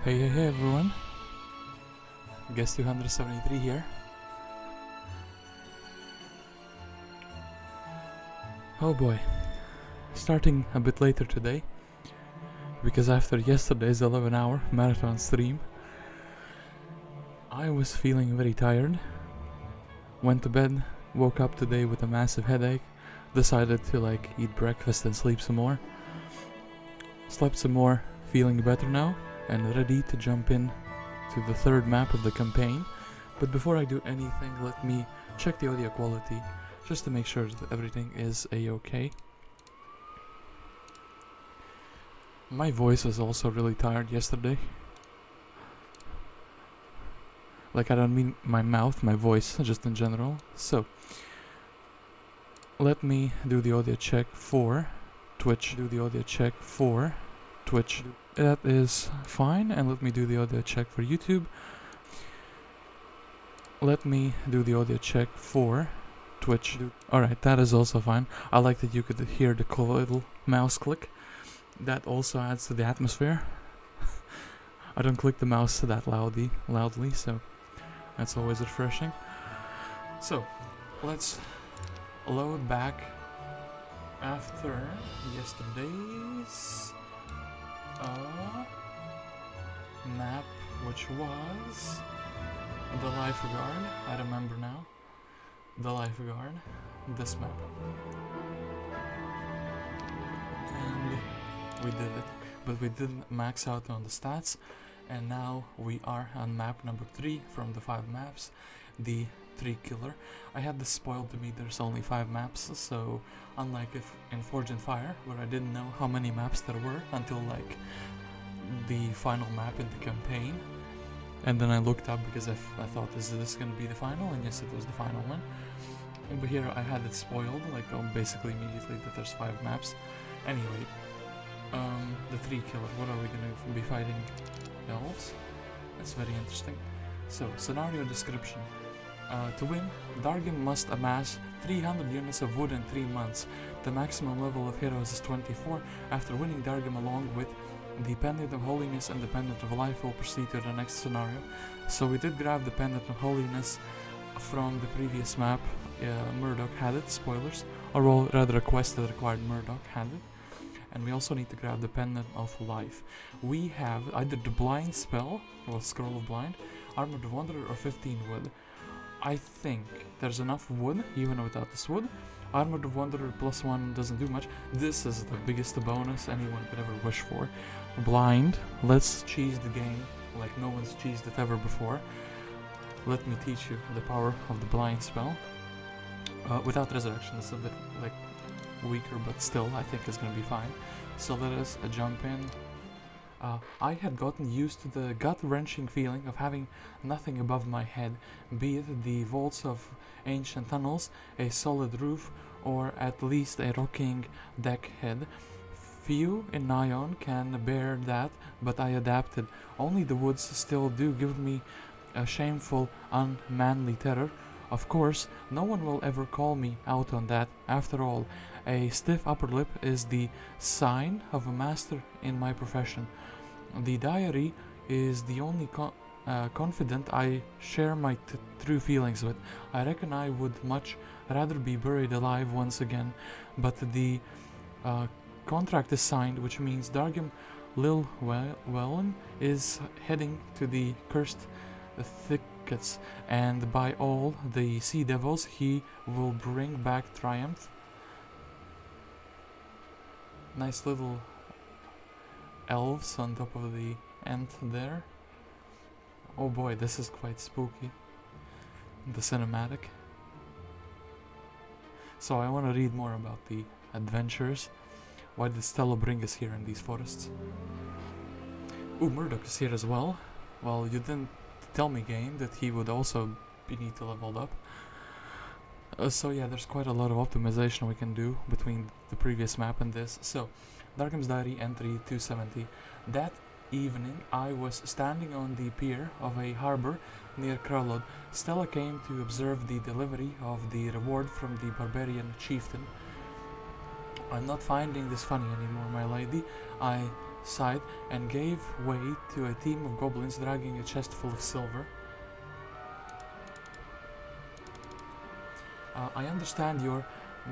Hey everyone, guest 273 here. Oh boy, starting a bit later today, because after yesterday's 11-hour marathon stream, I was feeling very tired, went to bed, woke up today with a massive headache, decided to eat breakfast and sleep some more, slept some more, feeling better now, and ready to jump in to the third map of the campaign. But before I do anything, let me check the audio quality just to make sure that everything is a-okay. My voice was also really tired yesterday. I don't mean my mouth, my voice, just in general. So let me do the audio check for Twitch. That is fine, and let me do the audio check for YouTube. Let me do the audio check for Twitch. Alright, that is also fine. I like that you could hear the little mouse click. That also adds to the atmosphere. I don't click the mouse that loudly, so that's always refreshing. So, let's load back after yesterday's map, which was the Lifeguard. I remember now. The Lifeguard. This map. And we did it. But we didn't max out on the stats. And now we are on map number 3 from the 5 maps. The Tree Killer. I had this spoiled to me, there's only 5 maps, so unlike if in Forge and Fire, where I didn't know how many maps there were until the final map in the campaign, and then I looked up because I thought, is this gonna be the final? And yes, it was the final one. But here I had it spoiled, basically immediately, that there's 5 maps. Anyway, the Tree Killer, what are we gonna be fighting? Elves? That's very interesting. So, scenario description. To win, Dargem must amass 300 units of wood in 3 months. The maximum level of heroes is 24. After winning Dargem along with the Pendant of Holiness and the Pendant of Life, will proceed to the next scenario. So we did grab the Pendant of Holiness from the previous map. Murdoc had it, spoilers. Or rather a quest that required Murdoc had it. And we also need to grab the Pendant of Life. We have either the Blind spell, or Scroll of Blind, Armored Wanderer, or 15 wood. I think there's enough wood, even without this wood. Armored Wanderer +1 doesn't do much. This is the biggest bonus anyone could ever wish for. Blind, let's cheese the game like no one's cheesed it ever before. Let me teach you the power of the Blind spell. Without Resurrection, it's a bit weaker, but still I think it's gonna be fine. So let us jump in. I had gotten used to the gut-wrenching feeling of having nothing above my head, be it the vaults of ancient tunnels, a solid roof, or at least a rocking deck head. Few in Nyon can bear that, but I adapted. Only the woods still do give me a shameful, unmanly terror. Of course, no one will ever call me out on that. After all, a stiff upper lip is the sign of a master in my profession. The diary is the only confidant I share my true feelings with. I reckon I would much rather be buried alive once again, but the contract is signed, which means Dargem Llewellyn is heading to the cursed thickets, and by all the sea devils he will bring back triumph. Nice little elves on top of the end there. Oh boy, this is quite spooky, the cinematic. So I want to read more about the adventures. Why did Stella bring us here in these forests? Ooh, Murdoc is here as well. Well, you didn't tell me, game, that he would also need to level up. So yeah, there's quite a lot of optimization we can do between the previous map and this. So, Dargem's Diary, entry 270. That evening, I was standing on the pier of a harbor near Kreh. Stella came to observe the delivery of the reward from the barbarian chieftain. I'm not finding this funny anymore, my lady. I sighed and gave way to a team of goblins dragging a chest full of silver. I understand your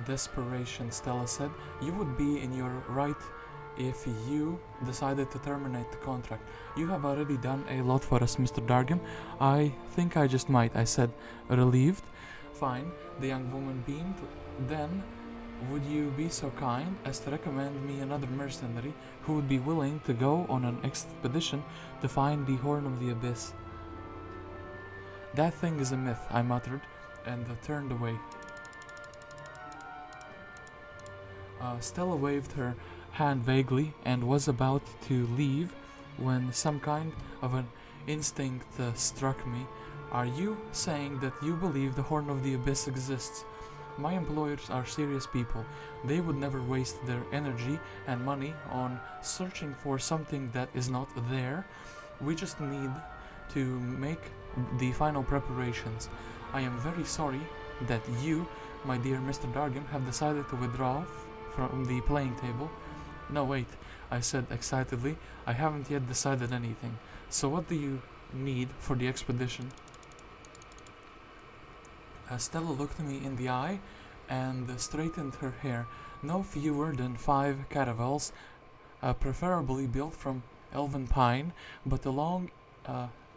desperation, Stella said. You would be in your right if you decided to terminate the contract. You have already done a lot for us, Mr. Dargem. I think I just might, I said, relieved. Fine, the young woman beamed. Then, would you be so kind as to recommend me another mercenary who would be willing to go on an expedition to find the Horn of the Abyss? That thing is a myth, I muttered, and turned away. Stella waved her hand vaguely and was about to leave when some kind of an instinct struck me. Are you saying that you believe the Horn of the Abyss exists? My employers are serious people. They would never waste their energy and money on searching for something that is not there. We just need to make the final preparations. I am very sorry that you, my dear Mr. Dargem, have decided to withdraw from the playing table. No, wait, I said excitedly. I haven't yet decided anything. So what do you need for the expedition? Stella looked me in the eye and straightened her hair. No fewer than 5 caravels, preferably built from elven pine, but the long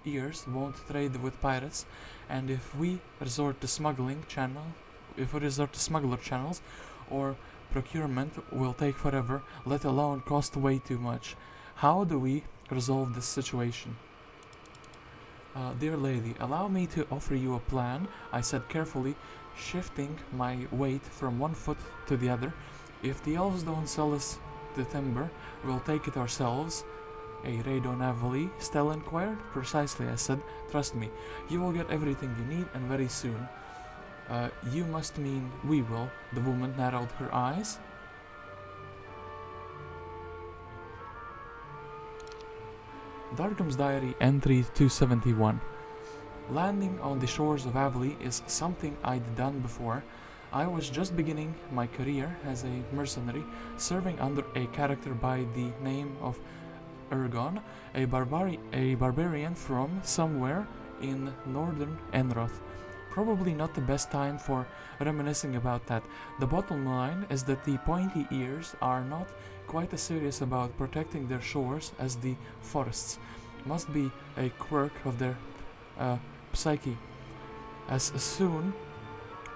ears won't trade with pirates, and if we resort to smuggler channels, or procurement will take forever, let alone cost way too much. How do we resolve this situation? Dear lady, allow me to offer you a plan, I said carefully, shifting my weight from one foot to the other. If the elves don't sell us the timber, we'll take it ourselves. A raid on Avali? Stella inquired. Precisely, I said. Trust me, you will get everything you need, and very soon. You must mean we will. The woman narrowed her eyes. Dargem's Diary, entry 271. Landing on the shores of Avali is something I'd done before. I was just beginning my career as a mercenary, serving under a character by the name of Ergon, a barbarian from somewhere in northern Enroth. Probably not the best time for reminiscing about that. The bottom line is that the pointy ears are not quite as serious about protecting their shores as the forests. Must be a quirk of their psyche. As soon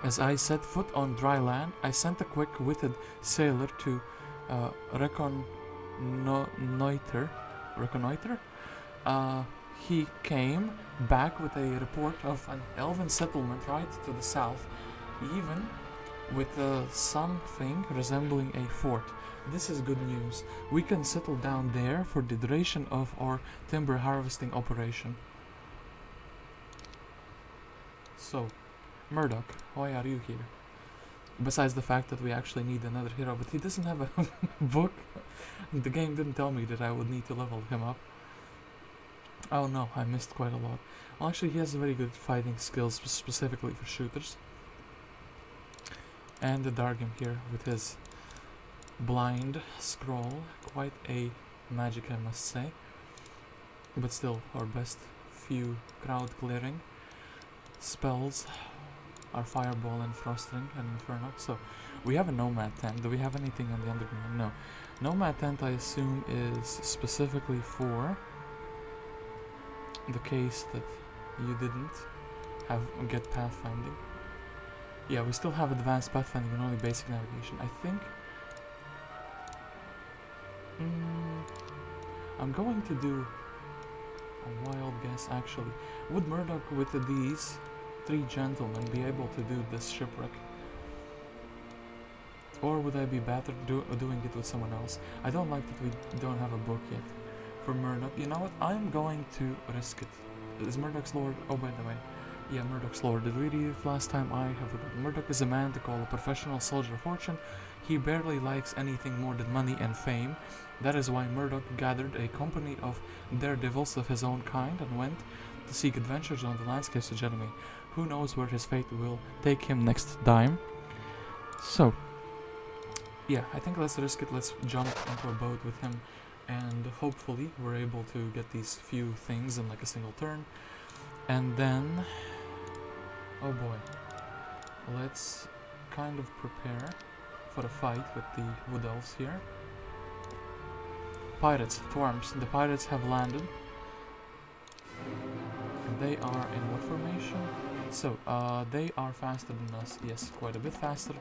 as I set foot on dry land, I sent a quick-witted sailor to reconnoiter. He came back with a report of an elven settlement right to the south, even with something resembling a fort. This is good news. We can settle down there for the duration of our timber harvesting operation. So, Murdoc, why are you here? Besides the fact that we actually need another hero, but he doesn't have a book. The game didn't tell me that I would need to level him up. Oh no, I missed quite a lot. Well, actually, he has very good fighting skills, specifically for shooters. And the Dargem here with his blind scroll, quite a magic, I must say. But still, our best few crowd clearing spells are Fireball and Frostring and Inferno. So we have a Nomad tent. Do we have anything on the underground? No. Nomad tent, I assume, is specifically for the case that you didn't get pathfinding. Yeah, we still have advanced pathfinding and only basic navigation. I think I'm going to do a wild guess actually. Would Murdoc with these 3 gentlemen be able to do this shipwreck? Or would I be better doing it with someone else? I don't like that we don't have a book yet for Murdoc. You know what? I'm going to risk it. Is Murdoc's lore? Oh, by the way. Yeah, Murdoc's lore. Did we read it last time? I have forgotten. Murdoc is a man to call a professional soldier of fortune. He barely likes anything more than money and fame. That is why Murdoc gathered a company of daredevils of his own kind and went to seek adventures on the landscapes of Jeremy. Who knows where his fate will take him next time. So, yeah, I think let's risk it. Let's jump into a boat with him and hopefully we're able to get these few things in like a single turn. And then, oh boy, let's kind of prepare for a fight with the wood elves here. Pirates, Twarms, the pirates have landed. They are in what formation? So, they are faster than us, yes, quite a bit faster.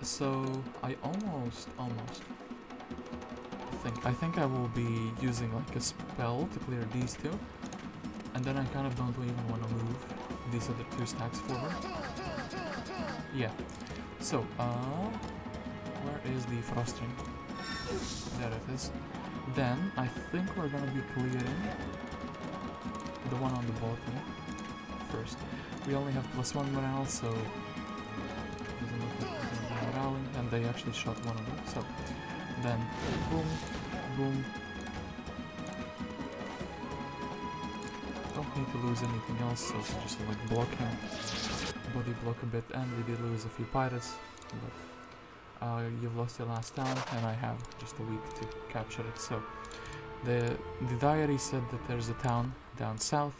So, I almost I think I will be using like a spell to clear these two. And then I kind of don't even want to move these other two stacks forward. Yeah. So, where is the frostring? There it is. Then, I think we're gonna be clearing the one on the bottom first. We only have +1 morale, so doesn't look like we're gonna be moraling, and they actually shot one of them, so then boom, boom. Don't need to lose anything else, so it's just like block him, body block a bit, and we did lose a few pirates, but you've lost your last town, and I have just a week to capture it. So the diary said that there's a town down south,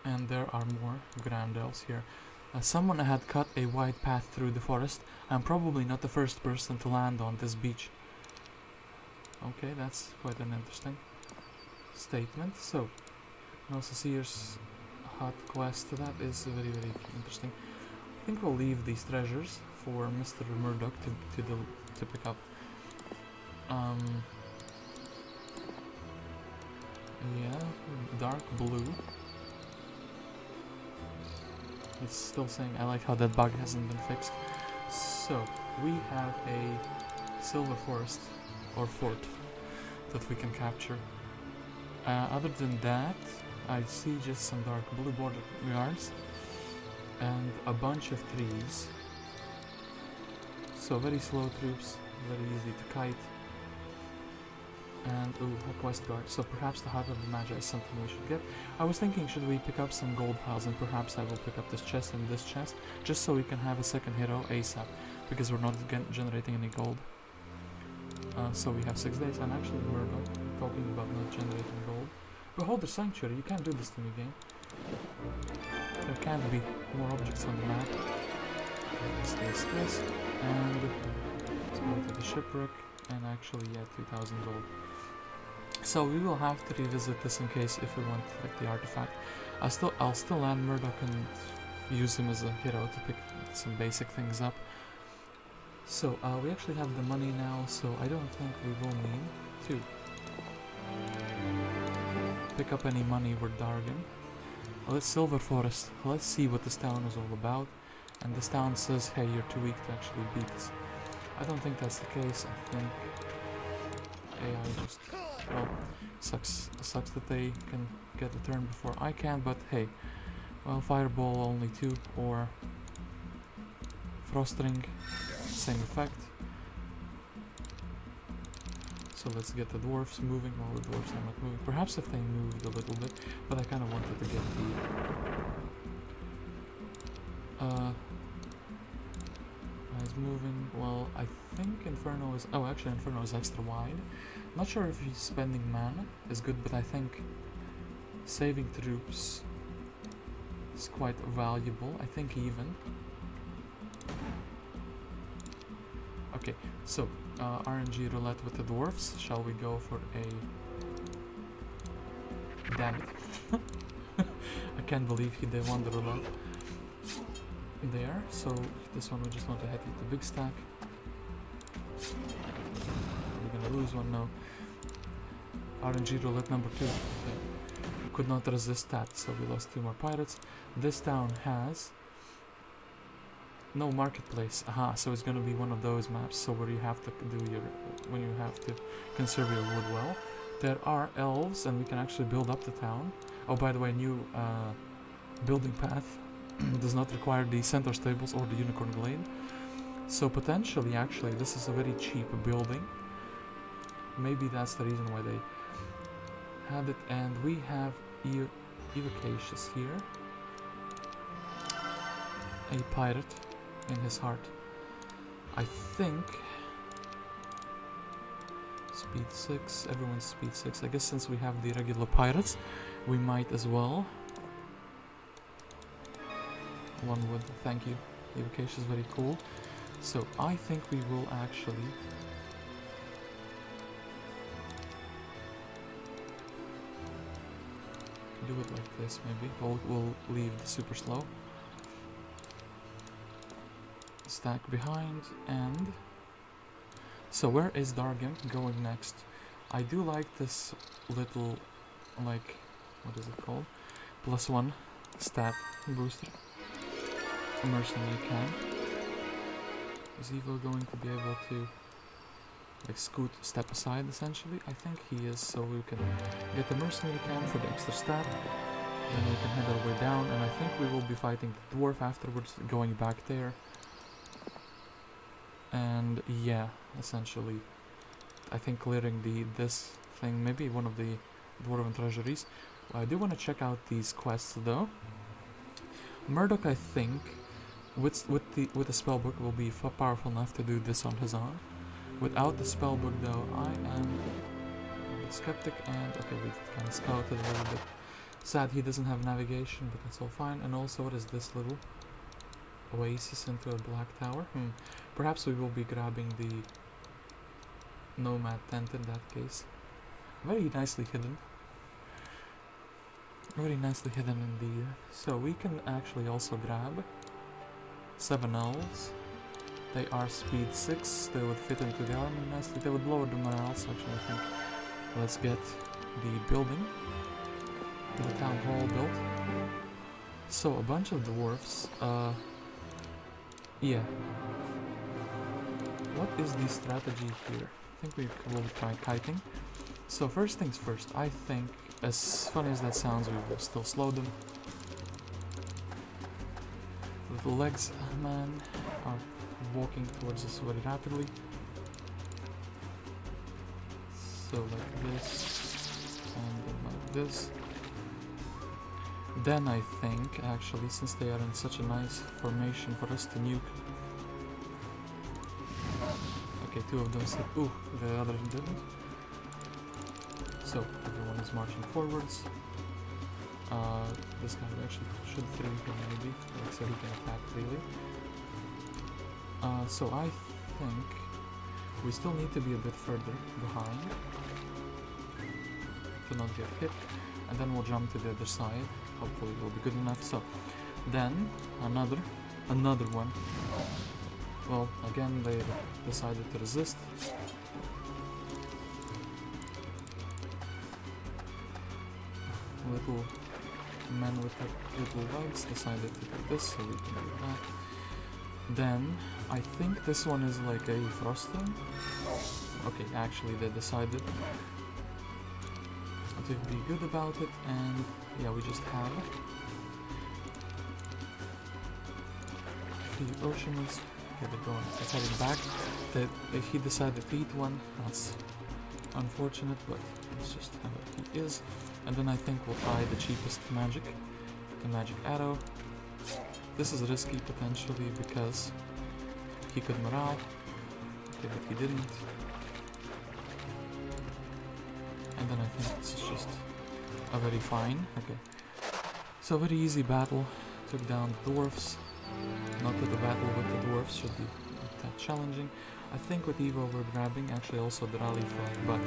and there are more grand elves here. Someone had cut a wide path through the forest. I'm probably not the first person to land on this beach. Okay, that's quite an interesting statement. So, also Seer's hot quest, that is very, very interesting. I think we'll leave these treasures for Mr. Murdoc to pick up. Yeah, dark blue. It's still saying, I like how that bug hasn't been fixed. So, we have a silver forest, or fort, that we can capture. Other than that, I see just some dark blue border guards, and a bunch of trees. So very slow troops, very easy to kite. And ooh, a quest guard. So perhaps the Heart of the Magi is something we should get. I was thinking, should we pick up some gold piles, and perhaps I will pick up this chest and this chest, just so we can have a second hero ASAP, because we're not generating any gold. So we have 6 days. I'm actually Murdoc, talking about not generating gold. Behold the Sanctuary, you can't do this to me, game. There can't be more objects on the map. This, and let's go to the shipwreck, and actually, yeah, 2,000 gold. So we will have to revisit this in case if we want like the artifact. I'll still land Murdoc and use him as a hero to pick some basic things up. So we actually have the money now, so I don't think we will need to pick up any money with Dargem. Let's Silver Forest. Let's see what this town is all about. And this town says, hey, you're too weak to actually beat us. I don't think that's the case. I think AI just, well, sucks that they can get a turn before I can, but hey, well, Fireball only 2, or Frostring, same effect. So let's get the dwarfs moving. Well, the dwarfs are not moving. Perhaps if they moved a little bit, but I kind of wanted to get the is moving. Well, I think Inferno is... Oh, actually Inferno is extra wide. Not sure if he's spending mana is good, but I think saving troops is quite valuable. I think even. Okay, so RNG roulette with the dwarfs. Shall we go for a... Damn it. I can't believe they won the roulette. There, so this one we just want to hit the big stack. We're gonna lose one now. RNG roulette number 2. Okay. Could not resist that, so we lost 2 more pirates. This town has no marketplace. Aha, so it's gonna be one of those maps, so where you have to do your, when you have to conserve your wood well. There are elves, and we can actually build up the town. Oh, by the way, new building path does not require the centaur stables or the unicorn glade. So potentially, actually, this is a very cheap building. Maybe that's the reason why they had it. And we have Evocacious here. A pirate in his heart. I think speed 6, everyone's speed 6. I guess since we have the regular pirates, we might as well. One wood, thank you. The evocation is very cool. So I think we will actually do it like this maybe. We'll leave the super slow. Stack behind and... So where is Dargem going next? I do like this little, like, what is it called? +1 stat booster. A mercenary can. Is Ivor going to be able to like step aside essentially? I think he is, so we can get the mercenary can for the extra stat. Then we can head our way down, and I think we will be fighting the dwarf afterwards, going back there. And yeah, essentially, I think clearing this thing, maybe one of the dwarven treasuries. Well, I do want to check out these quests though. Murdoc, I think, with the spellbook will be powerful enough to do this on his own. Without the spellbook though, I am a bit skeptic, and okay, we've kind of scouted a little bit. Sad he doesn't have navigation, but that's all fine. And also, what is this little oasis into a black tower? Perhaps we will be grabbing the nomad tent in that case. Very nicely hidden. Very nicely hidden indeed. So we can actually also grab 7 elves. They are speed 6. They would fit into the army nicely. They would lower the morale section, I think. Let's get the building. The town hall built. So a bunch of dwarfs. Yeah. What is the strategy here? I think we will try kiting. So first things first, I think, as funny as that sounds, we will still slow them. Little legs, man, are walking towards us very rapidly. So like this, and then like this. Then I think, actually, since they are in such a nice formation for us to nuke. Okay, 2 of them said, ooh, the other didn't. So, everyone is marching forwards. This guy actually should 3 him maybe, like, so he can attack freely. So I think we still need to be a bit further behind to not get hit, and then we'll jump to the other side. Hopefully it will be good enough. So then another one. Well, again they decided to resist. Little men with their little legs decided to do this, so we can do that. Then I think this one is like a frosting. Okay, actually they decided to be good about it, and yeah, we just have the oceans. Okay, they're heading back. He decided to eat one. That's unfortunate, but it's just how he is. And then I think we'll try the cheapest magic, the magic arrow. This is risky potentially because he could morale, okay, but he didn't. And then I think this is just a very fine. Okay, so very easy battle. Took down the dwarfs. Not that the battle with the dwarfs should be that challenging. I think with Ivor we're grabbing actually also the rally flag, but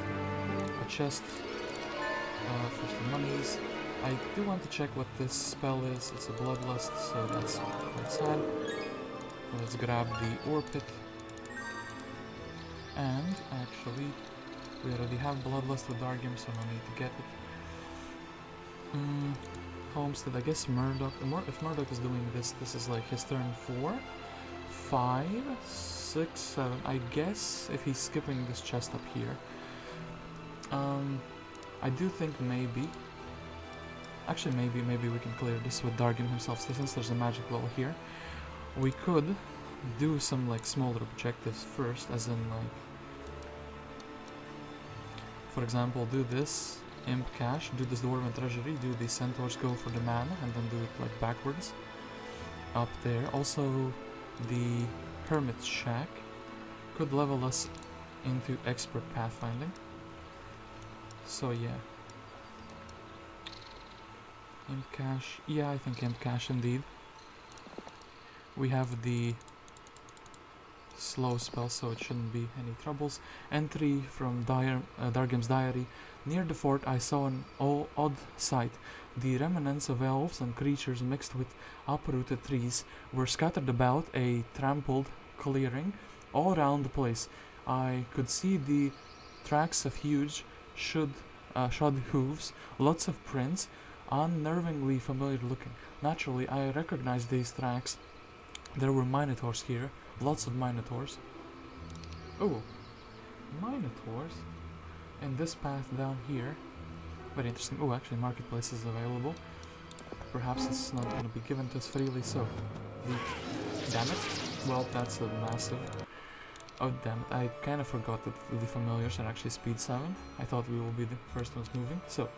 a chest for some monies. I do want to check what this spell is. It's a bloodlust, so that's quite sad. Let's grab the ore pit. And actually, we already have bloodlust with Dargem, so no need to get it. Homestead, I guess Murdoc. If Murdoc is doing this, this is like his turn 4, 5, 6, 7. I guess if he's skipping this chest up here. I do think maybe. Actually, maybe we can clear this with Dargem himself. So since there's a magic wall here, we could do some like smaller objectives first, as in like, for example, do this imp cache, do this dwarven treasury, do the centaurs go for the mana, and then do it like backwards up there. Also, the hermit shack could level us into expert pathfinding. So yeah. Imp cache. Yeah, I think imp cache indeed. We have the slow spell, so it shouldn't be any troubles. Entry from Dargem's diary. Near the fort I saw an odd sight. The remnants of elves and creatures mixed with uprooted trees were scattered about a trampled clearing all around the place. I could see the tracks of huge shod hooves, lots of prints, unnervingly familiar looking. Naturally, I recognized these tracks. There were minotaurs here, lots of minotaurs. Oh, minotaurs? And this path down here, very interesting. Oh, actually, marketplace is available. Perhaps it's not going to be given to us freely, so damn it. Well, that's a massive. Oh, damn it. I kind of forgot that the familiars are actually speed 7. I thought we will be the first ones moving. So,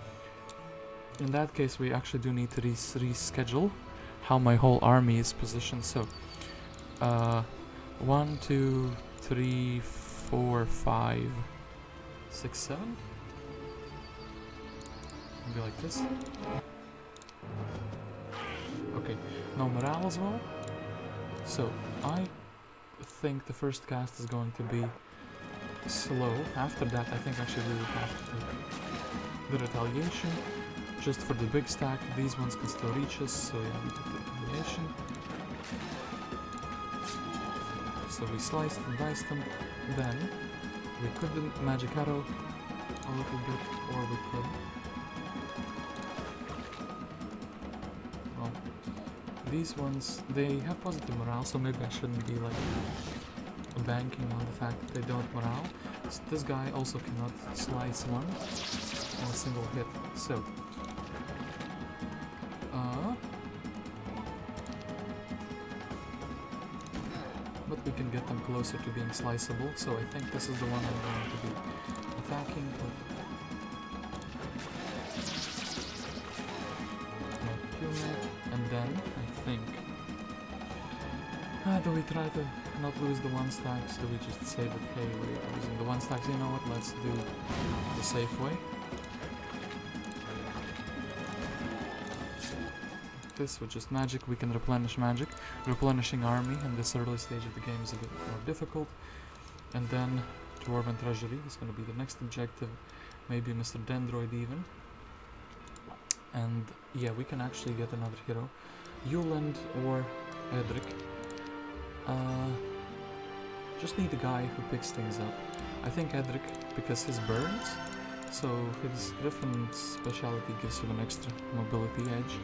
in that case, we actually do need to reschedule how my whole army is positioned. So, 1, 2, 3, 4, 5, 6, 7. Be like this. Okay, no morale as well. So, I think the first cast is going to be slow. After that, I think actually we will have to the retaliation. Just for the big stack, these ones can still reach us, so yeah, we did the retaliation. So we sliced and diced them. Then we could do magic arrow a little bit, or we could. Well, these ones, they have positive morale, so maybe I shouldn't be like banking on the fact that they don't morale. So this guy also cannot slice one in a single hit. So but we can get them closer to being sliceable, so I think this is the one I'm going to be attacking with my pumate, and then I think do we try to not lose the one stacks? Do we just say that hey, we're losing the one stacks? You know what, let's do the safe way. This with just magic, we can replenish magic. Replenishing army in this early stage of the game is a bit more difficult. And then Dwarven Treasury is going to be the next objective, maybe Mr. Dendroid even. And yeah, we can actually get another hero, Uland or Edric. Just need a guy who picks things up. I think Edric, because his burns, so his Griffin speciality gives him an extra mobility edge.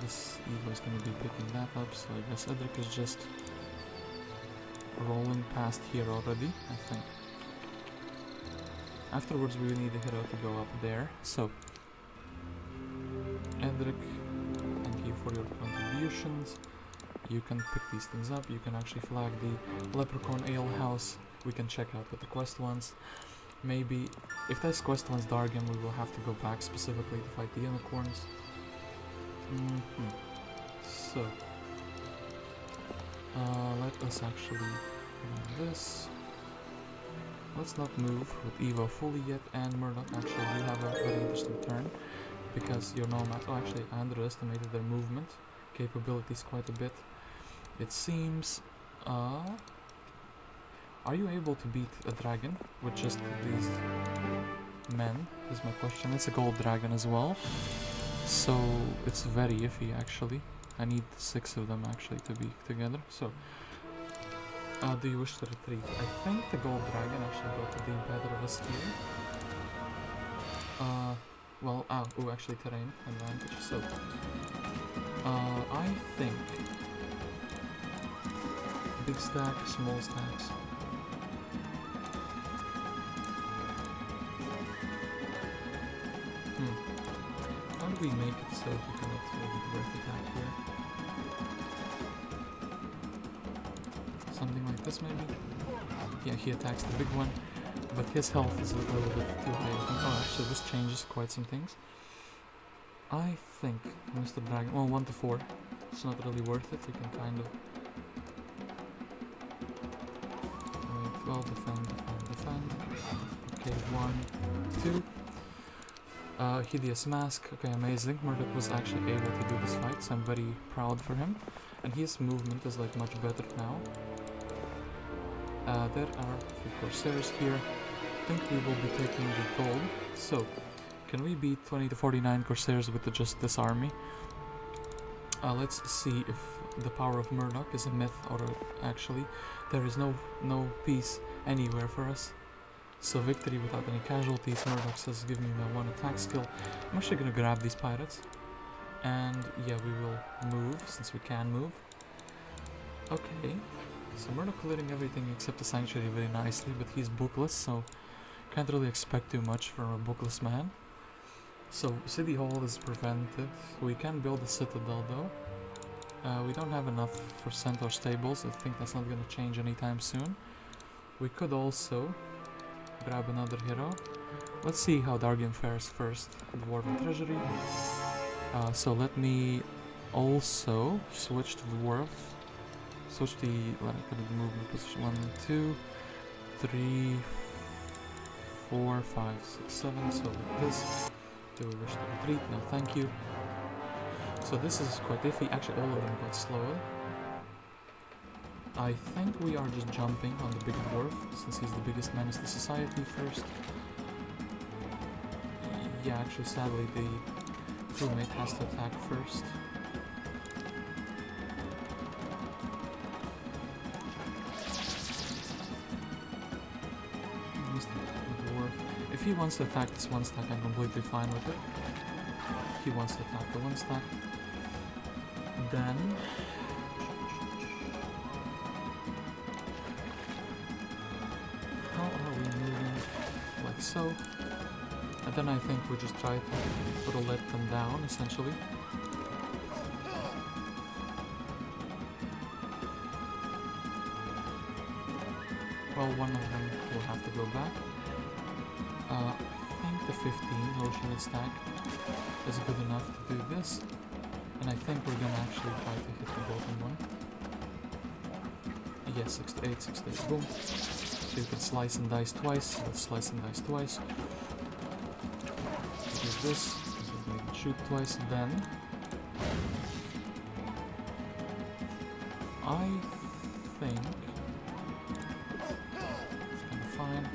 This Ivor is going to be picking that up, so I guess Edric is just rolling past here already, I think. Afterwards we need a hero to go up there, so Edric, thank you for your contributions. You can pick these things up, you can actually flag the Leprechaun Ale House, we can check out what the quest wants. Maybe, if this quest wants Dargem, we will have to go back specifically to fight the unicorns. So, let us actually do this. Let's not move with Evo fully yet, and Murdoc, actually you have a very interesting turn, because your nomad, oh actually I underestimated their movement capabilities quite a bit. It seems, are you able to beat a dragon with just these men, is my question. It's a gold dragon as well. So it's very iffy actually. I need 6 of them actually to be together. So do you wish to retreat? I think the gold dragon actually got to deem better of us here. Well, oh actually terrain advantage. So I think big stack, small stacks. How do we make it so we cannot maybe breath attack here? Something like this maybe? Yeah, he attacks the big one, but his health is a little bit too high. Oh, actually this changes quite some things. I think Mr. Dragon, well 1 to 4, it's not really worth it, we can kind of well. Defend. Okay, 1, 2. Hideous Mask. Okay, amazing. Murdoc was actually able to do this fight, so I'm very proud for him. And his movement is like much better now. There are a few Corsairs here. I think we will be taking the gold. So, can we beat 20 to 49 Corsairs with just this army? Let's see if the power of Murdoc is a myth or actually there is no peace anywhere for us. So victory without any casualties. Murdoc says give me my 1 attack skill. I'm actually gonna grab these pirates. And yeah, we will move since we can move. Okay. So Murdoc clearing everything except the sanctuary very nicely, but he's bookless, so can't really expect too much from a bookless man. So City Hall is prevented. We can build a citadel though. We don't have enough for Centaur stables. I think that's not going to change anytime soon. We could also grab another hero. Let's see how Dargem fares first. Dwarven Treasury. So let me also switch to the dwarf. Switch the movement position. 1, 2, 3, 4, 5, 6, 7. So like this. Do we wish to retreat? No, thank you. So this is quite iffy. Actually, all of them got slower. I think we are just jumping on the big dwarf, since he's the biggest menace to society first. Yeah, actually, sadly, the crewmate has to attack first. If he wants to attack this 1 stack, I'm completely fine with it. He wants to attack the 1 stack. Then how are we moving? Like so. And then I think we just try to roulette them down, essentially. Well, one of them will have to go back. I think the 15 low shield stack is good enough to do this. And I think we're gonna actually try to hit the bottom one. Yeah, 6 to 8, 6 to 8, boom. So you can slice and dice twice. Let's slice and dice twice. Do this, maybe shoot twice, then I think it's kind of fine.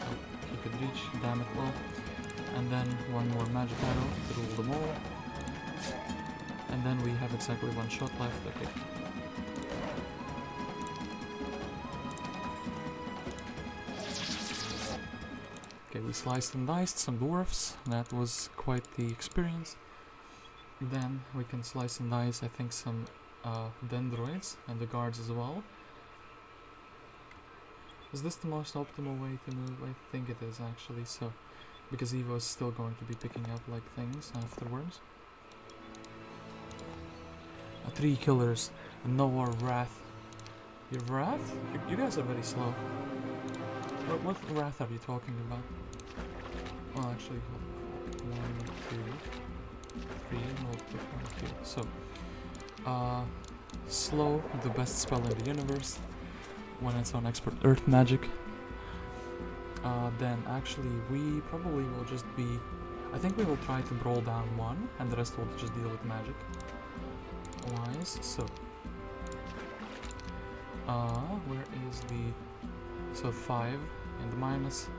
Oh, he could reach, damn it, well. And then one more magic arrow to rule them all. And then we have exactly 1 shot left, okay. Okay, we sliced and diced some dwarfs. That was quite the experience. Then we can slice and dice, I think, some dendroids and the guards as well. Is this the most optimal way to move? I think it is actually, so because Ivor is still going to be picking up like things afterwards. 3 killers, no more wrath. Your wrath? You guys are very slow. What wrath are you talking about? Well, actually, 1, 2, 3, multiple 1, 2. So, slow, the best spell in the universe when it's on expert earth magic. Then actually we probably will just be, I think we will try to brawl down 1 and the rest will just deal with magic wise. So where is the, so 5 and minus,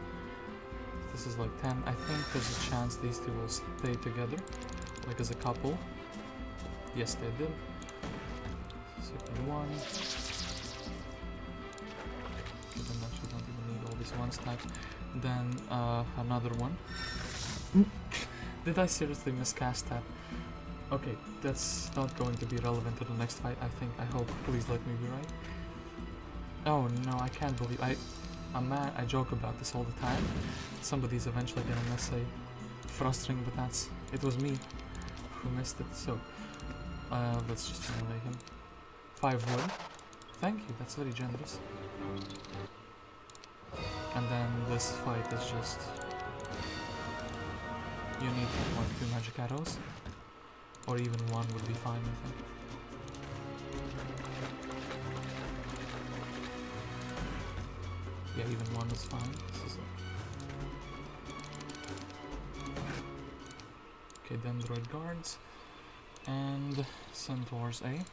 this is like 10. I think there's a chance these two will stay together like as a couple. Yes, they did. Second one. Then actually don't even need all these 1 stacks. Then another one. Did I seriously miscast that? Okay, that's not going to be relevant to the next fight, I think. I hope. Please let me be right. Oh no, I can't believe I'm mad. I joke about this all the time. Somebody's eventually gonna miss a frustrating, but it was me who missed it. So let's just melee him. 5 wood. Thank you, that's very generous. And then this fight is just, you need 1 or 2 magic arrows, or even 1 would be fine, I think. Yeah, even 1 is fine. Okay, Dendroid guards. And Centaurs A.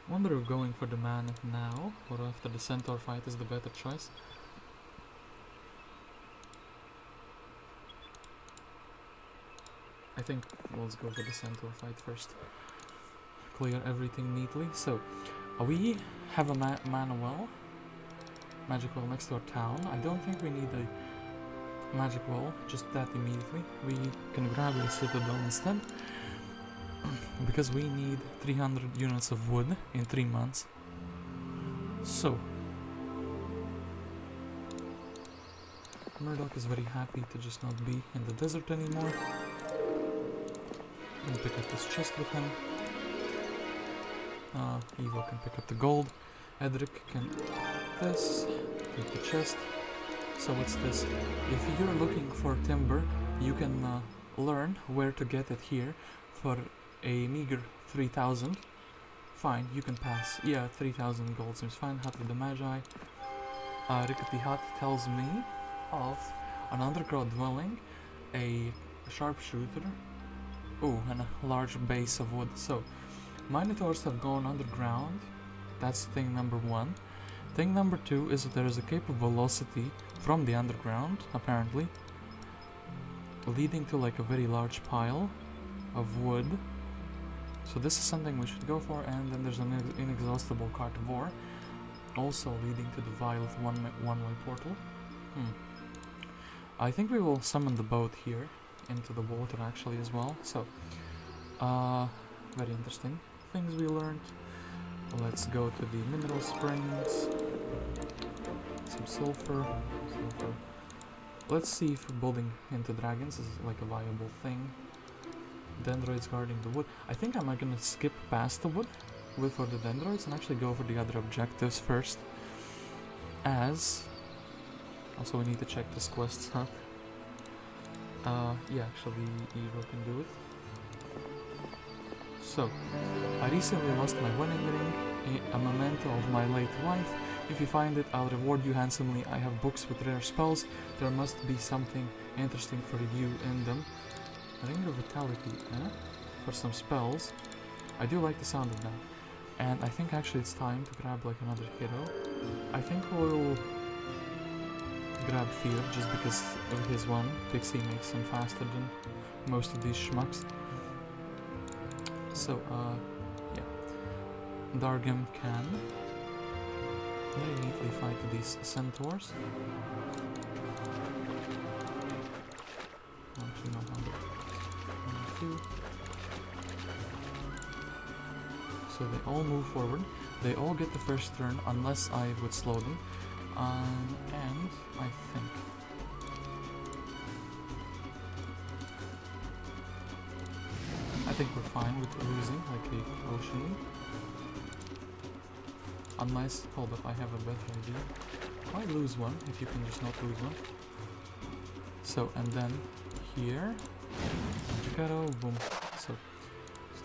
Wonder if going for the man now or after the Centaur fight is the better choice. I think let's go for the Centaur fight first. Clear everything neatly. So, we have a mana well, magic well next to our town. I don't think we need a magic well just that immediately. We can grab a citadel instead. Because we need 300 units of wood in 3 months. So, Murdoc is very happy to just not be in the desert anymore. I'm gonna pick up this chest with him. Ivor can pick up the gold. Edric can this, take the chest. So what's this? If you're looking for timber, you can learn where to get it here for a meager 3,000. Fine, you can pass. Yeah, 3,000 gold seems fine. Hut of the Magi. Rickety Hut tells me of an underground dwelling, a sharpshooter, and a large base of wood. So, Minotaurs have gone underground. That's thing number 1. Thing number 2 is that there is a cape of velocity from the underground, apparently, leading to like a very large pile of wood. So this is something we should go for, and then there's an inexhaustible cart of ore, also leading to the Violet one-way portal. I think we will summon the boat here into the water actually as well. So, very interesting things we learned. Let's go to the mineral springs. Some sulfur. Let's see if building into dragons is like a viable thing. Dendroids guarding the wood. I think I'm gonna skip past the wood for the dendroids and actually go for the other objectives first. As also we need to check this quest hut. Yeah, actually Ivor can do it. So, I recently lost my wedding ring, a memento of my late wife. If you find it, I'll reward you handsomely. I have books with rare spells. There must be something interesting for you in them. Ring of Vitality, for some spells. I do like the sound of that. And I think actually it's time to grab like another hero. I think we'll grab Fear just because of his one. Pixie makes him faster than most of these schmucks. So, yeah. Dargem can very neatly fight these centaurs. Actually, no, 1, 2. So they all move forward. They all get the first turn unless I would slow them. And I think we're fine with losing like a ocean lead. Unless, hold up, I have a better idea. Why lose one if you can just not lose one? So, and then here, boom. So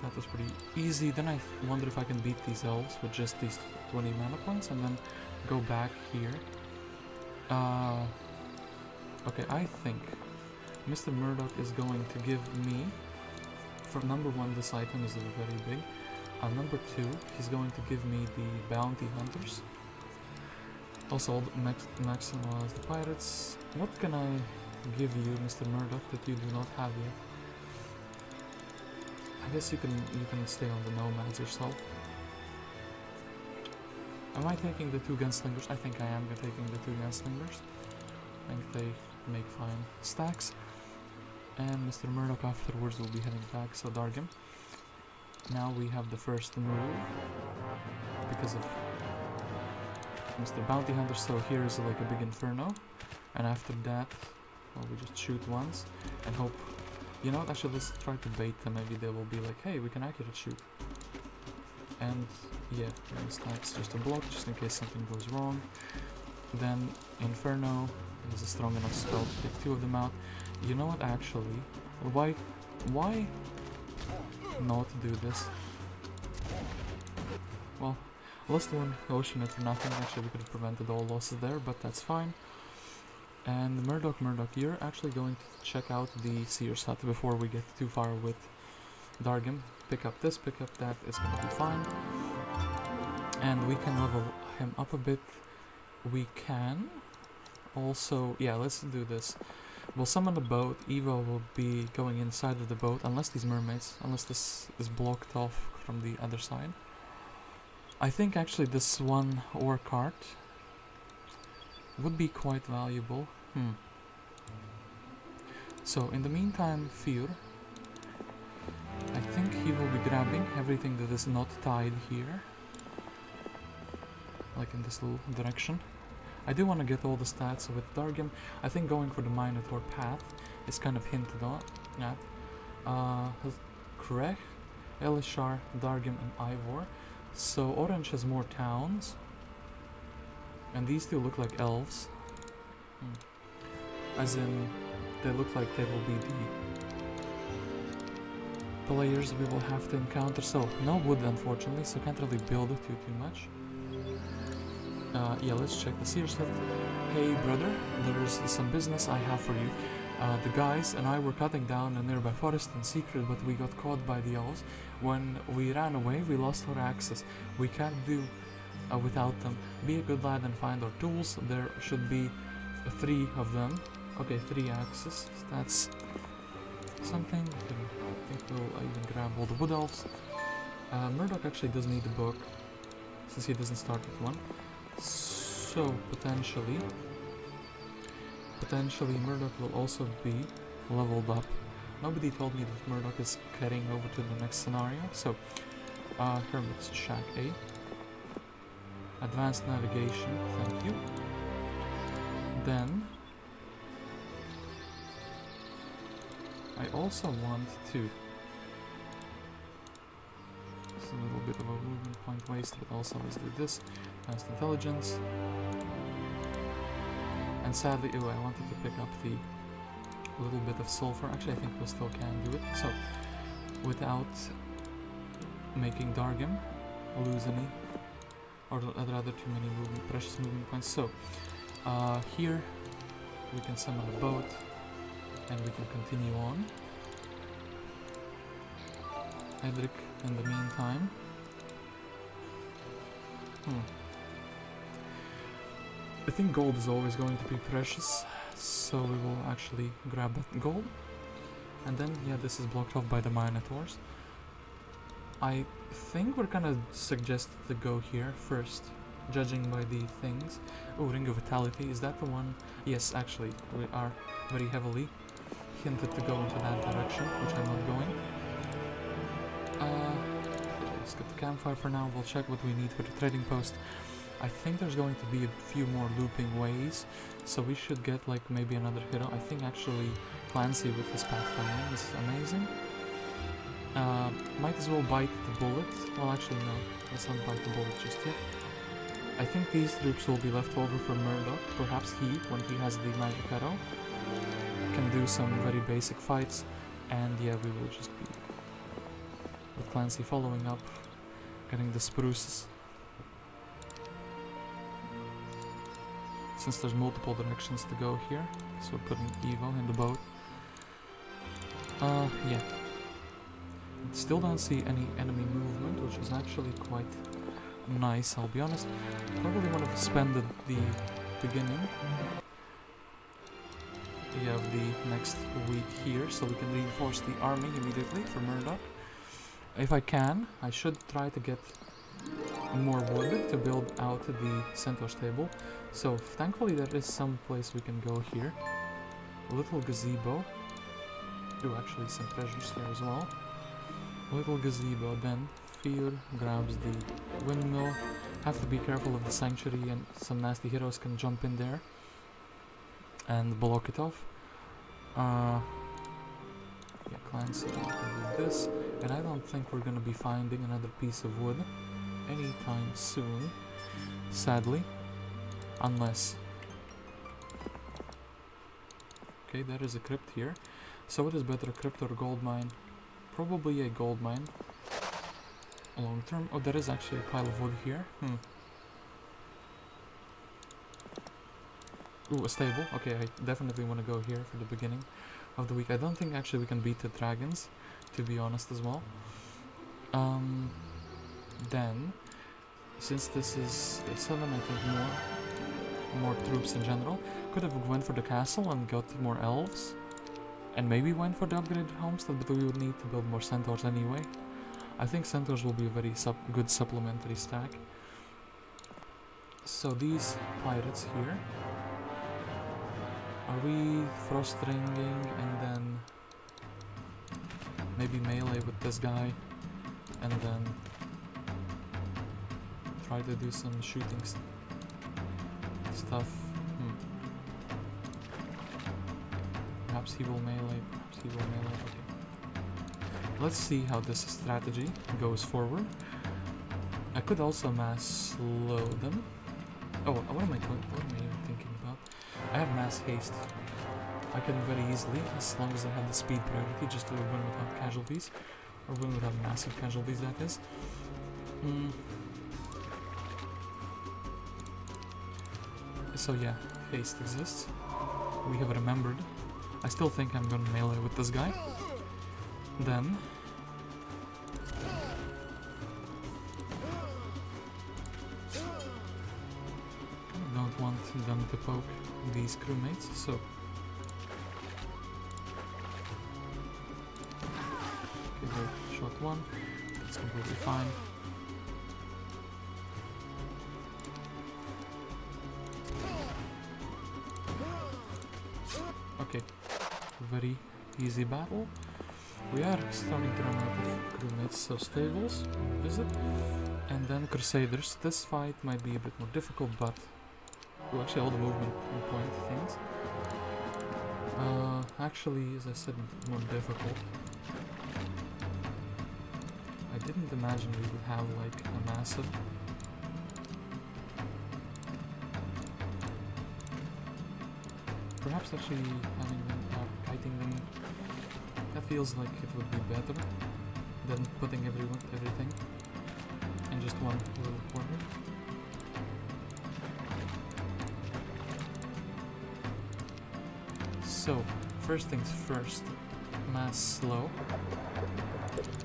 that was pretty easy. Then I wonder if I can beat these elves with just these 20 mana points and then go back here. Okay, I think Mr. Murdoc is going to give me, for number 1, this item is very big. Number 2, he's going to give me the bounty hunters. Also, maximize the pirates. What can I give you, Mr. Murdoc, that you do not have yet? I guess you can stay on the nomads yourself. Am I taking the 2 gunslingers? I think I am taking the 2 gunslingers. I think they make fine stacks. And Mr. Murdoc afterwards will be heading back, so Dargem. Now we have the first move because of Mr. Bounty Hunter, so here is like a big inferno. And after that, well, we just shoot once and hope. You know what, actually let's try to bait them, maybe they will be like, hey, we can accurate shoot. And yeah, stacks just a block, just in case something goes wrong. Then Inferno is a strong enough spell to take 2 of them out. You know what, actually, why not do this? well, lost one ocean for nothing. Actually, we could have prevented all losses there, but that's fine. And Murdoc, you're actually going to check out the Seer's Hut before we get too far with Dargem. Pick up this, pick up that, it's gonna be fine. And we can level him up a bit. We can also, yeah, let's do this. We'll summon a boat. Ivor will be going inside of the boat, unless these mermaids, unless this is blocked off from the other side. I think actually this one ore cart would be quite valuable. So in the meantime, Fear, I think he will be grabbing everything that is not tied here, like in this little direction. I do want to get all the stats with Dargem. I think going for the Minotaur path is kind of hinted at. Kreh, Elleshar, Dargem and Ivor. So Orange has more towns, and these two look like elves. As in, they look like they will be the players we will have to encounter. So no wood, unfortunately, so can't really build it too much. Yeah, let's check the Seer's Hut. Hey brother, there is some business I have for you. The guys and I were cutting down a nearby forest in secret, but we got caught by the elves. When we ran away, we lost our axes. We can't do without them. Be a good lad and find our tools. There should be 3 of them. Okay, 3 axes. That's something. I think we'll even grab all the wood elves. Murdoc actually does need a book, since he doesn't start with one. So potentially Murdoc will also be leveled up. Nobody told me that Murdoc is heading over to the next scenario. So Hermit's Shack A. Advanced navigation, thank you. Then I also want to, it's a little bit of a movement point waste, but also let's do this. Advanced intelligence. And sadly, I wanted to pick up the little bit of sulfur. Actually, I think we still can do it. So, without making Dargem lose any, or rather too many precious movement points. So, here we can summon a boat, and we can continue on. Edric, in the meantime. I think gold is always going to be precious, so we will actually grab that gold. And then, yeah, this is blocked off by the Minotaurs. I think we're gonna suggest to go here first, judging by the things. Oh, Ring of Vitality, is that the one? Yes, actually, we are very heavily hinted to go into that direction, which I'm not going. Let's get the campfire for now. We'll check what we need for the trading post. I think there's going to be a few more looping ways, so we should get like maybe another hero. I think actually Clancy with his pathfinding is amazing. Might as well bite the bullet. Well, actually no, let's not bite the bullet just yet. I think these troops will be left over for Murdoc. Perhaps he, when he has the magic arrow, can do some very basic fights, and yeah, we will just be with Clancy following up, getting the spruces. Since there's multiple directions to go here, so putting Evo in the boat. Yeah. Still don't see any enemy movement, which is actually quite nice, I'll be honest. Probably would have spent the beginning of the next week here, so we can reinforce the army immediately for Murdoc. If I can, I should try to get more wood to build out the centaur stable. So thankfully there is some place we can go here. A little gazebo. Do actually some treasures here as well. A little gazebo, then Fear grabs the windmill. Have to be careful of the sanctuary, and some nasty heroes can jump in there and block it off. Yeah, Clancy can do this, and I don't think we're gonna be finding another piece of wood anytime soon, sadly, unless... Okay, there is a crypt here. So what is better, a crypt or a gold mine? Probably a gold mine. long term. Oh, there is actually a pile of wood here. Ooh, a stable. Okay, I definitely want to go here for the beginning of the week. I don't think actually we can beat the dragons, to be honest as well. Then, since this is day 7, I think more troops in general. Could have went for the castle and got more elves. And maybe went for the upgraded homestead, but we would need to build more centaurs anyway. I think centaurs will be a very good supplementary stack. So these pirates here. Are we frost ringing and then maybe melee with this guy and then try to do some shooting stuff? Perhaps he will melee, okay. Let's see how this strategy goes forward. I could also mass slow them. Oh, what am I even thinking about? I have mass haste. I can very easily, as long as I have the speed priority, just to win without casualties. Or win without massive casualties, that is. So yeah, haste exists. We have remembered. I still think I'm gonna melee with this guy. Then I don't want them to poke these crewmates, so okay, great. Shot one. That's completely fine. Okay, very easy battle. We are starting to run out of crewmates, so stables, visit, and then crusaders. This fight might be a bit more difficult, but well, actually all the movement point things. Actually, as I said, more difficult. I didn't imagine we would have like a massive. Perhaps actually having them, kiting them, that feels like it would be better than putting everything in just one little corner. So, first things first, mass slow,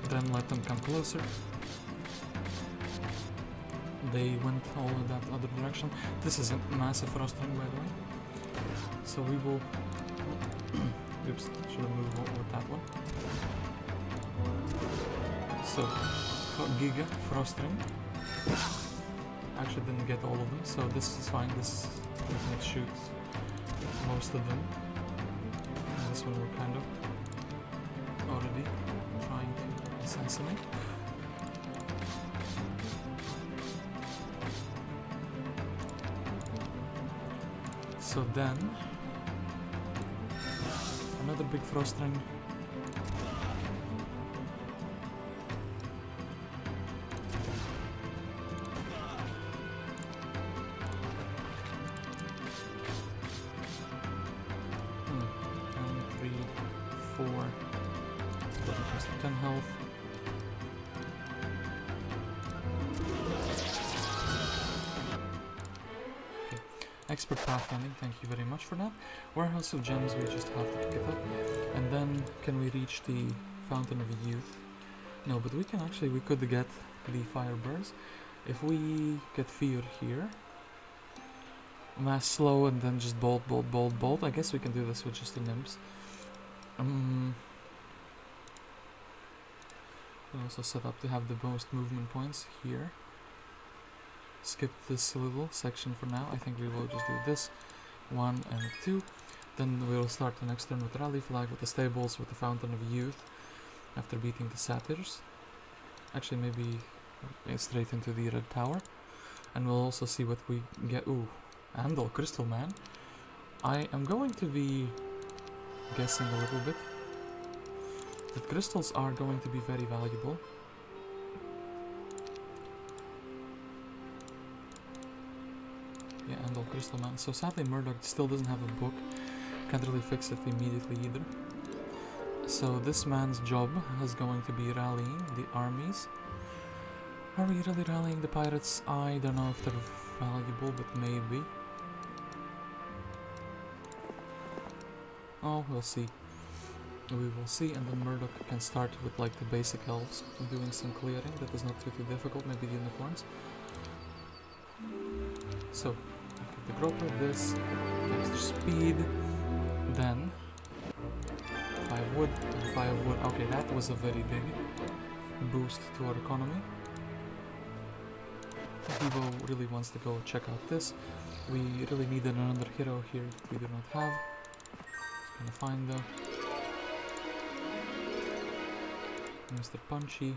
then let them come closer. They went all in that other direction. This is a massive frost ring, by the way. So we will. Oops, should have moved with that one. So, Giga, Frost Ring. Actually didn't get all of them, so this is fine. This might shoot most of them. And this one we're kind of already trying to assassinate. So then, another big frost ring. And 3, 4, 10 health. Expert pathfinding, thank you very much for that. Warehouse of gems, we just have to pick it up. And then, can we reach the Fountain of Youth? No, but we can actually, we could get the fire burns. If we get fear here, mass slow and then just bolt, bolt, bolt, bolt. I guess we can do this with just the nymphs. We'll also set up to have the most movement points here. Skip this little section for now. I think we will just do this 1 and 2. Then we'll start the next turn with Rally Flag, with the stables, with the Fountain of Youth, after beating the Satyrs. Actually, maybe straight into the Red Tower. And we'll also see what we get. Ooh, Andal, Crystal Man. I am going to be guessing a little bit that crystals are going to be very valuable. Yeah, Andal, Crystal Man. So sadly Murdoc still doesn't have a book. Can't really fix it immediately either. So this man's job is going to be rallying the armies. Are we really rallying the pirates? I don't know if they're valuable, but maybe. Oh, we'll see. We will see, and then Murdoc can start with like the basic elves, doing some clearing that is not too difficult, maybe the unicorns. So, the gropper, this, extra speed, then 5 wood, and 5 wood. Okay, that was a very big boost to our economy. Ivor really wants to go check out this. We really need another hero here that we do not have. Just gonna find though. Mr. Punchy.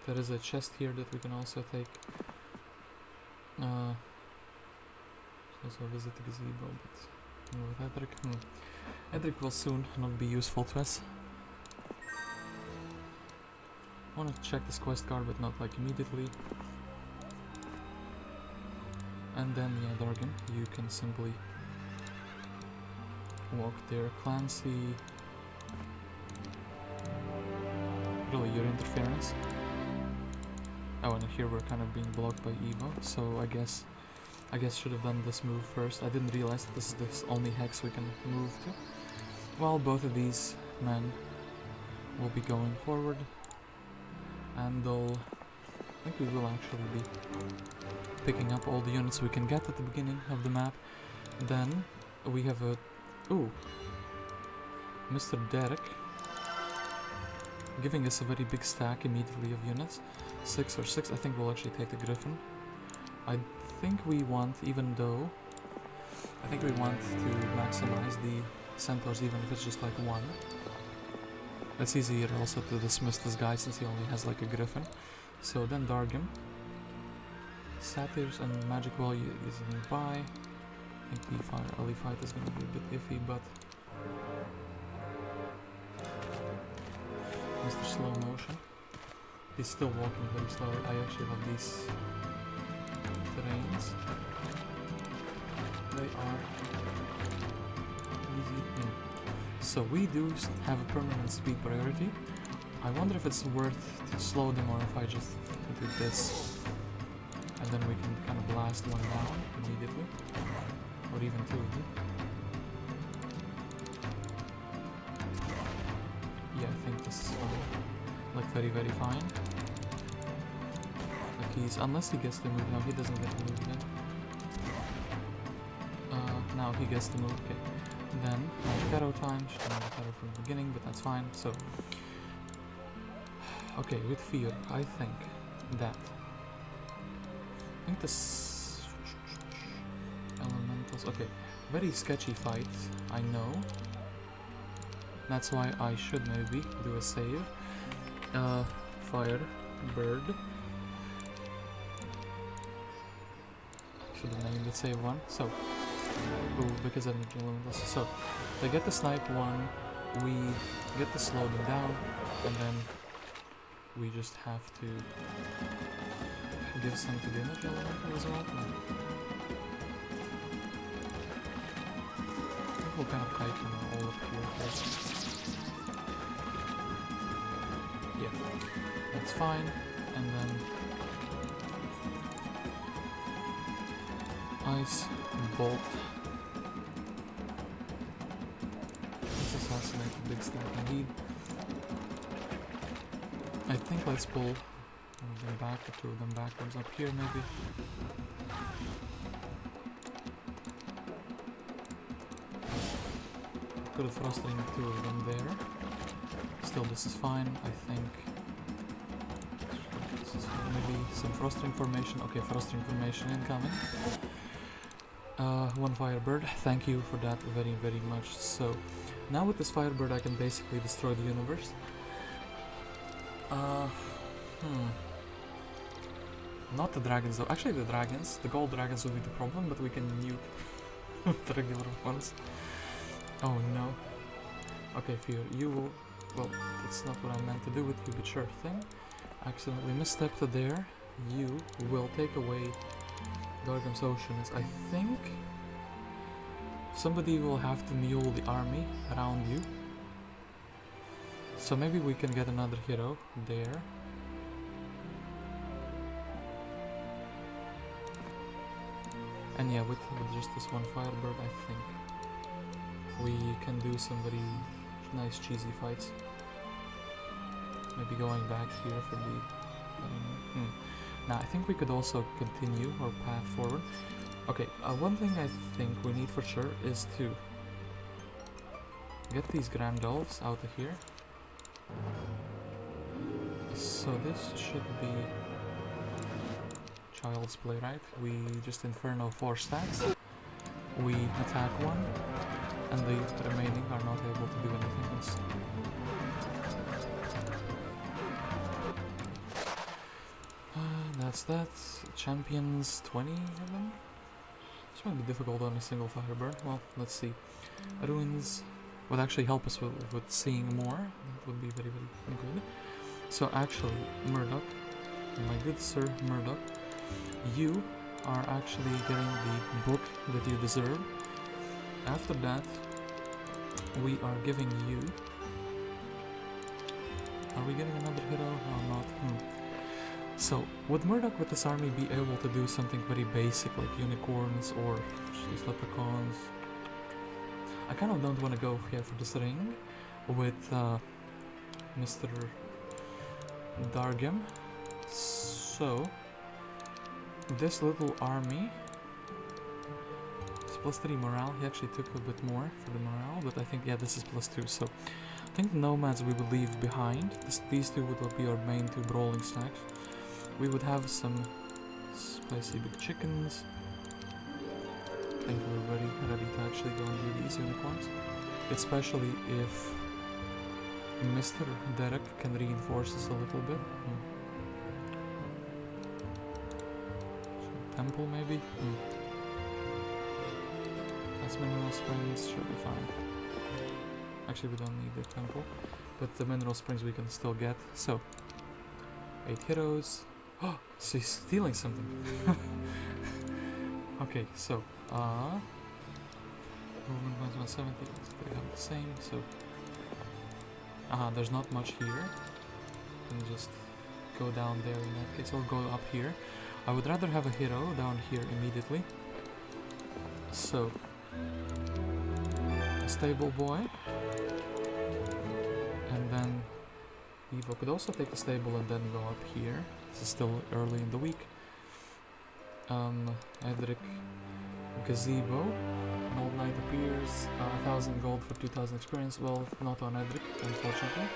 There is a chest here that we can also take. Also visit the gazebo, but with Edric. Edric will soon not be useful to us. I want to check this quest card, but not like immediately. And then, yeah, Dargem, you can simply walk there. Clancy. Really, your interference. Oh, and here we're kind of being blocked by Ivor, so I guess should have done this move first. I didn't realize that this is the only hex we can move to. Well, both of these men will be going forward. Andal, I think we will actually be picking up all the units we can get at the beginning of the map. Then we have a... Ooh! Mr. Derek giving us a very big stack immediately of units. 6 or 6, I think we'll actually take the Griffin. I think we want, even though... I think we want to maximize the Centaurs even if it's just like 1. It's easier also to dismiss this guy since he only has like a Griffin. So then Dargem. Satyrs and Magic Wall is nearby. I think the early fight is going to be a bit iffy, but... Mr. Slow Motion. He's still walking very slowly. I actually love these terrains. They are easy. So we do have a permanent speed priority. I wonder if it's worth to slow them or if I just do this. And then we can kind of blast one down immediately. Or even 2 of them. Yeah, I think this is fine. Like very, very fine. Like he's... unless he gets the move. No, he doesn't get the move then. Now he gets the move, okay. Then, Arrow time. Should have Arrow from the beginning, but that's fine. So... okay, with fear, I think that... I think this... Elementals... okay, very sketchy fight, I know. That's why I should maybe do a save. Fire, bird. Should have named the save one. So, ooh, because I need elementals. So, they get the snipe one, we get to slow them down, and then we just have to give some to the energy elemental as well. No. I think we'll kind of kite them all up here first. Yeah, that's fine. And then ice bolt. Let's assassinate the big stack indeed. I think let's pull one of them back, or 2 of them backwards up here maybe. Could have thrusting 2 of them there. Still, this is fine, I think. This is maybe some thrusting formation. Okay, thrusting formation incoming. 1 Firebird, thank you for that very, very much. So, now with this Firebird I can basically destroy the universe. Not the dragons though. Actually the dragons, the gold dragons will be the problem, but we can nuke the regular ones. Oh no. Okay, Fear, you will... well, that's not what I meant to do with you, but sure thing. Accidentally misstepped there. You will take away Dargem's Oceans. I think somebody will have to mule the army around you. So maybe we can get another hero there. And yeah, with just this one Firebird, I think we can do some very nice cheesy fights. Maybe going back here for the... Now, I think we could also continue our path forward. Okay, one thing I think we need for sure is to get these Grand Elves out of here. So this should be child's play, right? We just Inferno 4 stacks, we attack one, and the remaining are not able to do anything else. That's that. Champions, 20 of them? This might be difficult on a single Firebird. Well, let's see. Ruins would actually help us with seeing more. That would be very, very good. So actually, Murdoc, my good sir Murdoc, you are actually getting the book that you deserve. After that, we are giving you... Are we getting another hero or not? So, would Murdoc with this army be able to do something very basic like unicorns or leprechauns? I kind of don't want to go here for this ring with Mr. Dargem. So, this little army is +3 morale. He actually took a bit more for the morale, but I think, yeah, this is +2. So, I think the nomads we would leave behind. These two would be our main two brawling stacks. We would have some spicy big chickens. I think we're ready to actually go and do these unicorns. Especially if Mr. Derek can reinforce us a little bit. Temple maybe? That's Mineral Springs, should be fine. Actually, we don't need the temple, but the Mineral Springs we can still get. So, 8 heroes. Oh, so he's stealing something. Okay, so, movement 170, they have the same, so... there's not much here. And just go down there in that case, or go up here. I would rather have a hero down here immediately. So, a stable boy. And then Ivor could also take the stable and then go up here. This is still early in the week. Edric Gazebo. An old knight appears. 1000 gold for 2000 experience. Well, not on Edric, unfortunately.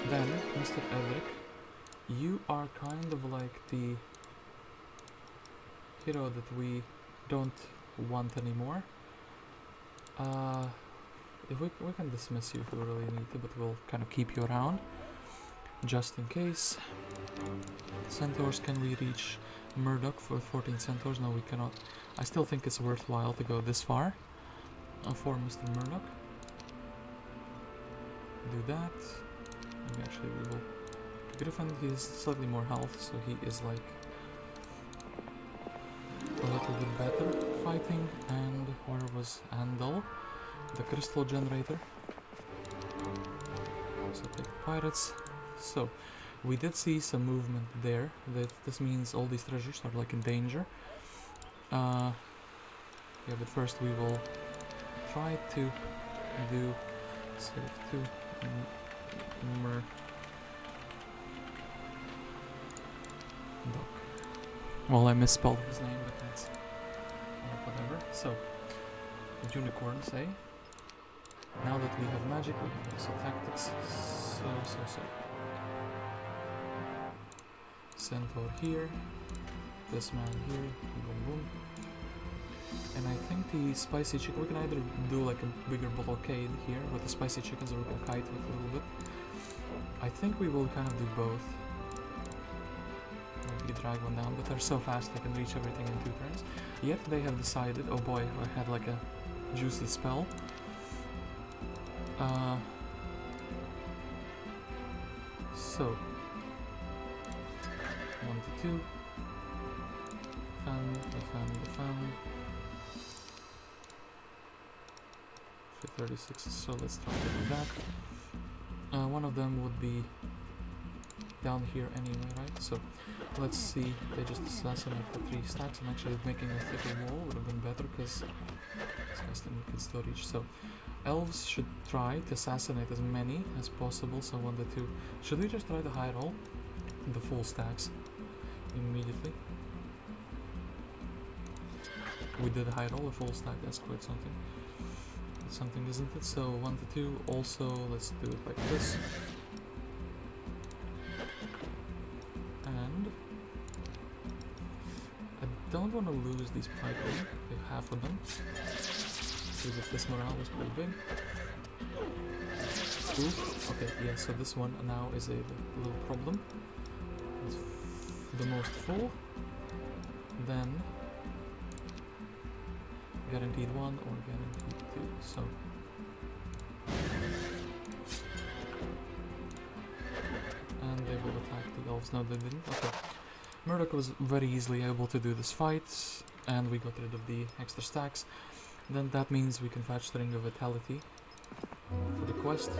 Then, Mr. Edric, you are kind of like the hero that we don't want anymore. If we can dismiss you if we really need to, but we'll kind of keep you around just in case. Centaurs, can we reach Murdoc for 14 centaurs? No, we cannot. I still think it's worthwhile to go this far for Mr. Murdoc. Do that. Maybe actually we will. Griffin, he has slightly more health, so he is like a little bit better fighting. And where was Andal? The crystal generator. So take pirates. So we did see some movement there. This means all these treasures are like in danger. Yeah, but first we will try to do save to Murdoc. Well, I misspelled his name, but that's whatever. So unicorns, eh? Now that we have magic, we have also tactics. So. Centaur here, this man here, boom boom. And I think the spicy chicken, we can either do like a bigger blockade here with the spicy chickens, or we can kite with a little bit. I think we will kind of do both. Maybe drag one down, but they're so fast they can reach everything in 2 turns. Yet they have decided, oh boy, I had like a juicy spell. So 1 to 2. Fan. 36, so let's try to do that. One of them would be down here anyway, right? So Let's see, they just assassinate for 3 stacks, and actually making a thicker wall would have been better because disgusting we could still reach. So elves should try to assassinate as many as possible, so 1 to 2. Should we just try the high roll? The full stacks immediately. We did a high roll, a full stack, that's quite something. That's something, isn't it? So 1 to 2, also let's do it like this. And I don't want to lose these people, half of them. See if this morale is pretty big. Oof. Okay, yeah, so this one now is a little problem. It's the most full. Then guaranteed 1 or guaranteed 2, so and they will attack the elves. No, they didn't. Okay. Murdoc was very easily able to do this fight, and we got rid of the extra stacks. Then that means we can fetch the Ring of Vitality for the quest.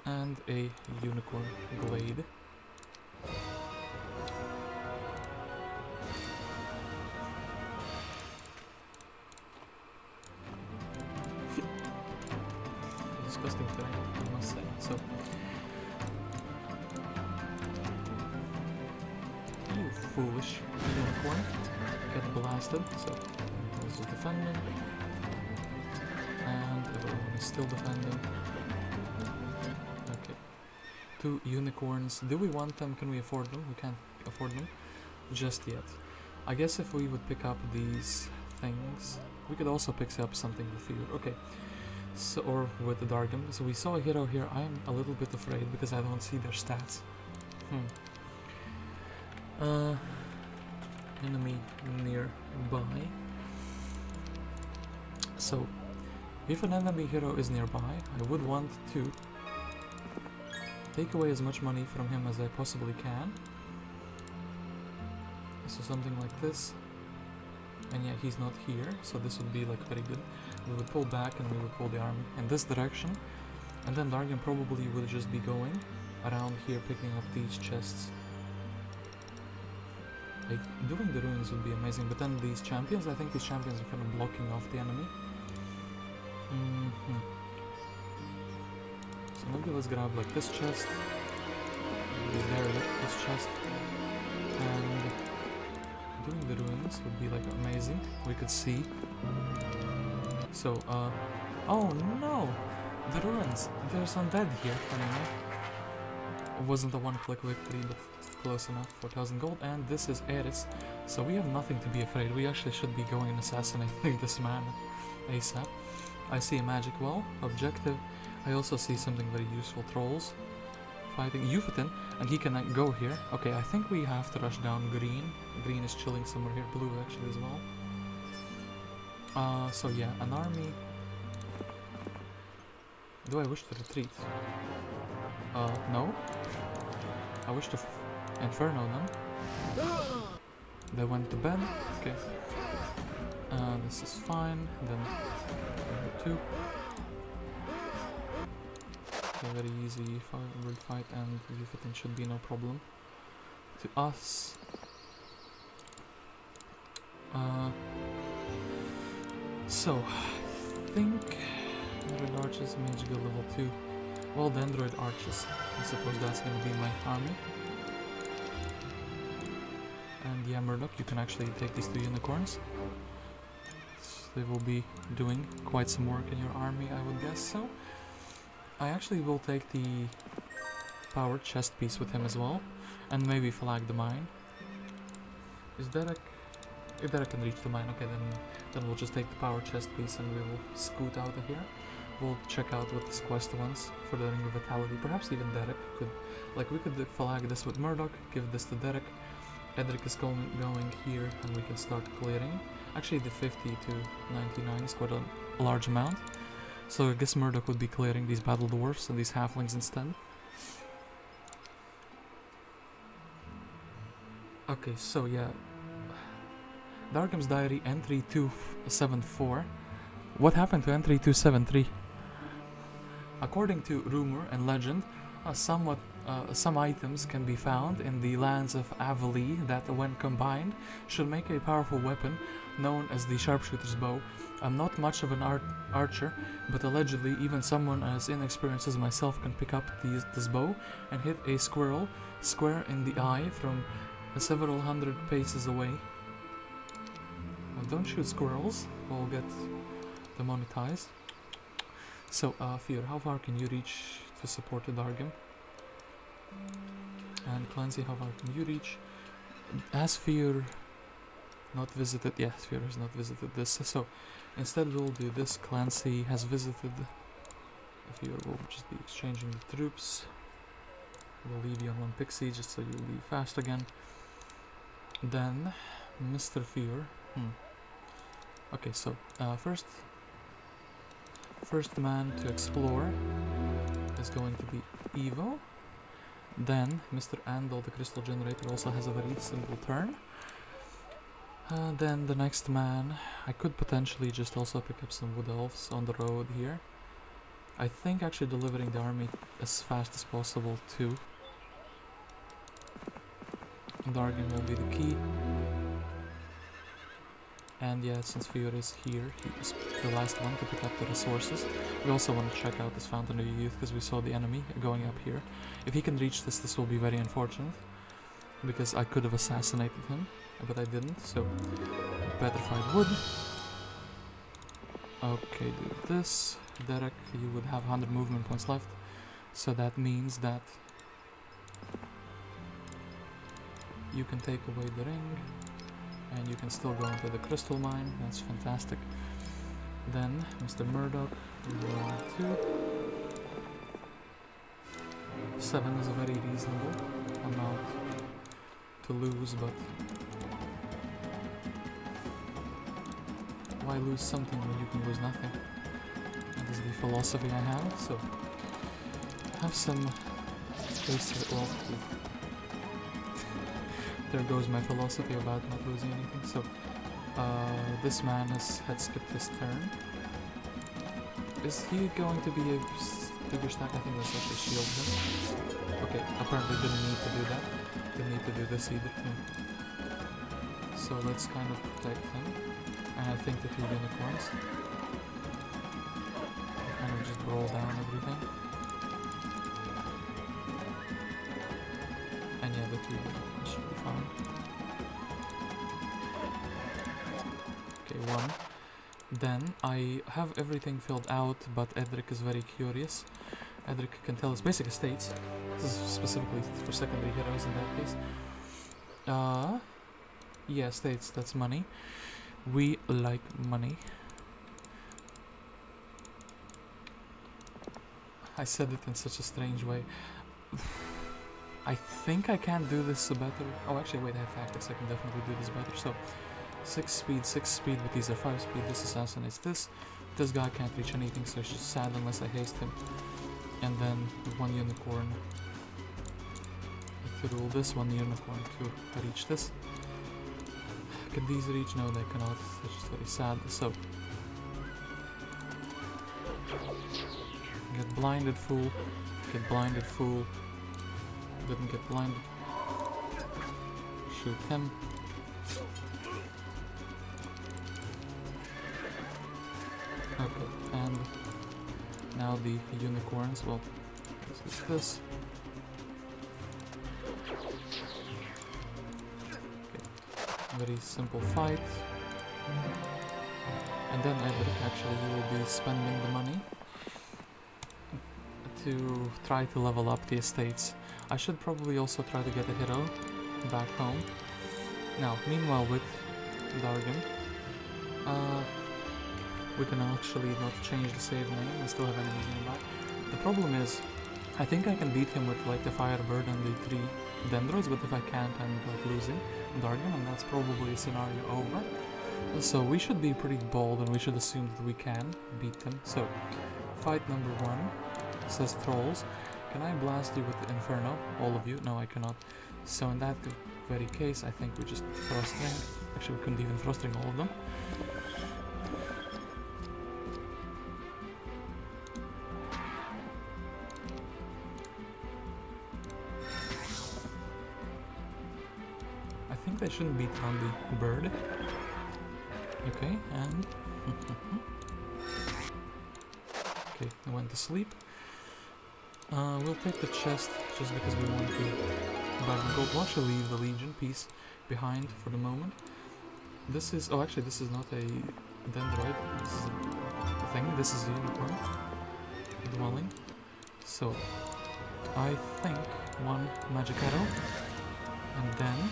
And a Unicorn Glade. Disgusting thing, I must say. So, you foolish unicorn, get blasted. So, this is defending, and everyone is still defending. Okay, 2 unicorns. Do we want them? Can we afford them? We can't afford them just yet. I guess if we would pick up these things, we could also pick up something in the field. Okay. So, or with the Dargem. So we saw a hero here. I am a little bit afraid because I don't see their stats. Enemy nearby. So, if an enemy hero is nearby, I would want to take away as much money from him as I possibly can. So something like this. And yeah, he's not here, so this would be like very good. We would pull back and we would pull the army in this direction, and then Dargem probably would just be going around here picking up these chests. Like, doing the ruins would be amazing, but then these champions, I think these champions are kind of blocking off the enemy. So maybe let's grab like this chest, maybe there, look, this chest, and doing the ruins would be like amazing. We could see. So, oh no! The ruins! There's undead here, anyway. It wasn't a one-click victory, but close enough. 4,000 gold, and this is Aeris. So we have nothing to be afraid. We actually should be going and assassinating this man ASAP. I see a magic well, objective. I also see something very useful, trolls. Fighting Ufretin, and he can go here. Okay, I think we have to rush down green. Green is chilling somewhere here, blue actually as well. So yeah, an army. Do I wish to retreat? No. I wish to inferno them. They went to bed. Okay. This is fine. Then number 2. Okay, very easy word fight, and Ufretin should be no problem to us. So, I think Android Arches, Mage Guild level 2. Well, the Android Arches. I suppose that's gonna be my army. And yeah, Murdoc, you can actually take these 2 unicorns. So they will be doing quite some work in your army, I would guess so. I actually will take the power chest piece with him as well. And maybe flag the mine. Is Derek? If Derek can reach the mine, okay, then we'll just take the power chest piece and we will scoot out of here. We'll check out what this quest wants for the Ring of Vitality. Perhaps even Derek could, like, we could flag this with Murdoc, give this to Derek. Edric is going here, and we can start clearing. Actually, the 50 to 99 is quite a large amount. So I guess Murdoc would be clearing these battle dwarfs and these halflings instead. Okay, so yeah. Dargem's Diary, entry 274. What happened to entry 273? According to rumor and legend, a somewhat some items can be found in the lands of Avali that, when combined, should make a powerful weapon known as the sharpshooter's bow. I'm not much of an archer, but allegedly even someone as inexperienced as myself can pick up this bow and hit a squirrel square in the eye from several hundred paces away. Don't shoot squirrels, we'll get demonetized. So, Fear, how far can you reach to support the Dargem? And Clancy, how far can you reach? Has Fear not visited? Yes, Fear has not visited this. So, instead we'll do this. Clancy has visited. Fear will just be exchanging the troops. We'll leave you on 1 pixie just so you'll be fast again. Then, Mr. Fear. Okay, so, first man to explore is going to be Ivor. Then Mr. Andal, the crystal generator, also has a very simple turn. Then the next man, I could potentially just also pick up some wood elves on the road here. I think actually delivering the army as fast as possible too. Dargem will be the key. And yeah, since Fear is here, he is the last one to pick up the resources. We also want to check out this Fountain of Youth because we saw the enemy going up here. If he can reach this, this will be very unfortunate, because I could have assassinated him, but I didn't, so petrified wood. Okay, do this. Derek, you would have 100 movement points left, so that means that you can take away the ring. And you can still go into the crystal mine. That's fantastic. Then Mr. Murdoc, 2. 7 is a very reasonable amount to lose, but why lose something when you can lose nothing? That is the philosophy I have. So have some space to there goes my philosophy about not losing anything. So, this man had skipped his turn. Is he going to be a bigger stack? I think that's actually shield him. Okay, apparently didn't need to do that. Didn't need to do this either. So let's kind of protect him. And I think the 2 unicorns kind of just roll down everything. And yeah, the 2 unicorns should be fine. Okay, 1. Then I have everything filled out, but Edric is very curious. Edric can tell us basic estates. This is specifically for secondary heroes in that case. Yeah, estates, that's money. We like money. I said it in such a strange way. I think I can do this better. Oh, actually, wait, I have tactics. I can definitely do this better. So, 6 speed, but these are 5 speed. This assassinates this. This guy can't reach anything, so it's just sad unless I haste him. And then 1 unicorn to rule this, 1 unicorn to reach this. Can these reach? No, they cannot. It's just very sad. So, get blinded, fool. Get blinded, fool. Didn't get blinded. Shoot him. Okay, and now the unicorns. Well, this is this. Okay. Very simple fight. And then Edric, actually, you will be spending the money to try to level up the estates. I should probably also try to get a hero back home. Now, meanwhile with Dargem, we can actually not change the save name and still have enemies nearby. The problem is, I think I can beat him with like the Firebird and the 3 Dendroids, but if I can't, I'm like losing Dargem, and that's probably a scenario over. So we should be pretty bold, and we should assume that we can beat him. So, fight number 1 says trolls. Can I blast you with the Inferno? All of you? No, I cannot. So in that very case, I think we just thrustring. Actually, we couldn't even thrustring all of them. they shouldn't beat on the bird. Okay, and... okay, I went to sleep. We'll take the chest just because we want to buy the gold. We'll actually leave the Legion piece behind for the moment. This is... oh, actually, this is not a dendroid. This is a thing. This is a unicorn dwelling. So, I think one magic arrow. And then...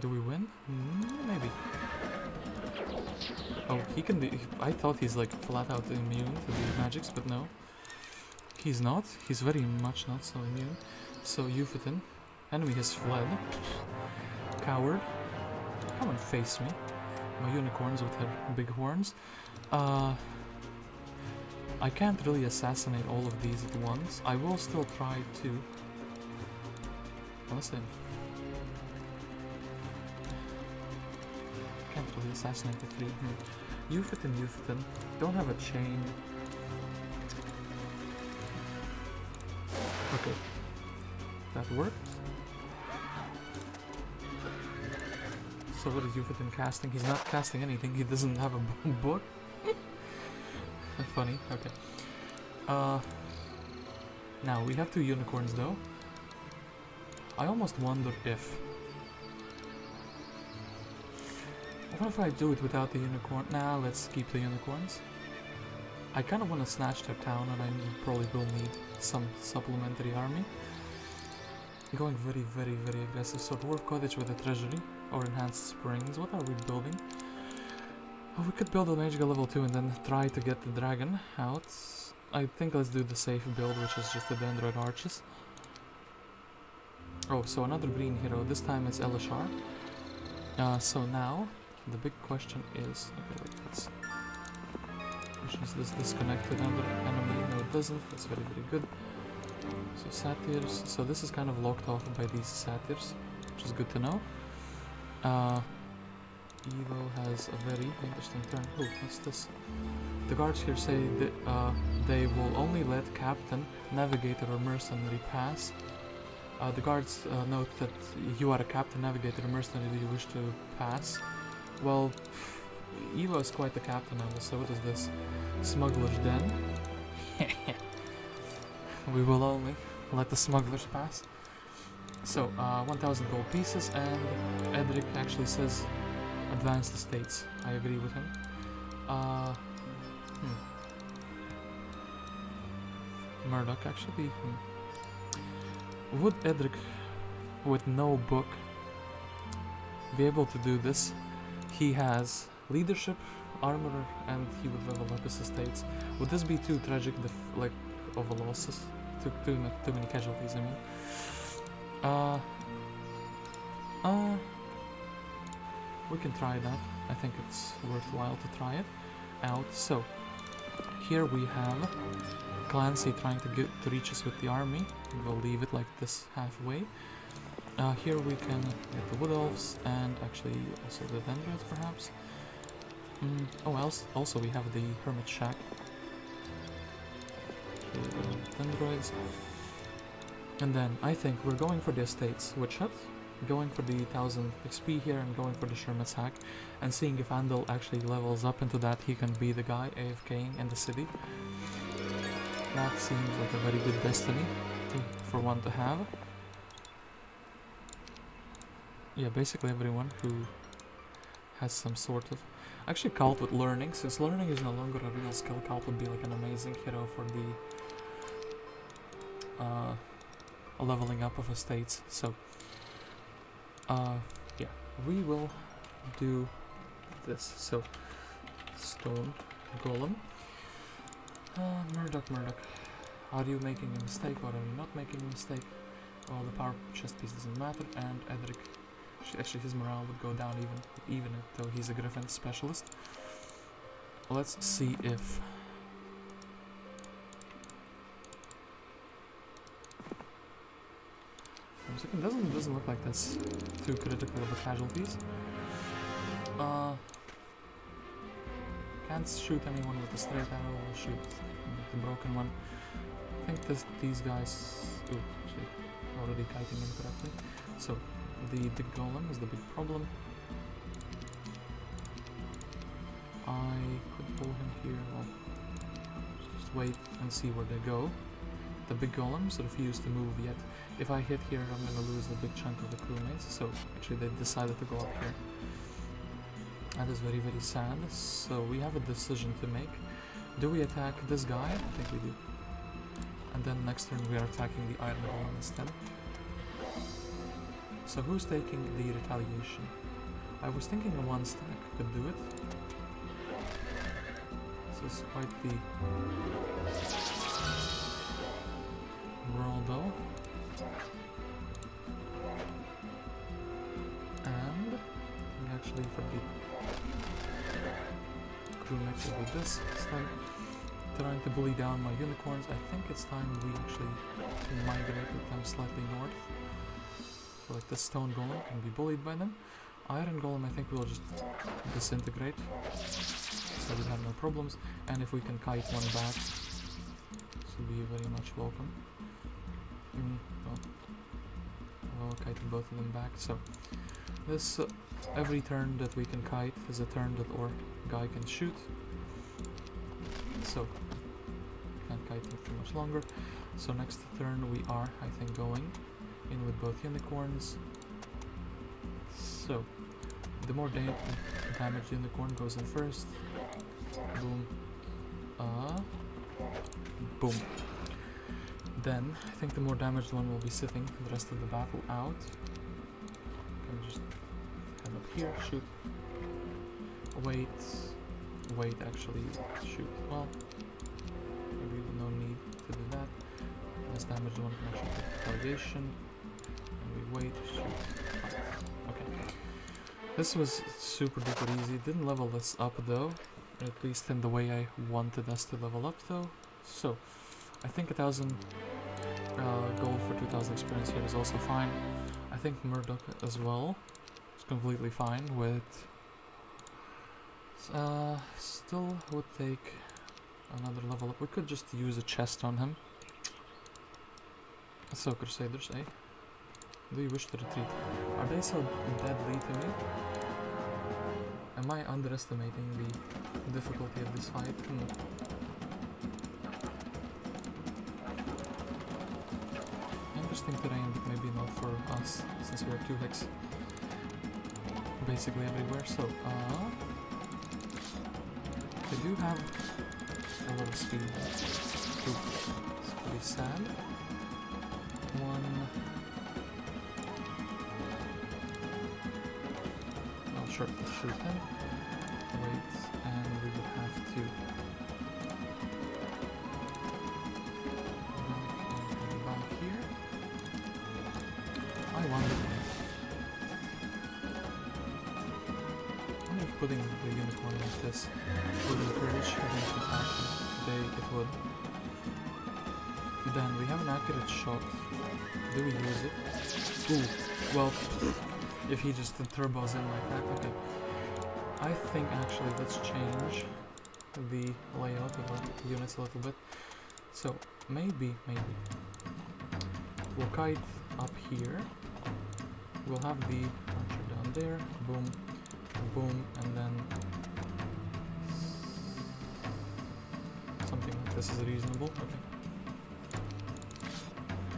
do we win? Maybe. Oh, he can be... I thought he's like flat out immune to the magics, but no. He's not. He's very much not so immune. So, Ufretin. Enemy has fled. Coward. Come and face me. My unicorns with their big horns. I can't really assassinate all of these at once. I will still try to... unless I... can't really assassinate the three. Ufretin. Don't have a chain. Okay. That worked. So what is Ufretin casting? He's not casting anything. He doesn't have a book. Funny. Okay. Now we have two unicorns though. I almost wonder if... what if I do it without the unicorn? Nah, let's keep the unicorns. I kind of want to snatch their town, and I probably will need some supplementary army. Going very aggressive. So dwarf cottage with a treasury or enhanced springs. What are we building? Oh, we could build a magical level 2 and then try to get the dragon out. I think let's do the safe build, which is just the dendroid arches. Oh, so another green hero. This time it's Elleshar. So now the big question is... okay, wait, let's... which is this disconnected another enemy? No, it doesn't. That's very good. So satyrs. So this is kind of locked off by these satyrs, which is good to know. Evo has a very interesting turn. Oh, what's this? The guards here say that they will only let captain, navigator or mercenary pass. The guards note that you are a captain, navigator or mercenary. Do you wish to pass? Well, Evo is quite the captain level, so what is this? Smuggler's Den? We will only let the smugglers pass. So, 1000 gold pieces, and Edric actually says advanced estates. I agree with him. Murdoc actually. Would Edric, with no book, be able to do this? He has leadership, armor, and he would level up his estates. Would this be too tragic, like, of a losses? Too many casualties, I mean. We can try that. I think it's worthwhile to try it out. So, here we have Clancy trying to reach us with the army. We'll leave it like this halfway. Here we can get the wood elves and actually also the dendroids perhaps. Also we have the hermit shack. Dendroids. And then I think we're going for the estates. Which hut? Going for the 1000 XP here and going for the Sherman's hack and seeing if Andal actually levels up into that he can be the guy AFKing in the city. That seems like a very good destiny for one to have. Yeah, basically everyone who has some sort of... actually cult with learning, since learning is no longer a real skill, cult would be like an amazing hero for the leveling up of estates. So yeah, we will do this. So stone golem. Murdoc, are you making a mistake or are you not making a mistake? Well, the power chest piece doesn't matter, and Edric, actually his morale would go down even though he's a Griffin specialist. Let's see if... it doesn't look like that's too critical of a casualties. Can't shoot anyone with a straight arrow, we'll shoot the broken one. I think these guys... ooh, actually, already kiting incorrectly. So, the big golem is the big problem. I could pull him here, well, just wait and see where they go. The big golems refuse to move yet. If I hit here, I'm gonna lose a big chunk of the crewmates, so actually they decided to go up here. That is very, very sad. So we have a decision to make. Do we attack this guy? I think we do. And then next turn we are attacking the iron golem instead. So who's taking the retaliation? I was thinking a one stack could do it. This is quite the roll though. And we actually for the crewmates will do this instead. Trying to bully down my unicorns. I think it's time we actually migrate with them slightly north. So like the stone golem can be bullied by them. Iron golem I think will just disintegrate. So we have no problems. And if we can kite one back, this will be very much welcome. Well, kiting both of them back. So this every turn that we can kite is a turn that our guy can shoot. So can't kite him too much longer. So next turn we are, I think, going in with both unicorns. So the more damaged unicorn goes in first. Boom. Boom. Then I think the more damaged one will be sitting the rest of the battle out. Can just head up here, shoot. Wait, actually shoot. Well, maybe no need to do that. Less damaged one can actually take retaliation. And we wait, shoot. Okay. This was super duper easy. Didn't level us up though. At least in the way I wanted us to level up though. So I think 1000 gold for 2000 experience here is also fine. I think Murdoc as well is completely fine with still would take another level up. We could just use a chest on him. So Crusaders, eh? Do you wish to retreat? Are they so deadly to me? Am I underestimating the difficulty of this fight? Interesting terrain, but maybe not for us, since we're 2 hicks basically everywhere. So, they do have a lot of speed. It's pretty sad. I'll shoot him. Wait, and we will have to back here. I wonder if putting the unicorn like this would encourage him to attack today. It would. Then we have an accurate shot. Do we use it? Ooh, well, if he just turbos in like that, okay. I think actually let's change the layout of our units a little bit. So maybe we'll kite up here. We'll have the archer down there. Boom, boom, and then something like this is reasonable. Okay.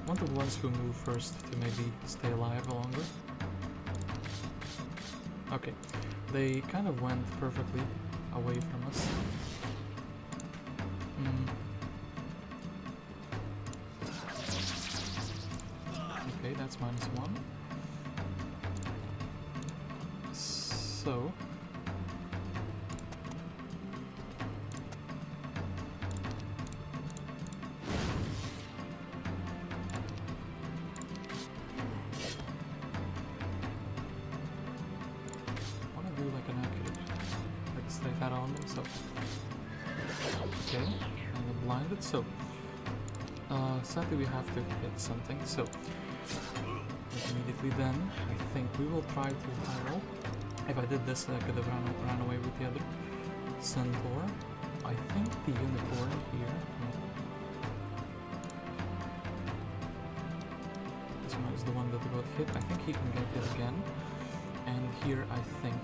Want the ones who move first to maybe stay alive longer. Okay, they kind of went perfectly away from us. Okay, that's -1. So on them, so okay, and I'm blinded, so sadly we have to hit something, so immediately then I think we will try to high roll. If I did this, I could have ran away with the other centaur. I think the unicorn here, this might is the one that got hit. I think he can get hit again. And here I think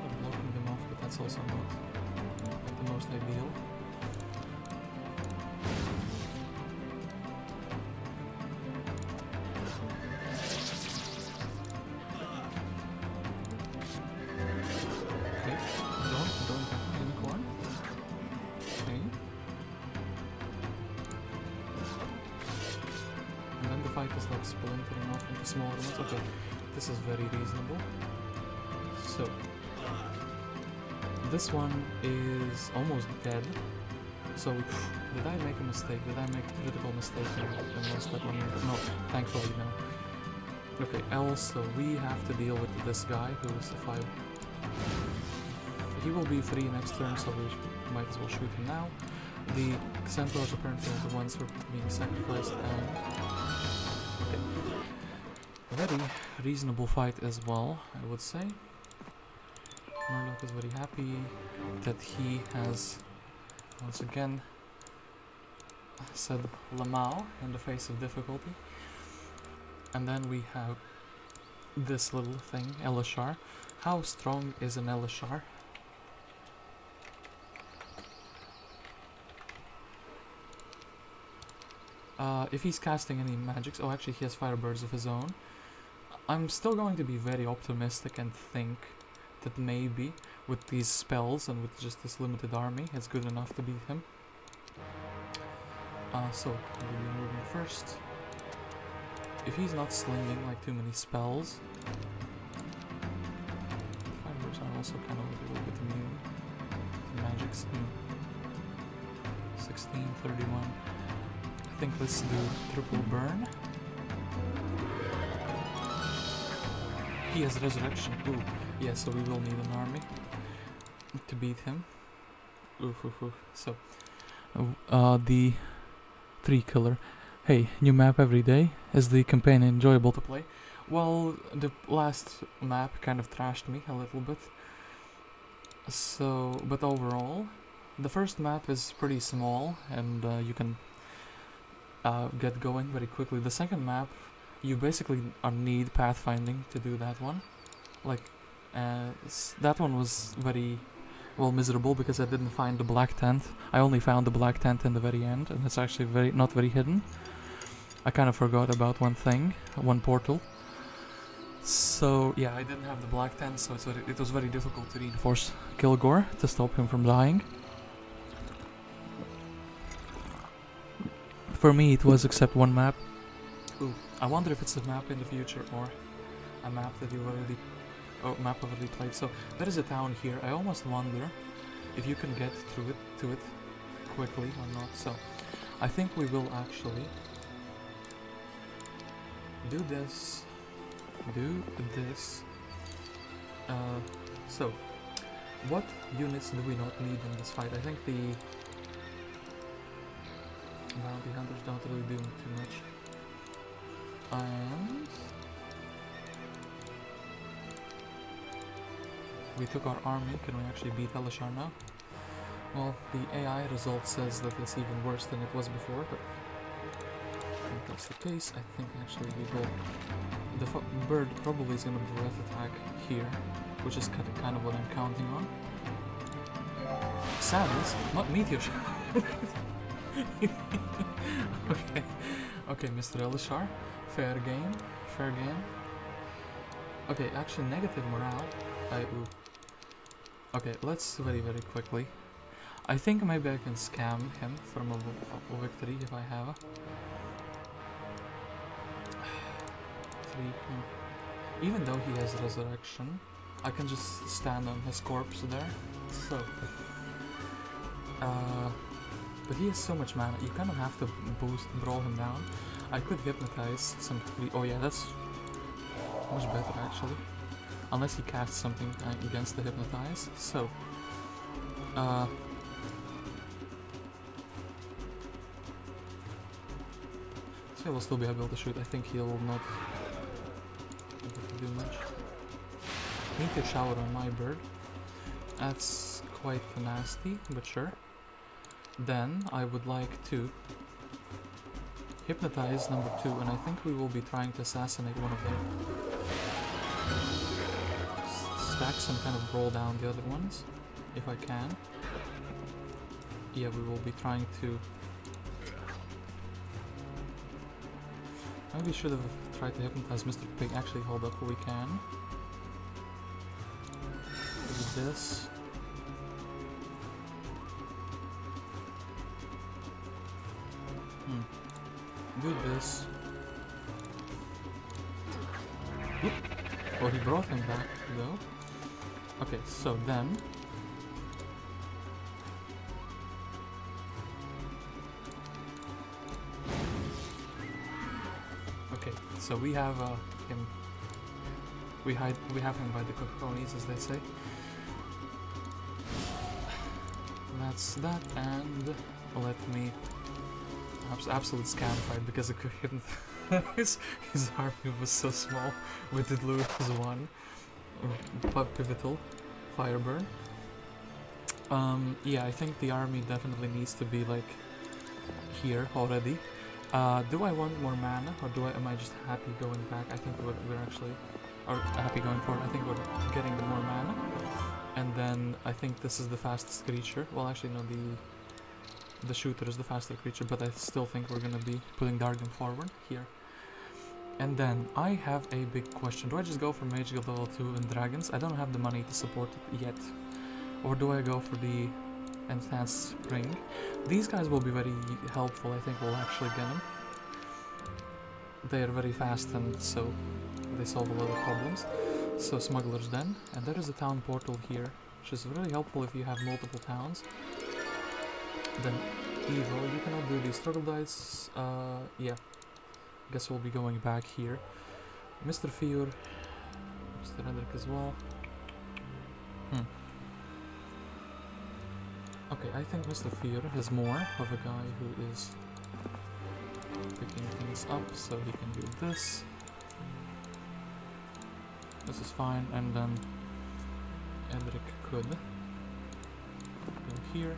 I'm blocking them off, but that's also not the most ideal. Okay, don't have unicorn. Okay. And then the fight is like splintering off into smaller ones. Okay, this is very reasonable. So, this one is almost dead. So, did I make a mistake? Did I make a critical mistake and lost that one? No, thankfully no. Okay, also we have to deal with this guy who is a 5. He will be free next turn, so we might as well shoot him now. The centaurs apparently are the ones who are being sacrificed, and okay. Very reasonable fight as well, I would say. Murdoc is very happy that he has once again said Lamau in the face of difficulty. And then we have this little thing, Elleshar. How strong is an Elleshar? If he's casting any magics, oh actually he has firebirds of his own. I'm still going to be very optimistic and think that maybe with these spells and with just this limited army, it's good enough to beat him. So, we'll be moving first. If he's not slinging like too many spells, firebirds are also kind of like a little bit immune to magics. 16, 31. I think let's do triple burn. He has resurrection. Ooh, yeah, so we will need an army to beat him. So, the 3 killer. Hey, new map every day. Is the campaign enjoyable to play? Well, the last map kind of trashed me a little bit. So, but overall, the first map is pretty small and you can get going very quickly. The second map, you basically need pathfinding to do that one. Like, that one was very, well, miserable because I didn't find the black tent. I only found the black tent in the very end, and it's actually not very hidden. I kind of forgot about one thing, one portal. So, yeah, I didn't have the black tent, so it was very difficult to reinforce Kilgore to stop him from dying. For me, it was except one map. Ooh, I wonder if it's a map in the future or a map that you've already... Oh, map already played. So, there is a town here. I almost wonder if you can get through to it quickly or not. So, I think we will actually do this. So, what units do we not need in this fight? I think the bounty hunters don't really do too much. And we took our army. Can we actually beat Elleshar now? Well, the AI result says that it's even worse than it was before, but if that's the case, I think actually we will. The bird probably is going to breath attack here, which is kind of what I'm counting on. Sadness, not meteor shower. Okay, Mr. Elleshar, fair game. Okay, actually negative morale. Okay, let's very quickly. I think maybe I can scam him from a victory if I have a 3. Even though he has resurrection, I can just stand on his corpse there. So, but he has so much mana. You kind of have to brawl him down. I could hypnotize some. Oh yeah, that's much better actually. Unless he casts something against the hypnotize. So, so he will still be able to shoot. I think he'll not be able to do much. Meteor shower on my bird. That's quite nasty, but sure. Then I would like to hypnotize number 2, and I think we will be trying to assassinate one of them. Stacks and kind of roll down the other ones, if I can. Yeah, we will be trying to... Maybe we should have tried to hypnotize Mr. Pig. Actually, hold up, we can. Do this. Do this. Oop. Well, he brought him back, though. Okay, so then... Okay, so we have him... We have him by the cojones, as they say. That's that, and let me... Absolute scam fight, because his army was so small. We did lose one pivotal fire burn. Yeah, I think the army definitely needs to be like here already. Do I want more mana, or am I just happy going back? I think we're actually happy going forward. I think we're getting the more mana, and then I think this is the fastest creature. Well, actually no, the shooter is the faster creature, but I still think we're gonna be putting Dargem forward here. And then I have a big question. Do I just go for Mage Guild level 2 and Dragons? I don't have the money to support it yet. Or do I go for the Enhanced Spring? These guys will be very helpful. I think we'll actually get them. They are very fast, and so they solve a lot of problems. So Smugglers then. And there is a town portal here, which is really helpful if you have multiple towns. Then Ivor, you cannot do these troglodytes. Yeah. Guess we'll be going back here. Mr. Fior, Mr. Hendrik as well. Okay, I think Mr. Fior is more of a guy who is picking things up, so he can do this. This is fine, and then Hendrik could go here.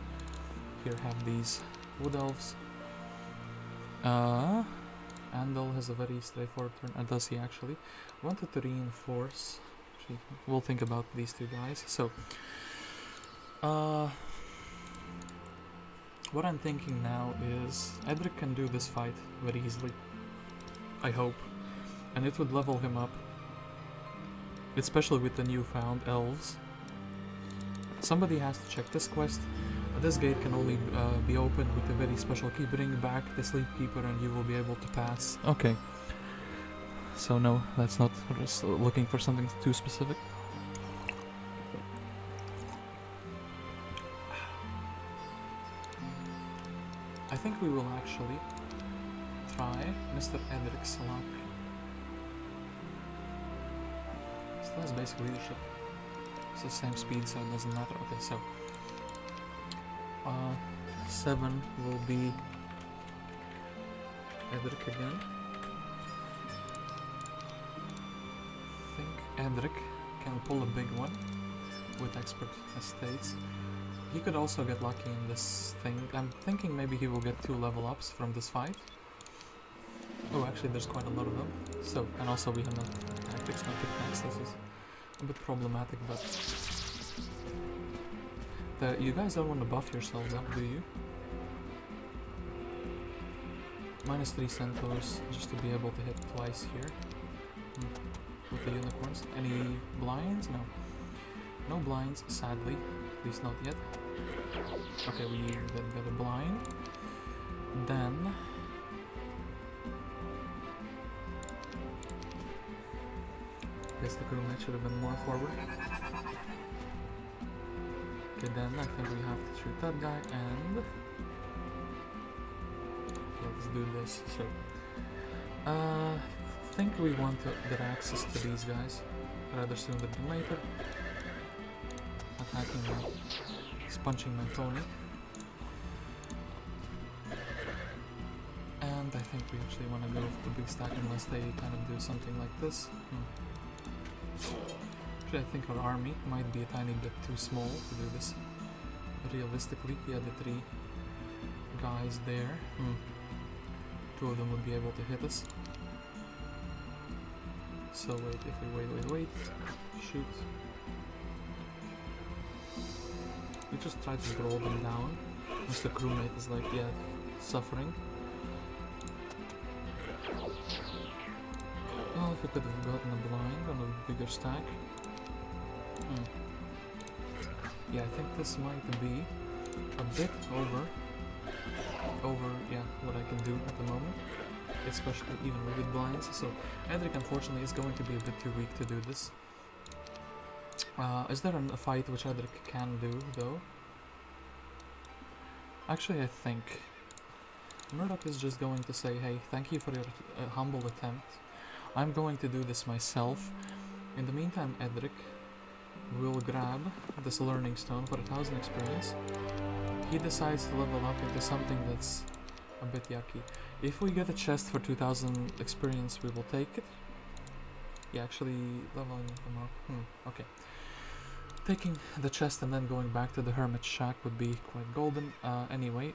Here have these wood elves. Andal has a very straightforward turn, and does he actually? Wanted to reinforce. Actually, we'll think about these two guys. So, what I'm thinking now is Edric can do this fight very easily. I hope, and it would level him up, especially with the newfound elves. Somebody has to check this quest. This gate can only be opened with a very special key. Bring back the Sleep Keeper and you will be able to pass. Okay. So no, that's not just looking for something too specific. I think we will actually try Mr. Edric's luck. Still has basic leadership. It's the same speed, so it doesn't matter. Okay, so 7 will be Edric again. I think Edric can pull a big one with expert estates. He could also get lucky in this thing. I'm thinking maybe he will get 2 level ups from this fight. Oh, actually there's quite a lot of them. So, and also we have no tactics, no pickaxe. This is a bit problematic, but you guys don't want to buff yourselves up, do you? -3 centaurs, just to be able to hit twice here. With the unicorns. Any blinds? No. No blinds, sadly. At least not yet. Okay, we get a blind. Then guess the crewmate should have been more forward. Okay, then I think we have to shoot that guy, and let's do this. So, I think we want to get access to these guys rather sooner than later. Attacking me, punching my Tony, and I think we actually want to go for the big stack unless they kind of do something like this. Actually, I think our army might be a tiny bit too small to do this realistically. Yeah, the 3 guys there. two of them would be able to hit us. So wait, if we wait, shoot. We just try to draw them down, once the crewmate is like, yeah, suffering. Oh, if we could have gotten a blind on a bigger stack. Yeah, I think this might be a bit over, yeah, what I can do at the moment, especially even with blinds. So Edric unfortunately is going to be a bit too weak to do this. Is there a fight which Edric can do though? Actually, I think Murdoc is just going to say, hey, thank you for your humble attempt. I'm going to do this myself. In the meantime, Edric will grab this learning stone for 1000 experience. He decides to level up into something that's a bit yucky. If we get a chest for 2000 experience, we will take it. Yeah, actually leveling them up. Okay. Taking the chest and then going back to the hermit shack would be quite golden. Anyway,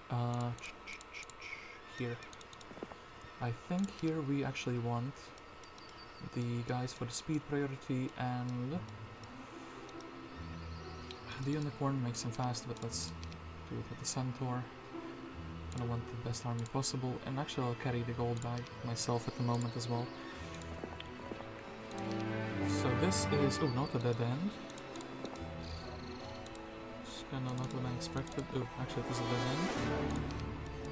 here. I think here we actually want the guys for the speed priority, and the unicorn makes him fast, but let's do it with the centaur. I want the best army possible, and actually I'll carry the gold bag myself at the moment as well. So this is, oh, not a dead end. It's kinda not what I expected. Oh, actually it is a dead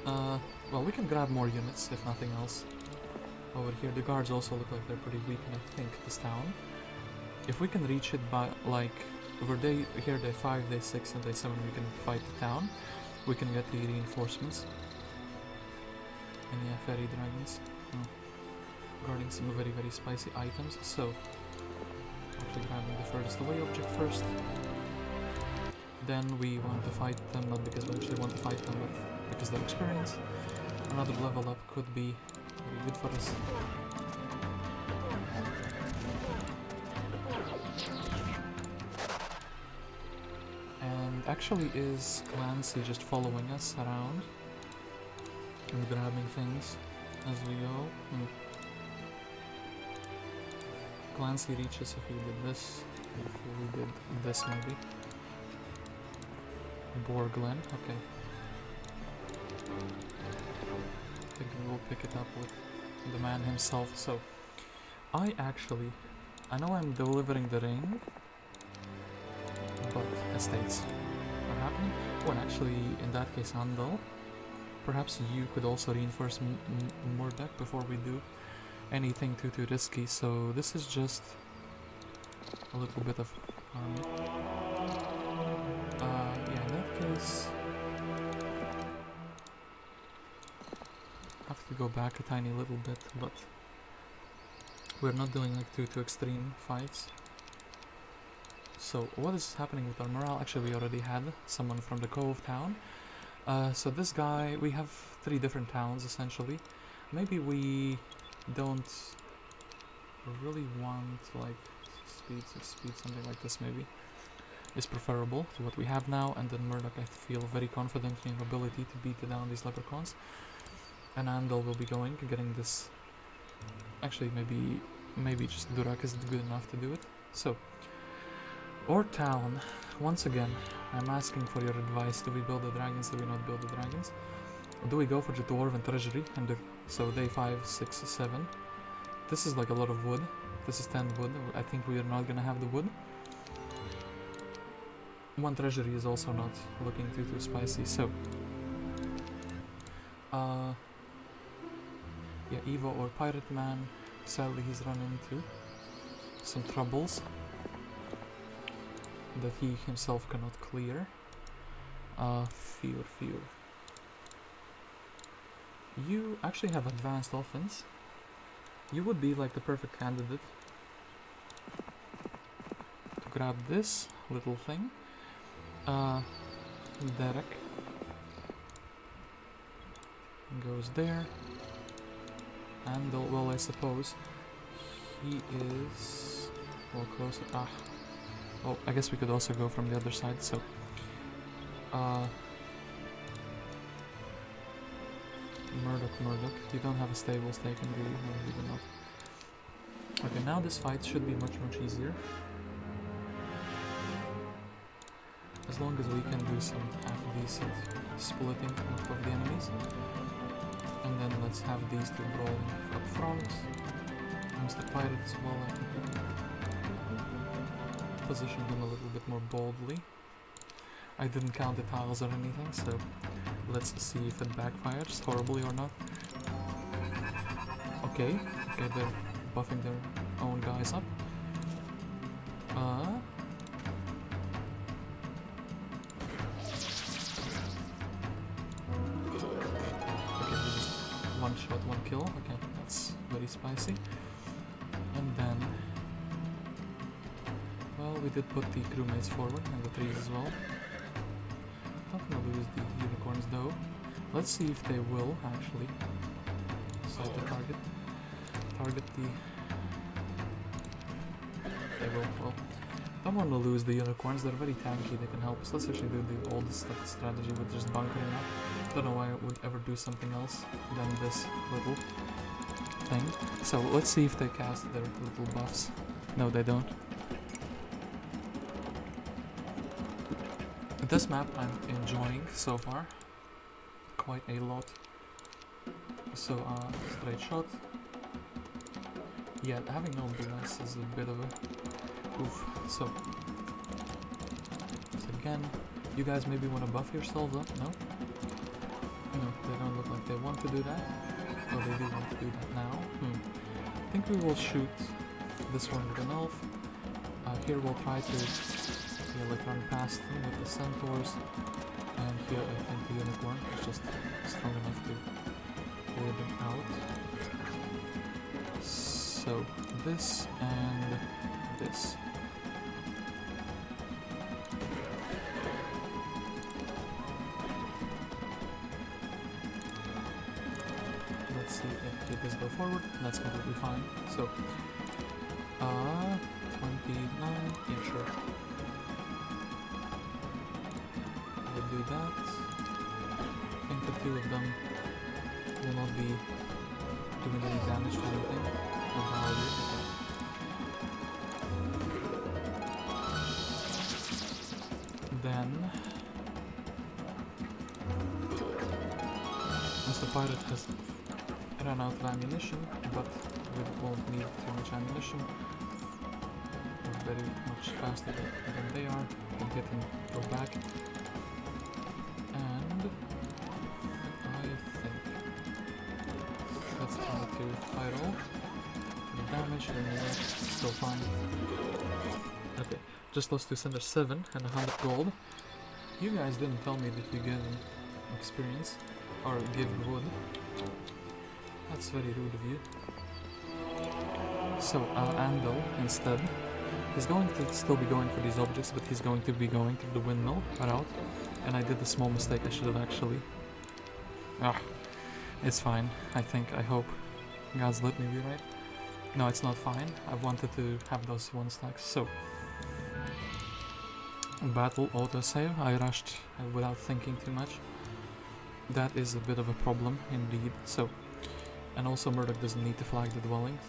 end. Well, we can grab more units, if nothing else. Over here, the guards also look like they're pretty weak, and I think this town, if we can reach it by, like, over day 5, day 6, and day 7, we can fight the town. We can get the reinforcements. And yeah, fairy dragons. Guarding some very, very spicy items. So, actually grabbing the furthest away object first. Then we want to fight them, not because we actually want to fight them, but because they're experienced. Another level up could be very good for us. And actually, is Clancy just following us around and grabbing things as we go? Clancy reaches if we did this, if we did this maybe. Borglen, okay. I think we'll pick it up with the man himself. So, I know I'm delivering the ring, but estates are happening. Oh, and actually, in that case, Andal, perhaps you could also reinforce Murdoc before we do anything too risky. So this is just a little bit of army. Yeah, in that case, I have to go back a tiny little bit, but we're not doing like too extreme fights. So what is happening with our morale? Actually, we already had someone from the Cove town. So this guy, we have 3 different towns essentially. Maybe we don't really want like speed, something like this maybe is preferable to what we have now. And then Murdoc, I feel very confident in your ability to beat down these leprechauns. And Andal will be getting this. Actually, maybe just Durak is good enough to do it. So, our town, once again, I'm asking for your advice. Do we build the dragons? Do we not build the dragons? Or do we go for the dwarven treasury? And so day 5, 6, 7. This is like a lot of wood. This is 10 wood. I think we are not gonna have the wood. 1 treasury is also not looking too spicy. So, yeah, Ivor or Pirate Man. Sadly, he's run into some troubles that he himself cannot clear. Fear. You actually have advanced offense. You would be like the perfect candidate to grab this little thing. Derek goes there. And well, I suppose he is well closer. Oh, I guess we could also go from the other side. So, Murdoc. You don't have a stable stake in really, no, you do not. Okay, now this fight should be much easier. As long as we can do some half-decent splitting of the enemies. And then let's have these two brawling up front. Mr. Pirate as well, I think. Position them a little bit more boldly. I didn't count the tiles or anything, so let's see if it backfires horribly or not. Okay, they're buffing their own guys up. Okay, they just one shot, one kill. Okay, that's very spicy. And then, well, we did put the crewmates forward and the trees as well. Not gonna lose the unicorns though. Let's see if they will actually decide to target the. They will. Well, don't want to lose the unicorns. They're very tanky. They can help us. Let's actually do the oldest strategy with just bunkering up. Don't know why I would ever do something else than this little thing. So let's see if they cast their little buffs. No, they don't. This map I'm enjoying so far quite a lot. So straight shot. Yeah, having no bless is a bit of a oof. So again, you guys maybe want to buff yourselves up? No? No, they don't look like they want to do that. Oh, they do want to do that now. I think we will shoot this one with an elf. Here we'll try to like run past them with the centaurs. And here I think the unicorn is just strong enough to pull them out. So this and this. Let's see if they just go forward. That's completely fine. So 29, yeah, sure. We'll do that. I think the two of them will not be doing any damage to anything. Then Mr. Pirate has run out of ammunition, but we won't need too much ammunition. We're very much faster than they are. We'll get him go back. And I think let's try to fire all. Damage and still fine. Okay, just lost to center 7 and 100 gold. You guys didn't tell me that you give experience or give wood. That's very rude of you. So Andal instead is going to still be going for these objects, but he's going to be going through the windmill route. And I did a small mistake. I should have actually. It's fine. I hope. God's let me be right. No, it's not fine. I wanted to have those 1 stacks. So, battle autosave. I rushed without thinking too much. That is a bit of a problem indeed. So, and also Murdoc doesn't need to flag the dwellings.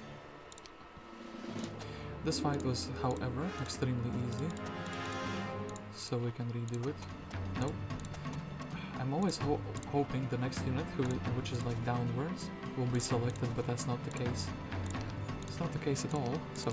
This fight was, however, extremely easy. So we can redo it. Nope. I'm always hoping the next unit, which is like downwards, will be selected, but that's not the case. It's not the case at all, so...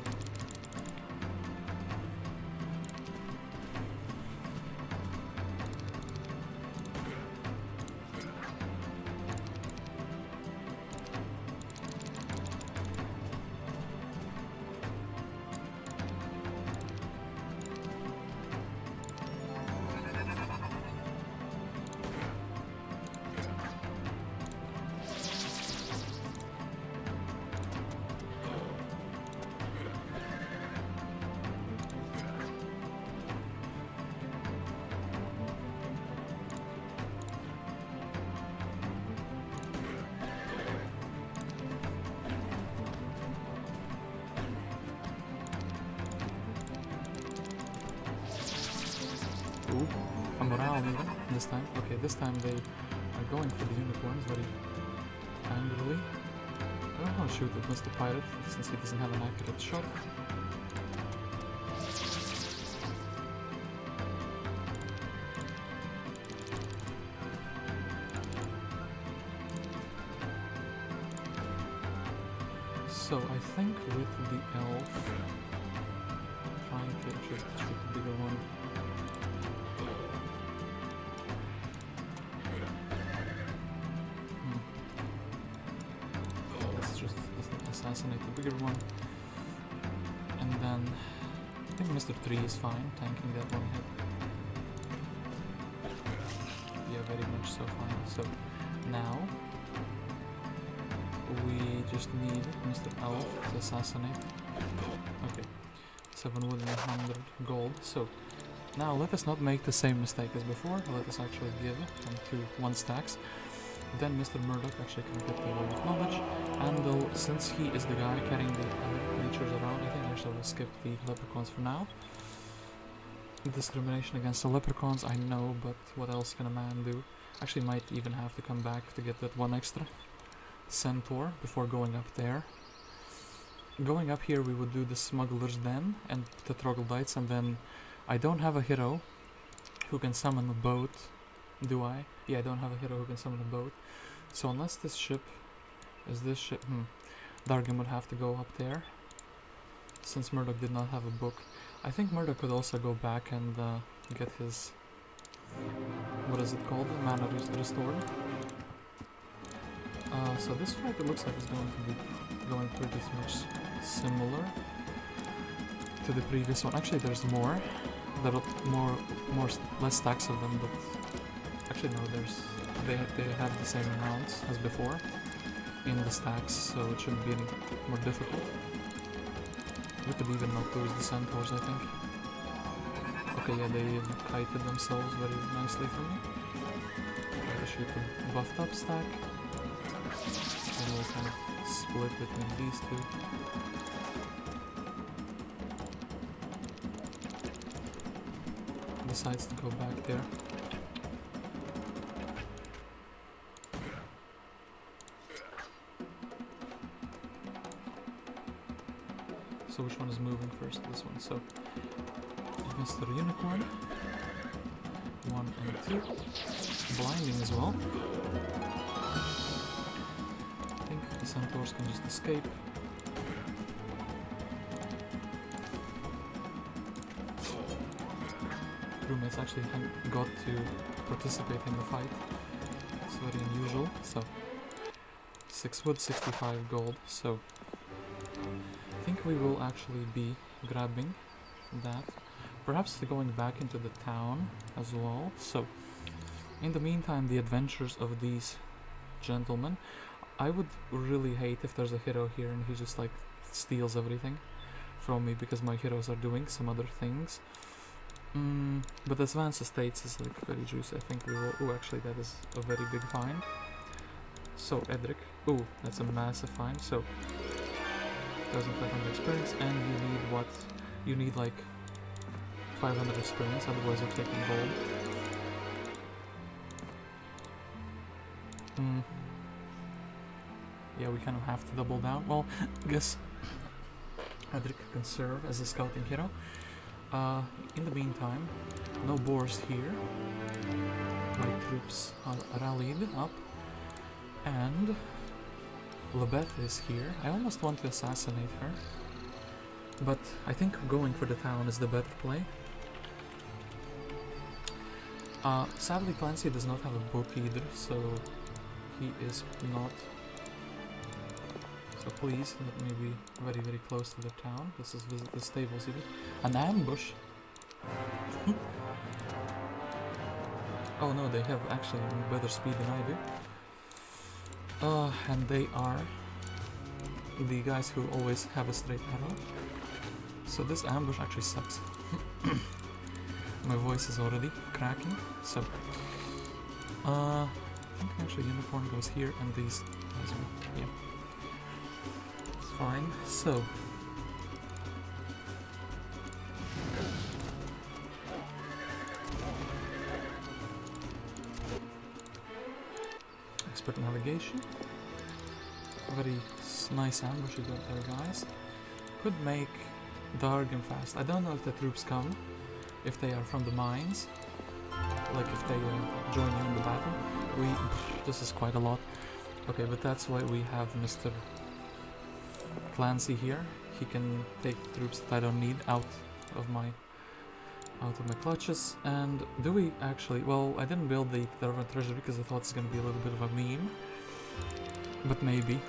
A morale even this time. Okay, this time they are going for the unicorns. Very angrily. Oh shoot, it missed the pirate since he doesn't have an accurate shot. So I think with the elf, trying to shoot the bigger one. Let's just assassinate the bigger one, and then I think Mr. 3 is fine, tanking that one hit. Yeah, very much so fine. So now we just need Mr. Elf to assassinate. Okay, 7 wood and 100 gold. So now let us not make the same mistake as before. Let us actually give them 2 1 stacks. Then Mr. Murdoc actually can get the word of knowledge. Andal, since he is the guy carrying the other creatures around, I think I shall skip the leprechauns for now. Discrimination against the leprechauns, I know, but what else can a man do? Actually might even have to come back to get that 1 extra centaur before going up there. Going up here we would do the smuggler's den and the troglodytes, and then I don't have a hero who can summon a boat, do I? Yeah, I don't have a hero who can summon a boat. So unless this ship is this ship, Dargem would have to go up there, since Murdoc did not have a book. I think Murdoc could also go back and get his, what is it called, mana restored. So this fight, it looks like it's going to be going pretty much similar to the previous one. Actually, there's more. There are less stacks of them, but actually no, they have the same amounts as before in the stacks, so it shouldn't be any more difficult. We could even not lose the centaurs, I think. Okay, yeah, they kited themselves very nicely for me. Try to shoot the buffed up stack. And we'll kind of split between these 2. Decides to go back there. So which one is moving first? This one. So Mr. Unicorn. 1 and 2. Blinding as well. I think the centaurs can just escape. Crewmates actually got to participate in the fight. It's very unusual. So 6 wood, 65 gold. So I think we will actually be grabbing that. Perhaps going back into the town as well. So in the meantime, the adventures of these gentlemen. I would really hate if there's a hero here and he just like steals everything from me because my heroes are doing some other things. But Advanced Estates is like very juicy. I think we will. Oh, actually, that is a very big find. So Edric. Oh, that's a massive find. So 1,500 experience, and you need what? You need like 500 experience. Otherwise, you're taking gold. Yeah, we kind of have to double down. Well, I guess Edric can serve as a scouting hero. In the meantime, no boars here. My troops are rallied up, and Lebeth is here. I almost want to assassinate her, but I think going for the town is the better play. Sadly, Clancy does not have a book either, so he is not. So please let me be very, very close to the town. This is visit the stables even. An ambush. Oh no, they have actually better speed than I do. And they are the guys who always have a straight arrow. So this ambush actually sucks. My voice is already cracking. So I think actually unicorn goes here and these guys will, yeah. It's fine. So expert navigation. very nice ambush you got there, guys. Could make Dargem fast. I don't know if the troops come, if they are from the mines, like if they join you in the battle. This is quite a lot. Okay, but that's why we have Mr. Clancy here. He can take troops that I don't need out of my clutches. And do we actually... Well, I didn't build the Dargem treasure because I thought it's going to be a little bit of a meme. But maybe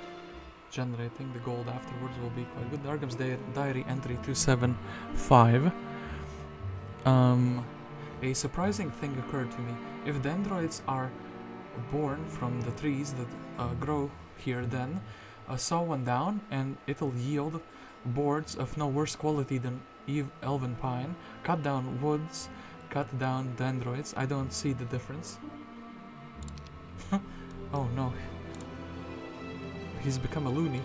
generating the gold afterwards will be quite good. Dargem's Diary entry 275. A surprising thing occurred to me. If dendroids are born from the trees that grow here, then saw one down and it'll yield boards of no worse quality than elven pine. Cut down woods, cut down dendroids. I don't see the difference. Oh no. He's become a loony.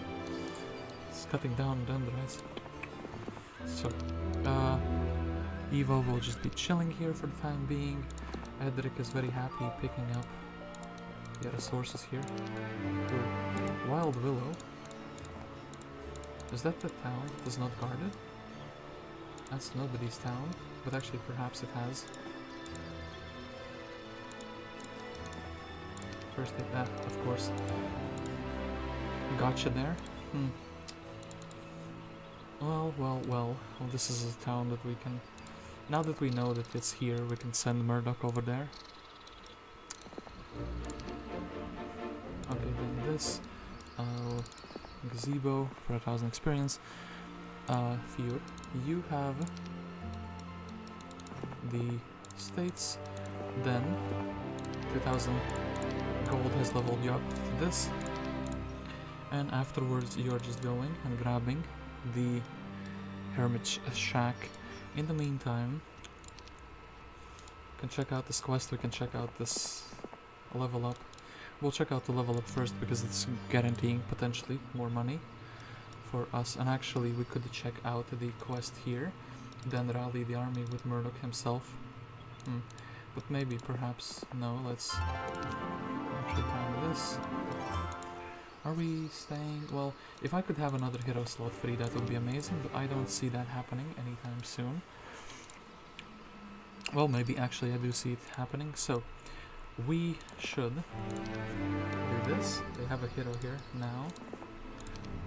He's cutting down dendroids. So, Ivor will just be chilling here for the time being. Edric is very happy picking up the resources here. Ooh, Wild Willow. Is that the town that's not guarded? That's nobody's town, but actually perhaps it has. First hit that, of course. Gotcha there. Well, this is a town that we can... Now that we know that it's here, we can send Murdoc over there. Okay, then this. Gazebo for 1,000 experience. Fior, you have the states. Then 2,000 gold has leveled you up to this. And afterwards you're just going and grabbing the Hermit Shack. In the meantime, we can check out this quest, we can check out this level up. We'll check out the level up first because it's guaranteeing potentially more money for us. And actually we could check out the quest here, then rally the army with Murdoc himself. But maybe, perhaps, no, let's actually try this. Are we staying? Well, if I could have another hero slot free, that would be amazing, but I don't see that happening anytime soon. Well, maybe actually I do see it happening, so we should do this. They have a hero here now.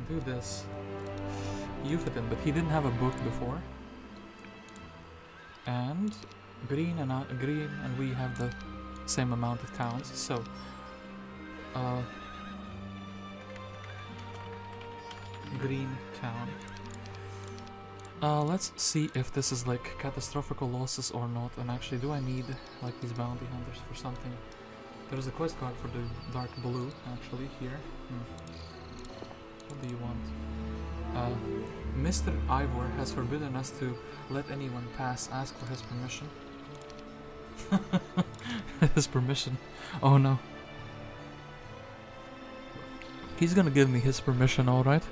Do this. Ufretin, but he didn't have a book before. And green and we have the same amount of towns, so green town. Let's see if this is like catastrophical losses or not, and actually do I need like these bounty hunters for something? There's a quest card for the dark blue actually here. What do you want? Mr. Ivor has forbidden us to let anyone pass. Ask for his permission. His permission. Oh no. He's gonna give me his permission, alright?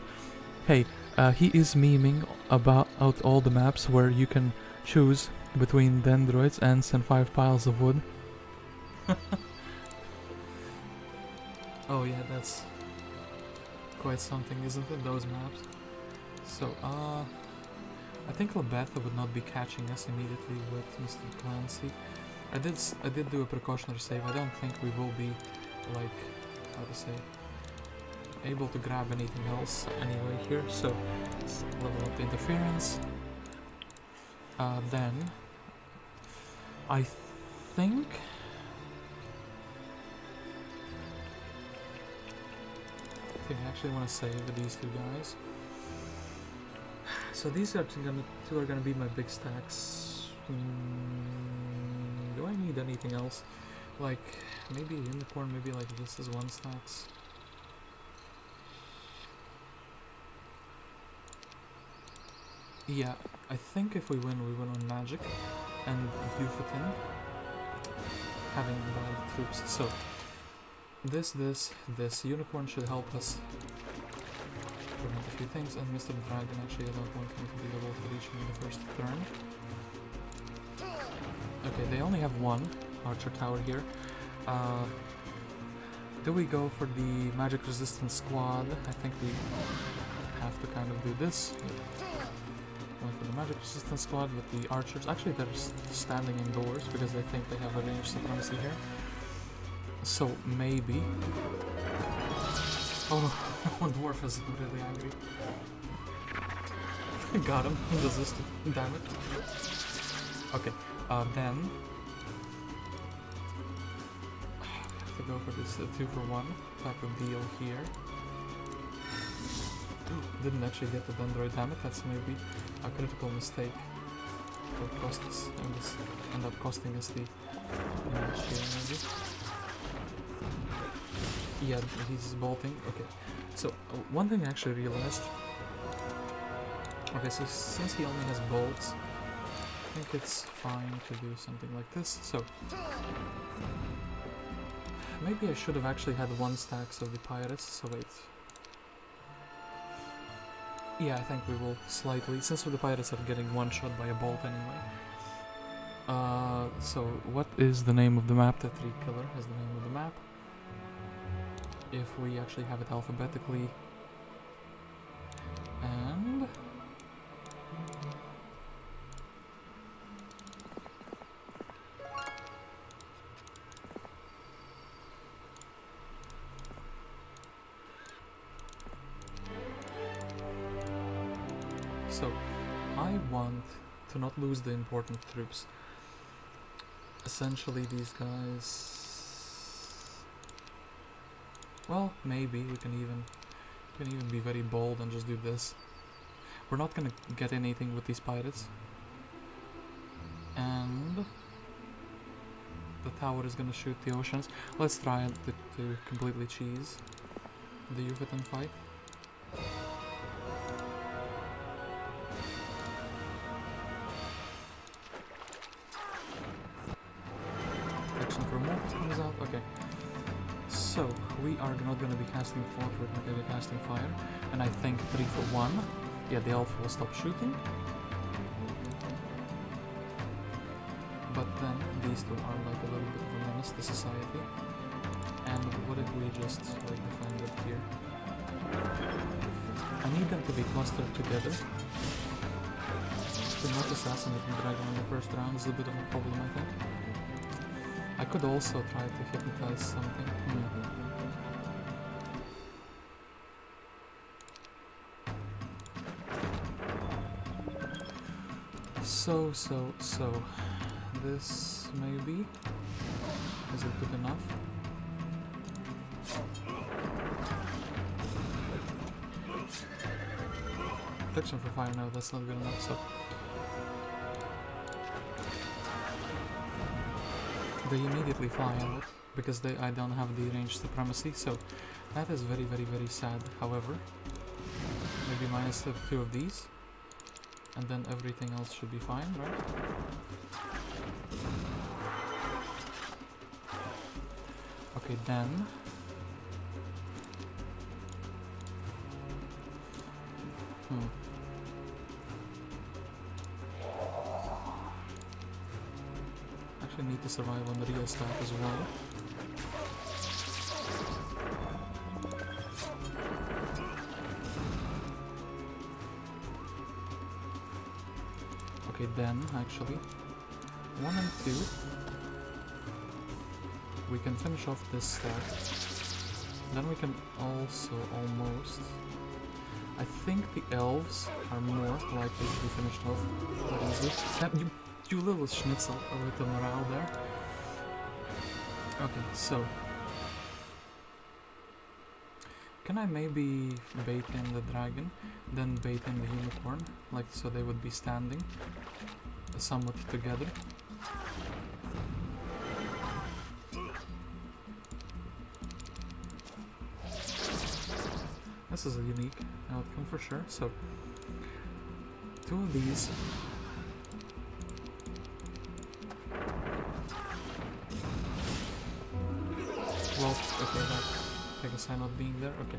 Hey, he is memeing about all the maps where you can choose between dendroids, ants, and 5 piles of wood. Oh yeah, that's quite something, isn't it? Those maps. So, I think Labetha would not be catching us immediately with Mr. Clancy. I did do a precautionary save. I don't think we will be, like, how to say, able to grab anything else anyway here. So, let's level up the interference. Then, I think I actually want to save these two guys. So these are two are gonna be my big stacks. Do I need anything else? Like maybe a unicorn, maybe like this is 1 stacks. Yeah, I think if we win on magic and Ufretin having bad troops. So this unicorn should help us prevent a few things, and Mr. Dragon, actually I don't want him to be able to reach me in the first turn. Okay, they only have 1 archer tower here. Do we go for the magic resistance squad? I think we have to kind of do this. Going for the magic resistance squad with the archers. Actually, they're standing indoors because they think they have a range supremacy here. So maybe. Oh, one dwarf is really angry. Got him. He resisted. Damn it. Okay. Then we have to go for this 2-for-1 type of deal here. Didn't actually get the dendroid, damn it. That's maybe a critical mistake. Or cost us, and this end up costing us the image here maybe. Yeah, he's bolting. Okay. So one thing I actually realized. Okay, so since he only has bolts, I think it's fine to do something like this. So maybe I should have actually had 1 stacks of the pirates. So wait. Yeah, I think we will slightly, since the pirates are getting 1 shot by a bolt anyway. So what is the name of the map? The 3 killer is the name of the map. If we actually have it alphabetically. And so I want to not lose the important troops. Essentially these guys, well, maybe we can even be very bold and just do this. We're not gonna get anything with these pirates. And the tower is gonna shoot the oceans. Let's try to completely cheese the Ufretin fight. Action for more comes out. Okay. So we are not going to be casting fort, we're going to be casting fire, and I think 3-for-1. Yeah, the elf will stop shooting. But then these two are like a little bit of a menace to society. And what if we just like defend it here? I need them to be clustered together. To not assassinate the dragon in the first round is a bit of a problem, I think. I could also try to hypnotize something. So, this maybe, is it good enough? Protection for fire, no, that's not good enough, so they immediately fly out, because I don't have the range supremacy, so that is very, very, very sad. However, maybe minus 2 of these, and then everything else should be fine, right? Okay, then actually need to survive on the real stack as well. Okay, then actually 1 and 2 we can finish off this stack. Then we can also almost, I think the elves are more likely to be finished off quite easily. Damn, you little schnitzel with the morale there. Okay, so can I maybe bait in the dragon, then bait in the unicorn, like so they would be standing somewhat together. This is a unique outcome for sure. So 2 of these. Well, okay, that take a sign of being there. Okay,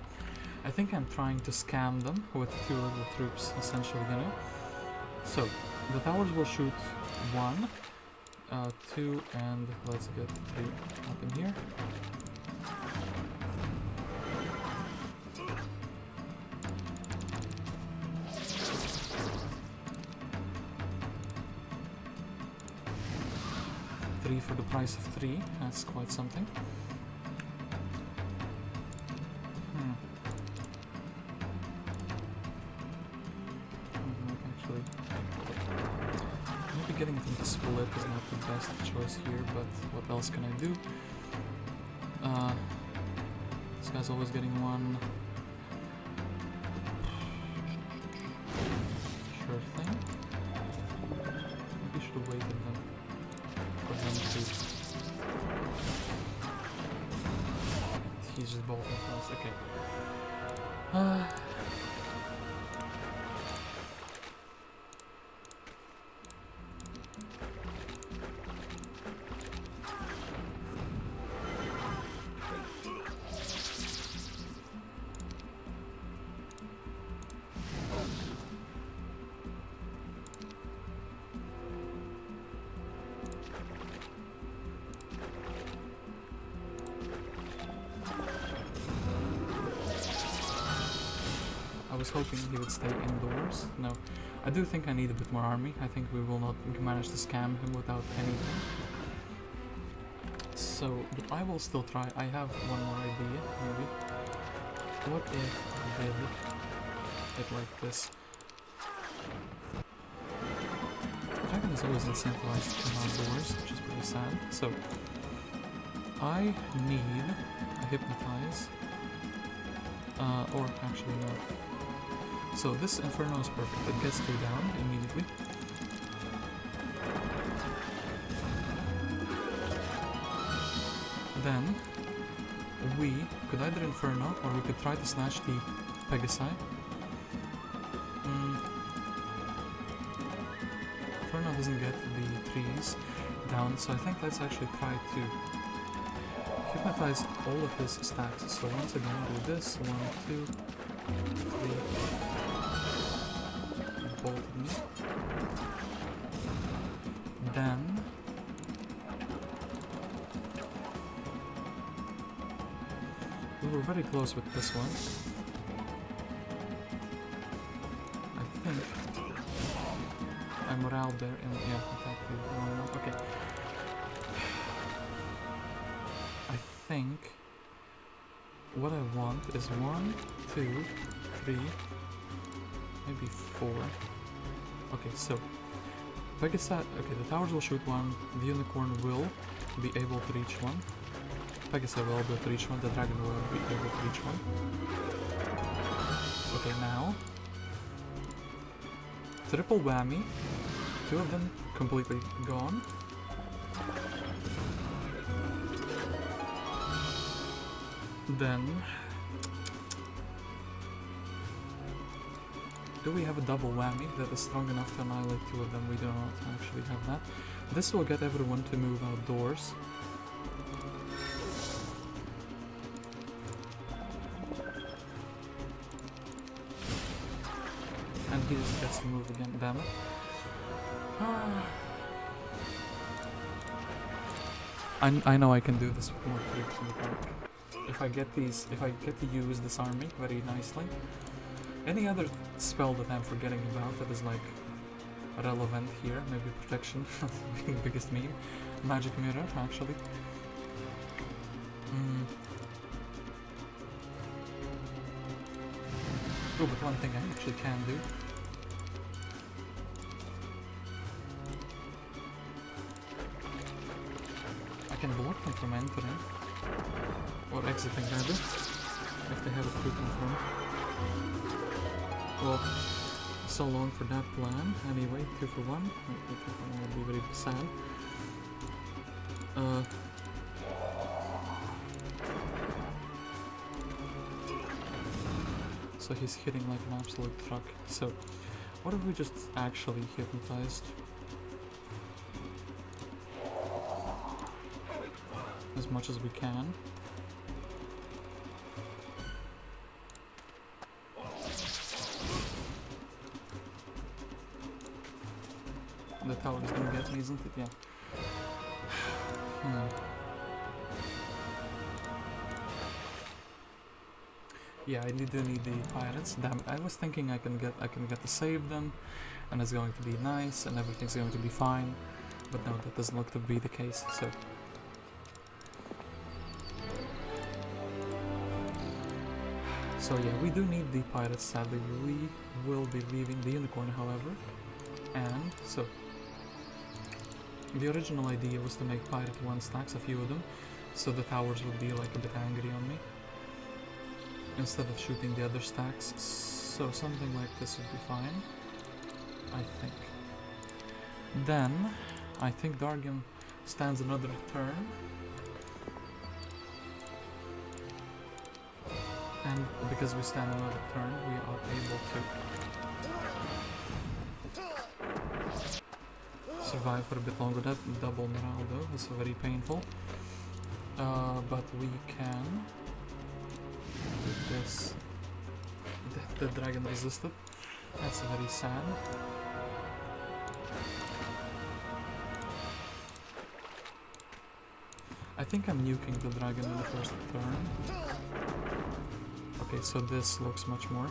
I think I'm trying to scam them with 2 little troops, essentially, you know. So the towers will shoot 1, 2, and let's get 3 up in here. Three for the price of 3, that's quite something. Actually, maybe getting them to split is not the best choice here, but what else can I do? This guy's always getting one. Sure thing. Maybe should have waited then. For them to... He's just bolting fast, okay. I was hoping he would stay indoors. No, I do think I need a bit more army. I think we will not manage to scam him without anything. So, but I will still try. I have one more idea, maybe. What if I did it like this? Dragon is always incentivized to come outdoors, which is pretty sad. So, I need a hypnotize. Or actually no. So this Inferno is perfect. It gets 2 down immediately. Then we could either Inferno or we could try to slash the Pegasi. Inferno doesn't get the trees down, so I think let's actually try to hypnotize all of his stacks. So once again do this, 1, 2, 3, bolted me. Then we were very close with this one. I think I morale there and yeah, exactly. Okay. I think what I want is 1, 2, 3, maybe 4. Okay, so Pegasi, okay, the towers will shoot one, the unicorn will be able to reach one, Pegasi will be able to reach one, the dragon will be able to reach one. Okay, now triple whammy, 2 of them completely gone. Then do we have a double whammy that is strong enough to annihilate 2 of them? We do not actually have that. This will get everyone to move outdoors. And he just gets to move again, damn it. I know I can do this with more troops in the park. If I get these, if I get to use this army very nicely. Any other spell that I'm forgetting about that is like relevant here? Maybe protection, the biggest meme. Magic mirror, actually. Oh, but one thing I actually can do. I can block them from entering. Or exiting rather. If they have a troop in front. Well, so long for that plan. Anyway, 2 for 1. I'll be very sad. So he's hitting like an absolute truck. So, what if we just actually hypnotized? As much as we can. The tower is gonna get me, isn't it? Yeah. Yeah, I do need the pirates. Damn, I was thinking I can get to save them, and it's going to be nice, and everything's going to be fine. But no, that doesn't look to be the case. So yeah, we do need the pirates. Sadly, we will be leaving the unicorn, however, and so the original idea was to make pirate 1 stacks, a few of them, so the towers would be like a bit angry on me, instead of shooting the other stacks. So something like this would be fine, I think. Then, I think Dargem stands another turn. And because we stand another turn, we are able to survive for a bit longer. That double morale though is very painful. But we can with this. The dragon resisted. That's very sad. I think I'm nuking the dragon in the first turn. Okay, so this looks much more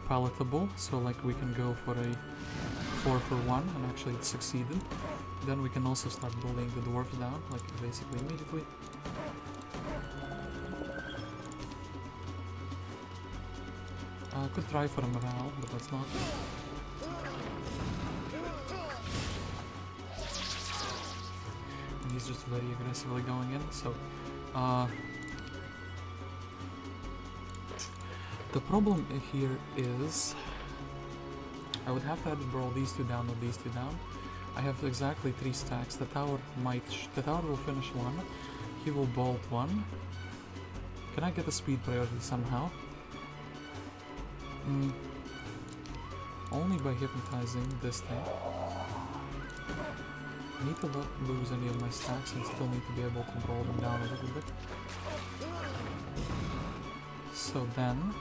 palatable. So like we can go for a 4 for 1, and actually it succeeded. Then we can also start bullying the dwarves down, like basically immediately. I could try for a morale, but that's not. And he's just very aggressively going in, so the problem here is I would have to either brawl these two down or these two down. I have exactly 3 stacks. The tower will finish 1. He will bolt 1. Can I get a speed priority somehow? Only by hypnotizing this thing. I need to not lose any of my stacks and still need to be able to brawl them down a little bit. So then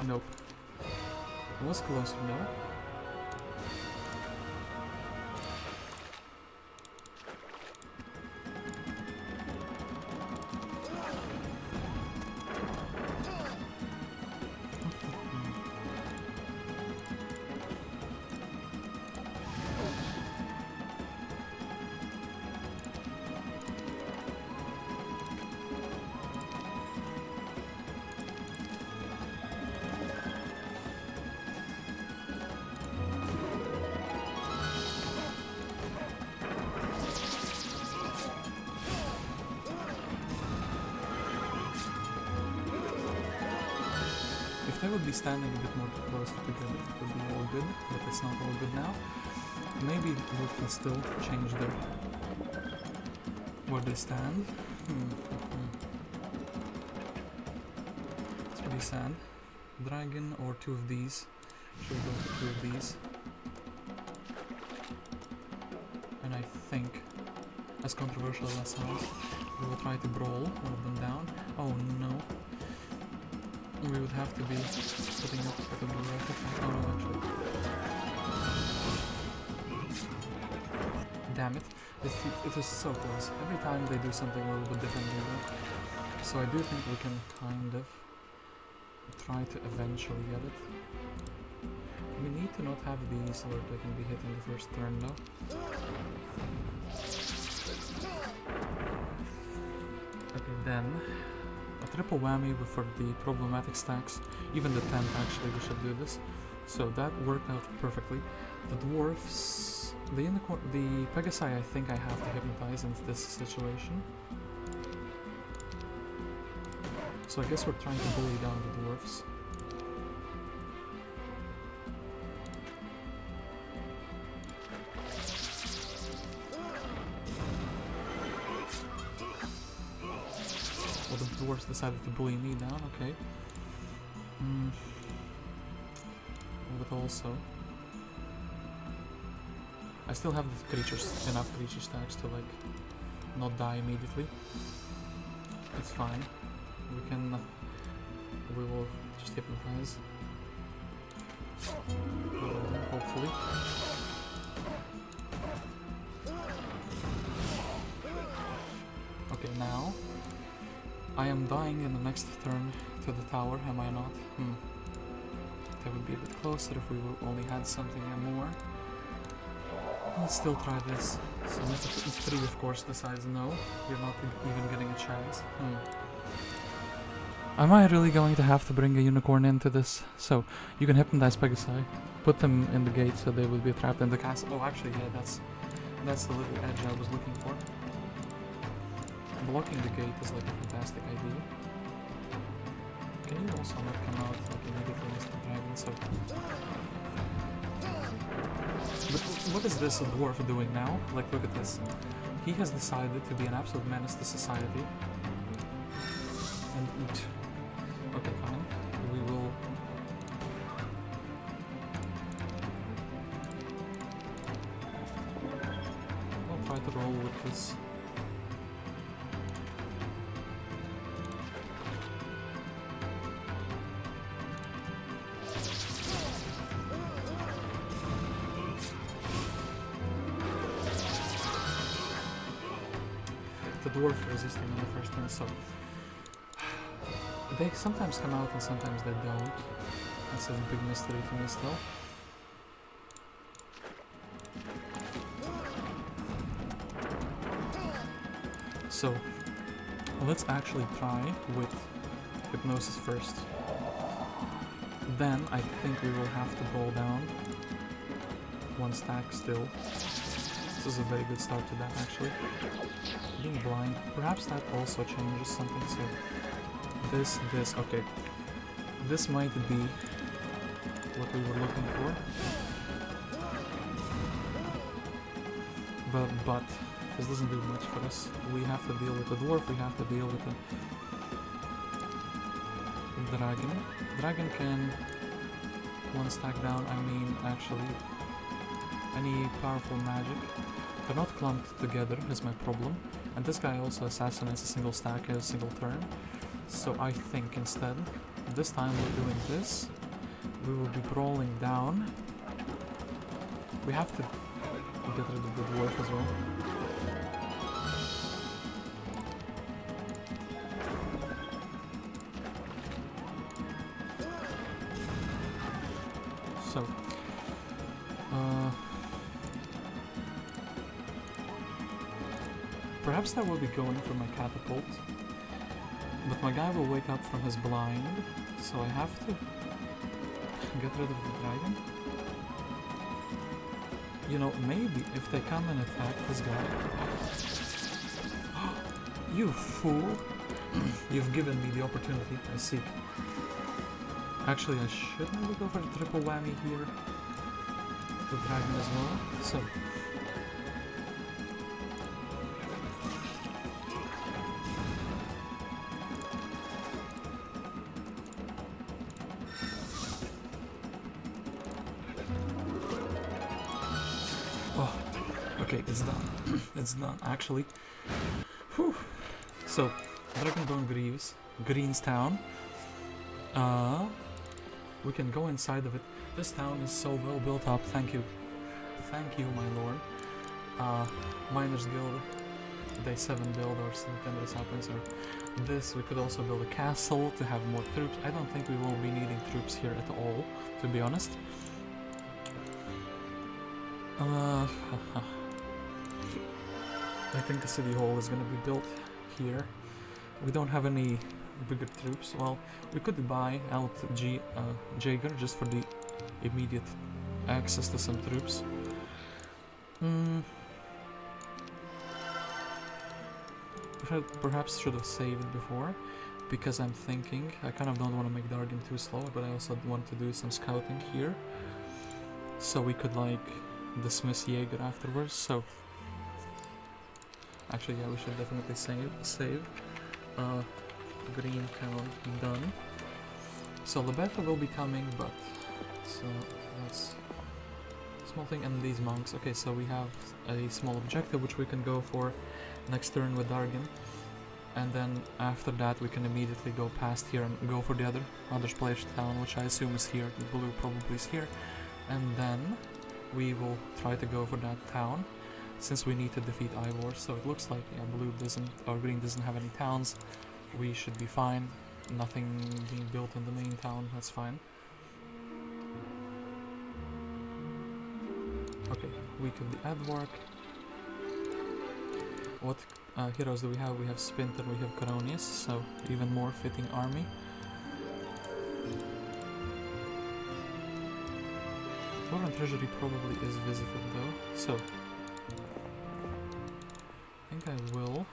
nope. It was closer, no? If they would be standing a bit more closer together, it would be all good, but it's not all good now. Maybe we can still change where they stand. It's pretty sad. Dragon or 2 of these. Should go for 2 of these. And I think, as controversial as that sounds, we will try to brawl one of them down. Oh no. We would have to be putting up with a right attack. Oh no, actually. Damn it. It was so close. Every time they do something a little bit different. So I do think we can kind of try to eventually get it. We need to not have these so that they can be hit in the first turn though. Okay, then a triple whammy for the problematic stacks. Even the 10th actually, we should do this. So that worked out perfectly. The dwarfs, the Pegasi I think I have to hypnotize in this situation. So I guess we're trying to bully down the dwarfs. Well, the dwarves decided to bully me down, okay. But also, I still have the enough creature stacks to like not die immediately. It's fine. We will just hypnotize. Hopefully. Okay, now I am dying in the next turn to the tower, am I not? That would be a bit closer if we only had something more. Let's still try this. So Mr. 3 of course decides no, you're not even getting a chance. Am I really going to have to bring a unicorn into this? So, you can hypnotize Pegasi, put them in the gate so they will be trapped in the castle. Oh, actually, yeah, that's the little edge I was looking for. Blocking the gate is like a fantastic idea. Can you also not come out like immediately, Mr. Dragon? So, but what is this dwarf doing now? Like, look at this. He has decided to be an absolute menace to society. And okay, fine. We will. I'll try to roll with this. The dwarf resisting in the first turn, so they sometimes come out and sometimes they don't. That's a big mystery to me still. So, let's actually try with hypnosis first. Then I think we will have to roll down one stack still. This is a very good start to that actually. Being blind, perhaps that also changes something, so this, okay. This might be what we were looking for. But this doesn't do much for us. We have to deal with the dwarf, we have to deal with the dragon. Dragon can one stack down, I mean actually any powerful magic. They're not clumped together is my problem. And this guy also assassinates a single stack in a single turn. So I think instead, this time we're doing this. We will be brawling down. We have to get rid of the dwarf as well. So, perhaps that will be going for my catapult, but my guy will wake up from his blind, so I have to get rid of the dragon. You know, maybe if they come and attack this guy... You fool! You've given me the opportunity I seek. Actually, I should maybe go for the triple whammy here. The dragon as well, so... Okay, it's done. It's done, actually. Whew. So, Dragonbone Greenstown. We can go inside of it. This town is so well built up. Thank you. Thank you, my lord. Miners Guild, Day 7 build or something that happens. Or this, we could also build a castle to have more troops. I don't think we will be needing troops here at all, to be honest. I think the city hall is going to be built here. We don't have any bigger troops. Well, we could buy out Jaeger just for the immediate access to some troops. Perhaps should have saved before, because I'm thinking I kind of don't want to make Dargem too slow, but I also want to do some scouting here, so we could like dismiss Jaeger afterwards. So actually, yeah, we should definitely save. Green town done. So Lebeta will be coming, but so that's small thing. And these monks. Okay, so we have a small objective which we can go for next turn with Dargem. and then after that we can immediately go past here and go for the other player's town, which I assume is here. The blue probably is here, and then we will try to go for that town, since we need to defeat Ivor. So it looks like blue doesn't, or green doesn't have any towns. We should be fine. Nothing being built in the main town. That's fine. Okay, we took the Edwark. What heroes do we have? We have Spint and we have Coronius, so even more fitting army. Foreign Treasury probably is visited though, so I think I will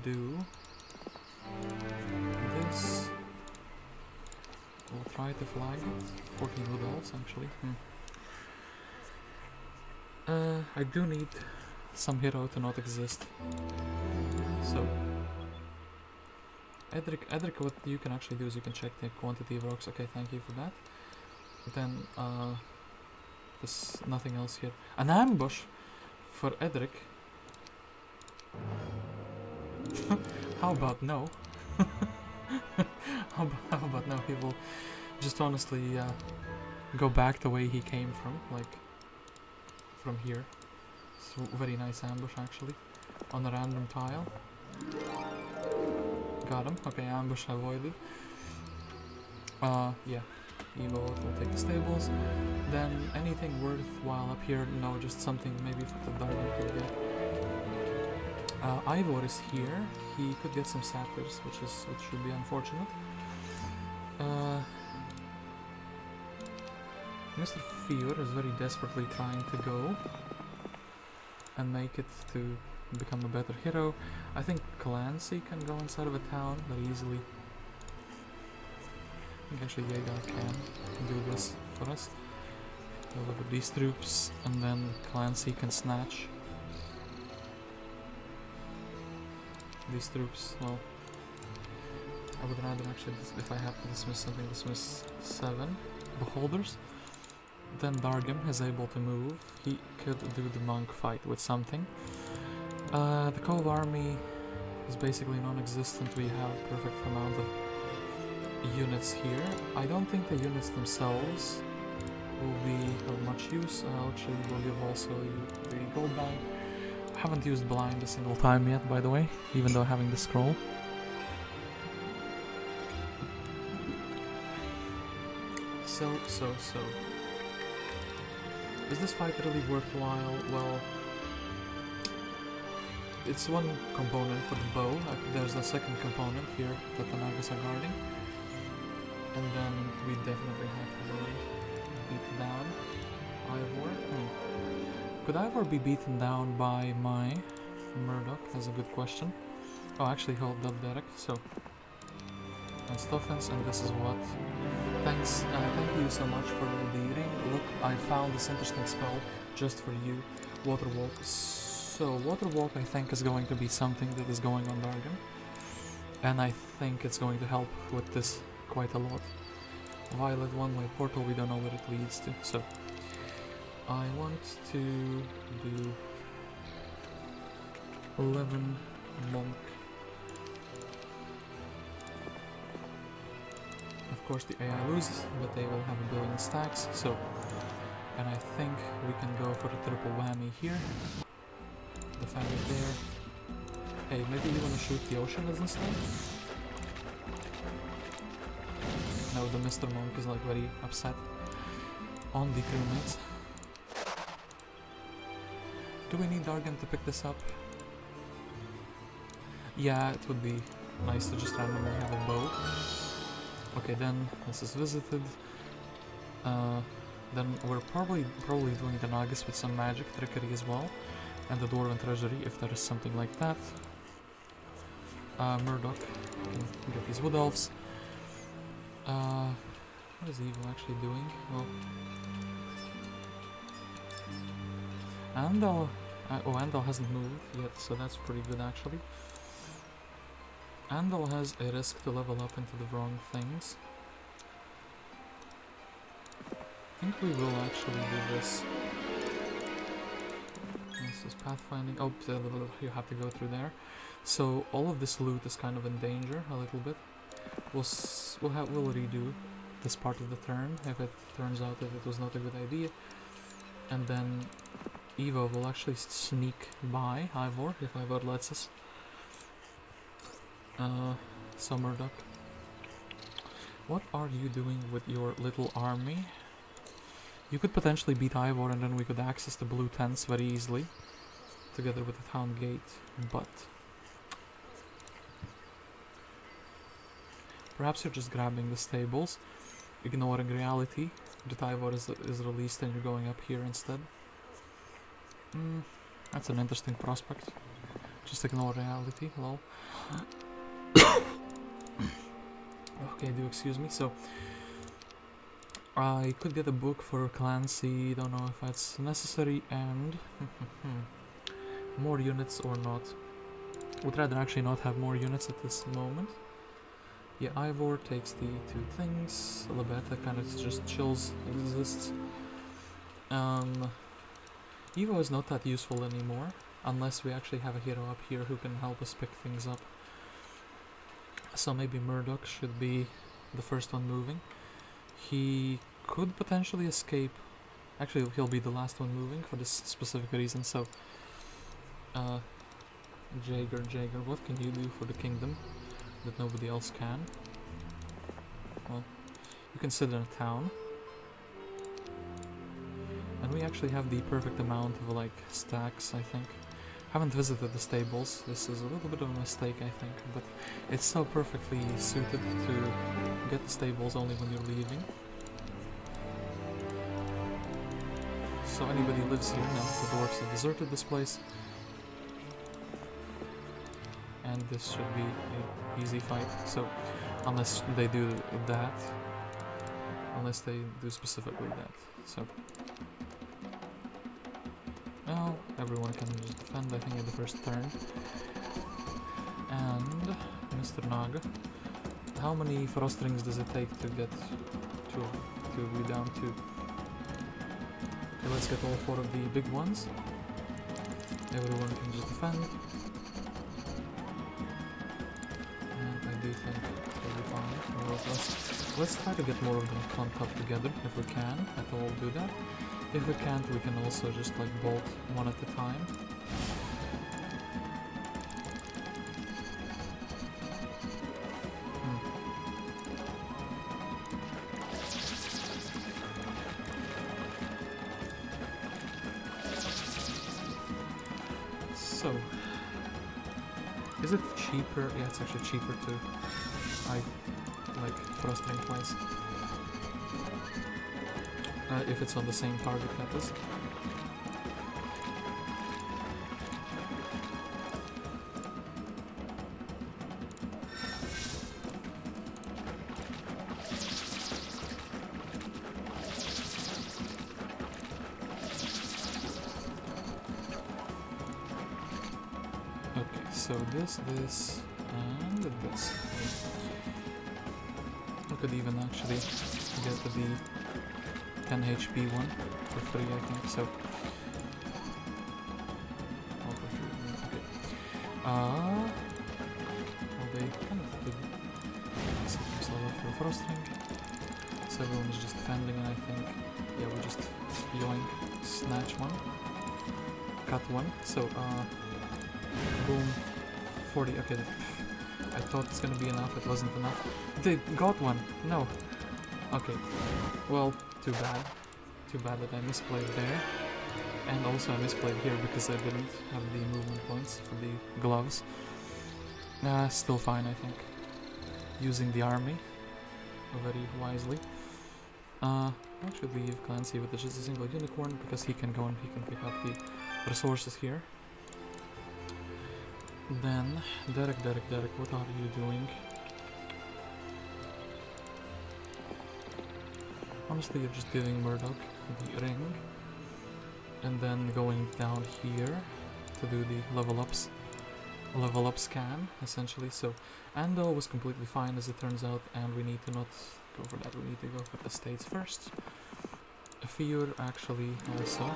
do this. We'll try to flag it. 14 wood elves actually. I do need some hero to not exist. So Edric, what you can actually do is you can check the quantity of rocks. Okay, thank you for that. Then there's nothing else here. An ambush for Edric. How about no? How about no? He will just honestly go back the way he came from, like from here. So very nice ambush actually on a random tile. Got him. Okay, ambush avoided. Yeah. Evo will take the stables. Then anything worthwhile up here? No, just something maybe for the Dargem could get. Ivor is here. He could get some satyrs, which should be unfortunate. Mr. Fear is very desperately trying to go and make it to become a better hero. I think Clancy can go inside of a town very easily. I think actually Jaeger can do this for us. We'll look at these troops, and then Clancy can snatch these troops. Well, I would rather actually, if I have to dismiss something, dismiss 7 beholders. Then Dargem is able to move. He could do the monk fight with something. The cove army is basically non-existent. We have perfect amount of units here. I don't think the units themselves will be of much use. Actually, we'll give also the gold bag. Haven't used blind a single time yet, by the way, even though having the scroll. So. Is this fight really worthwhile? Well, it's one component for the bow. There's a second component here that the Nagas are guarding. And then we definitely have to beat down Ivor. Could Ivor be beaten down by my Murdoc? That's a good question. Oh, actually hold up Derek. So, and Stuffens, and this is what. Thanks, thank you so much for the ring. Look, I found this interesting spell just for you. Waterwalk. So, Waterwalk I think is going to be something that is going on Dargem. And I think it's going to help with this quite a lot. Violet one-way portal, we don't know where it leads to. So, I want to do 11 monk. Of course the AI loses, but they will have a billion stacks, so... And I think we can go for a triple whammy here. Defend it there. Hey, maybe you wanna shoot the ocean instead? No, the Mr. Monk is like very upset on the crewmates. Do we need Dargem to pick this up? Yeah, it would be nice to just randomly have a bow. Okay, then this is visited. Then we're probably doing the Nagas with some magic trickery as well, and the Dwarven Treasury if there is something like that. Murdoc can get these wood elves. What is Evil actually doing? Well, Andal. Andal hasn't moved yet, so that's pretty good actually. Andal has a risk to level up into the wrong things. I think we will actually do this. This is pathfinding. Oh, you have to go through there. So all of this loot is kind of in danger a little bit. We'll redo this part of the turn if it turns out that it was not a good idea, and then Ivor will actually sneak by Ivor if Ivor lets us. So Murdoc, what are you doing with your little army? You could potentially beat Ivor and then we could access the blue tents very easily, together with the town gate, but perhaps you're just grabbing the stables, ignoring reality that Ivor is released and you're going up here instead. That's an interesting prospect. Just ignore reality, lol. Okay, do excuse me. So I could get a book for Clancy, don't know if that's necessary, and more units or not. Would rather actually not have more units at this moment. Yeah, Ivor takes the two things. Labetta kind of just chills, exists. Evo is not that useful anymore, unless we actually have a hero up here who can help us pick things up. So maybe Murdoc should be the first one moving. He could potentially escape. Actually, he'll be the last one moving for this specific reason. So, Jaeger, what can you do for the kingdom that nobody else can? Well, you can sit in a town. And we actually have the perfect amount of, like, stacks, I think. Haven't visited the stables. This is a little bit of a mistake, I think, but it's so perfectly suited to get the stables only when you're leaving. So anybody lives here now. The dwarves have deserted this place. And this should be an easy fight. So, unless they do that. Unless they do specifically that. So, well, everyone can just defend, I think, in the first turn. And Mr. Naga, how many frost rings does it take to get to be down to? Okay, let's get all 4 of the big ones. Everyone can just defend. And I do think it'll be fine. More of us. Let's try to get more of them clumped up together if we can. At all, do that. If we can't, we can also just like bolt one at a time. So, is it cheaper? Yeah, it's actually cheaper to like frost ring twice. If it's on the same target, that is. Okay, so this, and this. We could even actually get to the 10 HP one for free, I think, so. Okay. Well, they kind of did set themselves up for a frost ring. So everyone is just defending, and I think, yeah, we just yoink, snatch one, cut one, so, boom, 40, okay, I thought it's gonna be enough, it wasn't enough. They got one, no. Okay, well, too bad. Too bad that I misplayed there. And also I misplayed here because I didn't have the movement points for the gloves. Still fine, I think. Using the army very wisely. I should leave Clancy with just a single unicorn because he can go and he can pick up the resources here. Then, Derek, what are you doing? Honestly, you're just giving Murdoc the ring, and then going down here to do the level up scan, essentially. So, Andal was completely fine as it turns out, and we need to not go for that, we need to go for the states first. Fear actually also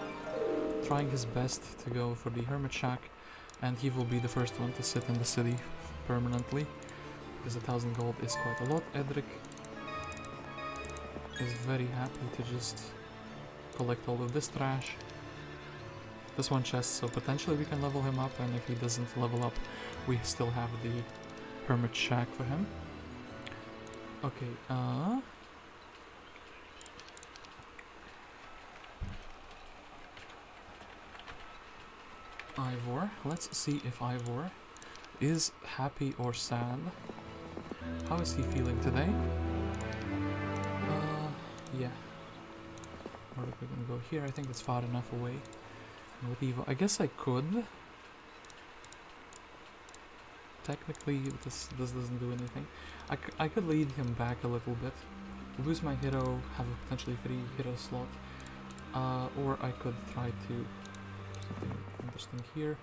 trying his best to go for the Hermit Shack, and he will be the first one to sit in the city permanently, because 1,000 gold is quite a lot. Edric is very happy to just collect all of this trash. This one chest, so potentially we can level him up, and if he doesn't level up, we still have the hermit shack for him. Okay, Ivor. Let's see if Ivor is happy or sad. How is he feeling today? Yeah. Or we're gonna go here. I think that's far enough away. And with Evo, I guess I could. Technically, this doesn't do anything. I could lead him back a little bit, lose my hero, have a potentially free hero slot, or I could try to do something interesting here.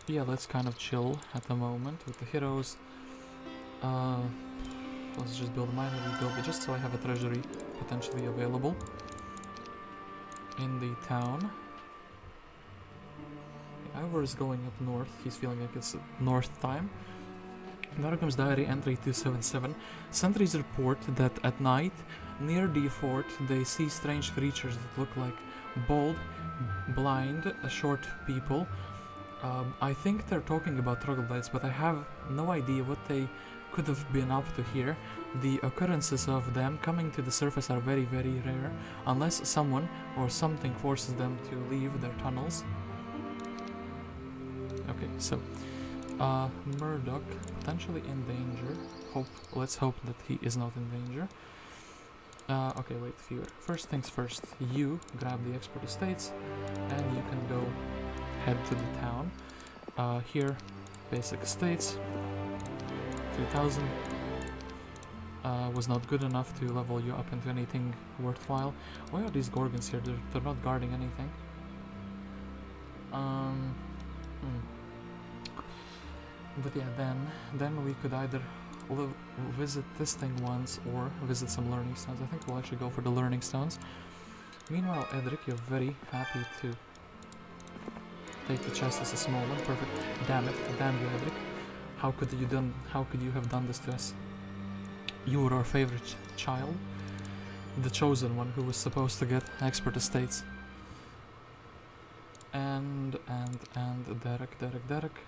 Yeah, let's kind of chill at the moment with the heroes. Let's just build a mine, rebuild it just so I have a treasury potentially available in the town. Ivor is going up north. He's feeling like it's north time. Dargem's diary, entry 277. Sentries report that at night, near the fort, they see strange creatures that look like bald, blind, short people. I think they're talking about troglodytes, but I have no idea what they could have been up to here. The occurrences of them coming to the surface are very, very rare, unless someone or something forces them to leave their tunnels. Okay, so Murdoc potentially in danger. Let's hope that he is not in danger. Okay, wait, fewer. First things first, you grab the export estates and you can go head to the town. Here, basic estates, 2,000. Was not good enough to level you up into anything worthwhile. Why are these gorgons here? They're not guarding anything. But yeah, then we could either visit this thing once or visit some learning stones. I think we'll actually go for the learning stones. Meanwhile, Edric, you're very happy to take the chest as a small one. Perfect. Damn it. Damn you, Edric. How could you have done this to us? You were our favorite child. The chosen one who was supposed to get expert estates. And Derek.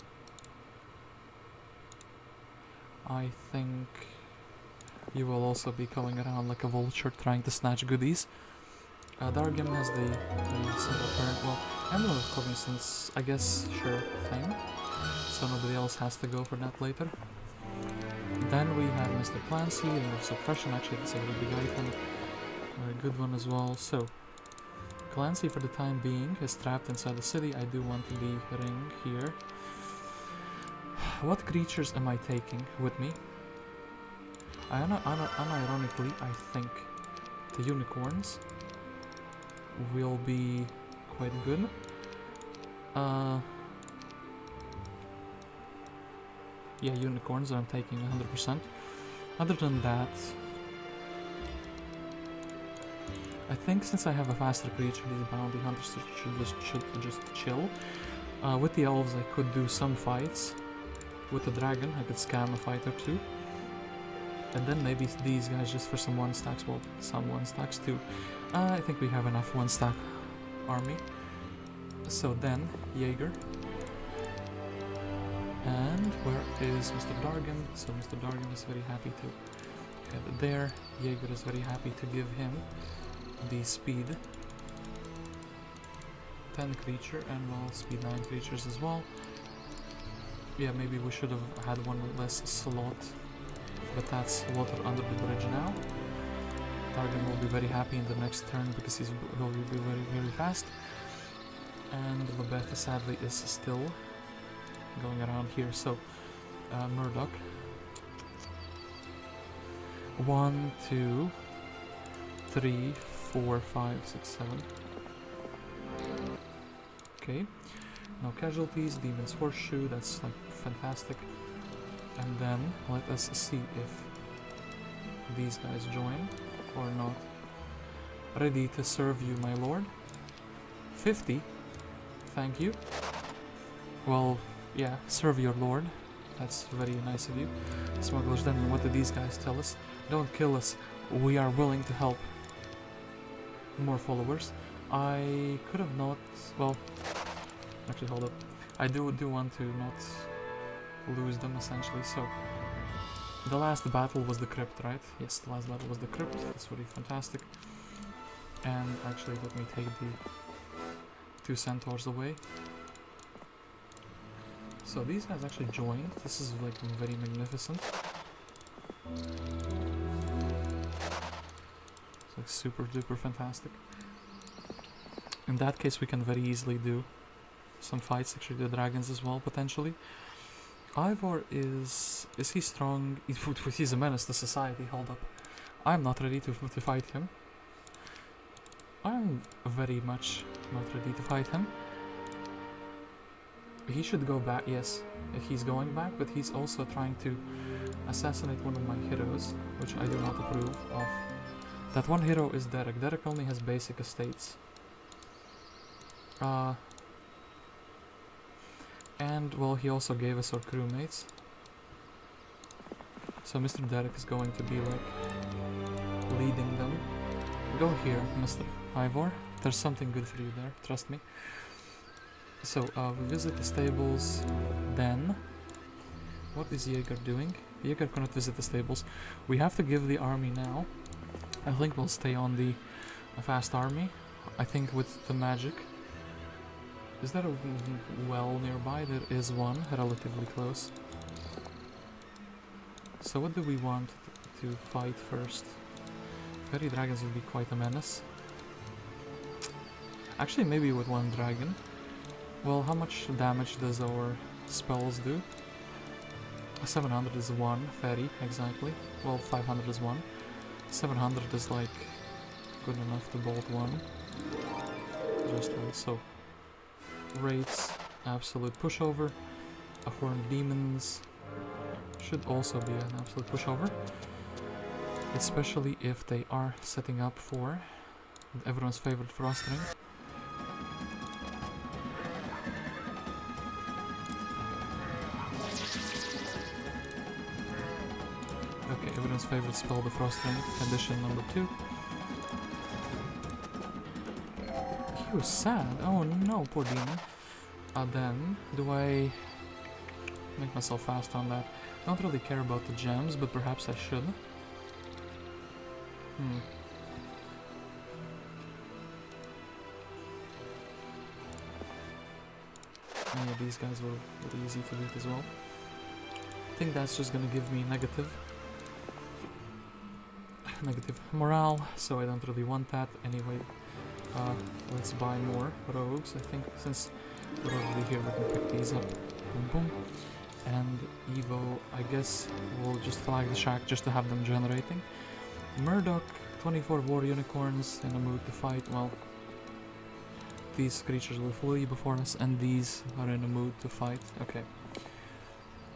I think you will also be going around like a vulture trying to snatch goodies. Dargem has the single turn. Well, Emblem of Cognizance, I guess, sure thing. So nobody else has to go for that later. Then we have Mr. Clancy and Suppression. Actually, that's a really big item. Very good one as well. So, Clancy for the time being is trapped inside the city. I do want the ring here. What creatures am I taking with me? Unironically, I think the unicorns will be quite good. Yeah, unicorns I'm taking 100%. Other than that, I think since I have a faster creature, these bounty hunters should just chill. With the elves, I could do some fights. With the dragon, I could scam a fight or two. And then maybe these guys just for some one stacks. Well, some one stacks too. I think we have enough one stack army. So then, Jaeger. And where is Mr. Dargem? So Mr. Dargem is very happy to head there. Jaeger is very happy to give him the speed 10 creature and well speed 9 creatures as well. Yeah, maybe we should have had one less slot, but that's water under the bridge now. Dargem will be very happy in the next turn because he's will be very, very fast. And Lobeth sadly is still going around here. So Murdoc. 1, 2, 3, 4, 5, 6, 7. Okay. No casualties. Demon's Horseshoe. That's like fantastic. And then let us see if these guys join or not. Ready to serve you, my lord. 50. thank you. Well, yeah, serve your lord. That's very nice of you. Smugglers, then what did these guys tell us? Don't kill us. We are willing to help. More followers. I could have not... Well, actually, hold up. I do want to not lose them, essentially, so... The last battle was the crypt, right? Yes, the last battle was the crypt. That's really fantastic. And actually, let me take the 2 centaurs away. So these guys actually joined. This is like very magnificent. It's like super duper fantastic. In that case, we can very easily do some fights, actually the dragons as well, potentially. Ivor is he strong? He's a menace to society, hold up. I'm not ready to fight him. I'm very much not ready to fight him. He should go back, yes, he's going back, but he's also trying to assassinate one of my heroes, which I do not approve of. That one hero is Derek. Derek only has basic estates. And, well, he also gave us our crewmates. So Mr. Derek is going to be, like, leading them. Go here, Mr. Ivor. There's something good for you there, trust me. So, we visit the stables, then... What is Jaeger doing? Jaeger cannot visit the stables. We have to give the army now. I think we'll stay on the fast army. I think with the magic. Is there a well nearby? There is one, relatively close. So what do we want to fight first? Fairy dragons would be quite a menace. Actually, maybe with one dragon. Well, how much damage does our spells do? 700 is 1 fairy, exactly. Well, 500 is 1. 700 is like good enough to bolt one. Just right, so rates, absolute pushover. A horned demons should also be an absolute pushover. Especially if they are setting up for everyone's favorite frost ring. Okay, everyone's favorite spell, the frost ring, condition number 2. He was sad. Oh no, poor demon. Then, do I make myself fast on that? Don't really care about the gems, but perhaps I should. Yeah, these guys were really easy to beat as well. I think that's just gonna give me negative morale, so I don't really want that. Anyway, let's buy more rogues. I think since we're already here, we can pick these up. Boom, boom. And Evo, I guess we'll just flag the shack just to have them generating. Murdoc, 24 war unicorns in a mood to fight. Well, these creatures will flee before us, and these are in a mood to fight. Okay.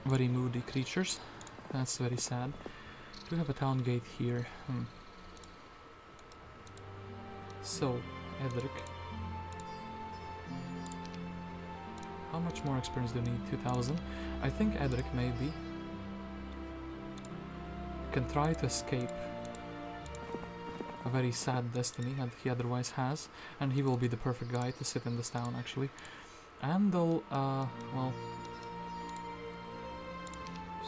Very moody creatures. That's very sad. We have a town gate here. So, Edric. How much more experience do you need? 2000. I think Edric maybe can try to escape a very sad destiny that he otherwise has, and he will be the perfect guy to sit in this town actually. Andal, well,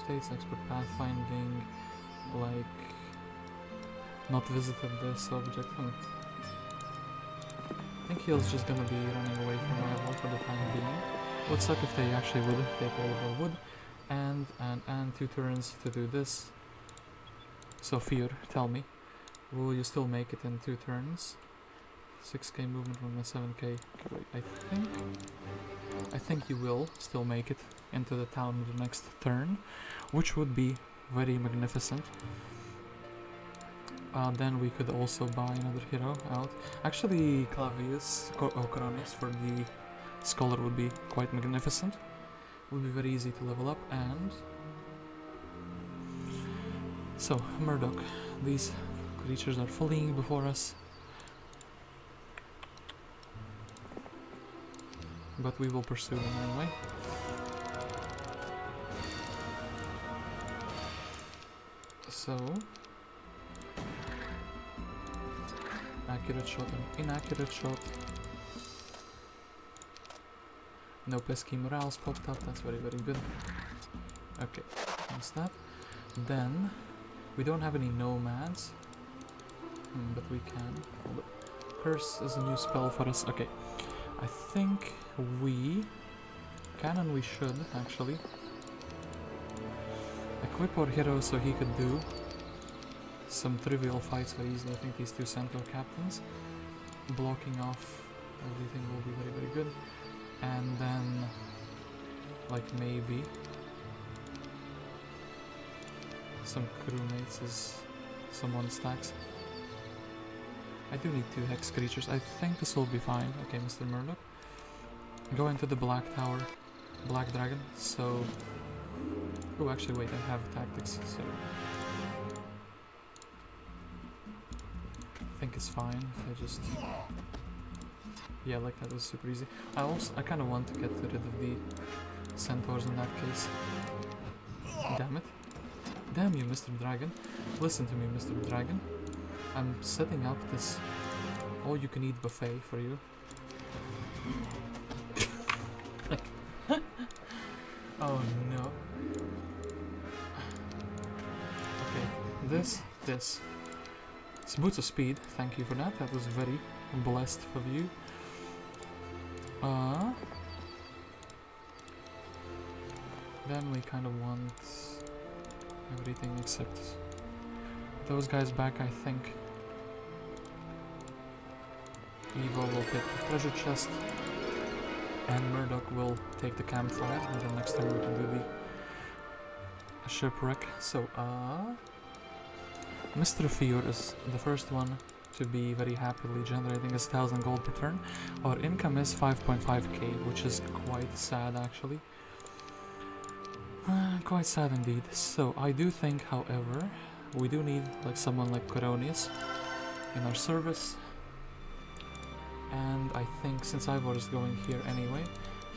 states expert pathfinding, like, not visited this object. I think he's just gonna be running away from Ivor for the time being. Would suck if they actually would take all of our wood. And 2 turns to do this. So Fear, tell me, will you still make it in 2 turns? 6k movement from a 7k. Okay, wait, I think you will still make it into the town the next turn, which would be very magnificent. Then we could also buy another hero out. Actually, Clavius, Coronis for the Scholar would be quite magnificent. Would be very easy to level up. And so, Murdoc, these creatures are fleeing before us. but we will pursue them anyway. So, accurate shot and inaccurate shot. No pesky morales popped up, that's very good. Okay, that's that. Then, we don't have any nomads, but we can. Curse is a new spell for us. Okay, I think we can and we should actually equip our hero so he could do some trivial fights very easily. I think these two centaur captains blocking off everything will be very good. And then, like, maybe some crewmates as some one stacks. I do need 2 hex creatures. I think this will be fine. Okay, Mr. Murdoc. Go into the black tower, black dragon. So, oh, actually, wait. I have tactics. So, I think it's fine if I just. Yeah, like that was super easy. I kind of want to get rid of the centaurs in that case. Damn it. Damn you, Mr. Dragon. Listen to me, Mr. Dragon. I'm setting up this all-you-can-eat buffet for you. Oh no. Okay, this. It's Boots of Speed, thank you for that. That was very blessed of you. Then we kind of want everything except those guys back, I think. Ivor will take the treasure chest, and Murdoc will take the campfire, and then next time we can do the shipwreck. So, Mr. Fior is the first one to be very happily generating his 1000 gold per turn. Our income is 5.5k, which is quite sad actually. Quite sad indeed. So I do think, however, we do need like someone like Coronius in our service. And I think since Ivor is going here anyway,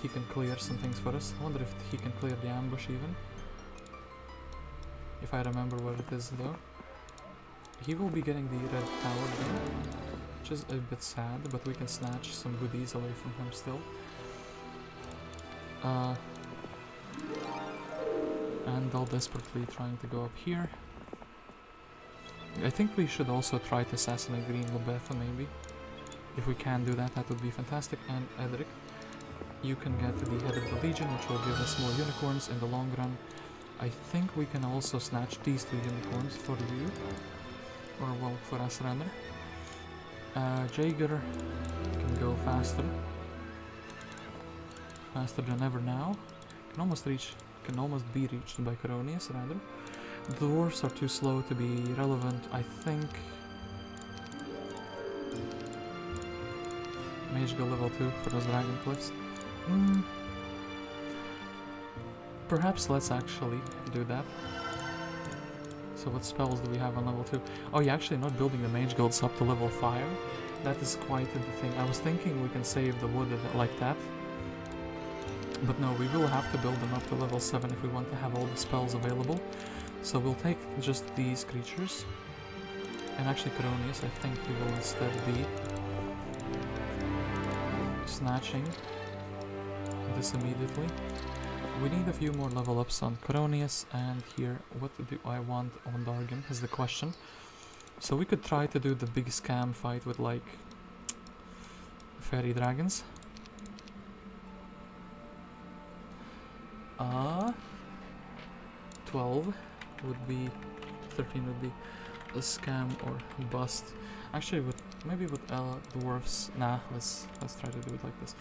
he can clear some things for us. I wonder if he can clear the ambush even. If I remember where it is though. He will be getting the red tower though, which is a bit sad, but we can snatch some goodies away from him still. Andal desperately trying to go up here. I think we should also try to assassinate Green Lobetha maybe. If we can do that, that would be fantastic. And Edric, you can get to the head of the Legion, which will give us more unicorns in the long run. I think we can also snatch these 2 unicorns for you. Or well, for us rather. Jaeger can go faster. Faster than ever now. Can almost be reached by Coronius rather. The dwarves are too slow to be relevant, I think. Mage go level 2 for those dragon cliffs. Perhaps let's actually do that. So what spells do we have on level 2? Oh, you're actually not building the mage guilds up to level 5. That is quite the thing. I was thinking we can save the wood like that. But no, we will have to build them up to level 7 if we want to have all the spells available. So we'll take just these creatures. And actually Coronius, I think he will instead be snatching this immediately. We need a few more level ups on Coronius, and here, what do I want on Dargem is the question. So we could try to do the big scam fight with like fairy dragons. 12 would be, 13 would be a scam or bust. Actually, maybe with dwarfs. Nah, let's try to do it like this.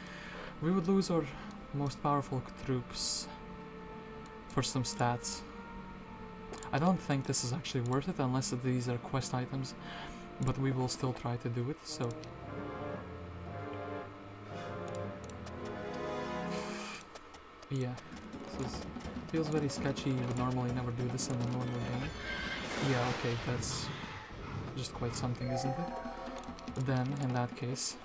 We would lose our most powerful troops for some stats. I don't think this is actually worth it unless these are quest items, but we will still try to do it. So yeah, this feels very sketchy. You would normally never do this in a normal game. Yeah, okay, that's just quite something, isn't it? Then in that case,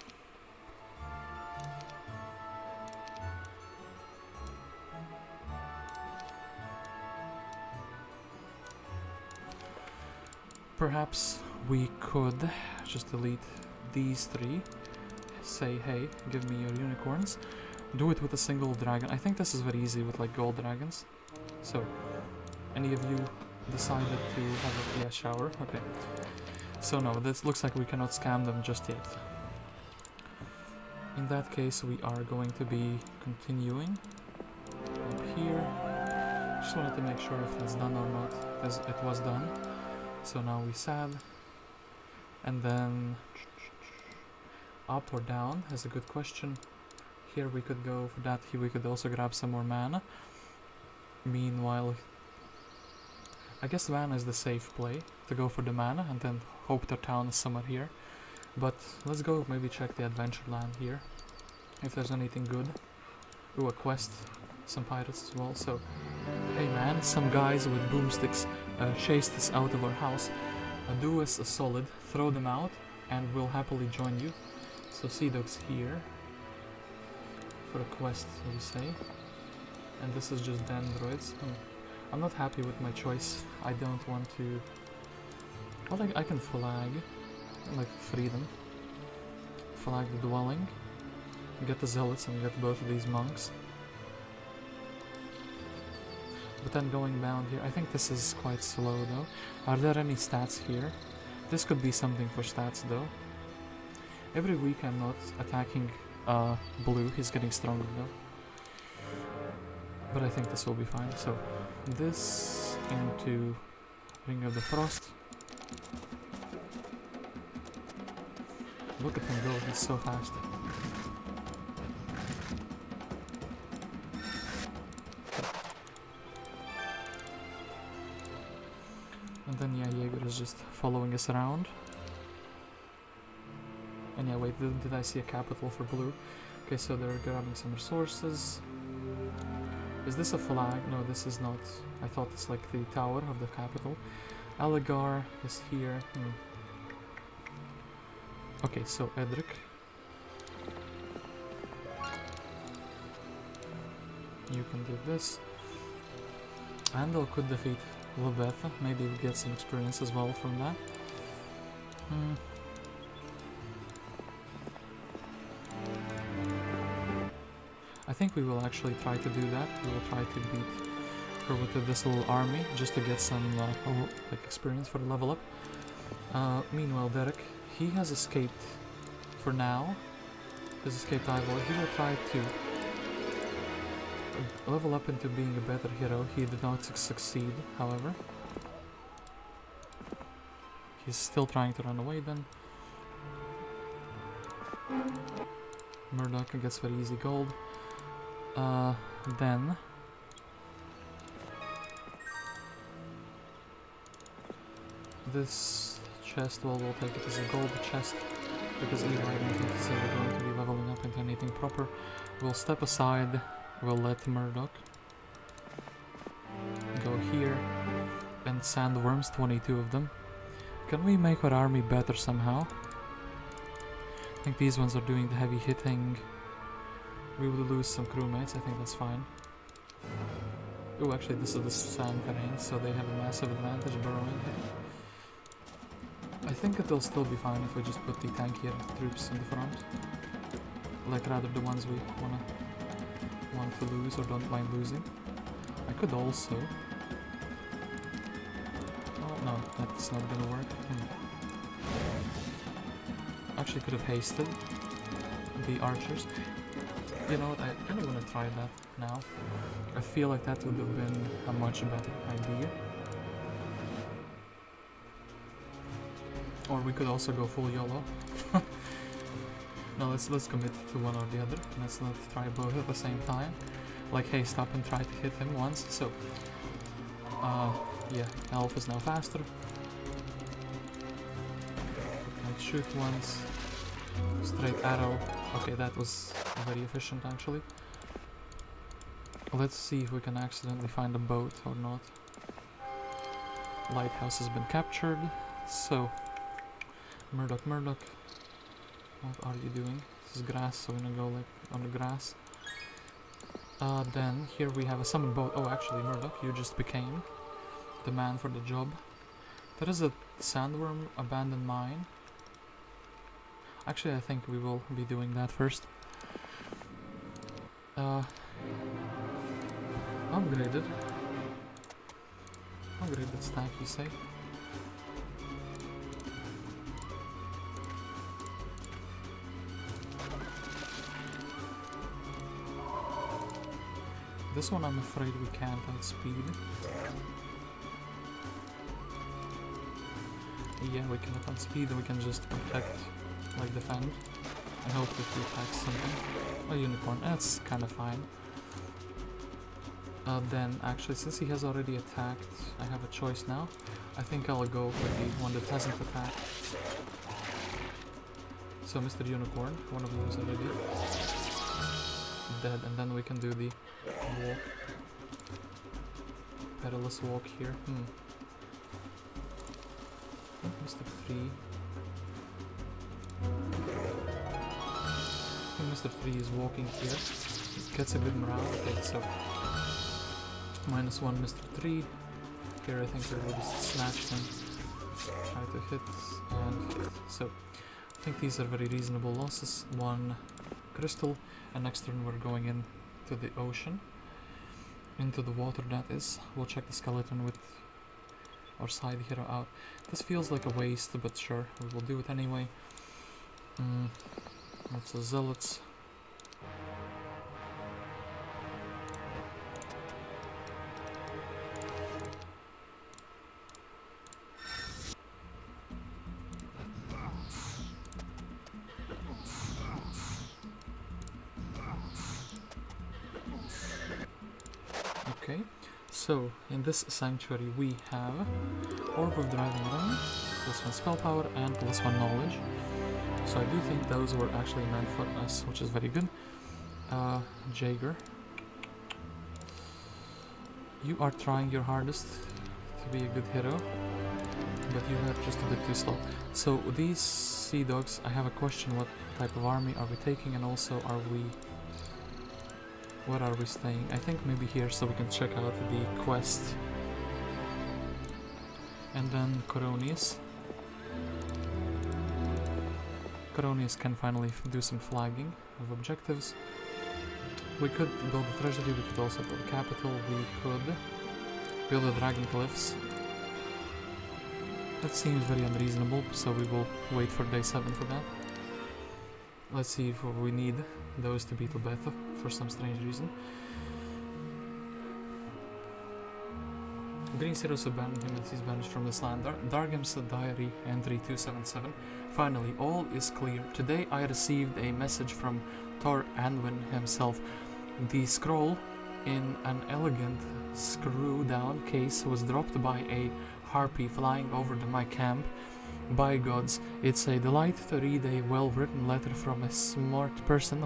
Perhaps we could just delete these three. Say, hey, give me your unicorns. Do it with a single dragon. I think this is very easy with like gold dragons. So, any of you decided to have a shower? Okay. So no, this looks like we cannot scam them just yet. In that case, we are going to be continuing up here. Just wanted to make sure if that's done or not, as it was done. So now we sad. And then up or down is a good question. Here we could go for that. Here we could also grab some more mana. Meanwhile, I guess mana is the safe play, to go for the mana and then hope the town is somewhere here. But let's go maybe check the adventure land here, if there's anything good. Ooh, a quest, some pirates as well. So, hey man, some guys with boomsticks chased us out of our house. Do us a solid, throw them out, and we'll happily join you. So Sea Dog's here for a quest, you say. And this is just dendroids. I'm not happy with my choice. I don't want to... Well, I can flag, like free them. Flag the dwelling. Get the zealots and get both of these monks. But then going down here, I think this is quite slow though. Are there any stats here? This could be something for stats though. Every week I'm not attacking blue, he's getting stronger though. But I think this will be fine. So this into Ring of the Frost. Look at him go, he's so fast. And then yeah, Jaeger is just following us around. And yeah, wait, did I see a capital for blue? Okay, so they're grabbing some resources. Is this a flag? No, this is not. I thought it's like the tower of the capital. Alagar is here. Okay, so Edric. You can do this. Andal could defeat Lobetha. Maybe we get some experience as well from that. I think we will actually try to do that. We will try to beat her with this little army just to get some like experience for the level up. Meanwhile, Derek, he has escaped for now. He's escaped Ivor. He will try to level up into being a better hero. He did not succeed, however. He's still trying to run away then. Murdoc gets very easy gold. Then this chest, well, we'll take it as a gold chest because Ivor, I don't think he's ever going to be leveling up into anything proper. We'll step aside, we'll let Murdoc go here, and sandworms, 22 of them. Can we make our army better somehow? I think these ones are doing the heavy hitting. We will lose some crewmates, I think that's fine. Oh, actually this is the sand terrain, so they have a massive advantage burrowing here. I think it'll still be fine if we just put the tankier troops in the front. Like rather the ones we want to lose or don't mind losing. I could also... Oh no, that's not gonna work. Actually could have hasted the archers. You know what, I kind of want to try that now. I feel like that would have been a much better idea. Or we could also go full YOLO. No, let's commit to one or the other. Let's not try both at the same time. Like, hey, stop and try to hit him once. So, yeah, Elf is now faster. Let's shoot once. Straight arrow. Okay, that was very efficient actually. Let's see if we can accidentally find a boat or not. Lighthouse has been captured. So, Murdoc, what are you doing? This is grass, so we're gonna go like on the grass. Then here we have a summoned boat. Oh, actually, Murdoc, you just became the man for the job. There is a sandworm abandoned mine. Actually, I think we will be doing that first. Upgraded. Upgraded stack, you say? This one I'm afraid we can't outspeed. Yeah, we cannot outspeed, we can just protect, like defend. I hope that he attacks something. A unicorn, that's kind of fine. Then, actually, since he has already attacked, I have a choice now. I think I'll go for the one that hasn't attacked. So, Mr. Unicorn, one of you is already dead, and then we can do the walk. Perilous walk here. Mr. 3. I think Mr. 3 is walking here. Gets a good morale. Okay, so -1 Mr. 3. Here I think we will just snatch him. Try to hit and hit. So I think these are very reasonable losses. 1 crystal, and next turn we're going into the ocean. Into the water, that is. We'll check the skeleton with our side hero out. This feels like a waste, but sure, we will do it anyway. That's the zealots. Okay, so in this sanctuary we have Orb of Driving Rain, +1 spell power, and +1 knowledge. So I do think those were actually meant for us, which is very good. Jaeger, you are trying your hardest to be a good hero, but you are just a bit too slow. So these sea dogs, I have a question: what type of army are we taking, and also where are we staying? I think maybe here, so we can check out the quest. And then Coronius. Coronius can finally do some flagging of objectives. We could build a treasury, we could also build a capital, we could build a dragon cliffs. That seems very unreasonable, so we will wait for day 7 for that. Let's see if we need those to beat Lubetha for some strange reason. Green Heroes abandoned him as he's banished from this land. Dargem's diary, entry 277. Finally, all is clear. Today I received a message from Thor Anwin himself. The scroll in an elegant screw-down case was dropped by a harpy flying over my camp. By gods, it's a delight to read a well-written letter from a smart person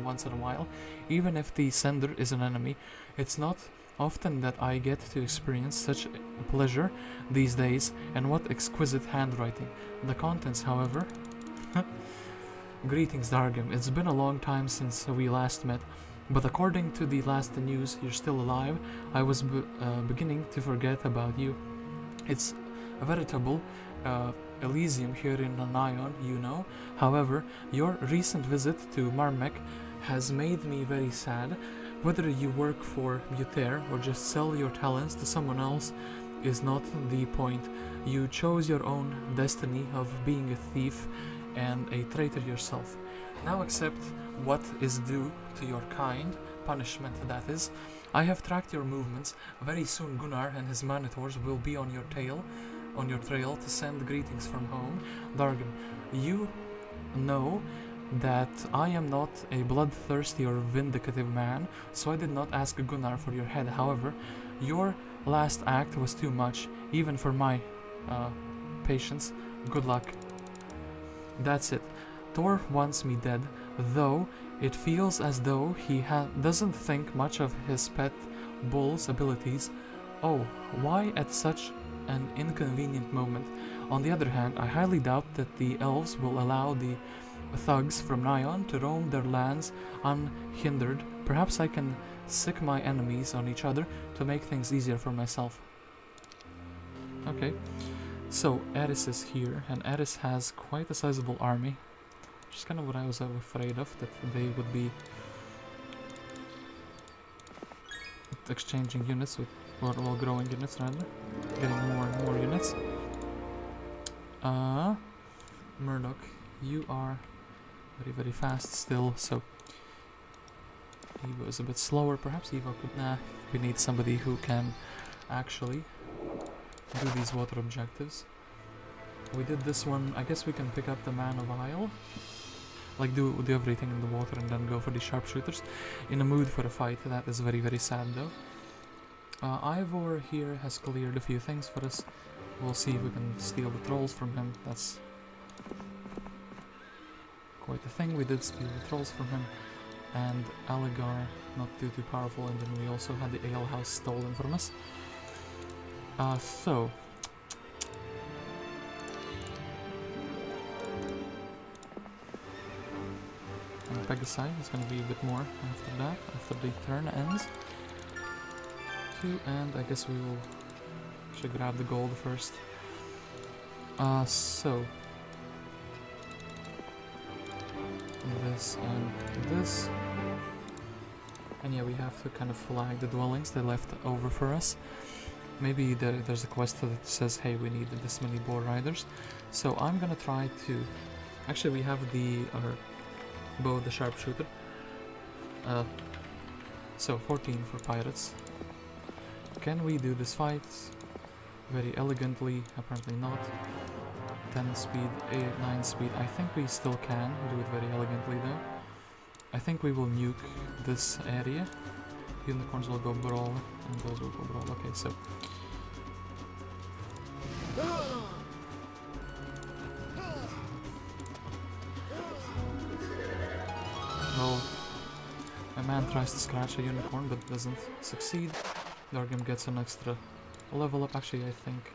once in a while, even if the sender is an enemy. It's not often that I get to experience such pleasure these days, and what exquisite handwriting. The contents, however... Greetings, Dargem. It's been a long time since we last met, but according to the last news, you're still alive. I was beginning to forget about you. It's a veritable Elysium here in Nyon, you know. However, your recent visit to Marmek has made me very sad. Whether you work for Buter or just sell your talents to someone else is not the point. You chose your own destiny of being a thief and a traitor yourself. Now accept what is due to your kind, punishment that is. I have tracked your movements. Very soon Gunnar and his manitors will be on your trail to send greetings from home. Dargem, you know that I am not a bloodthirsty or vindicative man, so I did not ask Gunnar for your head. However, your last act was too much, even for my patience. Good luck. That's it. Thor wants me dead, though it feels as though he doesn't think much of his pet bull's abilities. Oh, why at such an inconvenient moment? On the other hand, I highly doubt that the elves will allow the thugs from Nyon to roam their lands unhindered. Perhaps I can sick my enemies on each other to make things easier for myself. Okay, so Aeris is here, and Aeris has quite a sizable army, which is kind of what I was afraid of, that they would be exchanging units with, well, growing units rather, getting more and more units. Murdoc, you are very fast still, so Evo is a bit slower. Perhaps Evo could, we need somebody who can actually do these water objectives. We did this one. I guess we can pick up the Man of Isle, like do everything in the water and then go for the sharpshooters. In a mood for a fight. That is very sad though. Ivor here has cleared a few things for us. We'll see if we can steal the trolls from him. That's quite a thing. We did steal the trolls from him. And Alagar, not too powerful, and then we also had the ale house stolen from us. So and Pegasi is going to be a bit more after that, after the turn ends. And I guess we will actually grab the gold first. So this and this. And yeah, we have to kind of flag the dwellings they left over for us. Maybe there's a quest that says, hey, we need this many boar riders. So I'm gonna try to... Actually, we have the bow, the sharpshooter. So 14 for pirates. Can we do this fight very elegantly? Apparently not. 10 speed, 9 speed. I think we still can do it very elegantly though. I think we will nuke this area. Unicorns will go brawl, and those will go brawl. Okay, so... Well, a man tries to scratch a unicorn but doesn't succeed. Dargem gets an extra level up. Actually, I think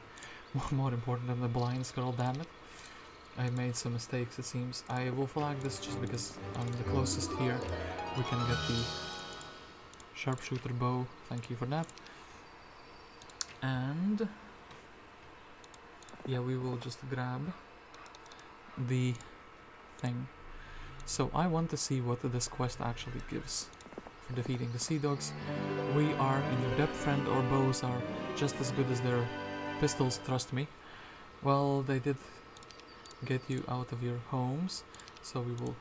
more important than the blind scroll, damn it. I made some mistakes, it seems. I will flag this just because I'm the closest here. We can get the sharpshooter bow. Thank you for that. And yeah, we will just grab the thing. So I want to see what this quest actually gives. For defeating the sea dogs, we are in your depth, friend. Our bows are just as good as their pistols, trust me. Well, they did get you out of your homes, so we will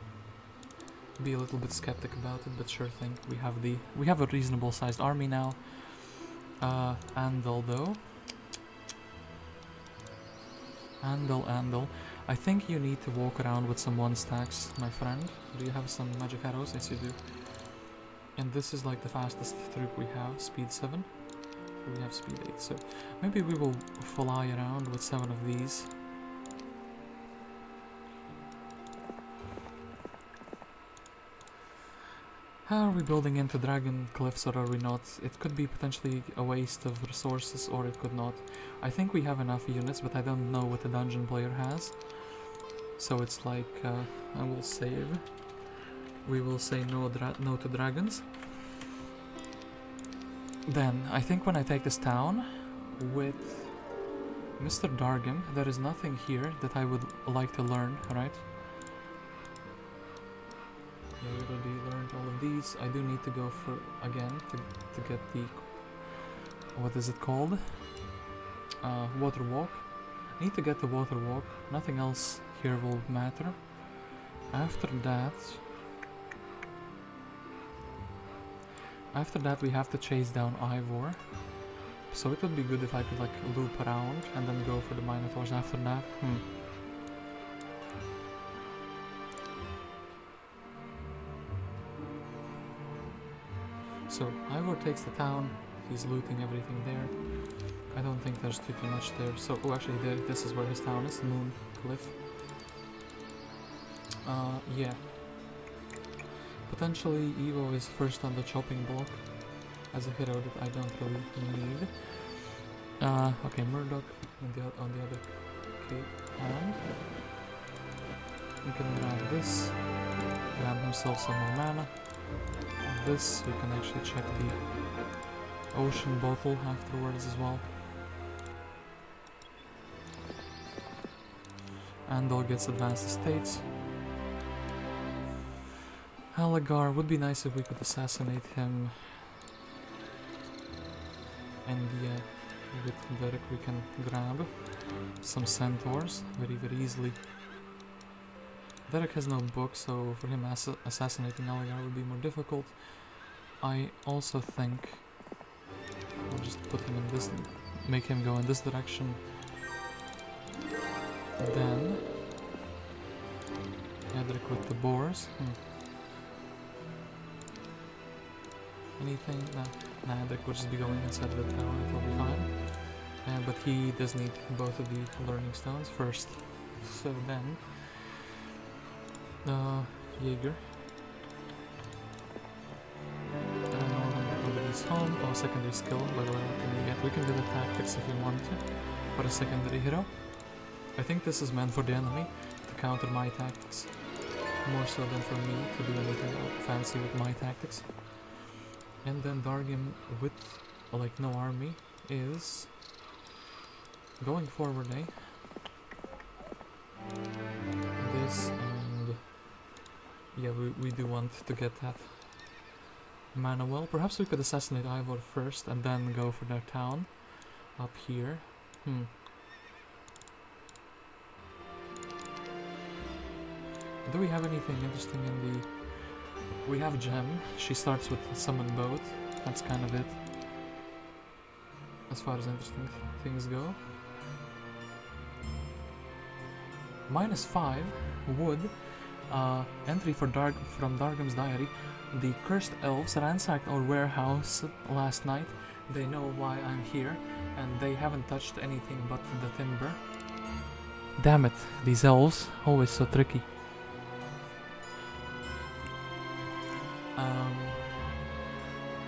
be a little bit skeptic about it, but sure thing. We have a reasonable sized army now. Andal though. Andal. I think you need to walk around with some 1 stacks, my friend. Do you have some magic arrows? Yes, you do. And this is like the fastest troop we have, speed 7. We have speed 8, so maybe we will fly around with 7 of these. Are we building into dragon cliffs or are we not? It could be potentially a waste of resources, or it could not. I think we have enough units, but I don't know what the dungeon player has. So it's like, I will save. We will say no to dragons. Then, I think when I take this town with Mr. Dargem, there is nothing here that I would like to learn, right? Yeah, we already learned all of these. I do need to go for, again, to get the, what is it called? Water walk. Need to get the water walk. Nothing else here will matter. After that we have to chase down Ivor. So it would be good if I could like loop around and then go for the Minotaurs after that. So Ivor takes the town, he's looting everything there. I don't think there's too much there. So, oh actually this is where his town is, Moon Cliff. Yeah. Potentially Evo is first on the chopping block as a hero that I don't really need. Okay, Murdoc on the other cape, and we can grab this, grab himself some more mana. This, we can actually check the ocean bottle afterwards as well. Andal gets advanced estates. Alagar, would be nice if we could assassinate him. And yeah, with Derek we can grab some centaurs very easily. Derek has no book, so for him assassinating Alagar would be more difficult. I also think I'll just put him in this, make him go in this direction. Then Edric with the boars. Anything? Nah, Edric will just be going inside the town, it'll be fine. But he does need both of the learning stones first. So then Jaeger. Nobody's home. Oh, secondary skill, by the way, what can we get? We can get the tactics if we want to, for a secondary hero. I think this is meant for the enemy, to counter my tactics. More so than for me to do anything fancy with my tactics. And then Dargem with, like, no army is going forward, eh? This and yeah, we do want to get that mana well. Perhaps we could assassinate Ivor first and then go for their town up here. Do we have anything interesting in the... We have Gem. She starts with Summon Boat. That's kind of it as far as interesting things go. -5 wood. Entry for from Dargem's diary. The cursed elves ransacked our warehouse last night. They know why I'm here, and they haven't touched anything but the timber. Damn it, these elves, always so tricky.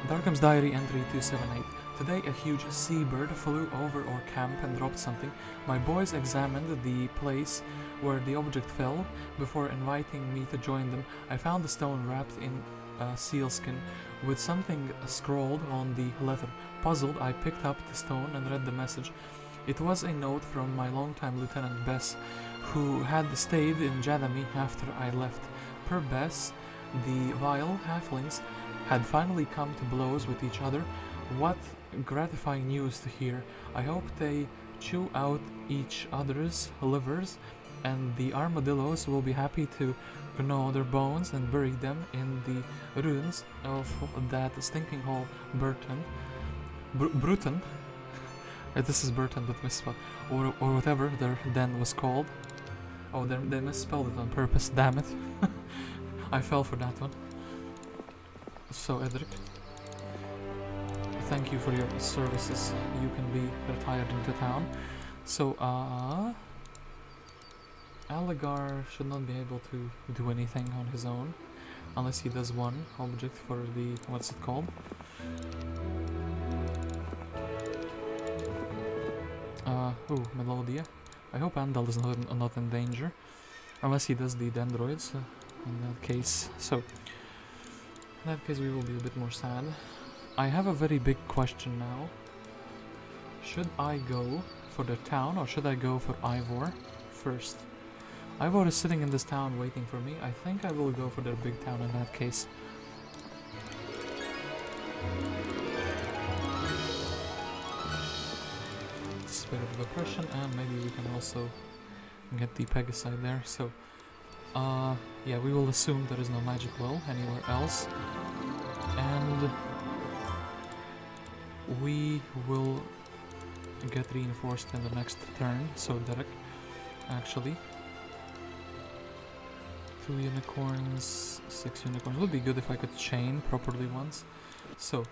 Dargem's diary, entry 278. Today a huge seabird flew over our camp and dropped something. My boys examined the place where the object fell before inviting me to join them. I found the stone wrapped in sealskin with something scrawled on the leather. Puzzled, I picked up the stone and read the message. It was a note from my longtime Lieutenant Bess, who had stayed in Jadami after I left. Per Bess, the vile halflings had finally come to blows with each other. What gratifying news to hear. I hope they chew out each other's livers, and the armadillos will be happy to gnaw their bones and bury them in the ruins of that stinking hole Bruton. This is Burton but misspelled, or whatever their den was called. Oh, they misspelled it on purpose, damn it. I fell for that one. So Edric, thank you for your services. You can be retired into town. So Alagar should not be able to do anything on his own unless he does one object for the, what's it called? Melodia. I hope Andal is not in danger unless he does the dendroids in that case. So in that case we will be a bit more sad. I have a very big question now. Should I go for the town or should I go for Ivor first? Ivor is sitting in this town waiting for me. I think I will go for their big town in that case. Spirit of Oppression, and maybe we can also get the Pegasi there. So yeah, we will assume there is no magic well anywhere else, and we will get reinforced in the next turn. So Derek, actually 2 unicorns, 6 unicorns. Would be good if I could chain properly once. So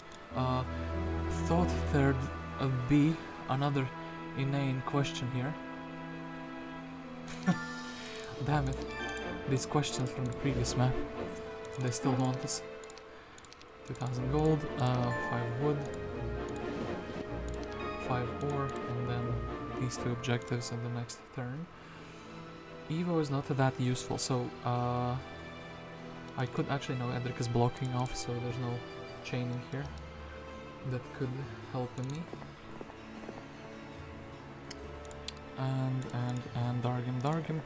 thought there'd be another inane question here. Damn it, these questions from the previous map, they still haunt us. 2000 gold, 5 wood, 5 ore, and then these 2 objectives in the next turn. Evo is not that useful, so I could actually, no, Edric is blocking off, so there's no chaining here that could help me. And Dargem.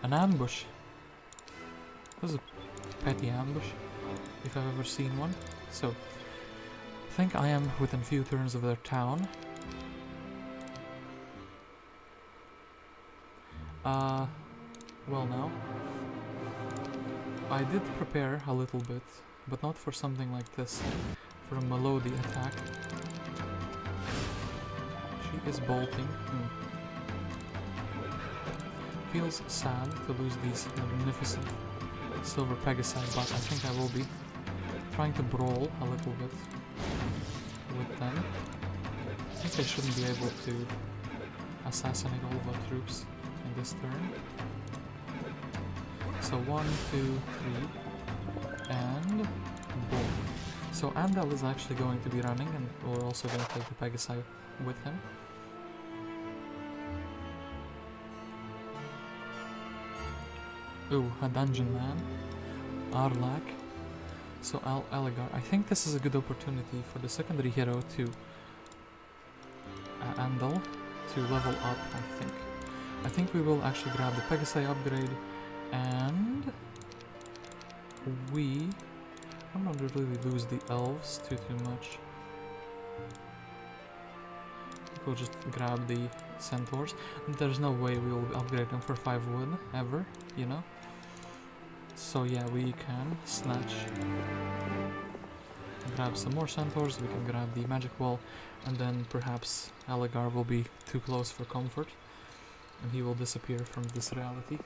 An ambush. This is a petty ambush, if I've ever seen one. So, I think I am within a few turns of their town. Well now, I did prepare a little bit, but not for something like this, for a Melodia attack. She is bolting. Feels sad to lose these magnificent silver Pegasi, but I think I will be trying to brawl a little bit with them. I think I shouldn't be able to assassinate all of our troops in this turn. So 1, 2, 3, and boom. So Andal is actually going to be running, and we're also going to take the Pegasi with him. Ooh, a dungeon man. Arlak. So Alagar. I think this is a good opportunity for the secondary hero to Andal to level up, I think. I think we will actually grab the Pegasi upgrade, and we... I'm not really lose the elves too much. We'll just grab the centaurs. There's no way we will upgrade them for 5 wood, ever, you know? So yeah, we can snatch, grab some more centaurs, we can grab the magic wall, and then perhaps Alagar will be too close for comfort, and he will disappear from this reality.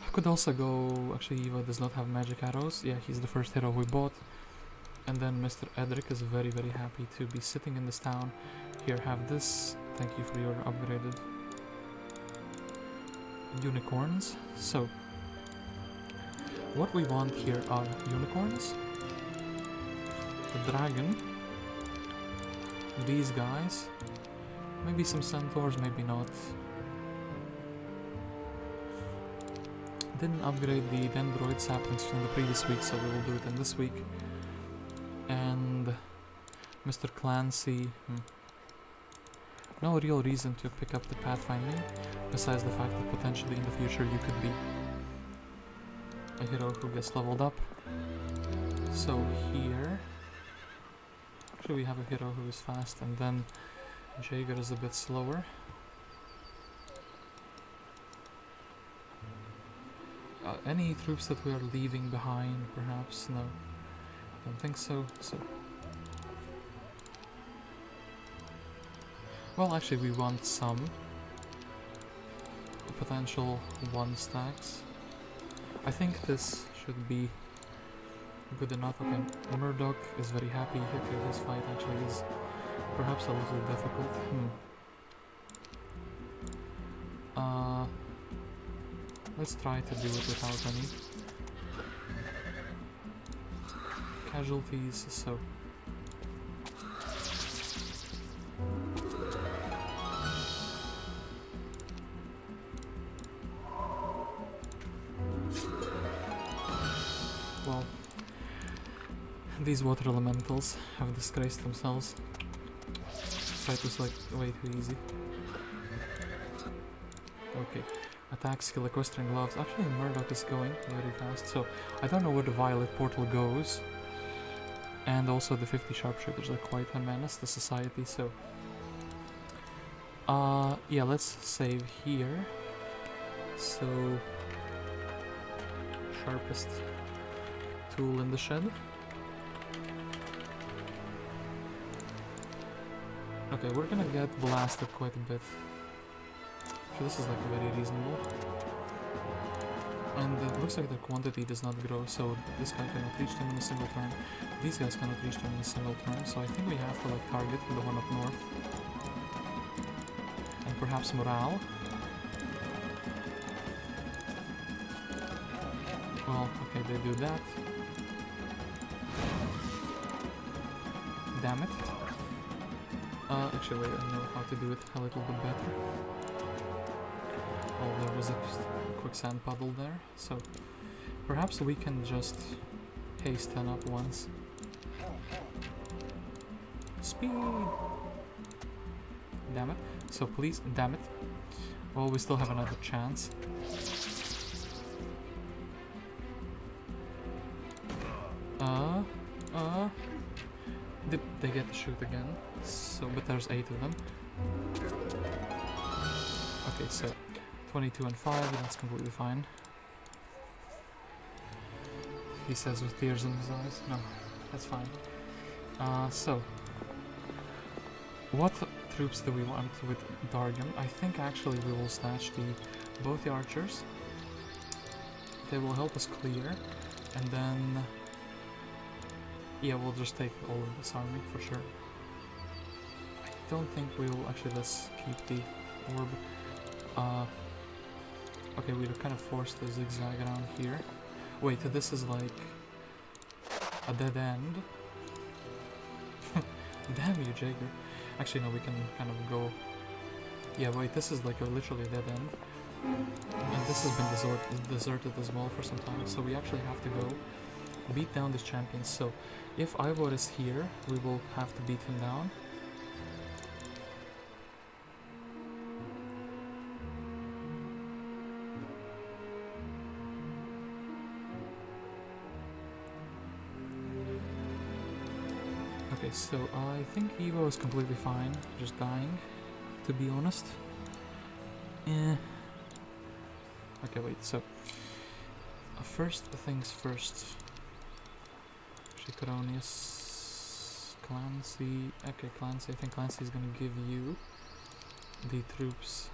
I could also go... actually Ivor does not have magic arrows, yeah, he's the first hero we bought. And then Mr. Edric is very happy to be sitting in this town. Here, have this, thank you for your upgraded unicorns. So, what we want here are unicorns, the dragon, these guys, maybe some centaurs, maybe not. Didn't upgrade the dendroid saplings from the previous week, so we will do it in this week. And Mr. Clancy, no real reason to pick up the pathfinding, besides the fact that potentially in the future you could be a hero who gets leveled up. So here, actually we have a hero who is fast, and then Jaeger is a bit slower. Any troops that we are leaving behind, perhaps? No, don't think so. So, well, actually we want some potential 1 stacks. I think this should be good enough. Okay, Murdoc is very happy. Okay, his fight actually is perhaps a little difficult. Let's try to do it without any casualties, so... well, these water elementals have disgraced themselves. Fight was like way too easy. Okay. Attack skill, equestrian gloves. Actually, Murdoc is going very fast, so I don't know where the violet portal goes. And also the 50 sharpshooters are quite a menace to society, so... yeah, let's save here. So... sharpest tool in the shed. Okay, we're gonna get blasted quite a bit. So this is like very reasonable. And it looks like the quantity does not grow, so this guy cannot reach them in a single turn. These guys cannot reach them in a single turn, so I think we have to like target the one up north. And perhaps morale. Well, okay, they do that. Damn it. Actually, wait, I know how to do it a little bit better. Oh, there was a quicksand puddle there, so perhaps we can just hasten up once. Speed! Damn it. So please, damn it. Well, we still have another chance. They get to shoot again. So, but there's 8 of them. Okay, so 22 and 5, that's completely fine. He says with tears in his eyes. No, that's fine. So, what troops do we want with Dargem? I think actually we will snatch both the archers. They will help us clear, and then yeah, we'll just take all of this army for sure. I don't think we will actually. Let's keep the orb. Okay, we're kind of forced to zigzag around here. Wait, this is like a dead end. Damn you, Jaeger. Actually, no, we can kind of go. Yeah, wait, this is like literally a dead end. And this has been deserted as well for some time, so we actually have to go beat down these champions. So, if Ivor is here, we will have to beat him down. Okay, so I think Evo is completely fine, just dying, to be honest. Okay, wait, so first things first. Chicoronius, Clancy. Okay, Clancy. I think Clancy is gonna give you the troops.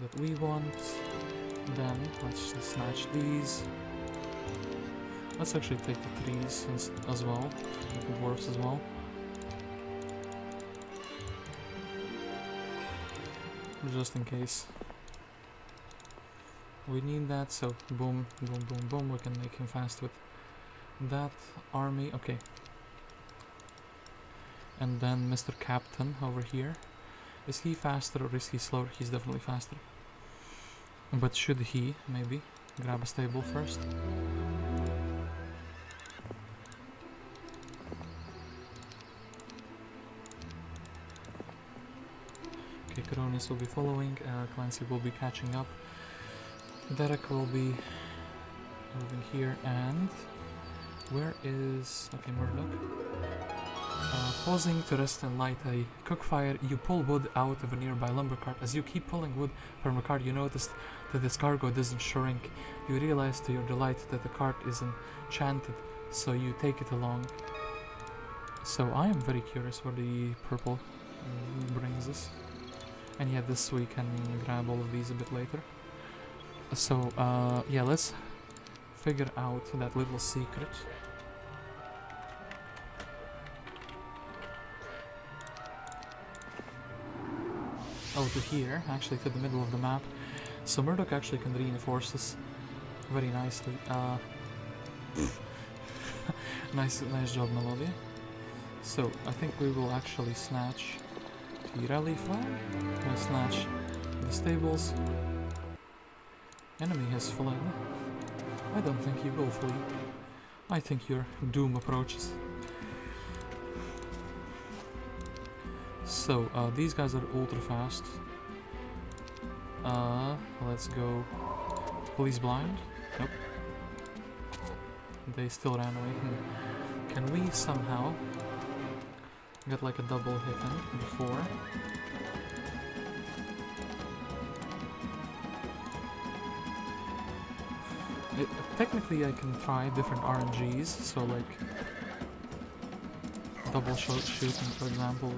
That we want. Then let's just snatch these. Let's actually take the trees as well, the dwarves as well. Just in case. We need that, so boom, boom, boom, boom. We can make him fast with that army. Okay. And then Mr. Captain over here. Is he faster or is he slower? He's definitely faster. But should he maybe grab a stable first? Okay, Coronis will be following, Clancy will be catching up. Derek will be moving here, and where is... okay, Murdoc. Pausing to rest and light a cook fire, you pull wood out of a nearby lumber cart. As you keep pulling wood from a cart, you notice that this cargo doesn't shrink. You realize to your delight that the cart is enchanted, so you take it along. So I am very curious what the purple brings us. And yeah, this we can grab all of these a bit later. So yeah, let's figure out that little secret. Oh, to here, actually to the middle of the map. So Murdoc actually can reinforce this very nicely. nice job, Melodia. So I think we will actually snatch the rally flag. We'll snatch the stables. Enemy has fled. I don't think you will flee. I think your doom approaches. So, these guys are ultra fast. Let's go. Police blind? Nope. They still ran away. Can we somehow get like a double hit in before? Technically I can try different RNGs, so like double shooting for example.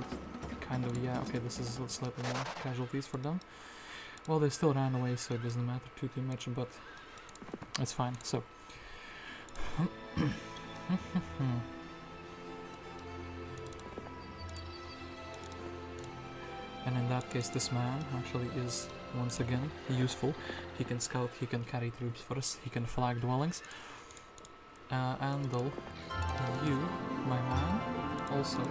Kind of, yeah, okay, this is slightly more casualties for them. Well, they still ran away, so it doesn't matter too much, but it's fine. So and in that case, this man actually is once again useful. He can scout, he can carry troops for us, he can flag dwellings. Andal, you, my man, also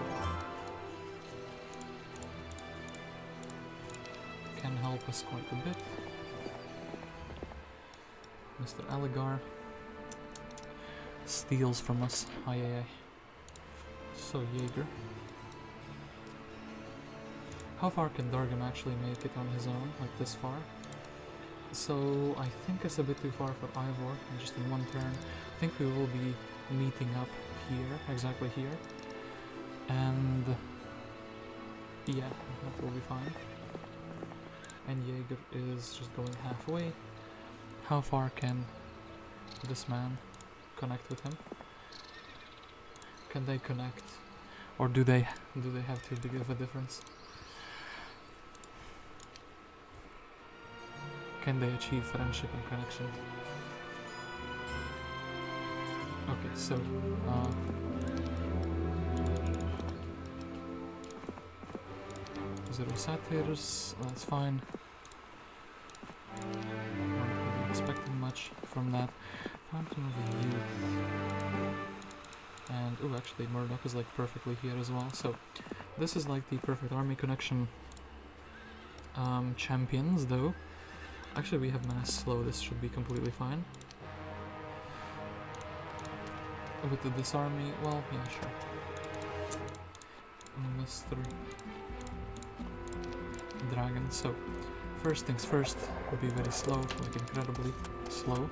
can help us quite a bit. Mr. Alagar steals from us. Aye. So Jaeger, How far can Dargem actually make it on his own, like this far? So I think it's a bit too far for Ivor, and just in one turn. I think we will be meeting up here, exactly here. And yeah, that will be fine. And Jaeger is just going halfway. How far can this man connect with him? Can they connect? Or do they have too big of a difference? Can they achieve friendship and connection? Okay, so zero satyrs, that's fine. Not really expecting much from that. Fountain of the Youth. And oh, actually Murdoc is like perfectly here as well. So this is like the perfect army connection champions though. Actually we have mass slow, this should be completely fine. With this army, well, yeah, sure. Mr. Dragon, so first things first, will be very slow, like incredibly slow.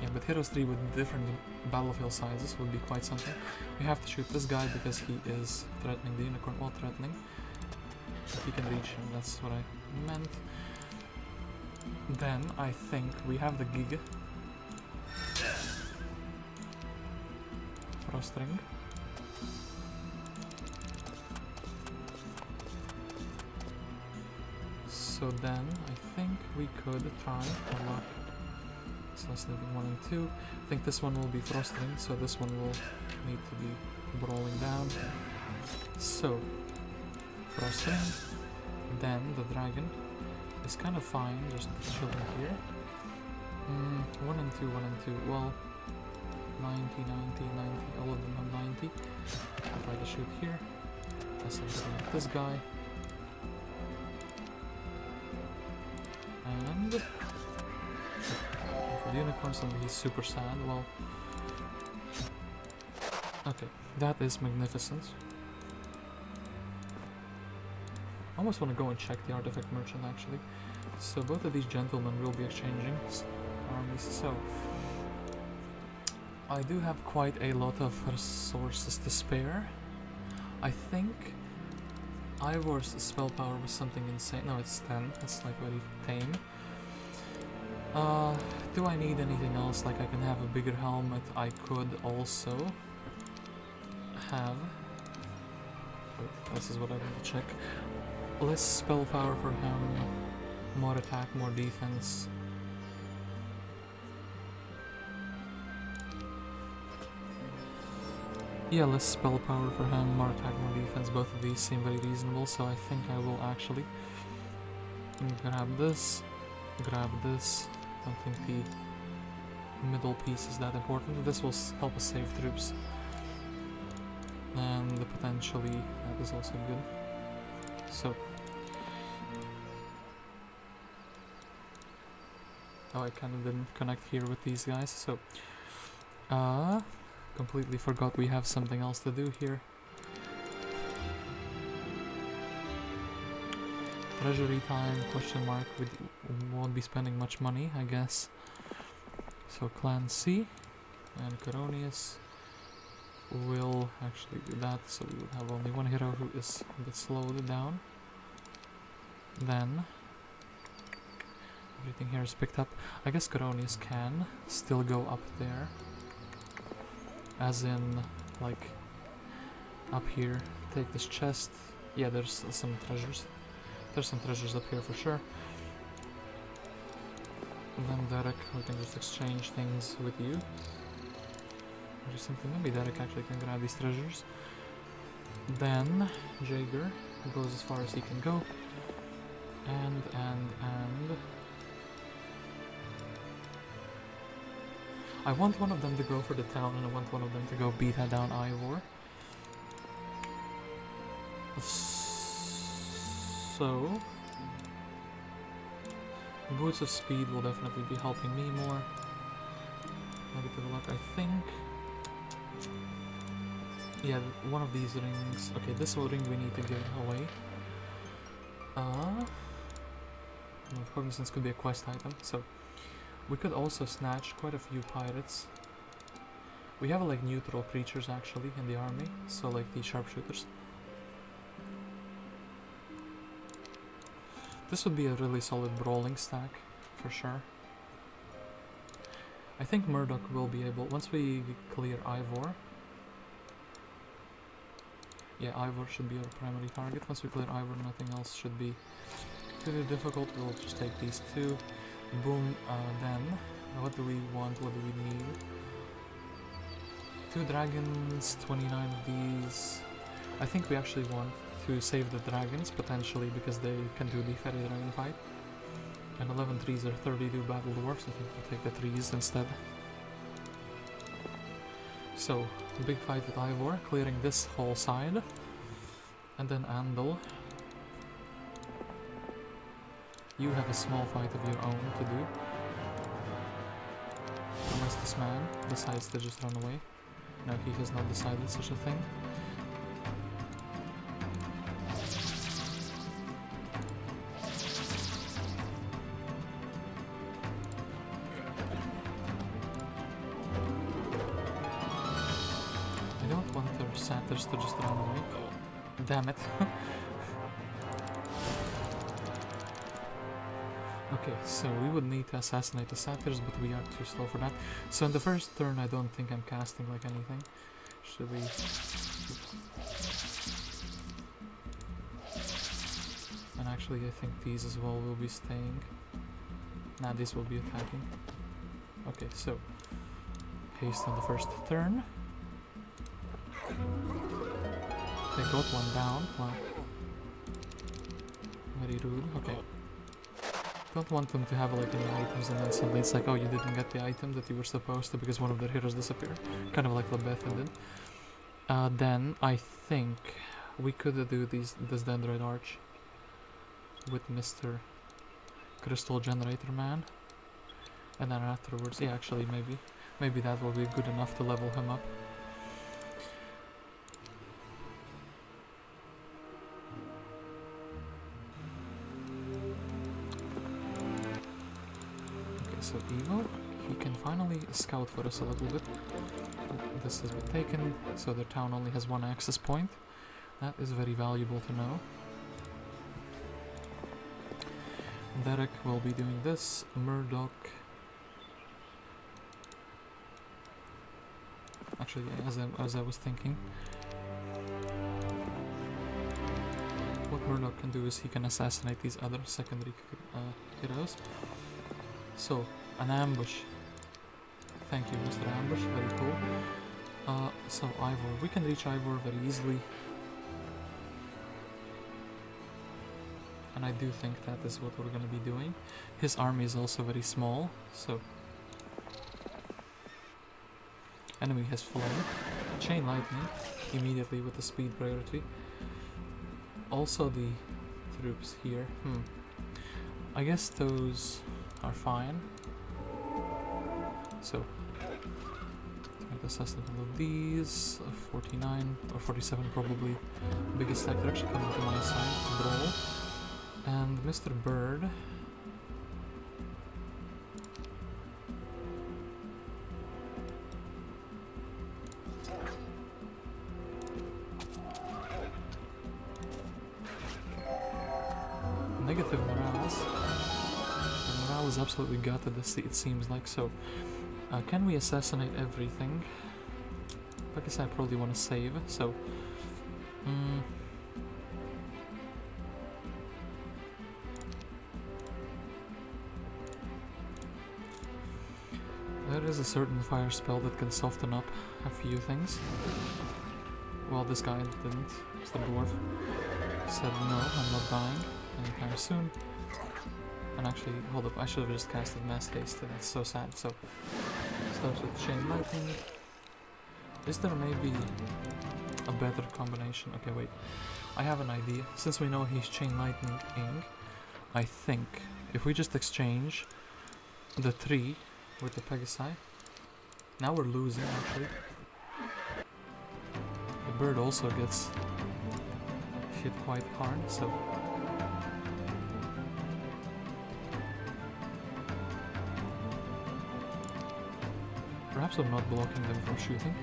Yeah, but Heroes 3 with different battlefield sizes would be quite something. We have to shoot this guy because he is threatening the unicorn, well, threatening. If he can reach him, that's what I meant. Then I think we have the Gig Frostring. So then I think we could try our luck. So let's leave 1 and 2. I think this one will be Frostring, so this one will need to be brawling down. So Frostring, then the dragon is kind of fine, just chilling here. 1 and 2, 1 and 2, well, 90, 90, 90, all of them have 90. I'll try to shoot here. Let's select this guy. And for the unicorn, he's super sad, well... Okay, that is magnificent. I almost want to go and check the artifact merchant actually. So both of these gentlemen will be exchanging armies. So I do have quite a lot of resources to spare. I think Ivor's spell power was something insane. No, it's 10. It's like very tame. Do I need anything else? Like I can have a bigger helmet. I could also have... Wait, this is what I want to check. Less spell power for him, more attack, more defense. Yeah, less spell power for him, more attack, more defense. Both of these seem very reasonable, so I think I will actually grab this, grab this. I don't think the middle piece is that important. This will help us save troops. And potentially that is also good. So... Oh, I kind of didn't connect here with these guys, so... completely forgot we have something else to do here. Treasury time, question mark, we won't be spending much money, I guess. So Clan C and Coronius will actually do that, so we will have only one hero who is a bit slowed down. Then... everything here is picked up. I guess Coronius can still go up there. As in, like, up here. Take this chest. Yeah, there's some treasures. There's some treasures up here for sure. And then Derek, we can just exchange things with you. Or something. Maybe Derek actually can grab these treasures. Then Jaeger goes as far as he can go. And... I want one of them to go for the town, and I want one of them to go beat down Ivor. So... Boots of Speed will definitely be helping me more. Negative luck, I think. Yeah, one of these rings. Okay, this ring we need to give away. Cognizance could be a quest item, so we could also snatch quite a few pirates. We have like neutral creatures actually in the army, so like the sharpshooters. This would be a really solid brawling stack, for sure. I think Murdoc will be able, once we clear Ivor. Yeah, Ivor should be our primary target. Once we clear Ivor, nothing else should be too difficult. We'll just take these two. Boom, then, what do we want, what do we need? 2 dragons, 29 of these. I think we actually want to save the dragons, potentially, because they can do the fairy dragon fight. And 11 trees are 32 battle dwarfs, I think we'll take the trees instead. So, big fight with Ivor, clearing this whole side. And then Andal. You have a small fight of your own to do. Unless this man decides to just run away. No, he has not decided such a thing. I don't want their satyrs to just run away. Damn it. Okay, so we would need to assassinate the satyrs, but we are too slow for that. So in the first turn, I don't think I'm casting like anything. Should we... And actually, I think these as well will be staying. Nah, these will be attacking. Okay, so... Haste on the first turn. They got one down. Wow. Very rude. Okay. Don't want them to have like any items and then suddenly it's like, oh, you didn't get the item that you were supposed to because one of their heroes disappeared. Kind of like Lebetha did. Then I think we could do this Dendroid Arch with Mr. Crystal Generator Man. And then afterwards, yeah, actually maybe that will be good enough to level him up. So Ivor, he can finally scout for us a little bit. This has been taken, so the town only has one access point. That is very valuable to know. Derek will be doing this. Murdoc. Actually, as I was thinking, what Murdoc can do is he can assassinate these other secondary heroes. So, an ambush. Thank you, Mr. Ambush, very cool. So Ivor, we can reach Ivor very easily. And I do think that is what we're gonna be doing. His army is also very small, so... Enemy has fled. Chain lightning, immediately with the speed priority. Also the troops here, I guess those are fine. So, try to assess a couple of these. 49 or 47 probably. Biggest stack, they're actually coming to my side. Brawl. And Mr. Bird. Negative morales. The morale is absolutely gutted, it seems like. So, can we assassinate everything? I guess I probably want to save, so... There is a certain fire spell that can soften up a few things. Well, this guy didn't. It's the dwarf. Said no, I'm not dying anytime soon. And actually, hold up, I should have just casted Mass Haste. That's so sad. So, starts with Chain Lightning. Is there maybe a better combination? Okay, wait. I have an idea. Since we know he's Chain Lightning-ing, I think if we just exchange the 3 with the Pegasi. Now we're losing, actually. bird also gets hit quite hard, so... Perhaps I'm not blocking them from shooting.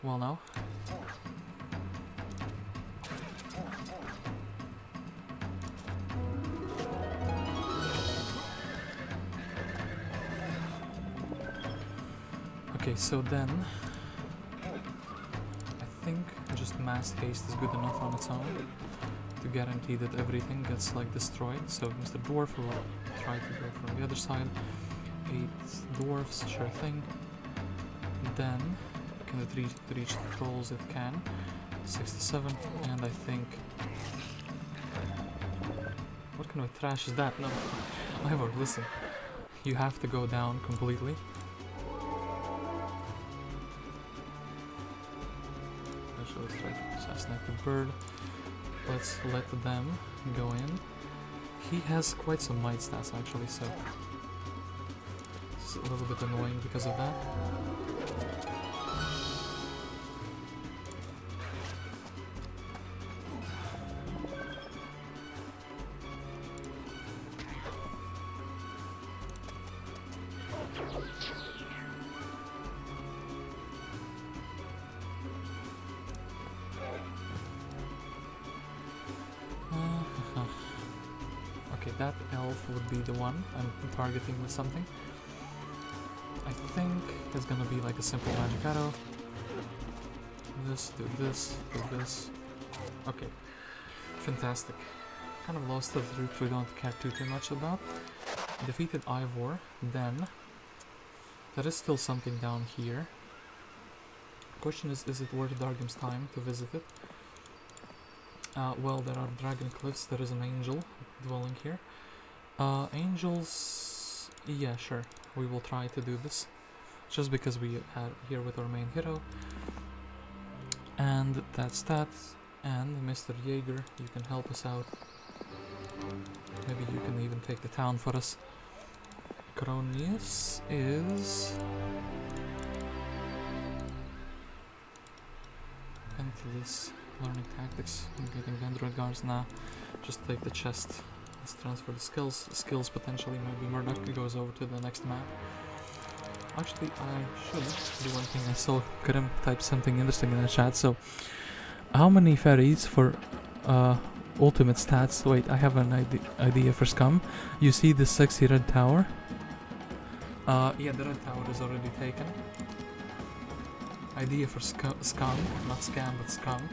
Well now. Okay, so then I think just mass haste is good enough on its own to guarantee that everything gets like destroyed. So Mr. Dwarf will try to go from the other side. 8 dwarfs, sure thing. Then can it reach the trolls? It can. 67, and I think... What kind of trash is that? No. Ivor, listen. You have to go down completely. Actually, let's try to assassinate the bird. Let's let them go in. He has quite some might stats actually, so it's a little bit annoying because of that. That elf would be the one I'm targeting with something. I think it's gonna be like a simple magic arrow. This, do this, do this. Okay, fantastic. Kind of lost the route we don't care too much about. Defeated Ivor, then there is still something down here. Question is it worth Dargem's time to visit it? Well, there are dragon cliffs, there is an angel dwelling here. Angels... yeah, sure, we will try to do this. Just because we are here with our main hero. And that's that. And Mr. Jaeger, you can help us out. Maybe you can even take the town for us. Cronius is... Pentilus. Learning tactics, getting Vendor nah, just take the chest, let's transfer the skills potentially, maybe Murdoc goes over to the next map. Actually, I should do one thing. I saw Kreh type something interesting in the chat, so how many fairies for ultimate stats? Wait, I have an idea for scum. You see the sexy red tower? Yeah, the red tower is already taken. Idea for scum, not scam, but scum.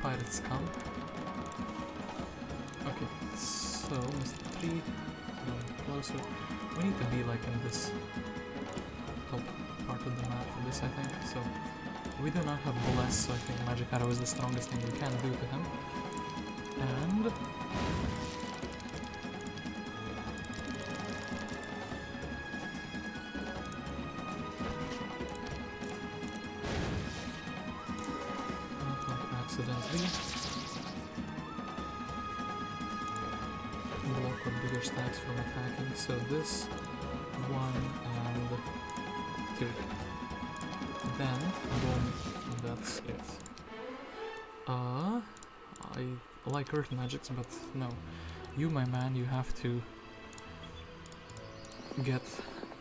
Pirate scum. Okay, so Mr. 3, going closer. We need to be like in this top part of the map for this, I think. So we do not have bless, so I think magic arrow is the strongest thing we can do to him. And accidentally block with bigger stacks from attacking, so this 1 and 2, then boom, that's it. I like earth magics, but no, you my man, you have to get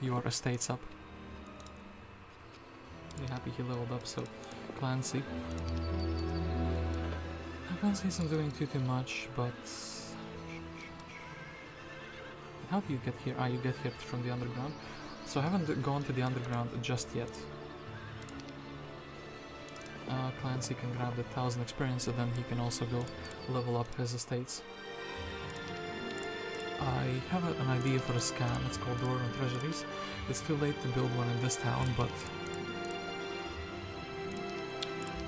your estates up. Be happy he leveled up, so Clancy. I can't say I'm doing too much, but how do you get here? Ah, you get here from the underground. So I haven't gone to the underground just yet. Clancy can grab the 1000 experience, and then he can also go level up his estates. I have an idea for a scam. It's called Dwarven Treasuries. It's too late to build one in this town, but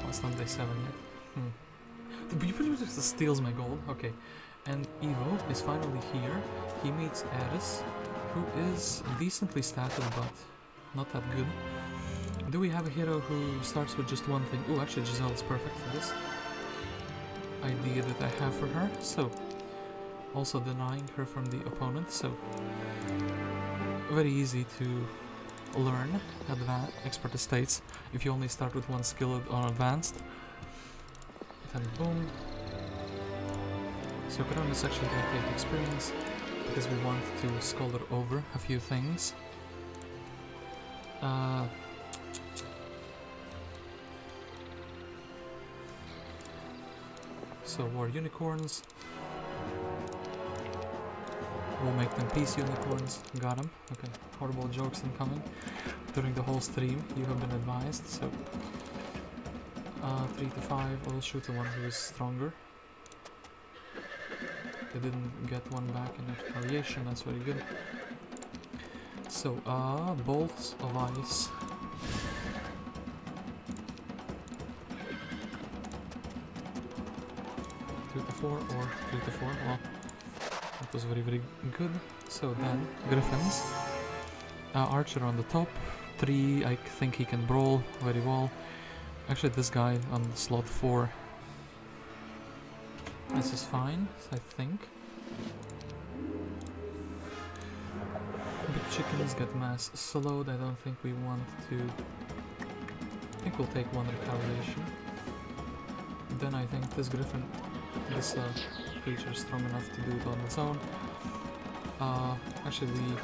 it's not day 7 yet. The people just steals my gold. Okay, and Evo is finally here. He meets Aeris, who is decently statted, but not that good. Do we have a hero who starts with just one thing? Oh, actually Giselle is perfect for this idea that I have for her, so also denying her from the opponent, so very easy to learn expert estates if you only start with one skill on advanced. Then boom. So Corona is actually going to take experience because we want to scholar over a few things. So war unicorns. We'll make them peace unicorns. Got him. Okay, horrible jokes incoming. During the whole stream, you have been advised, so... 3 to 5, I will shoot the one who is stronger. They didn't get one back in retaliation, that's very good. So, bolts of ice. Two to 4 or 3 to 4, well... That was very, very good. So then, Griffins. Archer on the top. 3, I think he can brawl very well. Actually, this guy on slot 4. This is fine, I think. Big chickens get mass slowed. I don't think we want to... I think we'll take one retaliation. Then I think this Griffin... This creature is strong enough to do it on its own. Actually, the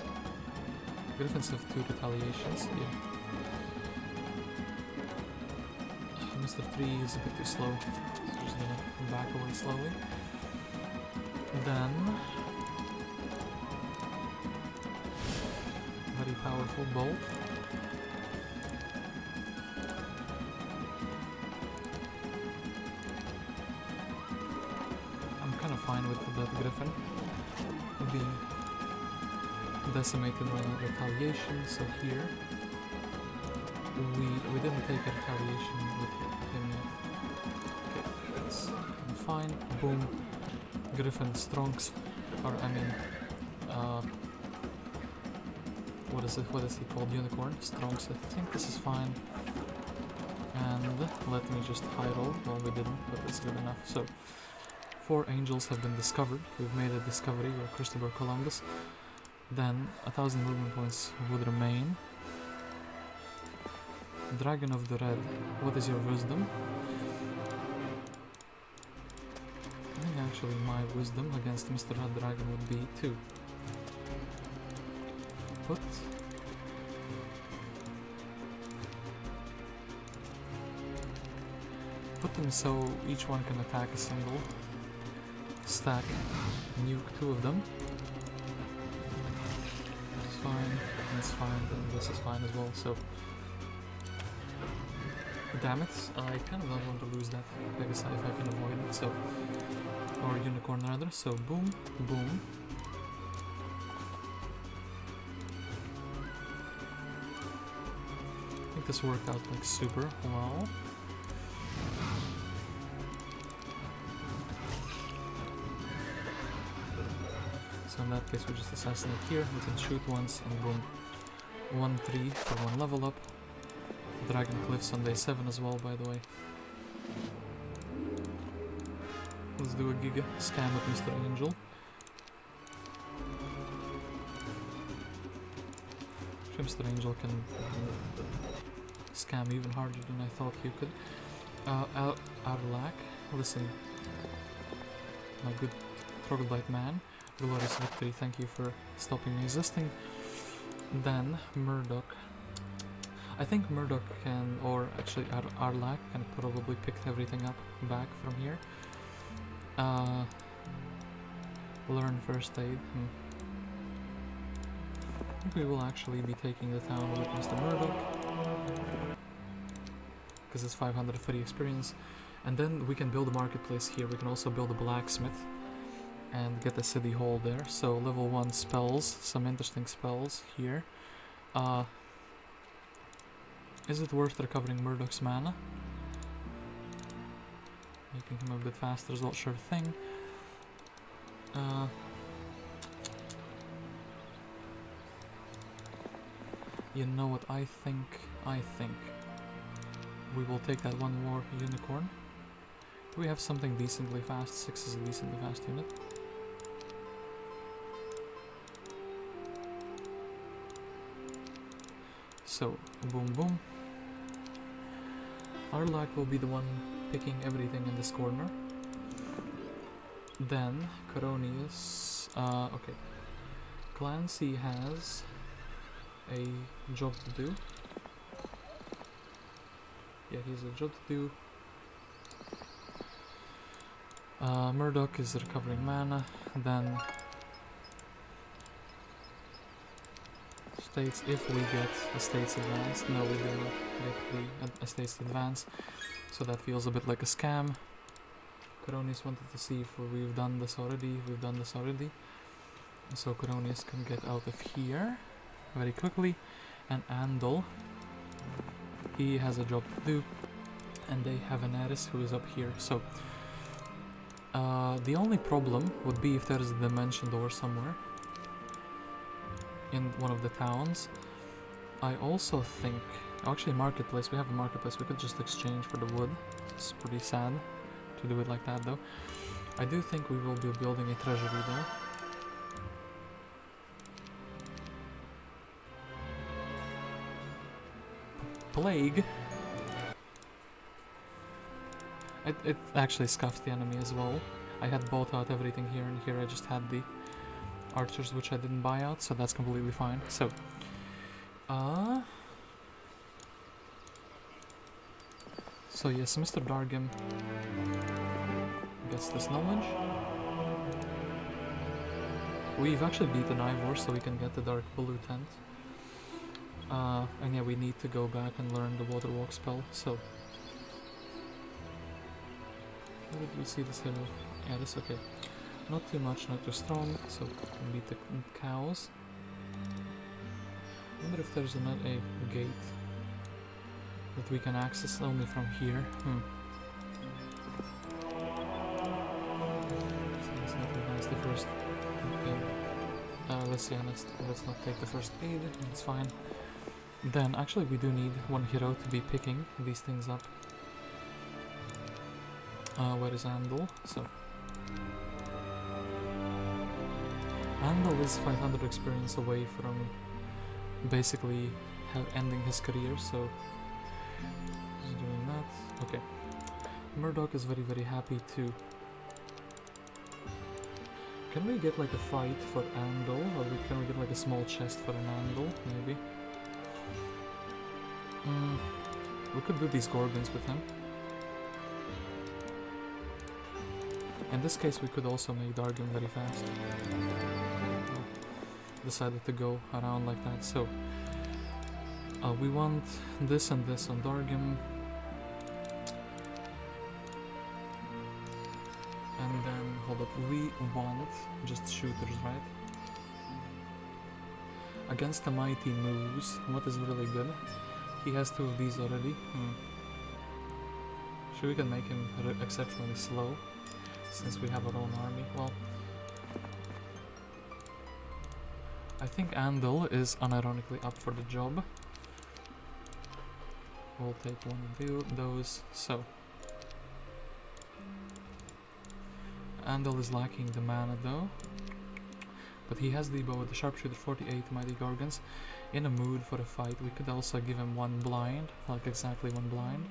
Griffins have 2 retaliations, yeah. Mr. 3 is a bit too slow, so we're just gonna back away slowly. Then... Very powerful bolt. Fine with that Griffin being decimated by retaliation, so here we didn't take a retaliation with him yet. Okay, that's fine. Boom. Griffin Strongs, or I mean, what is he called? Unicorn? Strongs, I think this is fine. And let me just hide roll. Well, we didn't, but it's good enough. So 4 angels have been discovered. We've made a discovery, or Christopher Columbus. Then 1,000 movement points would remain. Dragon of the Red, what is your wisdom? I think actually my wisdom against Mr. Red Dragon would be 2. Put them so each one can attack a single stack, nuke 2 of them. It's fine, that's fine, and this is fine as well, so... Damn it, I kind of don't want to lose that Pegasus if I can avoid it, so... Or Unicorn rather, so boom, boom. I think this worked out like super well. So in that case we just assassinate here, we can shoot once and boom. 1-3 for 1 level up. Dragon Cliffs on day 7 as well, by the way. Let's do a Giga scam with Mr. Angel. Mr. Angel can scam even harder than I thought you could. Arlak, listen. My good troglodyte man. Glorious victory, thank you for stopping me existing. Then Murdoc. I think Murdoc can, or actually Arlak can probably pick everything up back from here. Learn first aid. I think we will actually be taking the town with Mr. Murdoc, because it's 500 free experience. And then we can build a marketplace here. We can also build a blacksmith and get a city hall there. So level 1 spells, some interesting spells here. Is it worth recovering Murdoc's mana? Making him a bit faster as well, sure thing. You know what I think? I think we will take that one more unicorn. Do we have something decently fast? 6 is a decently fast unit. So, boom boom. Arlag will be the one picking everything in this corner. Then, Coronius... okay. Clancy has a job to do. Yeah, he has a job to do. Murdoc is recovering mana. Then states if we get a states advance. No, we do not get a states advance. So that feels a bit like a scam. Coronius wanted to see if we've done this already. We've done this already. So Coronius can get out of here very quickly. And Andal, he has a job to do. And they have an Aeris who is up here. So the only problem would be if there is a dimension door somewhere in one of the towns. I also think... Actually, marketplace. We have a marketplace. We could just exchange for the wood. It's pretty sad to do it like that, though. I do think we will be building a treasury, though. Plague. It actually scuffs the enemy as well. I had bought out everything here, and here I just had the archers, which I didn't buy out, so that's completely fine. So, so yes, Mr. Dargem gets this knowledge. We've actually beaten Ivor, so we can get the dark blue tent. And yeah, we need to go back and learn the water walk spell, so... Where did we see this hero? Yeah, this okay. Not too much, not too strong, so beat the cows. I wonder if there's a gate that we can access only from here. So let's not advance the first aid. Let's not take the first aid, it's fine. Then, actually we do need one hero to be picking these things up. Where is Andal? So... Andal is 500 experience away from basically ending his career, so... He's doing that. Okay. Murdoc is very happy too. Can we get like a fight for Andal? Or can we get like a small chest for an Andal, maybe? We could do these Gorgons with him. In this case we could also make Dargem very fast. Decided to go around like that, so... we want this and this on Dargem. And then, hold up, we want just shooters, right? Against the mighty moves, what is really good? He has 2 of these already. Sure, we can make him exceptionally slow, since we have our own army. Well, I think Andal is unironically up for the job. We'll take one of those. So, Andal is lacking the mana though, but he has the bow with the sharpshooter, 48 mighty Gorgons. In a mood for a fight, we could also give him 1 blind, like exactly 1 blind.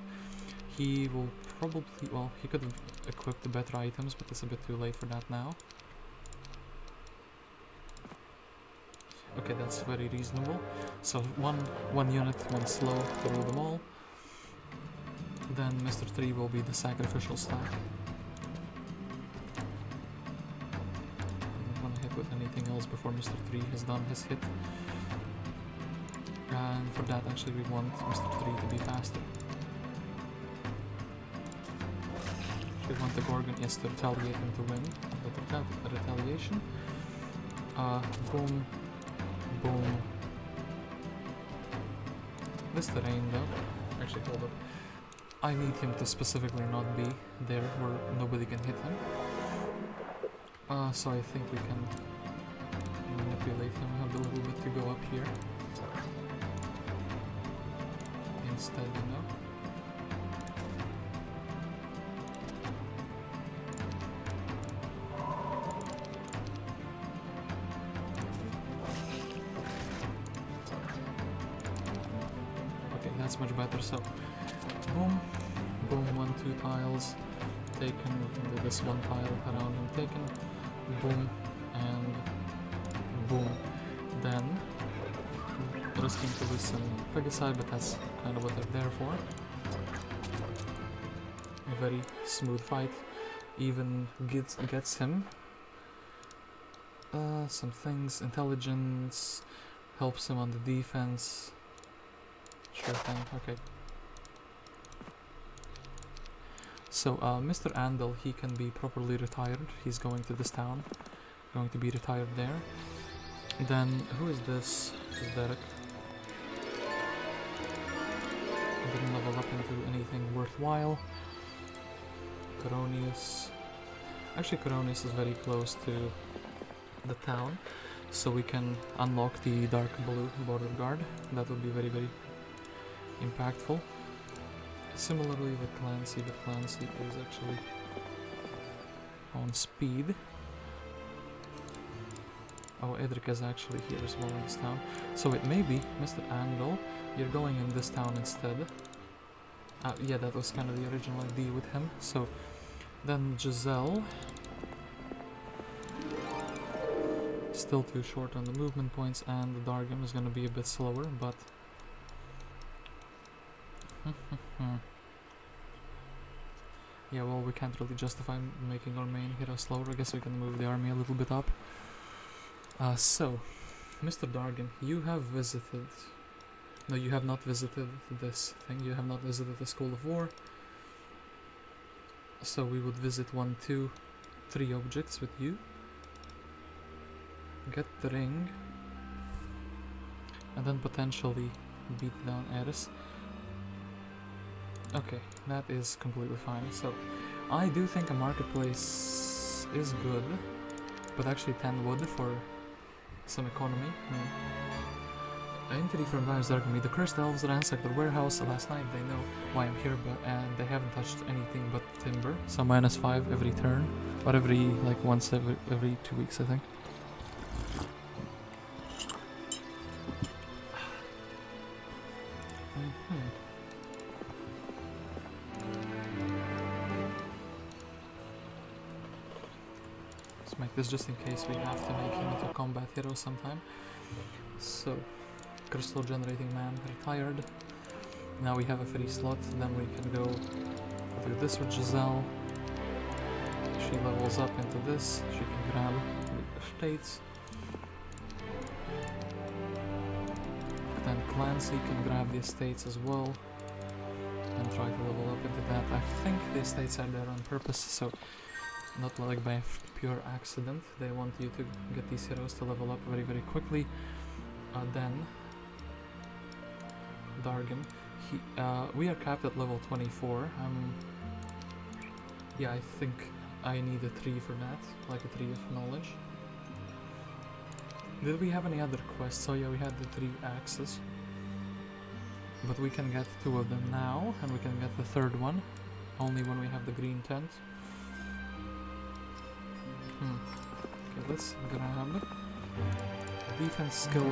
He will probably, well, he could have equipped the better items, but it's a bit too late for that now. Okay, that's very reasonable. So one unit, 1 slow to rule them all. Then Mr. 3 will be the sacrificial stack. I don't want to hit with anything else before Mr. 3 has done his hit. And for that, actually, we want Mr. 3 to be faster. We want the Gorgon, yes, to retaliate and to win. The retaliation. Boom. Boom. This terrain though, actually hold up. I need him to specifically not be there where nobody can hit him. So I think we can manipulate him a little bit to go up here. Instead, you know. That's much better. So, boom, boom, 1, 2 tiles taken. This one tile around him taken. Boom, and boom. Then, risking to lose some Pegasi, but that's kind of what they're there for. A very smooth fight. Even gets him some things. Intelligence helps him on the defense. Sure thing. Okay. So Mr. Andal, he can be properly retired. He's going to this town. Going to be retired there. Then who is this? This is Derek. Didn't level up into anything worthwhile. Coronius. Actually, Coronius is very close to the town, so we can unlock the dark blue border guard. That would be very, very impactful. Similarly with Clancy, but Clancy is actually on speed. Oh, Edric is actually here as well in this town. So it may be, Mr. Andal, you're going in this town instead. Yeah, that was kind of the original idea with him. So then Giselle. Still too short on the movement points, and the Dargem is going to be a bit slower, but... yeah, well, we can't really justify making our main hero slower. I guess we can move the army a little bit up. So, Mr. Dargem, you have visited... No, you have not visited this thing. You have not visited the School of War. So we would visit 1, 2, 3 objects with you. Get the ring. And then potentially beat down Aeris. Okay, that is completely fine. So, I do think a marketplace is good. But actually 10 wood for some economy. Entity from Vimes Darkme. The cursed elves ransacked the warehouse last night. They know why I'm here, and they haven't touched anything but timber. So -5 every turn, or every once every 2 weeks, I think. Let's make this just in case we have to make him into a combat hero sometime. So. Crystal generating man retired. Now we have a free slot, then we can go do this with Giselle. She levels up into this, she can grab the estates. Then Clancy can grab the estates as well and try to level up into that. I think the estates are there on purpose, so not like by pure accident. They want you to get these heroes to level up very, very quickly. Then Dargem. We are capped at level 24. Yeah, I think I need a 3 for that, like a 3 of knowledge. Did we have any other quests? Oh yeah, we had the 3 axes. But we can get 2 of them now, and we can get the 3rd one only when we have the green tent. Okay, let's grab defense skill.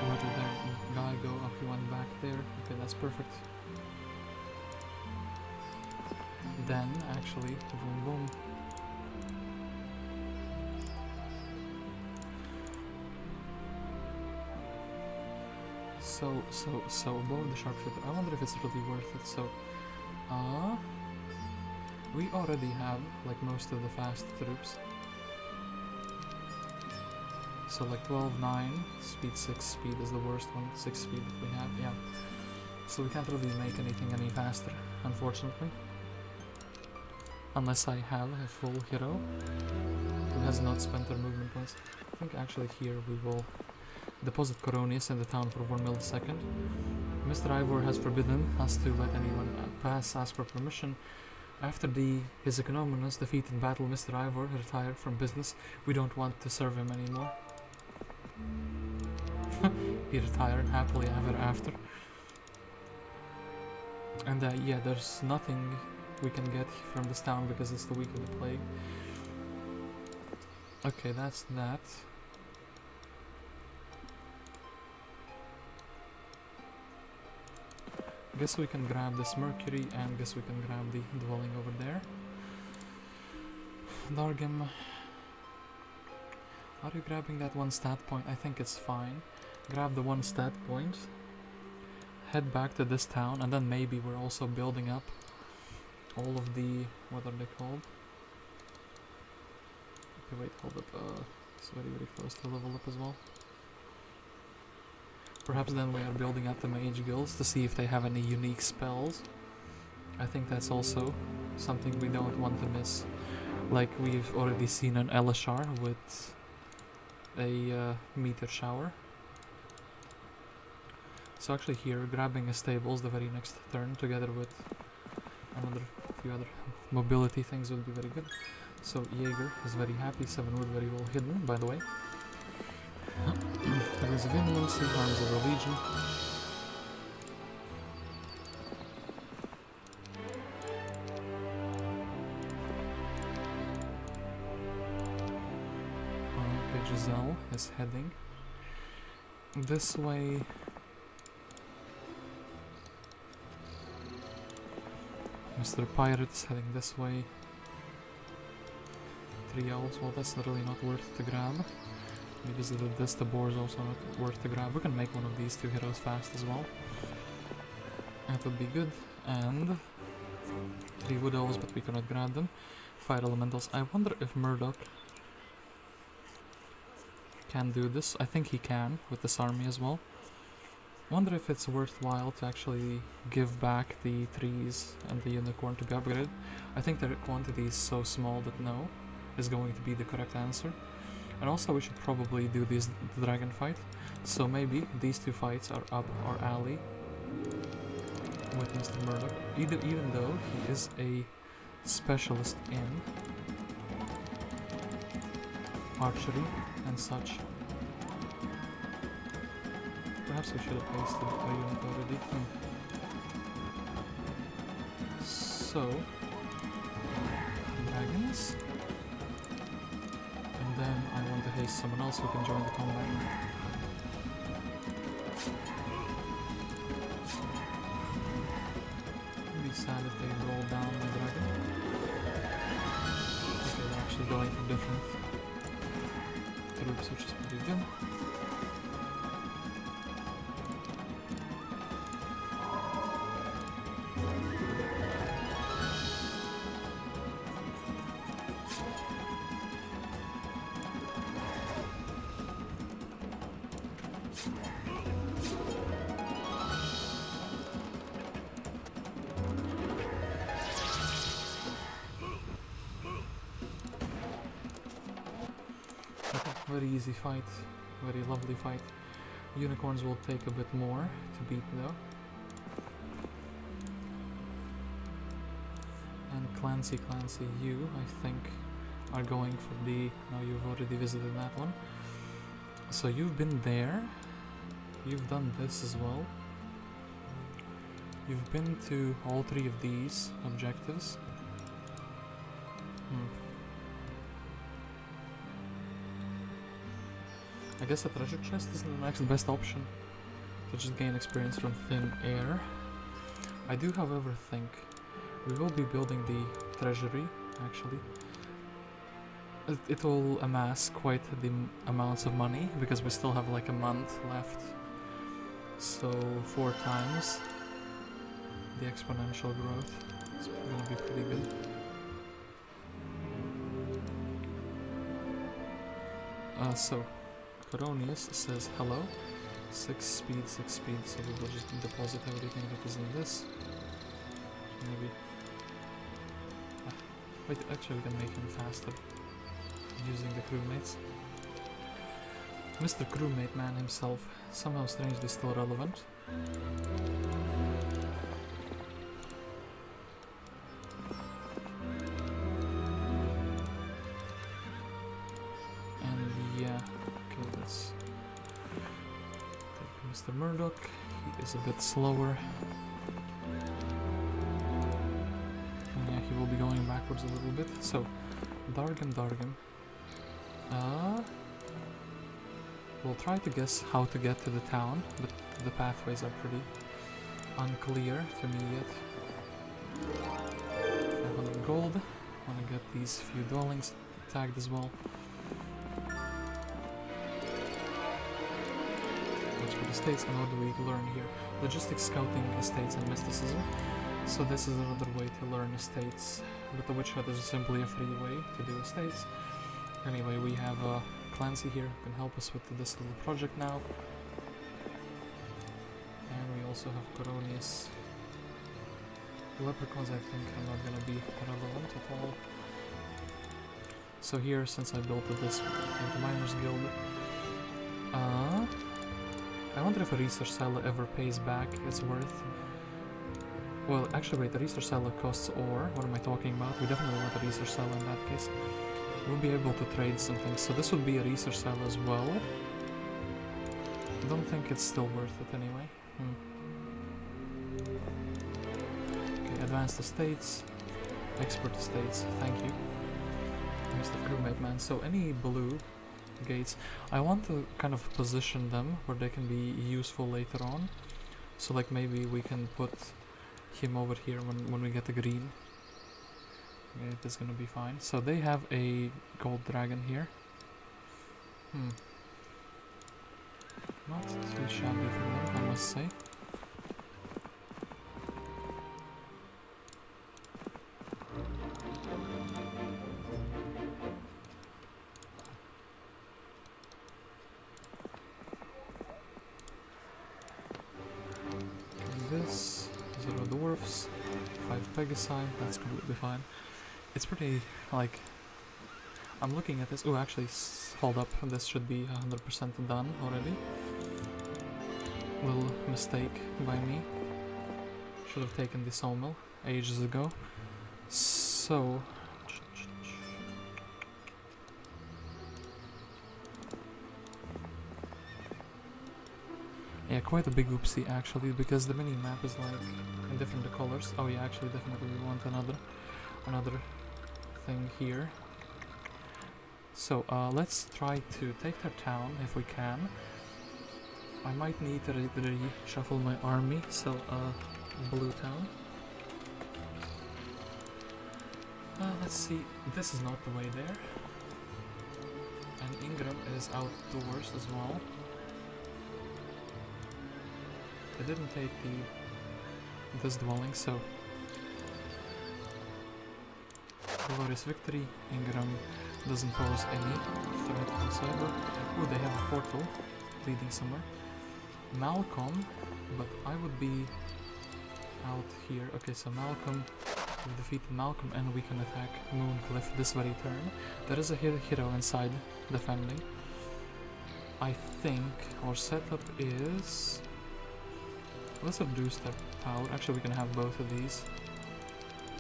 Where did that guy go? Oh, he went back there. Okay, that's perfect. Then, actually, boom boom. So, above the sharpshooter, I wonder if it's really worth it. So, we already have, like, most of the fast troops. So like 12, 9, speed 6, speed is the worst one, 6 speed that we have, yeah. So we can't really make anything any faster, unfortunately. Unless I have a full hero who has not spent their movement points. I think actually here we will deposit Coronius in the town for 1 millisecond. Mr. Ivor has forbidden us to let anyone pass, ask for permission. After his ignominious defeat in battle, Mr. Ivor retired from business. We don't want to serve him anymore. He retired happily ever after. And yeah, there's nothing we can get from this town because it's the week of the plague. Okay, that's that. Guess we can grab this Mercury, and guess we can grab the dwelling over there. Dargem. Are you grabbing that one stat point? I think it's fine. Grab the one stat point. Head back to this town, and then maybe we're also building up all of the... what are they called? Okay, wait, hold up. It's very, very close to level up as well. Perhaps then we are building up the mage guilds to see if they have any unique spells. I think that's also something we don't want to miss. Like we've already seen an Elleshar with a meteor shower. So actually here, grabbing a stables the very next turn together with another few other mobility things would be very good. So Jaeger is very happy, 7 wood very well hidden, by the way. Degrees of Insolence, Arms of a Legion. Okay, Giselle is heading this way. Mr. Pirate is heading this way. 3 owls, well that's really not worth to grab. We visited this, the boar is also not worth to grab. We can make one of these 2 heroes fast as well. That would be good. And 3 wood owls, but we cannot grab them. 5 elementals. I wonder if Murdoc can do this. I think he can with this army as well. Wonder if it's worthwhile to actually give back the trees and the unicorn to be upgraded. I think their quantity is so small that no is going to be the correct answer. And also we should probably do this dragon fight. So maybe these 2 fights are up our alley with Mr. Murdoc. Even though he is a specialist in archery and such. Perhaps we should have placed a unit already. So, dragons. And then I want to haste someone else who can join the combat. It'd be sad if they roll down the dragon. Because they're actually going for different troops, which is pretty good. Very easy fight, very lovely fight. Unicorns will take a bit more to beat though. And Clancy, you, I think, are going for the... No, you've already visited that one. So you've been there. You've done this as well. You've been to all 3 of these objectives. I guess a treasure chest is the next best option to just gain experience from thin air. I do, however, think we will be building the treasury, actually. It will amass quite the amounts of money, because we still have like a month left. So 4 times the exponential growth is going to be pretty good. So Coronius says hello. 6 speed, so we will just deposit everything that is in this. Maybe... wait, actually we can make him faster using the crewmates. Mr. Crewmate Man himself, somehow strangely still relevant. Mr. Murdoc, he is a bit slower. And yeah, he will be going backwards a little bit. So, Dargem. We'll try to guess how to get to the town, but the pathways are pretty unclear to me yet. 500 gold. Want to get these few dwellings tagged as well. Expert estates, and what do we learn here? Logistics, scouting, estates, and mysticism. So this is another way to learn estates, but the Witch Hut is simply a free way to do estates. Anyway, we have Clancy here who can help us with this little project now. And we also have Coronius. Leprechauns, I think, are not going to be relevant at all. So here, since I built this Miners Guild, I wonder if a research seller ever pays back its worth. Well, actually wait, the research seller costs ore. What am I talking about? We definitely want a research seller in that case. We'll be able to trade some things. So this would be a research seller as well. I don't think it's still worth it anyway. Okay, advanced estates. Expert estates, thank you. Mr. Crewmate man. So any blue gates, I want to kind of position them where they can be useful later on. So like maybe we can put him over here when we get the green. Okay, that's gonna be fine. So they have a gold dragon here. Not too shabby for them, I must say. This, 0 dwarfs, 5 pegasi, that's completely fine. It's pretty, like, I'm looking at this, oh actually, hold up, this should be 100% done already. Little mistake by me. Should have taken the sawmill ages ago. So, yeah, quite a big oopsie actually, because the mini map is like in different colors. Oh yeah, actually definitely we want another thing here. So let's try to take their town if we can. I might need to reshuffle my army, so blue town. Let's see, this is not the way there. And Ingram is outdoors as well. I didn't take this dwelling, so glorious victory. Ingram doesn't pose any threat whatsoever. Oh, they have a portal leading somewhere. Malcolm, but I would be out here. Okay, so Malcolm, we've defeated Malcolm and we can attack Mooncliff this very turn. There is a hero inside defending. I think our setup is... let's reduce their power. Actually, we can have both of these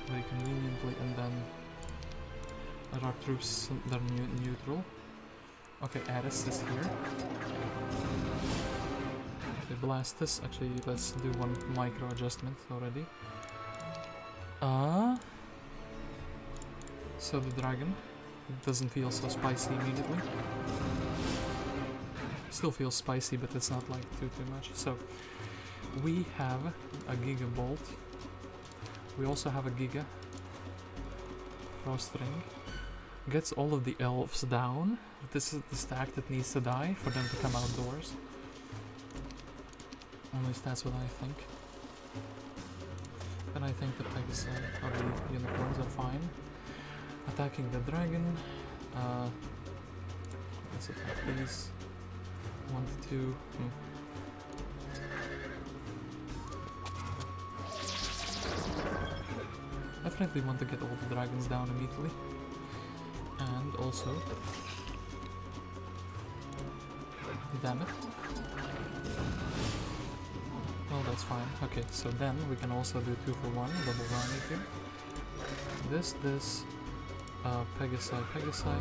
very conveniently, and then let our troops, they're neutral. Okay, Aeris is here. Okay, blast this. Actually, let's do one micro adjustment already. So the dragon doesn't feel so spicy immediately. Still feels spicy, but it's not like too much. So we have a Giga Bolt. We also have a Giga Frost Ring. Gets all of the elves down. This is the stack that needs to die for them to come outdoors. At least that's what I think. And I think the Pegasi or the unicorns are fine. Attacking the dragon. Let's attack these. 1 to 2. Definitely want to get all the dragons down immediately. And also... damn it. Well, that's fine. Okay, so then we can also do 2 for 1, double rounding here. This, Pegasi.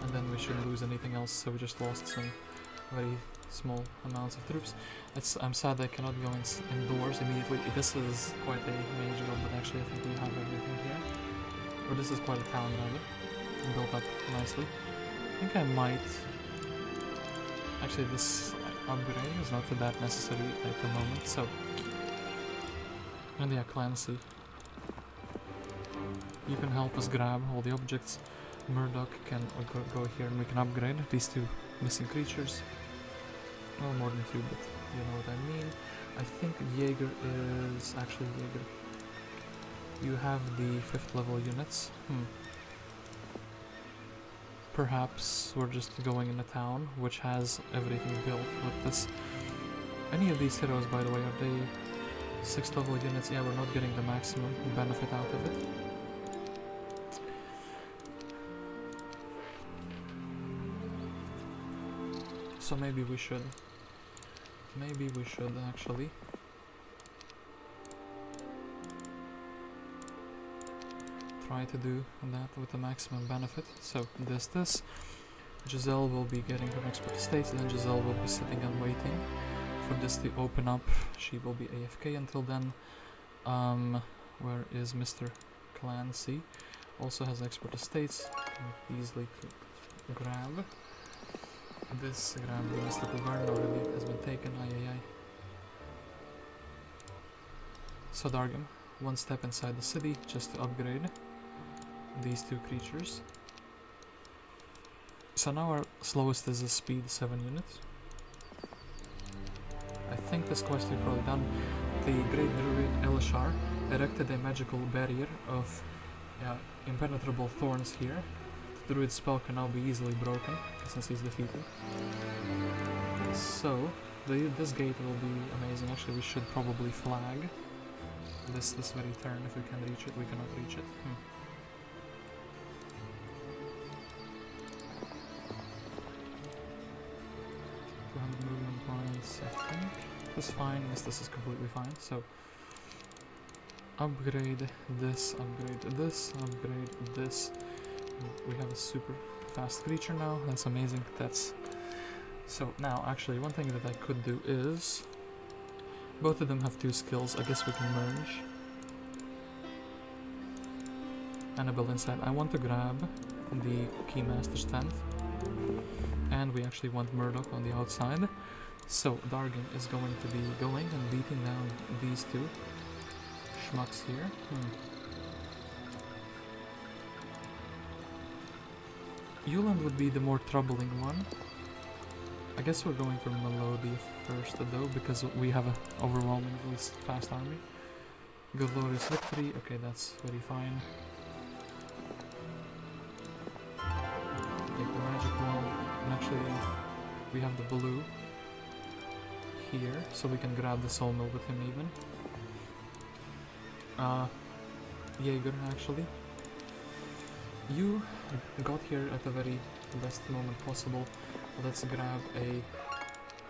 And then we shouldn't lose anything else, so we just lost some very small amounts of troops. I'm sad I cannot go indoors immediately. This is quite a mage guild, but actually I think we have everything here. Or this is quite a town rather, built up nicely. I think I might... actually this... upgrade is not that necessary at the moment, so... And yeah, Clancy. You can help us grab all the objects. Murdoc can go here and we can upgrade these two missing creatures. Well, more than two, but you know what I mean. I think Jaeger is actually Jaeger. You have the 5th level units. Perhaps we're just going in a town which has everything built with this. Any of these heroes, by the way, are they 6th level units? Yeah, we're not getting the maximum benefit out of it. So maybe we should. Maybe we should actually. Try to do that with the maximum benefit. So this. Giselle will be getting her expert states, and then Giselle will be sitting and waiting for this to open up. She will be AFK until then. Where is Mr. Clancy? Also has expert estates. Can easily grab. This grab the mystical garden already has been taken. Aye. So Dargem, one step inside the city just to upgrade these two creatures. So now our slowest is a speed 7 units. I think this quest we've probably done. The Great Druid Elleshar erected a magical barrier of impenetrable thorns here. The druid's spell can now be easily broken since he's defeated. So this gate will be amazing. Actually, we should probably flag this very turn if we can reach it. We cannot reach it. 200 movement points, I think. That's fine. Yes, this is completely fine. So upgrade this, upgrade this, upgrade this. We have a super fast creature now. That's amazing. So now actually one thing that I could do is both of them have 2 skills. I guess we can merge. Annabelle inside. I want to grab the Keymaster's 10th. And we actually want Murdoc on the outside. So Dargem is going to be going and beating down these 2 schmucks here. Uland would be the more troubling one. I guess we're going for Melodia first though, because we have an overwhelmingly fast army. Glorious victory, okay, that's very fine. Take the magic one, and actually we have the blue here, so we can grab the soul mill with him even. Jaeger actually. You got here at the very best moment possible. Let's grab a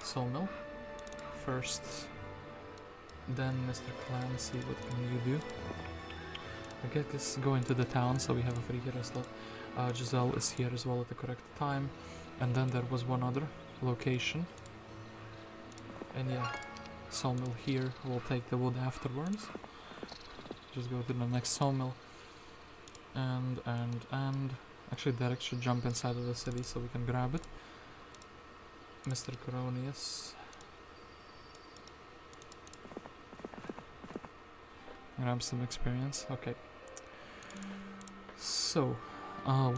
soul mill first. Then Mr. Clancy, what can you do? I guess go into the town so we have a free hero slot. Giselle is here as well at the correct time. And then there was one other location. And yeah, soul mill here. We'll take the wood afterwards. Just go to the next soul mill. And actually Derek should jump inside of the city so we can grab it. Mr. Coronius. Grab some experience. Okay. So,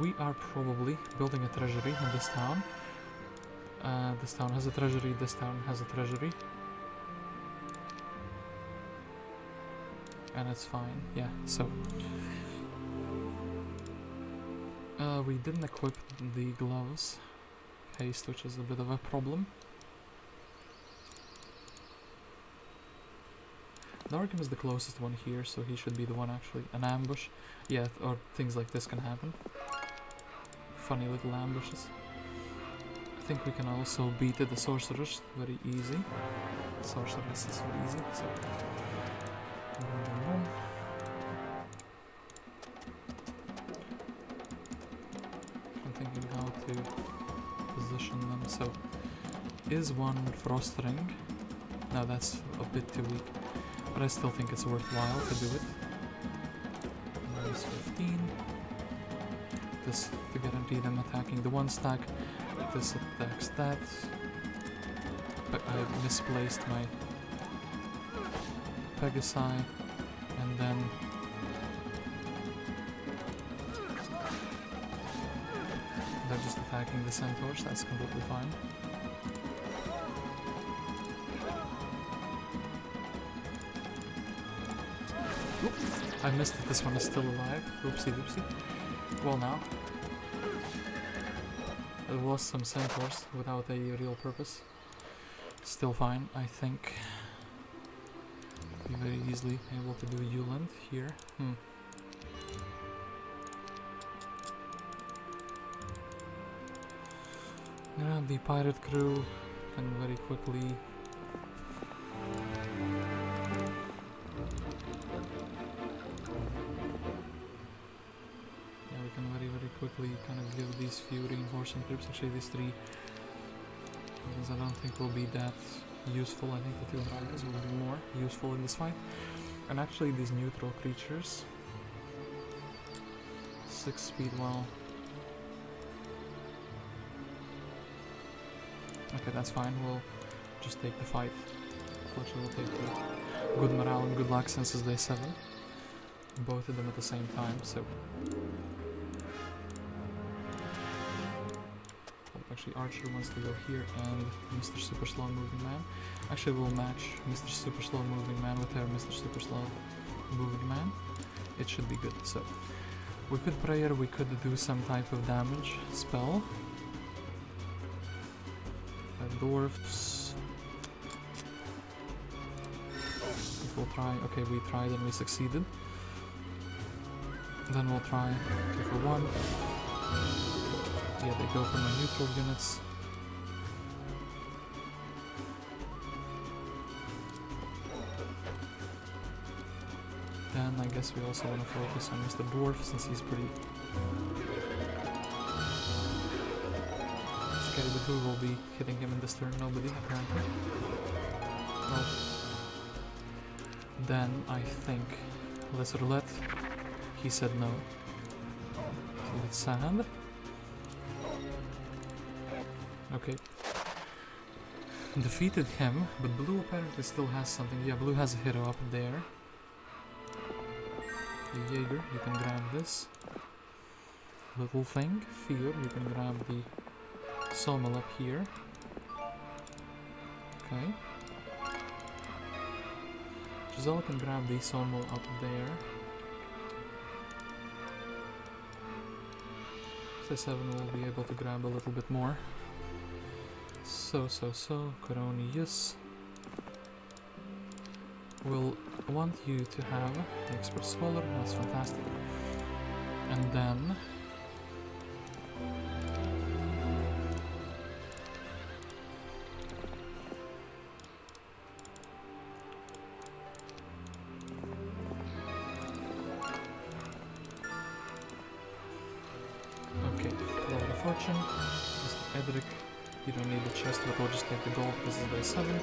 we are probably building a treasury in this town. This town has a treasury, this town has a treasury. And it's fine, yeah, so. We didn't equip the gloves. Haste, which is a bit of a problem. Dargem is the closest one here, so he should be the one actually. An ambush, yeah, or things like this can happen. Funny little ambushes. I think we can also beat the sorceress very easy. Sorceress is very easy, so. Boom, boom, boom. I'm thinking how to position them. So, is one frost ring? No, that's a bit too weak. But I still think it's worthwhile to do it. Minus 15. This to guarantee them attacking the one stack. This attacks that. I misplaced my Pegasi, and then they're just attacking the centaurs. That's completely fine. Oop, I missed it. This one is still alive. Oopsie doopsie. Well, now there was some centaurs without a real purpose. Still fine, I think. Be very easily able to do Uland here. Grab the pirate crew and very quickly quickly kind of give these few reinforcing troops, actually these three, because I don't think will be that useful. I think the two dragons will be more useful in this fight. And actually these neutral creatures, 6 speed, well, okay, that's fine, we'll just take the fight. Unfortunately we'll take the good morale and good luck since it's day 7, both of them at the same time, so actually Archer wants to go here, and Mr. Super Slow Moving Man. Actually we'll match Mr. Super Slow Moving Man with our Mr. Super Slow Moving Man. It should be good. So we could prayer, we could do some type of damage spell. Dwarfs. If we'll try, okay, we tried and we succeeded. Then we'll try 2 for 1. Yeah, they go for my neutral units. Then I guess we also want to focus on Mr. Dwarf since he's pretty scary, but who will be hitting him in this turn? Nobody, apparently. Well, then I think let's roulette. He said no. So it's sad. Okay. Defeated him, but blue apparently still has something. Yeah, blue has a hero up there. The Jaeger, you can grab this little thing. Fear, you can grab the Sommel up here. Okay. Giselle can grab the Sommel up there. So 7 will be able to grab a little bit more. So, Coronius will want you to have the Expert Scholar, that's fantastic. And then okay, roll the fortune, Mr. Edric. You don't need the chest, but we'll just take the gold because it's day 7.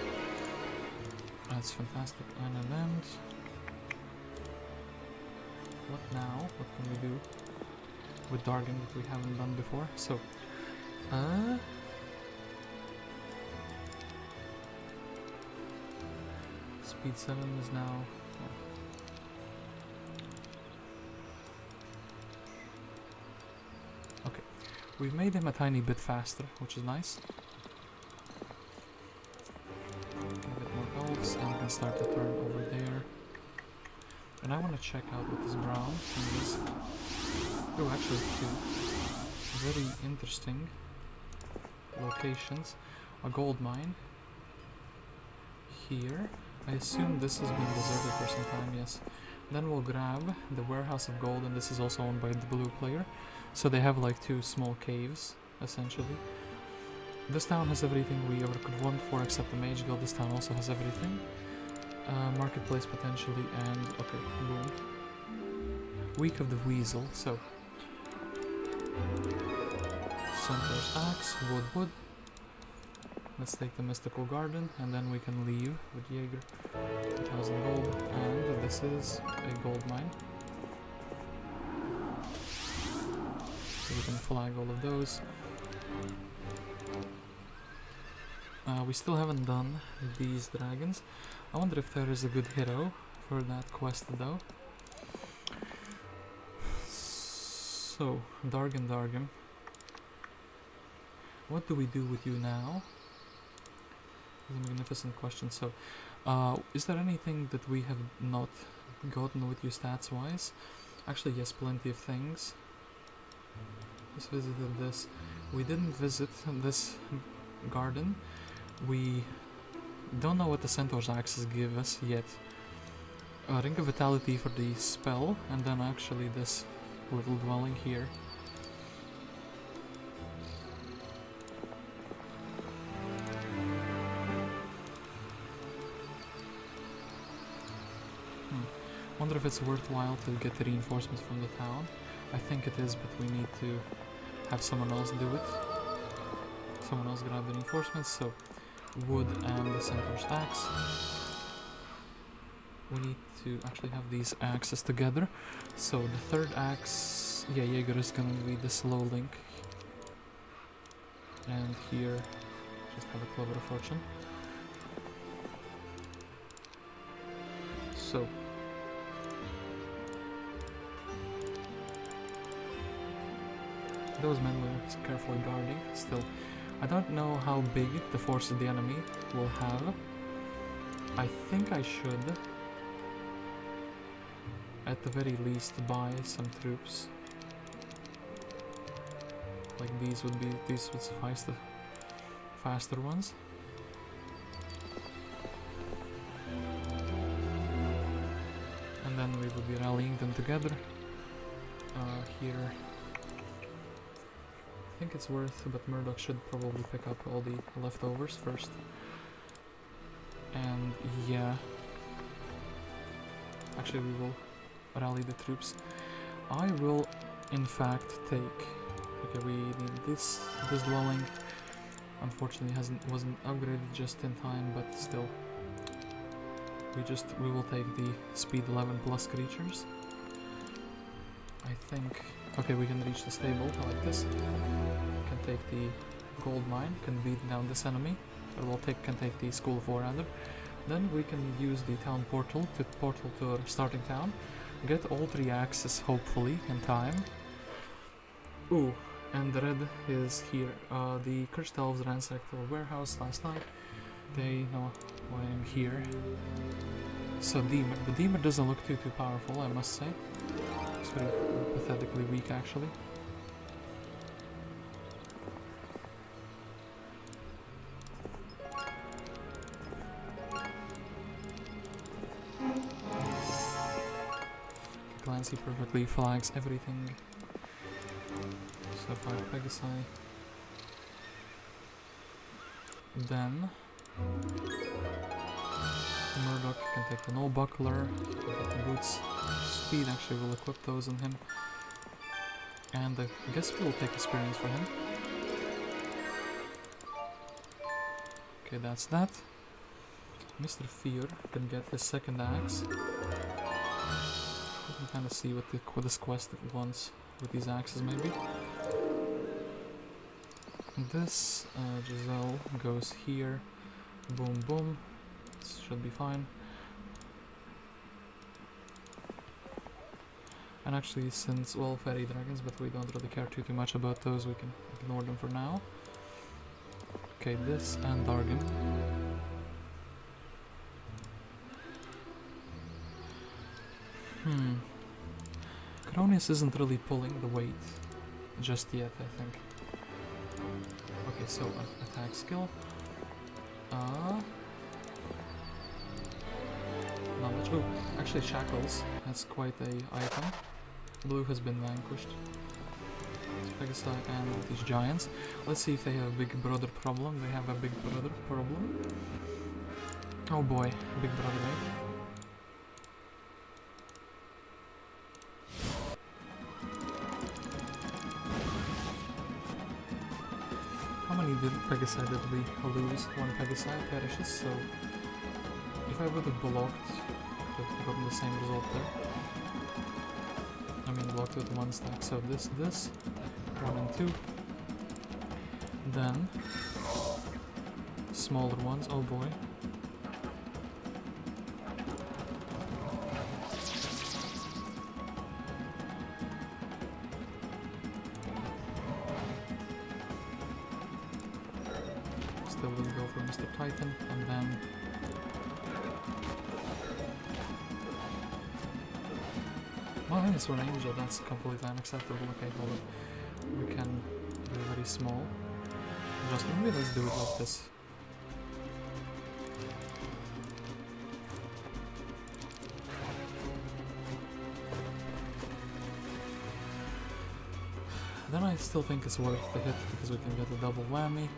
That's fantastic. And an end. What now? What can we do with Dargem that we haven't done before? So, speed 7 is now. Okay, we've made him a tiny bit faster, which is nice. And we can start the turn over there. And I want to check out what this brown thing is. Oh, actually two very interesting locations. A gold mine here. I assume this has been deserted for some time, yes. Then we'll grab the warehouse of gold, and this is also owned by the blue player. So they have like 2 small caves, essentially. This town has everything we ever could want for except the Mage Guild. This town also has everything. Marketplace potentially, and okay, boom. Week of the Weasel, so Centaur's Axe, wood. Let's take the Mystical Garden, and then we can leave with Jaeger. 2,000 gold, and this is a gold mine. So we can flag all of those. we still haven't done these dragons. I wonder if there is a good hero for that quest though. So, Dargem. What do we do with you now? It's a magnificent question. So, is there anything that we have not gotten with you stats wise? Actually, yes, plenty of things. Just visited this. We didn't visit this garden. We don't know what the Centaur's axes give us yet. Ring of Vitality for the spell, and then actually this little dwelling here. Wonder if it's worthwhile to get the reinforcements from the town. I think it is, but we need to have someone else do it. Someone else grab the reinforcements, so wood and the Centaur's axe. We need to actually have these axes together. So the third axe, yeah, Jaeger is gonna be the slow link. And here, just have a clover of fortune. So, those men were carefully guarding. Still, I don't know how big the force of the enemy will have. I think I should, at the very least, buy some troops. Like these would suffice, the faster ones. And then we will be rallying them together. Here. I think it's worth, but Murdoc should probably pick up all the leftovers first. And yeah, actually we will rally the troops. I will in fact take, okay, we need this dwelling. Unfortunately wasn't upgraded just in time, but still we will take the speed 11 plus creatures. I think, okay, we can reach the stable like this. Can take the gold mine, can beat down this enemy. Or we'll can take the School of War rather. Then we can use the town portal to our starting town. Get all 3 axes hopefully in time. Ooh, and the red is here. The cursed elves ransacked our warehouse last night. They know why I'm here. So Deemer. The Deemer doesn't look too powerful, I must say. It's very pathetically weak actually. Clancy perfectly flags everything. So 5 Pegasi. Then Murdoc can take the null buckler, get the boots. Speed actually will equip those on him. And I guess we will take experience for him. Okay, that's that. Mr. Fear can get his second axe. We can kind of see what this quest wants with these axes maybe. This Giselle goes here. Boom boom. This should be fine. And actually, since, well, fairy dragons, but we don't really care too much about those, we can ignore them for now. Okay, this and Dargem. Cronius isn't really pulling the weight just yet, I think. Okay, so attack skill. Not much. Oh, actually shackles. That's quite a item. Blue has been vanquished. It's Pegasi and these giants. Let's see if they have a big brother problem. They have a big brother problem. Oh boy, big brother, eh? How many Pegasi did we lose? 1 Pegasi perishes, so if I would have blocked, I would have gotten the same result there. I mean, blocked with 1 stack, so this, 1 and 2. Then, smaller ones. Oh boy. Still will go for Mr. Titan, and then well, it's for an angel, that's completely unacceptable. Okay, hold on. We can do very small. Just maybe let's do it like this. Then I still think it's worth the hit because we can get a double whammy.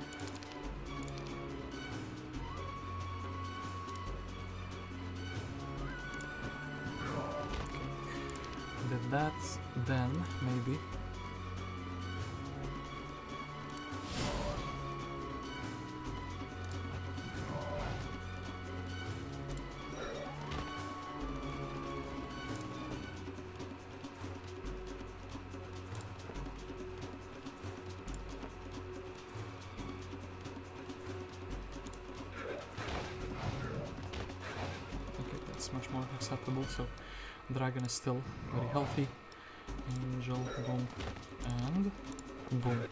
Did that, then maybe. Much more acceptable, so dragon is still very healthy. Angel, boom, and boom.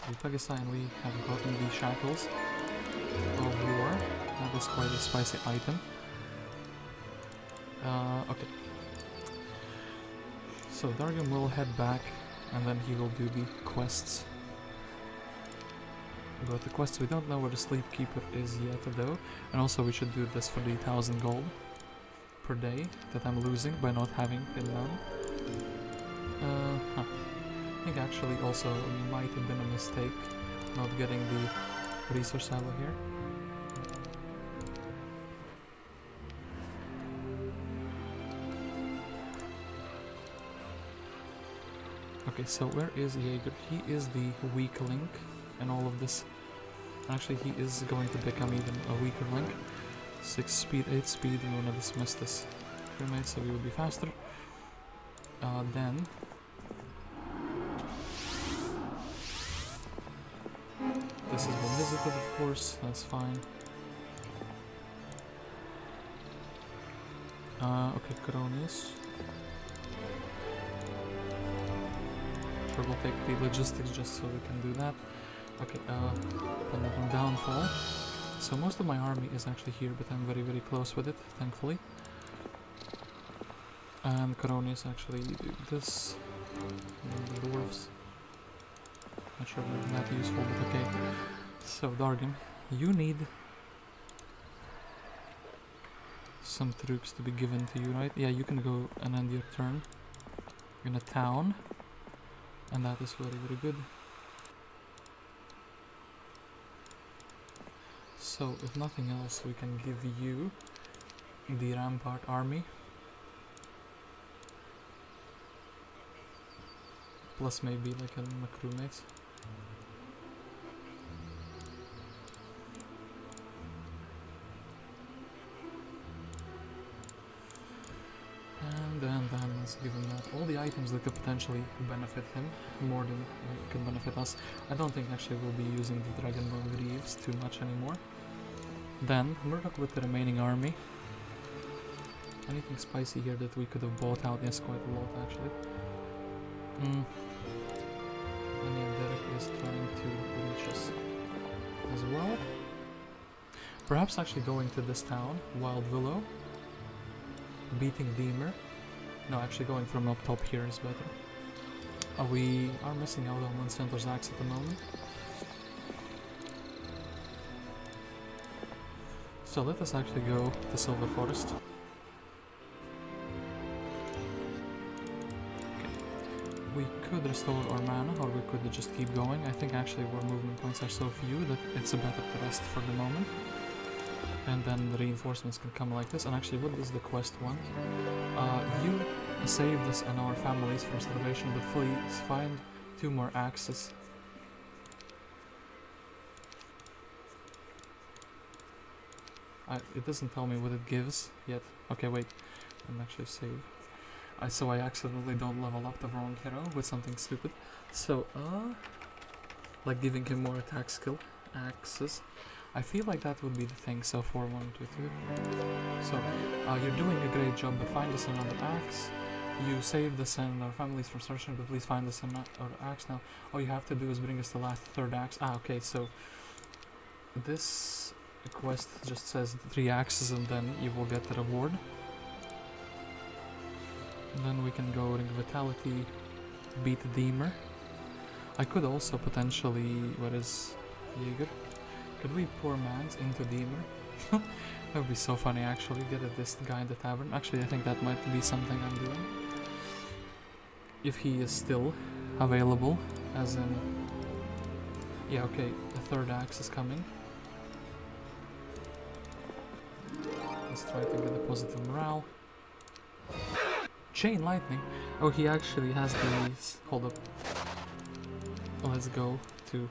The Pegasi and we have gotten the shackles of war. That is quite a spicy item. Okay. So Dargem will head back and then he will do the quests. But the quests, we don't know where the Sleep Keeper is yet though, and also we should do this for the 1000 gold per day that I'm losing by not having it done. I think actually also it might have been a mistake not getting the resource silo here. Okay, so where is Jaeger? He is the weak link in all of this. Actually, he is going to become even a weaker link. 6 speed, 8 speed, we want to dismiss this crewmate so we will be faster. Then this has been visited, of course, that's fine. Okay, Coronius. Sure, we'll take the logistics just so we can do that. Okay, put that on downfall. So most of my army is actually here, but I'm very, very close with it, thankfully. And Coronius actually do this. And the dwarves. Not sure if they're that useful, but okay. So Dargem, you need some troops to be given to you, right? Yeah, you can go and end your turn in a town. And that is very, very good. So, if nothing else, we can give you the Rampart army. Plus maybe like a crewmate. And then let's give him that. All the items that could potentially benefit him more than could benefit us. I don't think actually we'll be using the Dragonbone Greaves too much anymore. Then Murdoc with the remaining army. Anything spicy here that we could have bought out? Yes, quite a lot actually. And yeah, Derek is trying to reach us as well. Perhaps actually going to this town, Wild Willow, beating Deemer. No, actually going from up top here is better. We are missing out on one Centaur's Axe at the moment. So let us actually go to Silver Forest. We could restore our mana, or we could just keep going. I think actually our movement points are so few that it's better to rest for the moment. And then the reinforcements can come like this. And actually, what does the quest want? You saved us and our families from starvation, but please find 2 more axes. It doesn't tell me what it gives yet. Okay, wait. I'm actually save. So I accidentally don't level up the wrong hero with something stupid. So, like giving him more attack skill, axes. I feel like that would be the thing, so 4, 1, 2, 2. So, you're doing a great job, but find us another axe. You saved us and our families from starvation, but please find us another axe now. All you have to do is bring us the last third axe. Ah, okay, so this quest just says 3 axes and then you will get the reward. And then we can go Ring of Vitality, beat Deemer. I could also potentially, what is Jaeger? Could we pour mans into Deemer? That would be so funny actually, get at this guy in the tavern. Actually, I think that might be something I'm doing. If he is still available, as in... Yeah, okay, the third axe is coming. Let's try to get a positive morale. Chain lightning? Oh, he actually has these... Hold up. Let's go to...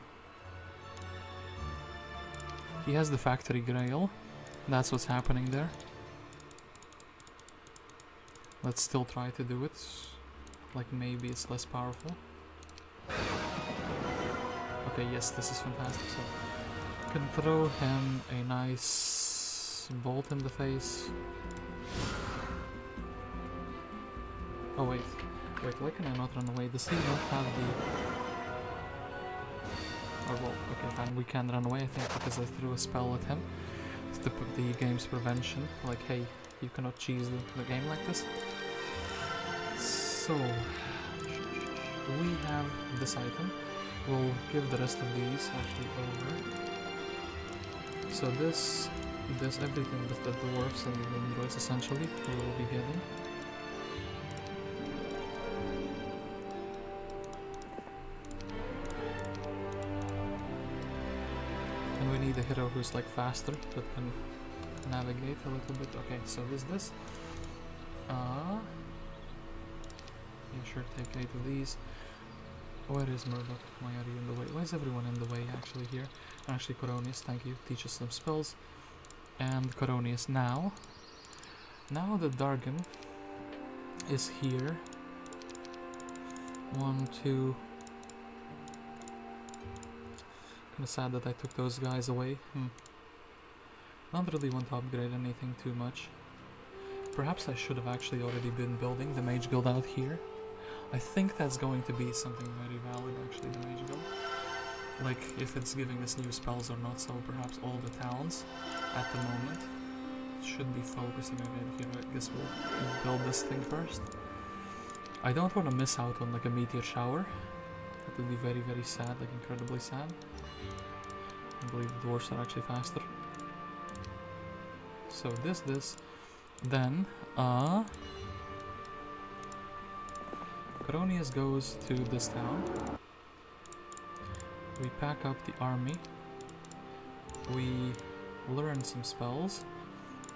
He has the factory grail. That's what's happening there. Let's still try to do it. Like maybe it's less powerful. Okay, yes, this is fantastic. So can throw him a nice bolt in the face. Oh wait, why can I not run away? Does he not have the... Oh well, okay fine, we can run away I think because I threw a spell at him. To put the game's prevention, like hey, you cannot cheese the game like this. So, we have this item. We'll give the rest of these actually over. So this everything with the dwarves and the androids essentially we will be getting. And we need a hero who's like faster, that can navigate a little bit. Okay, so this. Yeah, sure, take 8 of these. Where is Murdoc? Why are you in the way? Why is everyone in the way actually here? Actually, Coronius, thank you. Teach us some spells. And Coronius now. Now that Dargem is here. 1, 2. Kinda sad that I took those guys away. Not really want to upgrade anything too much. Perhaps I should have actually already been building the Mage Guild out here. I think that's going to be something very valid actually, the Mage Guild. Like if it's giving us new spells or not, so perhaps all the towns at the moment should be focusing on it here. I guess we'll build this thing first. I don't want to miss out on like a meteor shower. That would be very, very sad, like incredibly sad. I believe the dwarves are actually faster. So this, then Coronius goes to this town. We pack up the army. We learn some spells.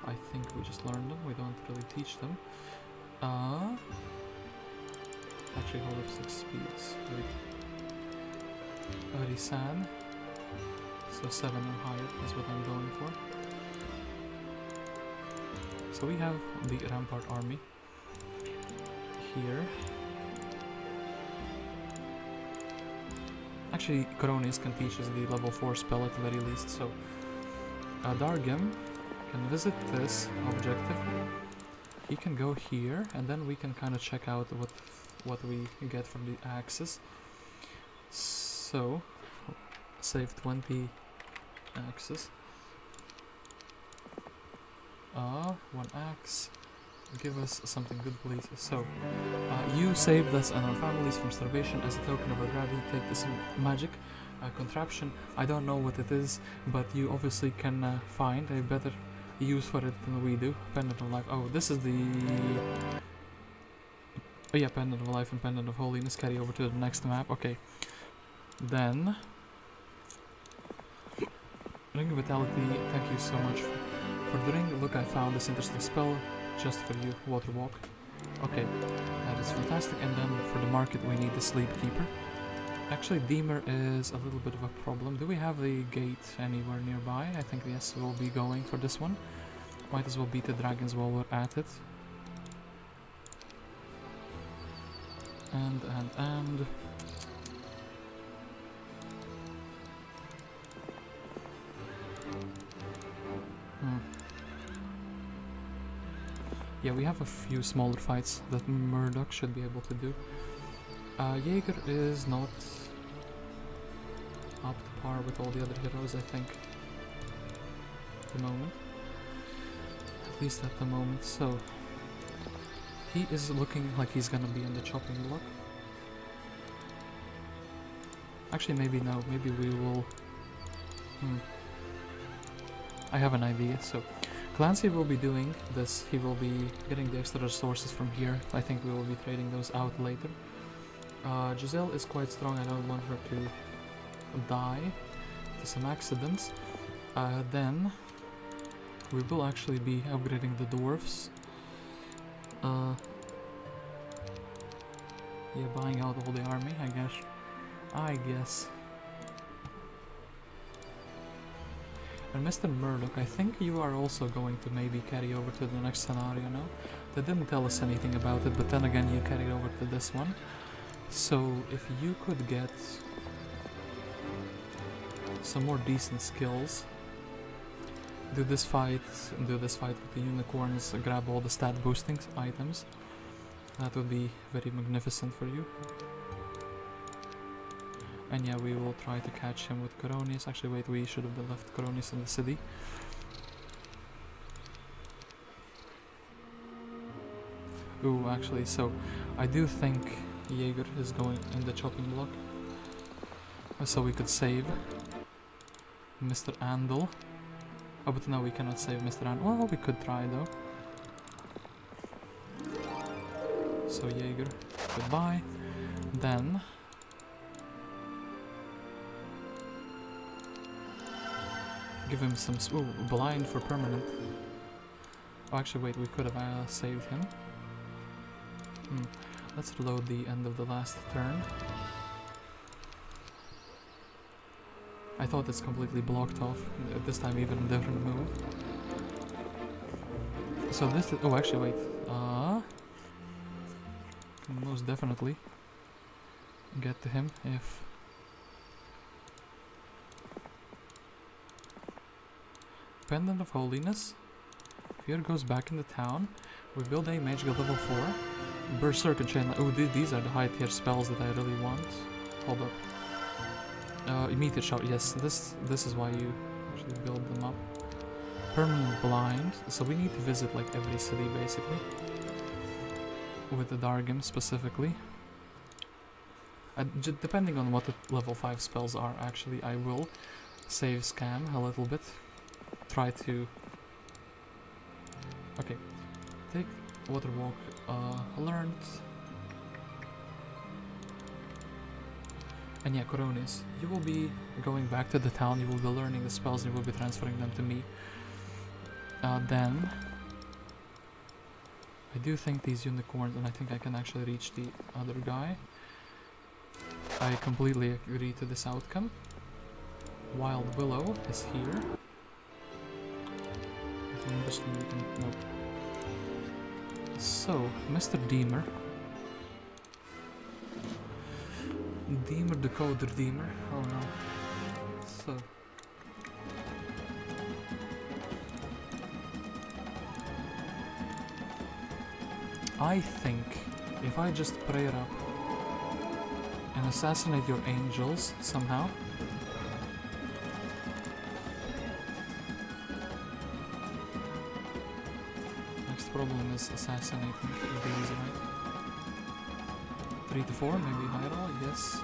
I think we just learned them, we don't really teach them. Actually hold up 6 speeds. Very sad. So 7 or higher is what I'm going for. So we have the Rampart army here. Actually, Coronius can teach us the level 4 spell at the very least, so Dargem can visit this objective. He can go here, and then we can kind of check out what we get from the axes. So, save 20 axes. 1 axe. Give us something good, please. So, you saved us and our families from starvation. As a token of our gratitude, take this magic contraption. I don't know what it is, but you obviously can find a better use for it than we do. Pendant of Life. Oh, this is the... Oh yeah, Pendant of Life and Pendant of Holiness carry over to the next map. Okay. Then... Ring of Vitality, thank you so much for the ring. Look, I found this interesting spell just for you. Water Walk. Okay, that is fantastic. And then for the market we need the Sleep Keeper. Actually, Deemer is a little bit of a problem. Do we have a gate anywhere nearby? I think yes, we'll be going for this one. Might as well beat the dragons while we're at it. And... Yeah, we have a few smaller fights that Murdoc should be able to do. Jaeger is not up to par with all the other heroes, I think. At the moment. At least at the moment, so... He is looking like he's gonna be in the chopping block. Actually, maybe no, maybe we will... I have an idea, so... Clancy will be doing this, he will be getting the extra resources from here. I think we will be trading those out later. Giselle is quite strong, I don't want her to die to some accidents. Then we will actually be upgrading the dwarves. Yeah, buying out all the army, I guess. And Mr. Murdoc, I think you are also going to maybe carry over to the next scenario, no? They didn't tell us anything about it, but then again you carried over to this one. So if you could get some more decent skills, do this fight with the unicorns, grab all the stat boosting items, that would be very magnificent for you. And yeah, we will try to catch him with Coronius. Actually, wait, we should have left Coronius in the city. Ooh, actually, so I do think Jaeger is going in the chopping block. So we could save Mr. Andal. Oh, but no, we cannot save Mr. Andal. Well, we could try though. So Jaeger, goodbye. Then... give him some blind for permanent. Oh, actually, wait, we could have saved him. Let's reload the end of the last turn. I thought it's completely blocked off. This time, even a different move. So this is, oh, actually, wait. Can most definitely get to him if. Pendant of Holiness. Fear goes back in the town. We build a magic level 4. Berserker Chain. Oh, these are the high tier spells that I really want. Hold up. Immediate Shout. Yes, this is why you actually build them up. Permanent Blind. So we need to visit like every city basically. With the Dargem specifically. Depending on what the level 5 spells are, actually, I will save Scam a little bit. Try to... Okay, take Water Walk, learned. And yeah, Coronius, you will be going back to the town, you will be learning the spells, and you will be transferring them to me. Then... I do think these unicorns, and I think I can actually reach the other guy. I completely agree to this outcome. Wild Willow is here. Nope. So, Mr. Deemer. Deemer, decoder Deemer. Oh no. So. I think if I just prayer up and assassinate your angels somehow. Problem is assassinating these, right? 3 to 4, maybe high roll, yes.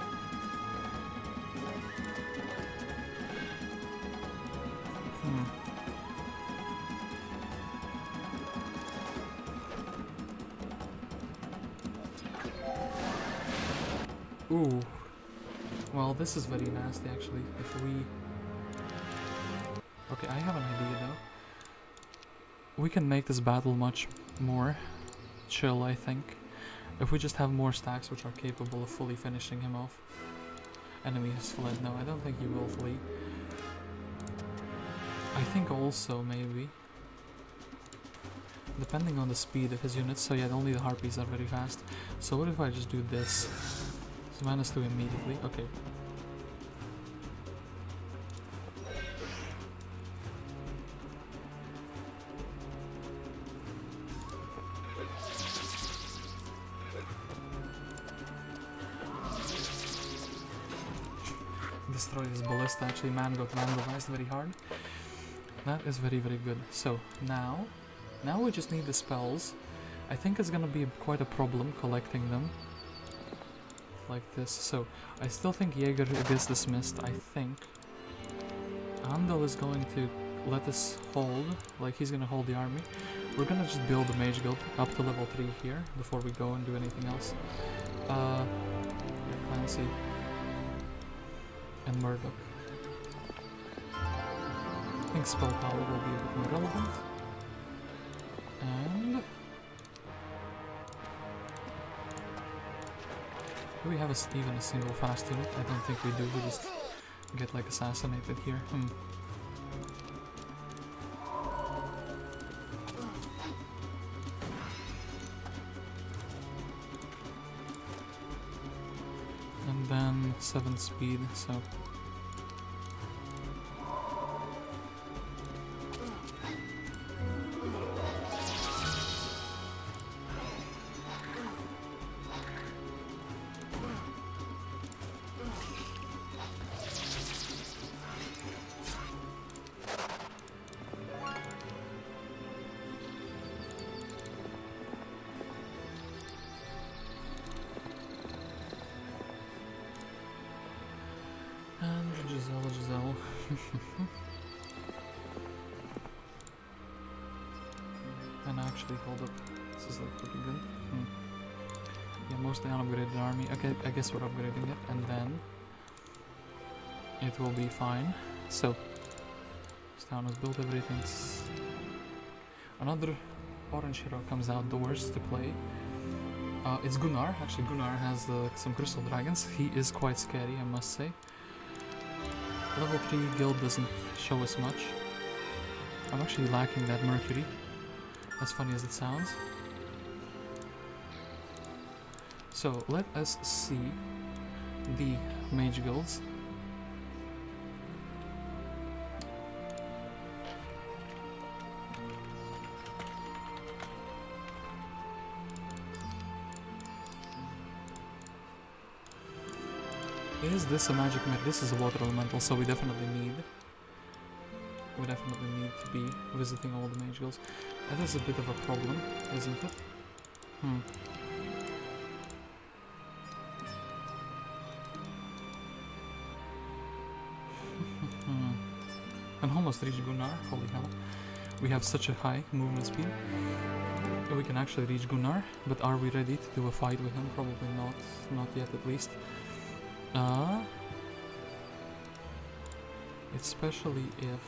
Ooh. Well, this is very nasty actually. If we... Okay, I have an idea though. We can make this battle much more chill, I think. If we just have more stacks which are capable of fully finishing him off. Enemy has fled. No, I don't think he will flee. I think also, maybe... Depending on the speed of his units, so yeah, only the harpies are very fast. So what if I just do this? So -2 immediately, okay. destroy this ballista. Actually, man got vandalized very hard. That is very, very good. So now we just need the spells. I think it's gonna be quite a problem collecting them like this. So I still think Jaeger gets dismissed. I think Andal is going to let us hold, like he's gonna hold the army. We're gonna just build the mage guild up to level 3 here before we go and do anything else. Clancy and Murdoc. I think spell power will be a bit more relevant. And do we have even a single fast unit? I don't think we do. We just get like assassinated here. And then 7 speed, so Giselle. And actually, hold up. This is like pretty good. Yeah, mostly unupgraded army. Okay, I guess we're upgrading it, and then it will be fine. So, this town has built everything. Another orange hero comes outdoors to play. It's Gunnar. Actually, Gunnar has some crystal dragons. He is quite scary, I must say. Level 3 guild doesn't show us much. I'm actually lacking that Mercury, as funny as it sounds. So let us see the mage guilds. Is this a magic myth? This is a water elemental, so we definitely need to be visiting all the mage guilds. That is a bit of a problem, isn't it? And almost reached Gunnar, holy hell. We have such a high movement speed. We can actually reach Gunnar, but are we ready to do a fight with him? Probably not. Not yet, at least. Especially if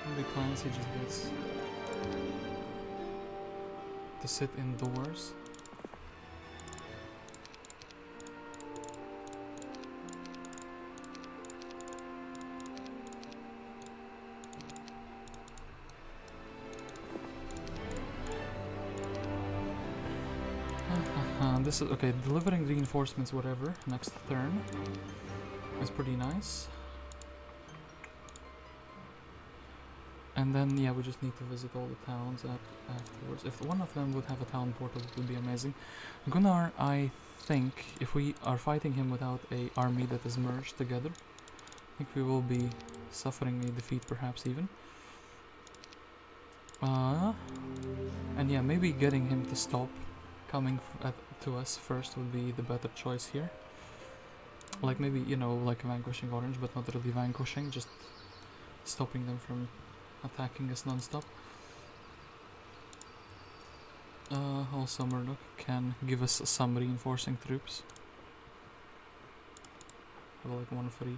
maybe Clancy just gets to sit indoors. This is okay. Delivering reinforcements, whatever, next turn is pretty nice. And then, yeah, we just need to visit all the towns afterwards. If one of them would have a town portal, it would be amazing. Gunnar, I think, if we are fighting him without a army that is merged together, I think we will be suffering a defeat, perhaps even. And yeah, maybe getting him to stop coming to us first would be the better choice here. Like maybe, you know, like vanquishing orange, but not really vanquishing, just stopping them from attacking us non-stop. Also Murdoc can give us some reinforcing troops. Have like one free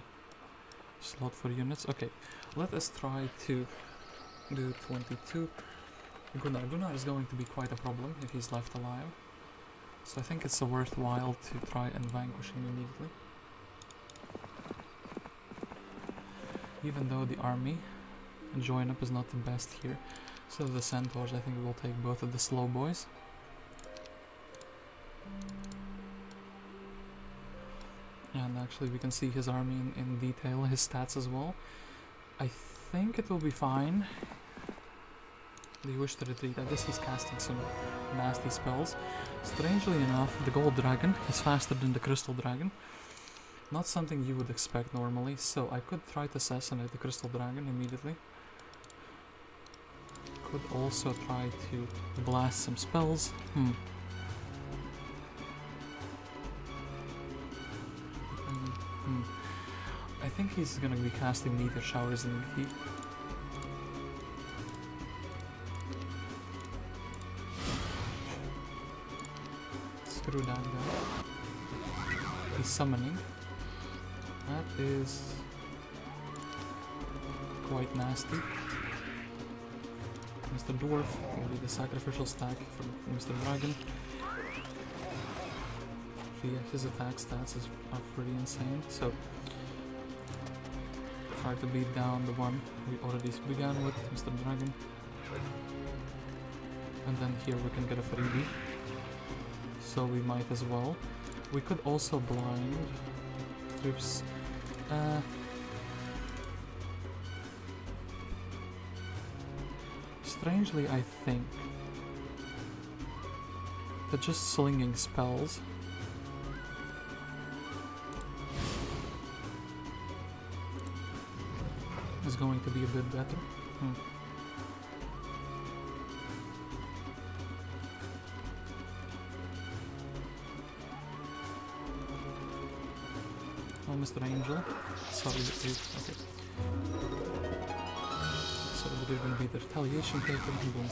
slot for units. Okay, let us try to do 22. Gunnar is going to be quite a problem if he's left alive. So I think it's worthwhile to try and vanquish him immediately. Even though the army and join up is not the best here. So the centaurs, I think we will take both of the slow boys. And actually we can see his army in detail, his stats as well. I think it will be fine. Do you wish to retreat? I guess he's casting some nasty spells. Strangely enough, the gold dragon is faster than the crystal dragon. Not something you would expect normally, so I could try to assassinate the crystal dragon immediately. Could also try to blast some spells. I think he's gonna be casting meteor showers in heat. Screw that guy. He's summoning. That is quite nasty. Mr. Dwarf will be the sacrificial stack for Mr. Dragon. His attack stats are pretty insane, so try to beat down the one we already began with, Mr. Dragon. And then here we can get a freebie, so we might as well. We could also blind troops. Strangely, I think that just slinging spells is going to be a bit better. Oh, Mr. Angel. Sorry, okay. So we're going to be the retaliation taker. Boom.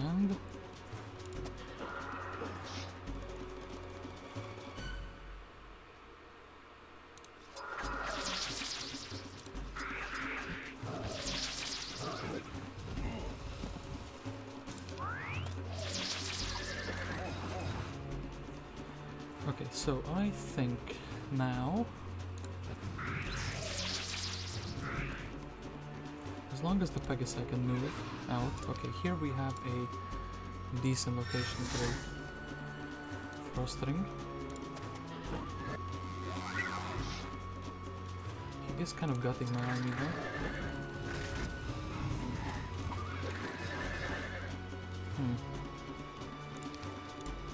And okay, so I think now, as long as the Pegasus can move out. Okay, here we have a decent location for a frost ring. He is kind of gutting my army there.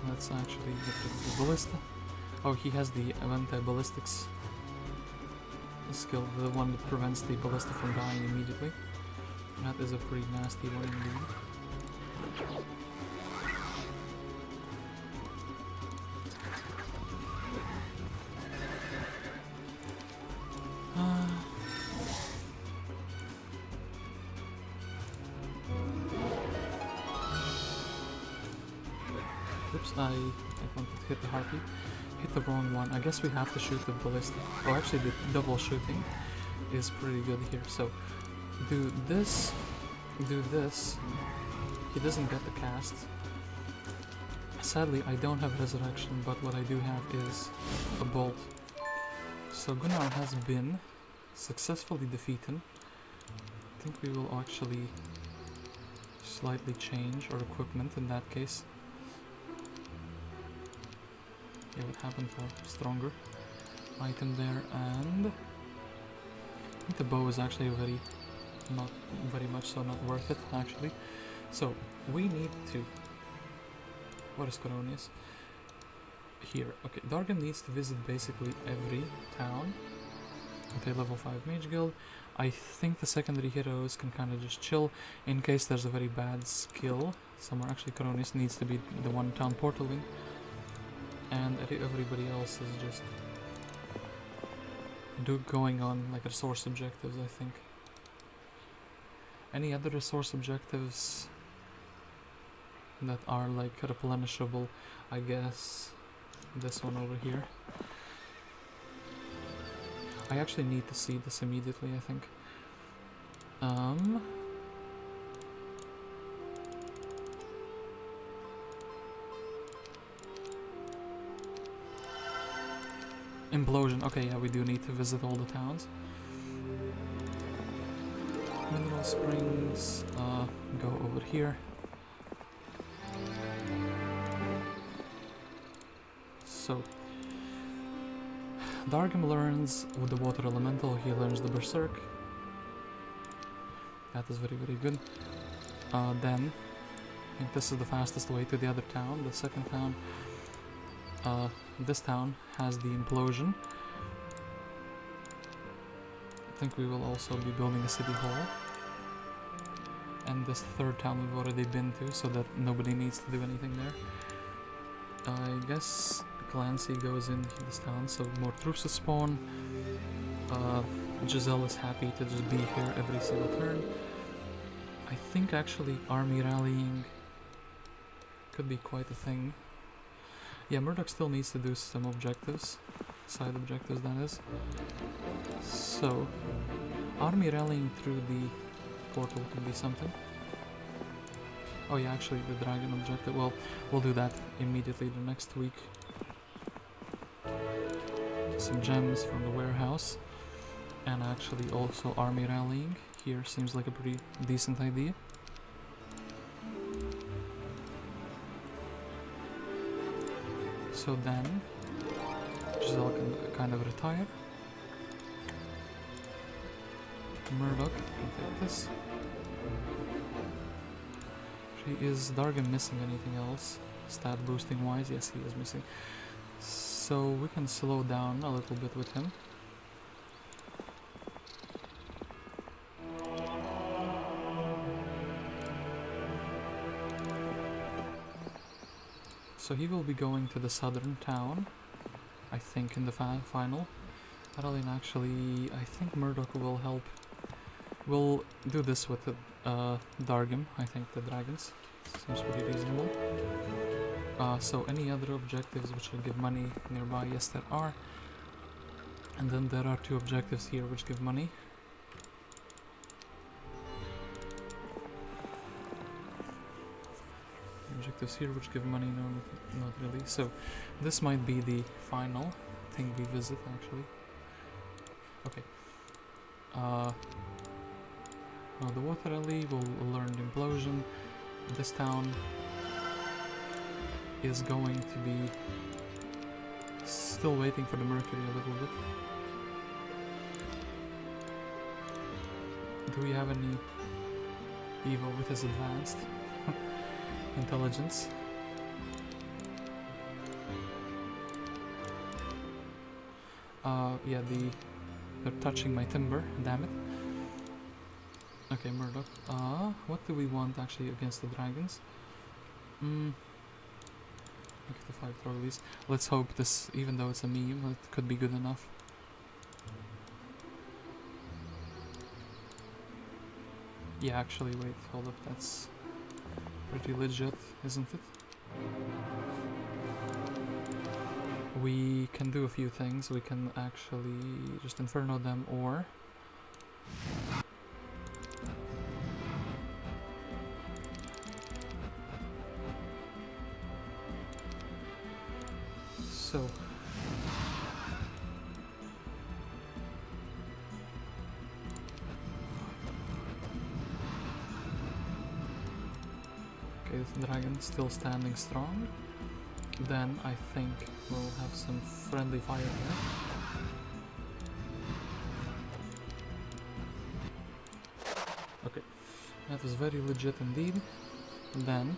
Let's actually get the ballista. Oh, he has the anti-ballistics skill, the one that prevents the ballista from dying immediately. That is a pretty nasty one indeed. Oops, I wanted to hit the harpy. Hit the wrong one. I guess we have to shoot the ballista. Oh, actually the double shooting is pretty good here. So do this. He doesn't get the cast. Sadly, I don't have resurrection, but what I do have is a bolt. So Gunnar has been successfully defeated. I think we will actually slightly change our equipment in that case. Yeah, what happened for stronger item there, and I think the bow is actually not very much so not worth it actually. So we need to, what is Coronius? Here, okay, Dargem needs to visit basically every town. Okay, level 5 mage guild. I think the secondary heroes can kind of just chill in case there's a very bad skill somewhere. Actually, Coronius needs to be the one town portaling. And everybody else is just going on like resource objectives, I think. Any other resource objectives that are like replenishable? I guess this one over here. I actually need to see this immediately, I think. Implosion. Okay, yeah, we do need to visit all the towns. Mineral Springs. Go over here. So, Dargem learns with the water elemental, he learns the berserk. That is very, very good. Then, I think this is the fastest way to the other town, the second town. This town has the implosion. I think we will also be building a city hall. And this third town we've already been to, so that nobody needs to do anything there. I guess Clancy goes in this town, so more troops will spawn. Giselle is happy to just be here every single turn. I think actually army rallying could be quite a thing. Yeah, Murdoc still needs to do some objectives, side objectives that is. So, army rallying through the portal could be something. Oh yeah, actually the dragon objective, well, we'll do that immediately the next week. Some gems from the warehouse, and actually also army rallying here seems like a pretty decent idea. So then, Giselle can kind of retire. Murdoc can take this. Is Dargem missing anything else? Stat boosting wise? Yes, he is missing. So we can slow down a little bit with him. So he will be going to the southern town, I think, in the final. Adeline actually, I think Murdoc will help. We'll do this with the Dargem, I think, the dragons. Seems pretty reasonable. So any other objectives which will give money nearby? Yes, there are. And then there are two objectives here which give money. Objectives here which give money, no, not really. So this might be the final thing we visit, actually. Okay. Now the water alley will learn the implosion. This town is going to be still waiting for the mercury a little bit. Do we have any Ivor with his advanced intelligence? Yeah, they're touching my timber, damn it. Okay, Murdoc. What do we want actually against the dragons? 55 trolleys. Let's hope this, even though it's a meme, it could be good enough. Yeah, actually, wait, hold up, that's pretty legit, isn't it? We can do a few things. We can actually just inferno them, or so okay, this dragon still standing strong. Then I think we'll have some friendly fire here. Okay, that was very legit indeed. Then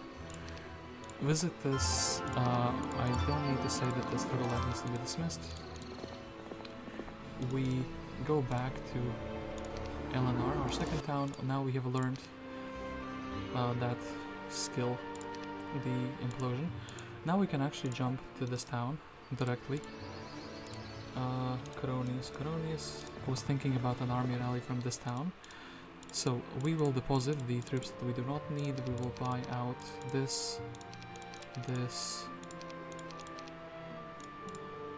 visit this. I don't need to say that this turtle lab needs to be dismissed. We go back to Elleshar, our second town. Now we have learned that skill, the implosion. Now we can actually jump to this town directly. Coronius was thinking about an army rally from this town. So we will deposit the troops that we do not need. We will buy out this. Yes,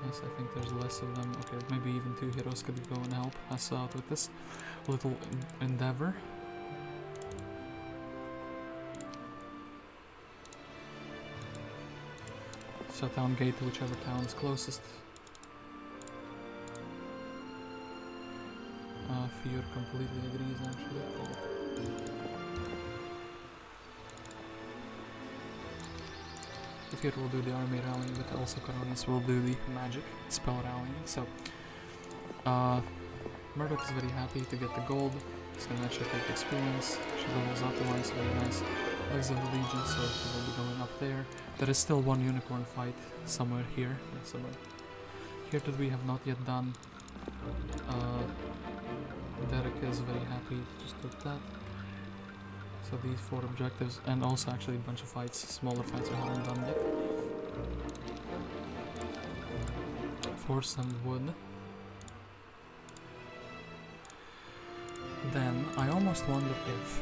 I think there's less of them. Okay, maybe even two heroes could go and help us out with this little endeavor. So town gate to whichever town is closest. Fear completely agrees actually. here we'll do the army rallying, but also Coronis will do the magic spell rallying. So, Murdoc is very happy to get the gold. He's gonna actually take the experience. She levels up the ones, very nice. Legs of the Legion, so he will be going up there. There is still one unicorn fight somewhere here. Somewhere here that we have not yet done. Derek is very happy, just took that. So these 4 objectives, and also actually a bunch of fights, smaller fights we haven't done yet. For some wood. Then I almost wonder if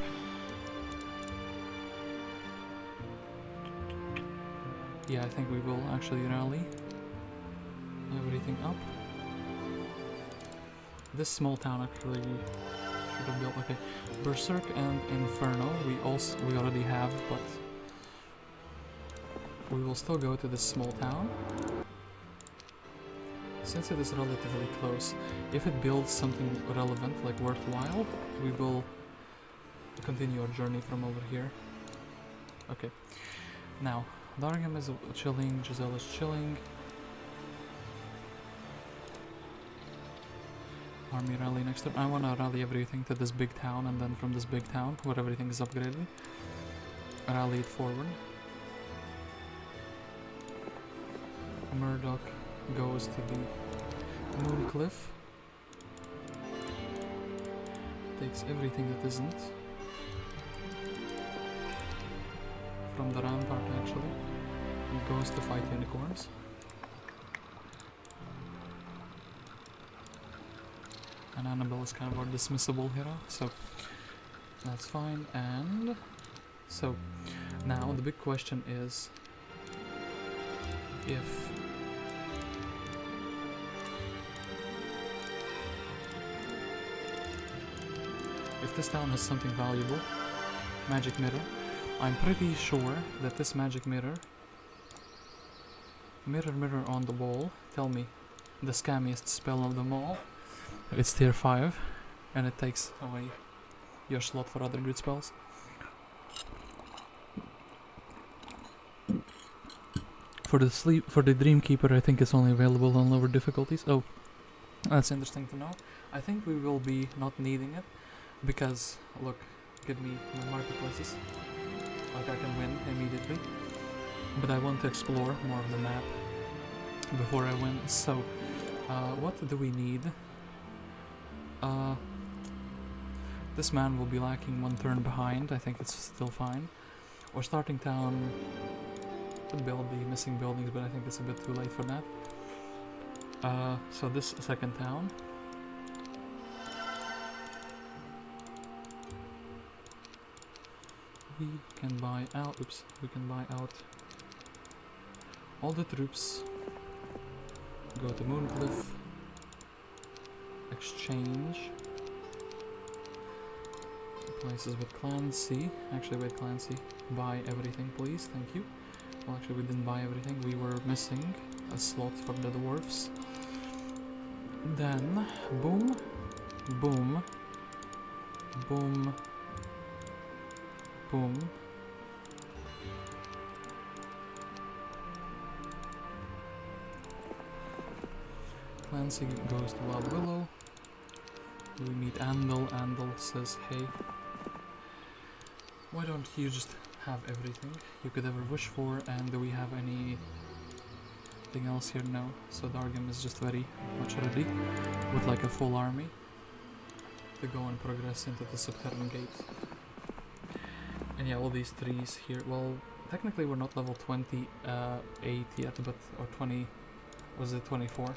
I think we will actually rally everything up. This small town actually should have built. Okay, Berserk and Inferno we already have, but we will still go to this small town since it is relatively close. If it builds something relevant, like worthwhile, we will continue our journey from over here. Okay, now Dargem is chilling, Giselle is chilling. Army rally next turn. I wanna rally everything to this big town, and then from this big town, where everything is upgraded, rally it forward. Murdoc goes to the Moon Cliff. Takes everything that isn't. From the Rampart actually. And goes to fight unicorns. And Annabelle is kind of our dismissible hero, so that's fine. And so now the big question is if this town has something valuable, magic mirror. I'm pretty sure that this magic mirror, mirror on the wall, tell me the scammiest spell of them all. It's tier 5, and it takes away your slot for other good spells. For the Dreamkeeper, I think it's only available on lower difficulties. Oh, that's interesting to know. I think we will be not needing it, because, look, give me my marketplaces. Like I can win immediately. But I want to explore more of the map before I win. So, what do we need? This man will be lacking 1 turn behind. I think it's still fine. Or starting town could build the missing buildings, but I think it's a bit too late for that. So this second town. We can buy out. Oops. We can buy out all the troops. Go to Mooncliff. Exchange places with Clancy. Actually, wait, Clancy, buy everything, please. Thank you. Well, actually, we didn't buy everything. We were missing a slot for the dwarfs. Then, boom, boom, boom, boom. Clancy goes to Wild Willow. We meet Andal. Andal says, hey, why don't you just have everything you could ever wish for? And do we have anything else here? No. So Dargem is just very much ready with like a full army to go and progress into the Subterran Gate. And yeah, all these trees here. Well, technically we're not level 28 yet, but or 20. Was it 24?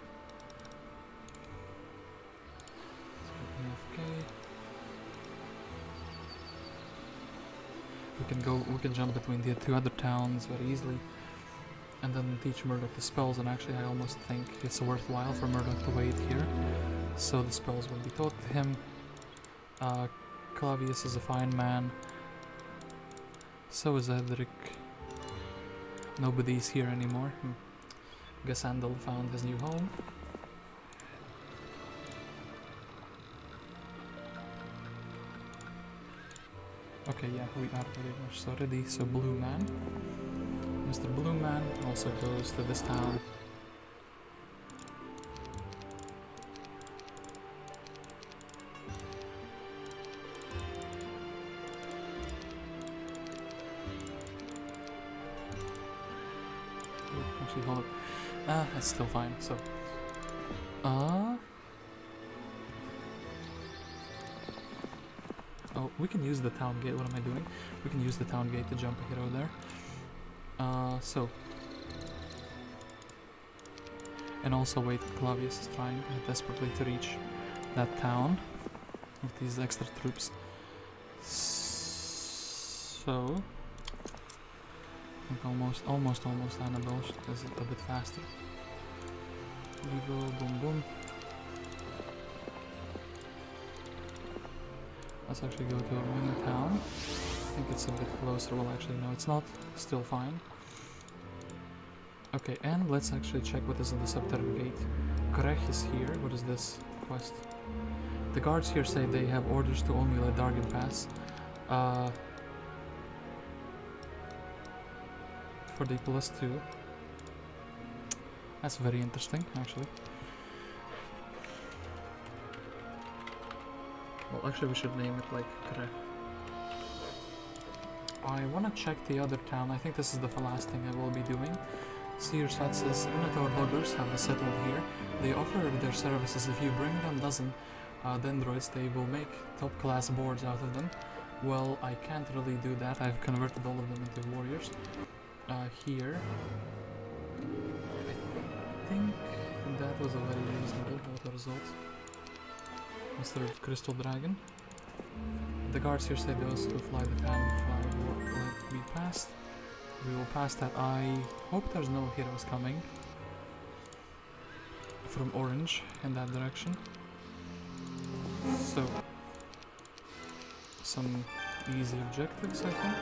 We can jump between the 2 other towns very easily, and then teach Murdoc the spells. And actually, I almost think it's worthwhile for Murdoc to wait here, so the spells will be taught to him. Clavius is a fine man. So is Edric. Nobody's here anymore. Guess Andal found his new home. Okay, yeah, we are pretty much so ready. So blue man. Mr. Blue Man also goes to this town. Actually, hold up. It's still fine, so... Oh, we can use the town gate. What am I doing? We can use the town gate to jump a hero there. So... And also wait, Clavius is trying desperately to reach that town with these extra troops. So... I think almost Annabelle is a bit faster. We go boom boom. Let's actually go to a mini town. I think it's a bit closer. Well, actually, no, it's not. Still fine. Okay, and let's actually check what is in the subterranean gate. Kreh is here. What is this quest? The guards here say they have orders to only let Dargem pass. For the +2. That's very interesting, actually. Well, actually we should name it like Kreh. I wanna check the other town. I think this is the last thing I will be doing. Searsat says, Minotaur loggers have settled here. They offer their services. If you bring them dozen dendroids, they will make top class boards out of them. Well, I can't really do that. I've converted all of them into warriors. Here, I think that was a very reasonable auto result. Mr. Crystal Dragon. The guards here say those who fly the fan will be passed. We will pass that. I hope there's no heroes coming from Orange in that direction. So, some easy objectives, I think.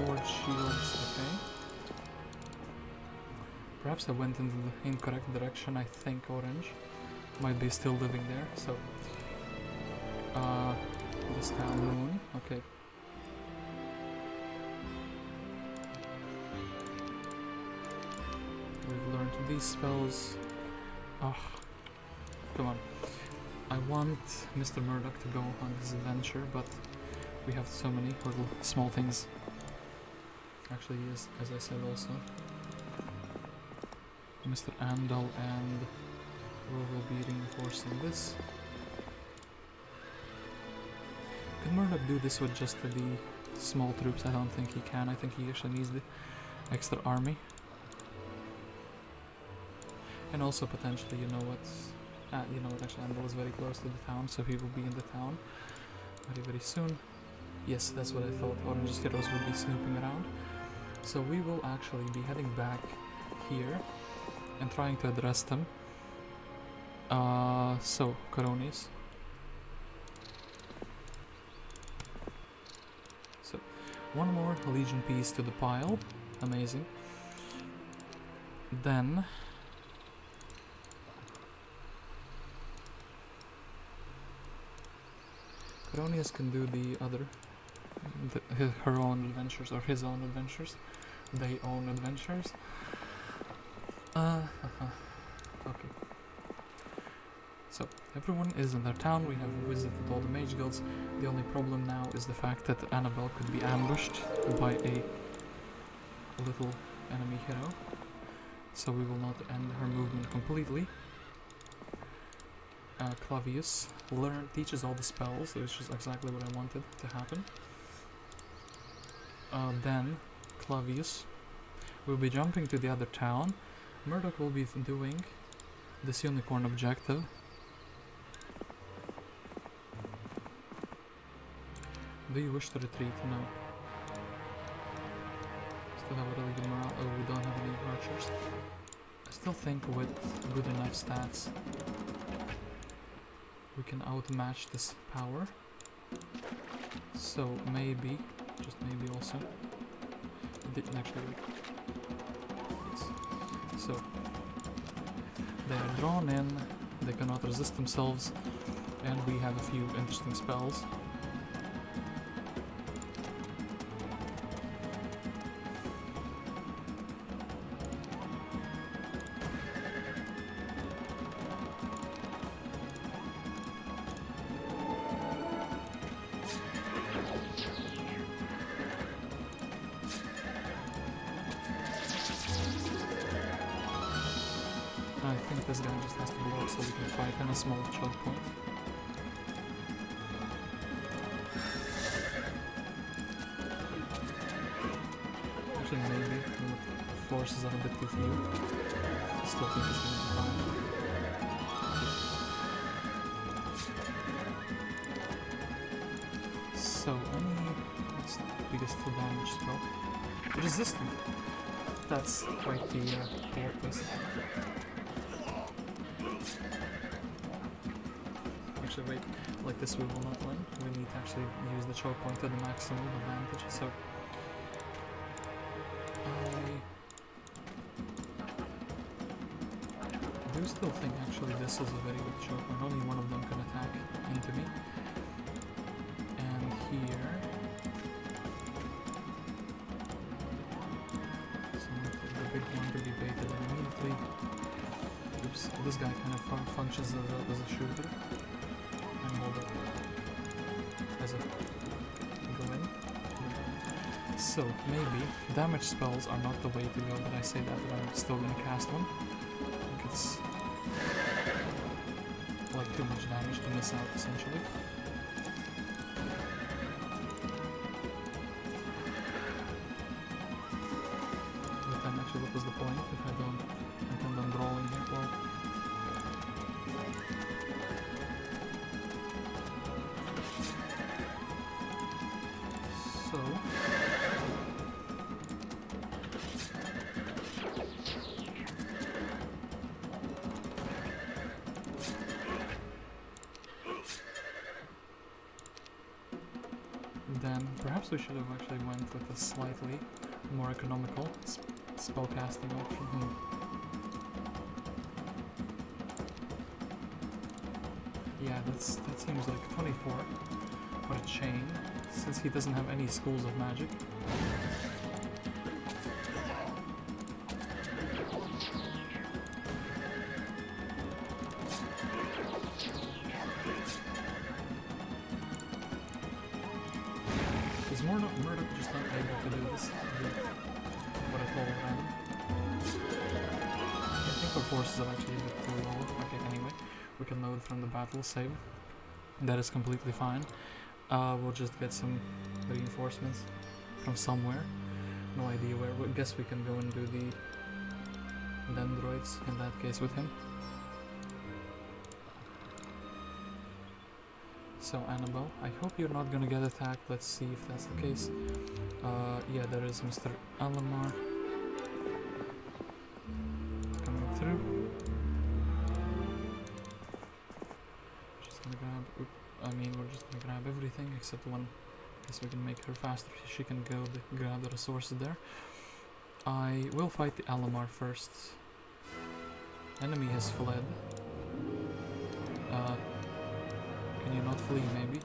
Lord shields, okay. Perhaps I went in the incorrect direction. I think Orange might be still living there, so... this town moon, okay. We've learned these spells. Oh, come on. I want Mr. Murdoc to go on this adventure, but we have so many little small things. Actually, yes, as I said also, Mr. Andal and we will be reinforcing this. Could Murdoc do this with just the small troops? I don't think he can. I think he actually needs the extra army. And also potentially, you know what, actually Andal is very close to the town, so he will be in the town very soon. Yes, that's what I thought. Orange's heroes would be snooping around. So we will actually be heading back here and trying to address them. So, Coronis. So, one more Legion piece to the pile. Amazing. Then... Coronius can do the other... her own adventures, or his own adventures. They own adventures. Okay. So, everyone is in their town. We have visited all the mage guilds. The only problem now is the fact that Annabelle could be ambushed by a little enemy hero. So we will not end her movement completely. Clavius teaches all the spells, which is exactly what I wanted to happen. Then Clavius will be jumping to the other town. Murdoc will be doing this unicorn objective. Do you wish to retreat? No. Still have a really good morale. Oh, we don't have any archers. I still think with good enough stats we can outmatch this power. So maybe, just maybe also, didn't actually work. Yes. So they are drawn in, they cannot resist themselves, and we have a few interesting spells. I think this guy just has to block so we can fight in a small choke point. Actually, maybe the forces are a bit too few. Still think it's gonna be fine. So, what's the biggest damage spell? Resistant. That's quite the plot twist. Actually, wait, like this we will not win. We need to actually use the choke point to the maximum advantage. So, I do still think actually this is a very good choke point. Only one of them can attack into me. And here. The big one to be baited immediately. Oops, this guy kind of functions as a shooter. And hold up. As a go in. So, maybe damage spells are not the way to go, but I say that, but I'm still gonna cast one. I think it's like too much damage to miss out, essentially. What was the point if I don't intend on drawing it well? So then perhaps we should have actually went with a slightly more economical spellcasting option. Yeah, that seems like 24 for a chain, since he doesn't have any schools of magic. Is Murdoc just not able to do this? What I told him. I think our forces are actually a bit too low. Okay, anyway, we can load from the battle save. That is completely fine. We'll just get some reinforcements from somewhere. No idea where. I guess we can go and do the dendroids in that case with him. So Annabelle, I hope you're not gonna get attacked. Let's see if that's the case. Yeah, there is Mr. Alamar coming through. Just gonna grab. We're just gonna grab everything except one. Guess we can make her faster. She can go grab the resources there. I will fight the Alamar first. Enemy has fled. Can you not flee, maybe?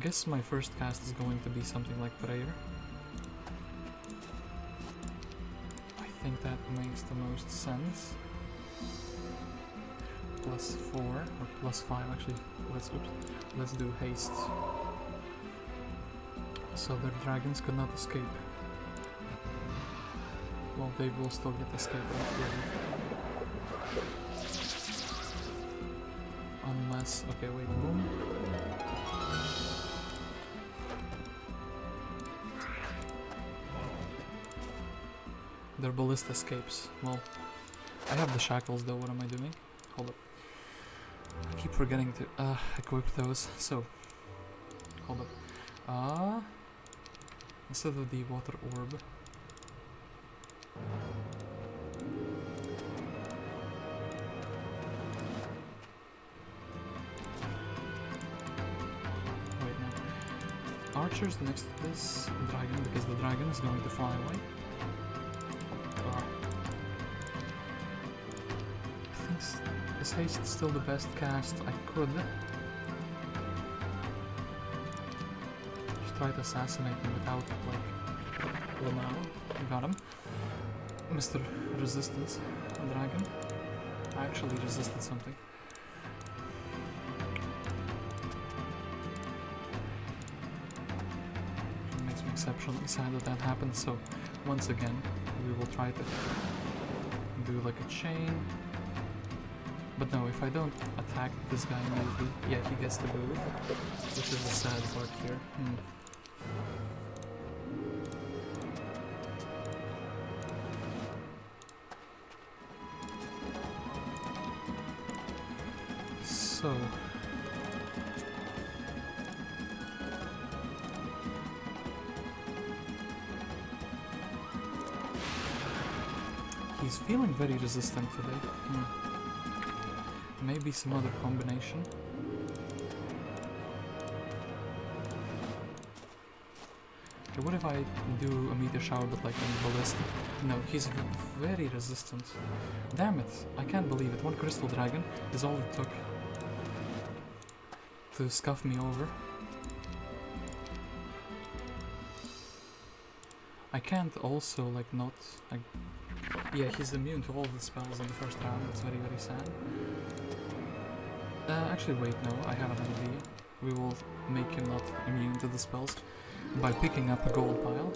Guess my first cast is going to be something like prayer. I think that makes the most sense. +4 or +5 actually. Let's do haste. So their dragons could not escape. Well, they will still get escape really. Unless, okay, wait, boom. Their ballista escapes. Well, I have the shackles though, what am I doing? Hold up. I keep forgetting to equip those, so hold up. Instead of the water orb. Wait, no. Archers next to this dragon, because the dragon is going to fly away. I think is haste still the best cast I could. Just try to assassinate him without, like, Gunnar. Got him. Mr. Resistance Dragon. I actually resisted something. It makes me exceptionally sad that happened, so once again we will try to do like a chain. But no, if I don't attack this guy immediately, yeah, he gets the move, which is the sad part here. So... he's feeling very resistant today. Maybe some other combination. Okay, what if I do a meteor shower but like a ballistic? No, he's very resistant. Damn it, I can't believe it. One crystal dragon is all it took to scuff me over. I can't also like not... yeah, he's immune to all the spells in the first round. That's very, very sad. Actually, wait, no, I have an idea. We will make him not immune to the spells by picking up a gold pile.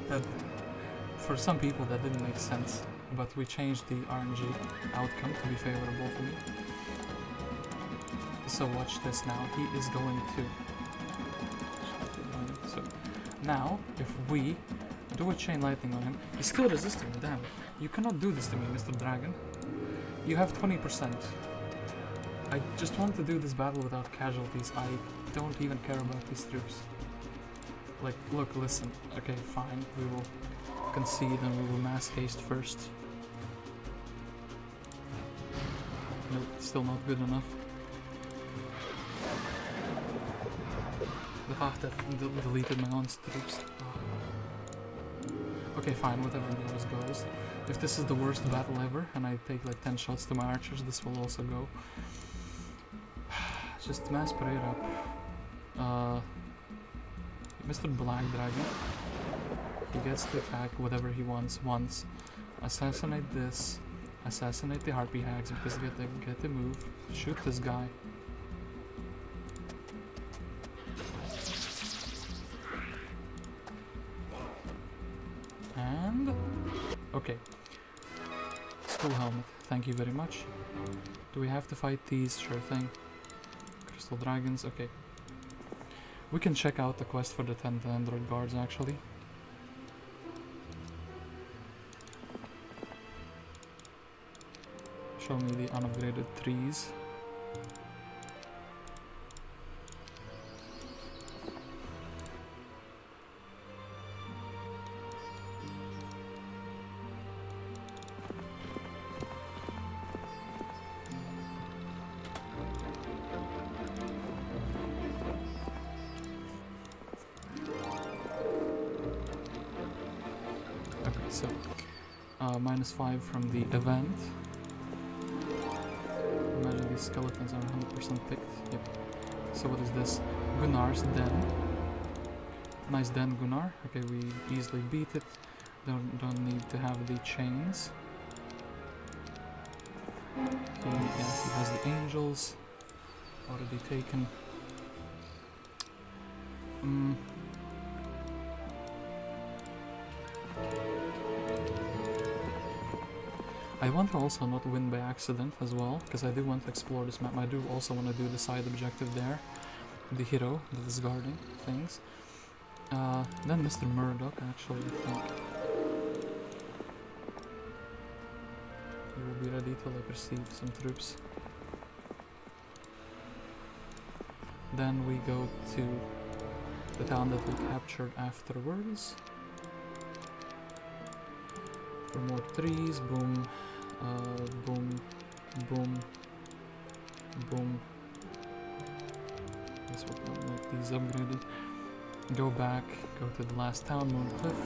That, for some people, that didn't make sense, but we changed the RNG outcome to be favorable to me. So watch this now. He is going to... so now, if we do a chain lightning on him, he's still resisting. Damn, you cannot do this to me, Mr. Dragon. You have 20%. I just want to do this battle without casualties. I don't even care about these troops. Like, look, listen. Okay, fine. We will concede and we will mass haste first. Nope, still not good enough. That deleted my own troops. Okay, fine, whatever goes. If this is the worst battle ever, and I take like 10 shots to my archers, this will also go. Just mass parade up. Mr. Black Dragon. He gets to attack whatever he wants once. Assassinate this. Assassinate the Harpy Hags because get the move. Shoot this guy. And... okay. Skull helmet. Thank you very much. Do we have to fight these? Sure thing. Crystal dragons. Okay. We can check out the quest for the 10 android guards actually. Show me the unupgraded trees. -5 from the event. Imagine these skeletons are 100% picked. Yep. So what is this? Gunnar's den. Nice den, Gunnar. Okay, we easily beat it. Don't need to have the chains. He has the angels. Already taken. I want to also not win by accident as well, because I do want to explore this map. I do also want to do the side objective there, the hero that is guarding things. Then Mr. Murdoc, actually, I think. He will be ready to like receive some troops. Then we go to the town that we captured afterwards. For more trees, boom. Boom, boom, boom. That's what will make these upgraded. Go back, go to the last town, Moon Cliff.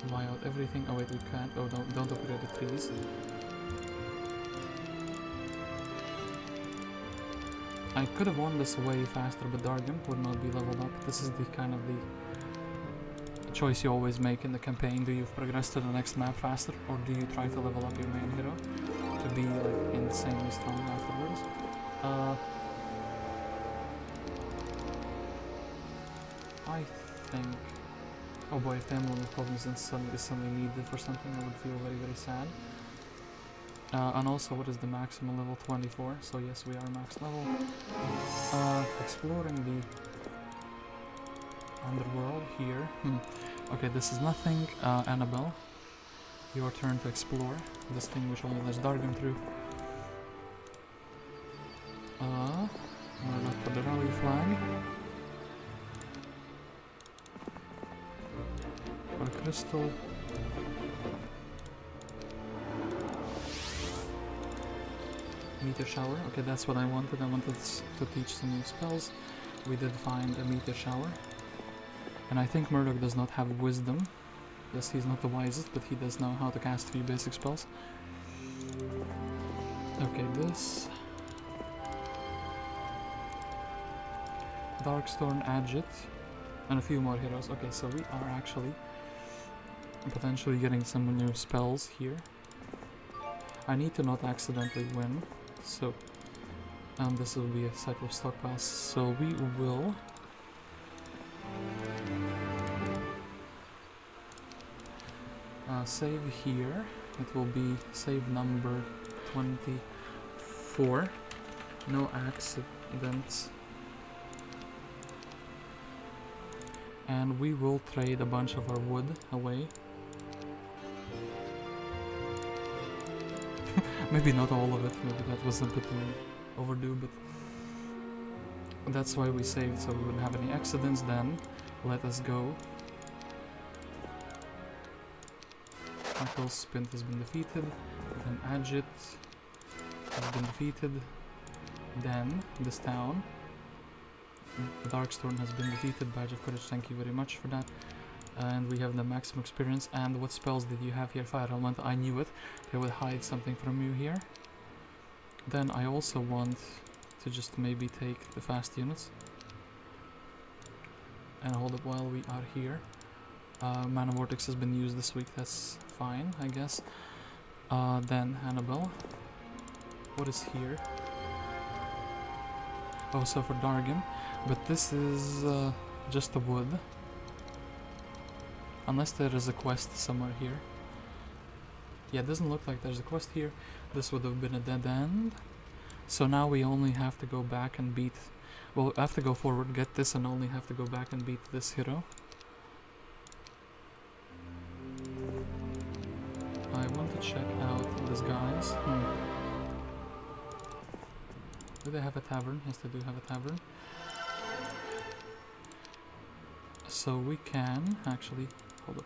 Buy out everything. Oh wait, we can't. Oh, don't upgrade the trees. I could have won this way faster, but Dargem would not be leveled up. This is the kind of the choice you always make in the campaign. Do you progress to the next map faster, or do you try to level up your main hero to be like insanely strong afterwards? I think Oh boy, if the emblem of cognizance is suddenly needed for something, I would feel very, very sad. And also, what is the maximum level? 24, so yes, we are max level. Exploring the underworld here. Okay, this is nothing. Annabelle, your turn to explore this thing which only lets Dargem through. Murdoc for the rally flag. For a crystal. Meteor shower. Okay, that's what I wanted. I wanted to teach some new spells. We did find a meteor shower. And I think Murdoc does not have wisdom. Yes, he's not the wisest, but he does know how to cast 3 basic spells. Okay, this. Darkstorn, Agit, and a few more heroes. Okay, so we are actually potentially getting some new spells here. I need to not accidentally win, so this will be a cycle of stockpiles. So we will save here. It will be save number 24. No accidents. And we will trade a bunch of our wood away. Maybe not all of it, maybe that was a bit overdue, but that's why we saved, so we wouldn't have any accidents. Then let us go. Michael's Spint has been defeated, then Agit has been defeated, then this town. Darkstorn has been defeated. Badge of Courage, thank you very much for that. And we have the maximum experience. And what spells did you have here? Fire Element, I knew it. They would hide something from you here. Then I also want to just maybe take the fast units and hold it while we are here. Mana Vortex has been used this week, that's fine, I guess. Then Annabelle. What is here? Oh, so for Dargem. But this is just a wood. Unless there is a quest somewhere here. Yeah, it doesn't look like there's a quest here. This would have been a dead end. So now we only have to go back and beat... Well, I have to go forward, get this, and only have to go back and beat this hero. I want to check out these guys. Do they have a tavern? Yes, they do have a tavern. So we can actually... Hold up.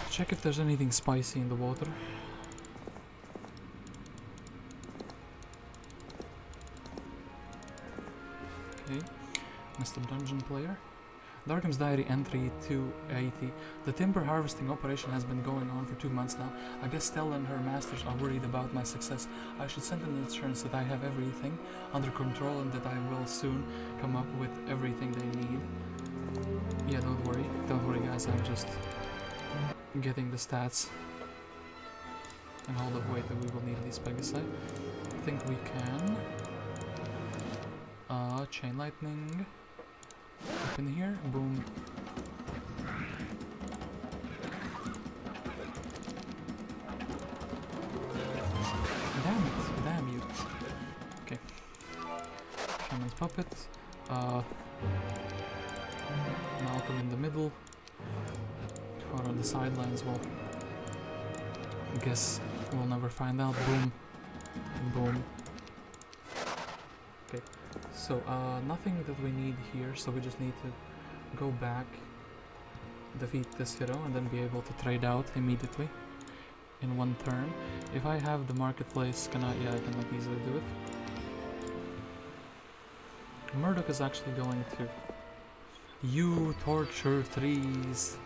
Check if there's anything spicy in the water. Okay, Mr. Dungeon Player. Dargem's Diary entry 280. The timber harvesting operation has been going on for 2 months now. I guess Stella and her masters are worried about my success. I should send an assurance that I have everything under control and that I will soon come up with everything they need. Yeah, don't worry guys, I'm just getting the stats. And hold up, wait, we will need these Pegasi. I think we can. Chain Lightning. Up in here, boom. Damn it, damn you. Okay. Shaman's Puppet. Malcolm in the middle. Or on the sidelines, well, I guess we'll never find out. Boom. Boom. Okay. So, nothing that we need here, so we just need to go back, defeat this hero, and then be able to trade out immediately in one turn. If I have the marketplace, yeah, I can like easily do it. Murdoc is actually going to... You torture trees!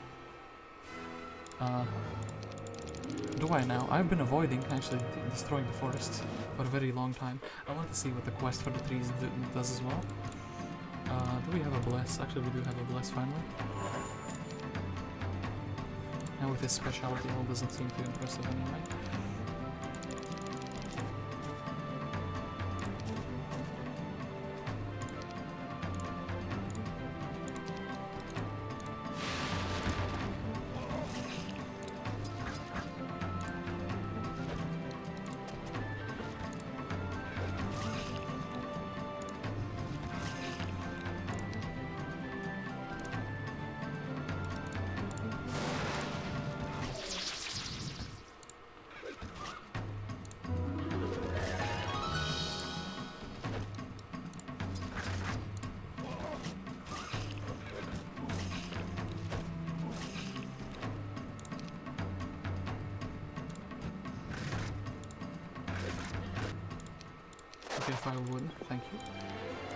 Do I now? I've been avoiding actually destroying the forests for a very long time. I want to see what the quest for the trees does as well. Do we have a bless? Actually, we do have a bless finally. Now with his specialty, all doesn't seem too impressive anyway. okay, 5 wood, thank you.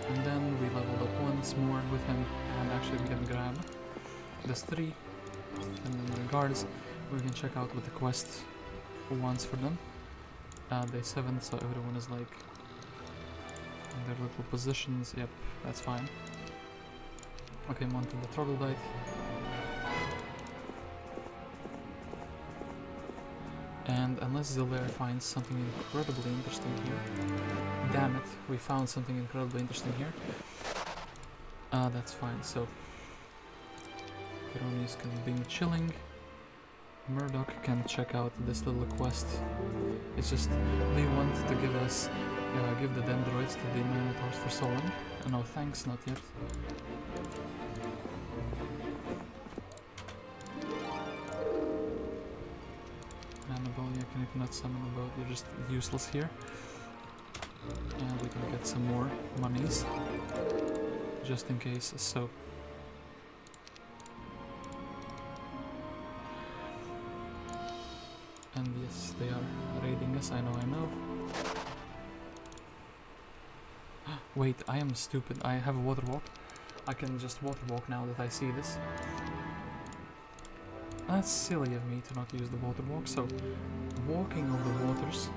And then we leveled up once more with him, and actually we can grab this 3, and then the guards. We can check out what the quest wants for them. Day 7, so everyone is like in their little positions. Yep, that's fine. Okay, I'm on to the troglodyte. And unless Elleshar finds something incredibly interesting here. Damn it, we found something incredibly interesting here. That's fine, so Kironius can be chilling. Murdoc can check out this little quest. It's just they want to give us, give the dendroids to the minotaurs for so long. No thanks, not yet. Melodia, can you not summon a boat? You're just useless here. And we can get some more monies, just in case, so. And yes, they are raiding us, I know. Wait, I am stupid, I have a water walk. I can just water walk now that I see this. That's silly of me to not use the water walk, so walking on the waters.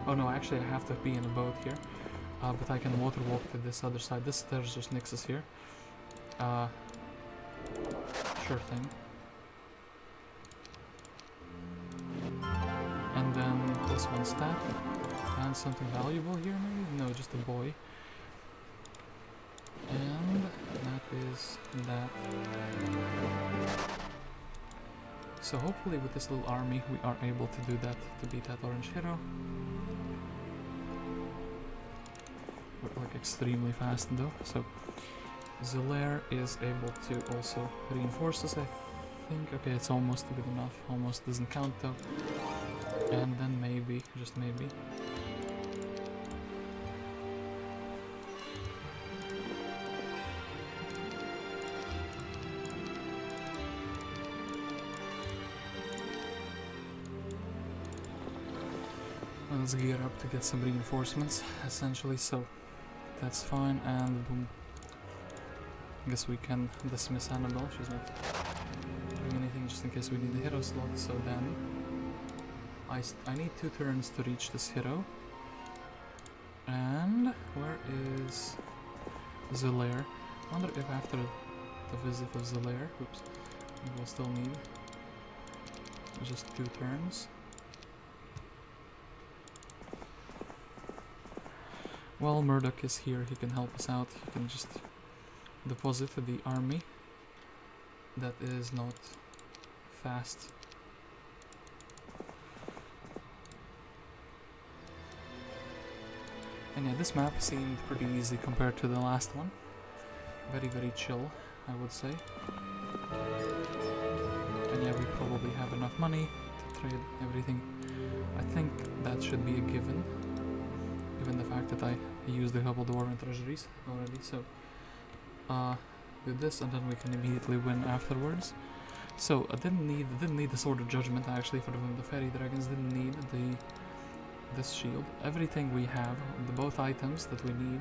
Oh no, actually I have to be in a boat here. But I can water walk to this other side. This there's just nixes here. Sure thing. And then this one stack. And something valuable here maybe? No, just a boy. And that is that. So hopefully with this little army we are able to do that, to beat that orange hero. We're like extremely fast though, so Elleshar is able to also reinforce us, I think. Okay, it's almost good enough, almost doesn't count though. And then maybe, just maybe, let's gear up to get some reinforcements, essentially, so that's fine, and boom. I guess we can dismiss Annabelle, she's not doing anything, just in case we need a hero slot, so then I need 2 turns to reach this hero. And where is Elleshar? I wonder if after the visit of Elleshar, oops, we will still need just 2 turns. Well, Murdoc is here, he can help us out, he can just deposit the army that is not fast. And yeah, this map seemed pretty easy compared to the last one. Very, very chill, I would say. And yeah, we probably have enough money to trade everything. I think that should be a given, given the fact that I used a couple dwarven treasuries already, so do this and then we can immediately win afterwards. So I didn't need the Sword of Judgment actually for the fairy dragons, didn't need this shield. Everything we have, both items that we need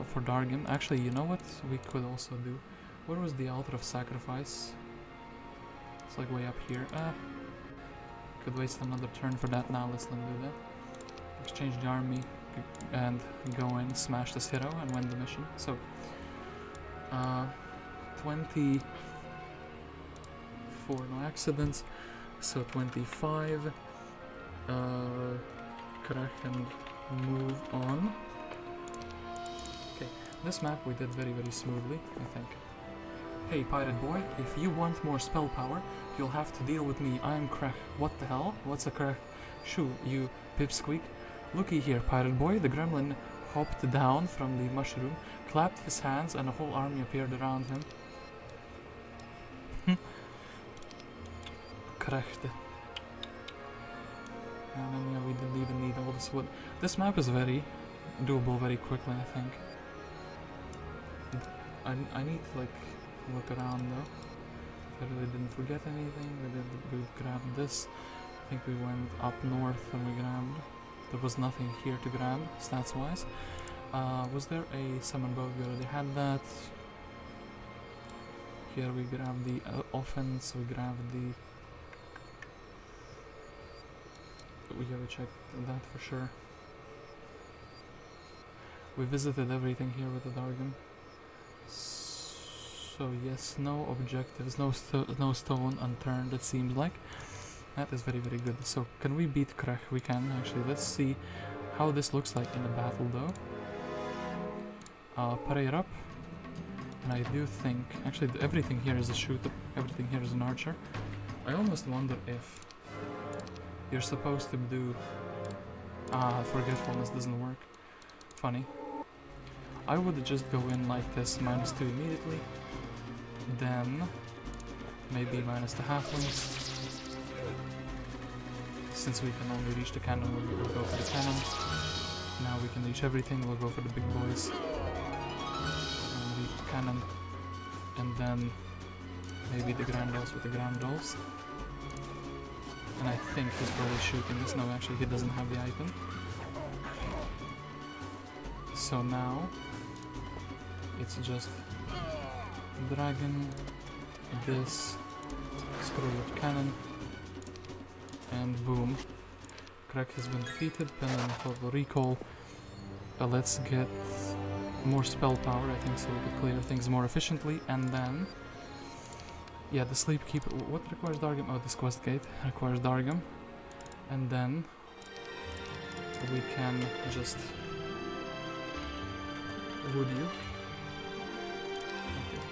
for Dargem. Actually, you know what we could also do? Where was the altar of sacrifice? It's like way up here. Could waste another turn for that now, let's not do that. Exchange the army and go in, smash this hero and win the mission. So 24 no accidents, so 25. Kreh and move on. Okay, this map we did very, very smoothly, I think. Hey pirate boy, if you want more spell power, you'll have to deal with me. I'm Kreh. What the hell? What's a Kreh? Shoo, you pipsqueak. Looky here, pirate boy. The gremlin hopped down from the mushroom, clapped his hands, and a whole army appeared around him. Kreh. And then yeah, we didn't even need all this wood. This map is very doable very quickly, I think. I need to like look around though. If I really didn't forget anything, we grabbed this. I think we went up north and we grabbed There was nothing here to grab, stats-wise. Was there a summon bow? We already had that. Here we grab the offense, we grab the... We gotta check that for sure. We visited everything here with the Dargem. So yes, no objectives, no stone unturned, it seems like. That is very, very good. So can we beat Kreh? We can, actually. Let's see how this looks like in a battle, though. Parade up. And I do think... Actually, everything here is a shooter. Everything here is an archer. I almost wonder if you're supposed to do... forgetfulness doesn't work. Funny. I would just go in like this, -2 immediately. Then... maybe minus the halflings. Since we can only reach the cannon, we'll go for the cannon. Now we can reach everything, we'll go for the big boys. And reach the cannon. And then maybe the Grandals with the Grandals. And I think he's probably shooting this. No, actually he doesn't have the icon. So now it's just dragon, this, scroll of cannon. And boom, Kreh has been defeated, pendant for the recall. Let's get more spell power, I think, so we could clear things more efficiently. And then, yeah, the sleep keeper. What requires Dargem? Oh, this quest gate requires Dargem. And then we can just wood you. Okay.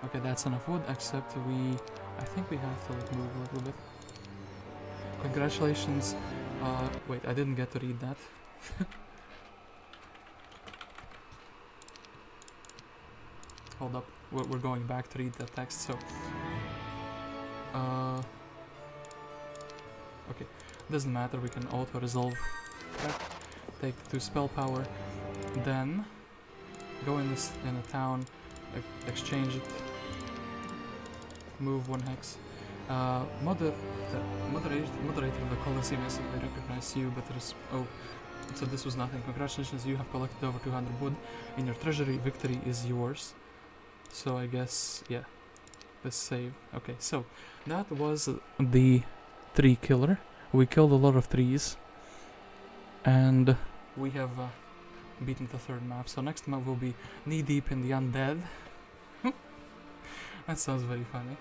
Okay, that's enough wood, except I think we have to like move a little bit. Congratulations. Wait, I didn't get to read that. Hold up, we're going back to read that text, so... okay, doesn't matter, we can auto-resolve that. Take the 2 spell power, then go in a town, exchange it, move 1 hex. Moderator of the Colosseum, yes, I recognize you, but there's... oh, so this was nothing. Congratulations, you have collected over 200 wood in your treasury. Victory is yours. So I guess, yeah, let's save. Okay, so that was the 3 killer. We killed a lot of trees, and we have beaten the 3rd map. So next map will be knee deep in the undead. That sounds very funny.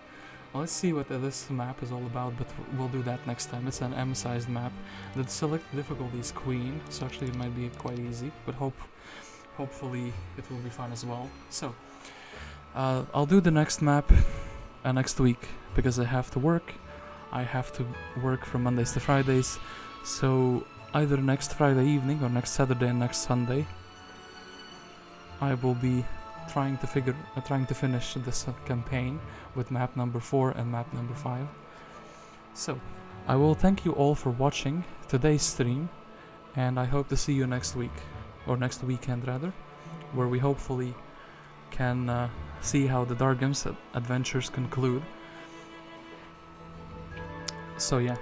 Well, let's see what this map is all about, but we'll do that next time. It's an M-sized map. The select difficulty is Queen, so actually it might be quite easy, but hopefully it will be fun as well. So, I'll do the next map next week, because I have to work. I have to work from Mondays to Fridays, so either next Friday evening or next Saturday and next Sunday, I will be trying to finish this campaign with map number 4 and map number 5. So, I will thank you all for watching today's stream, and I hope to see you next week, or next weekend rather, where we hopefully can see how the Dargem's adventures conclude. So yeah,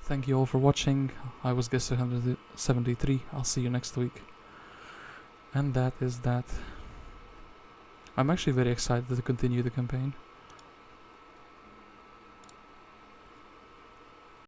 thank you all for watching. I was Guest 173. I'll see you next week. And that is that. I'm actually very excited to continue the campaign.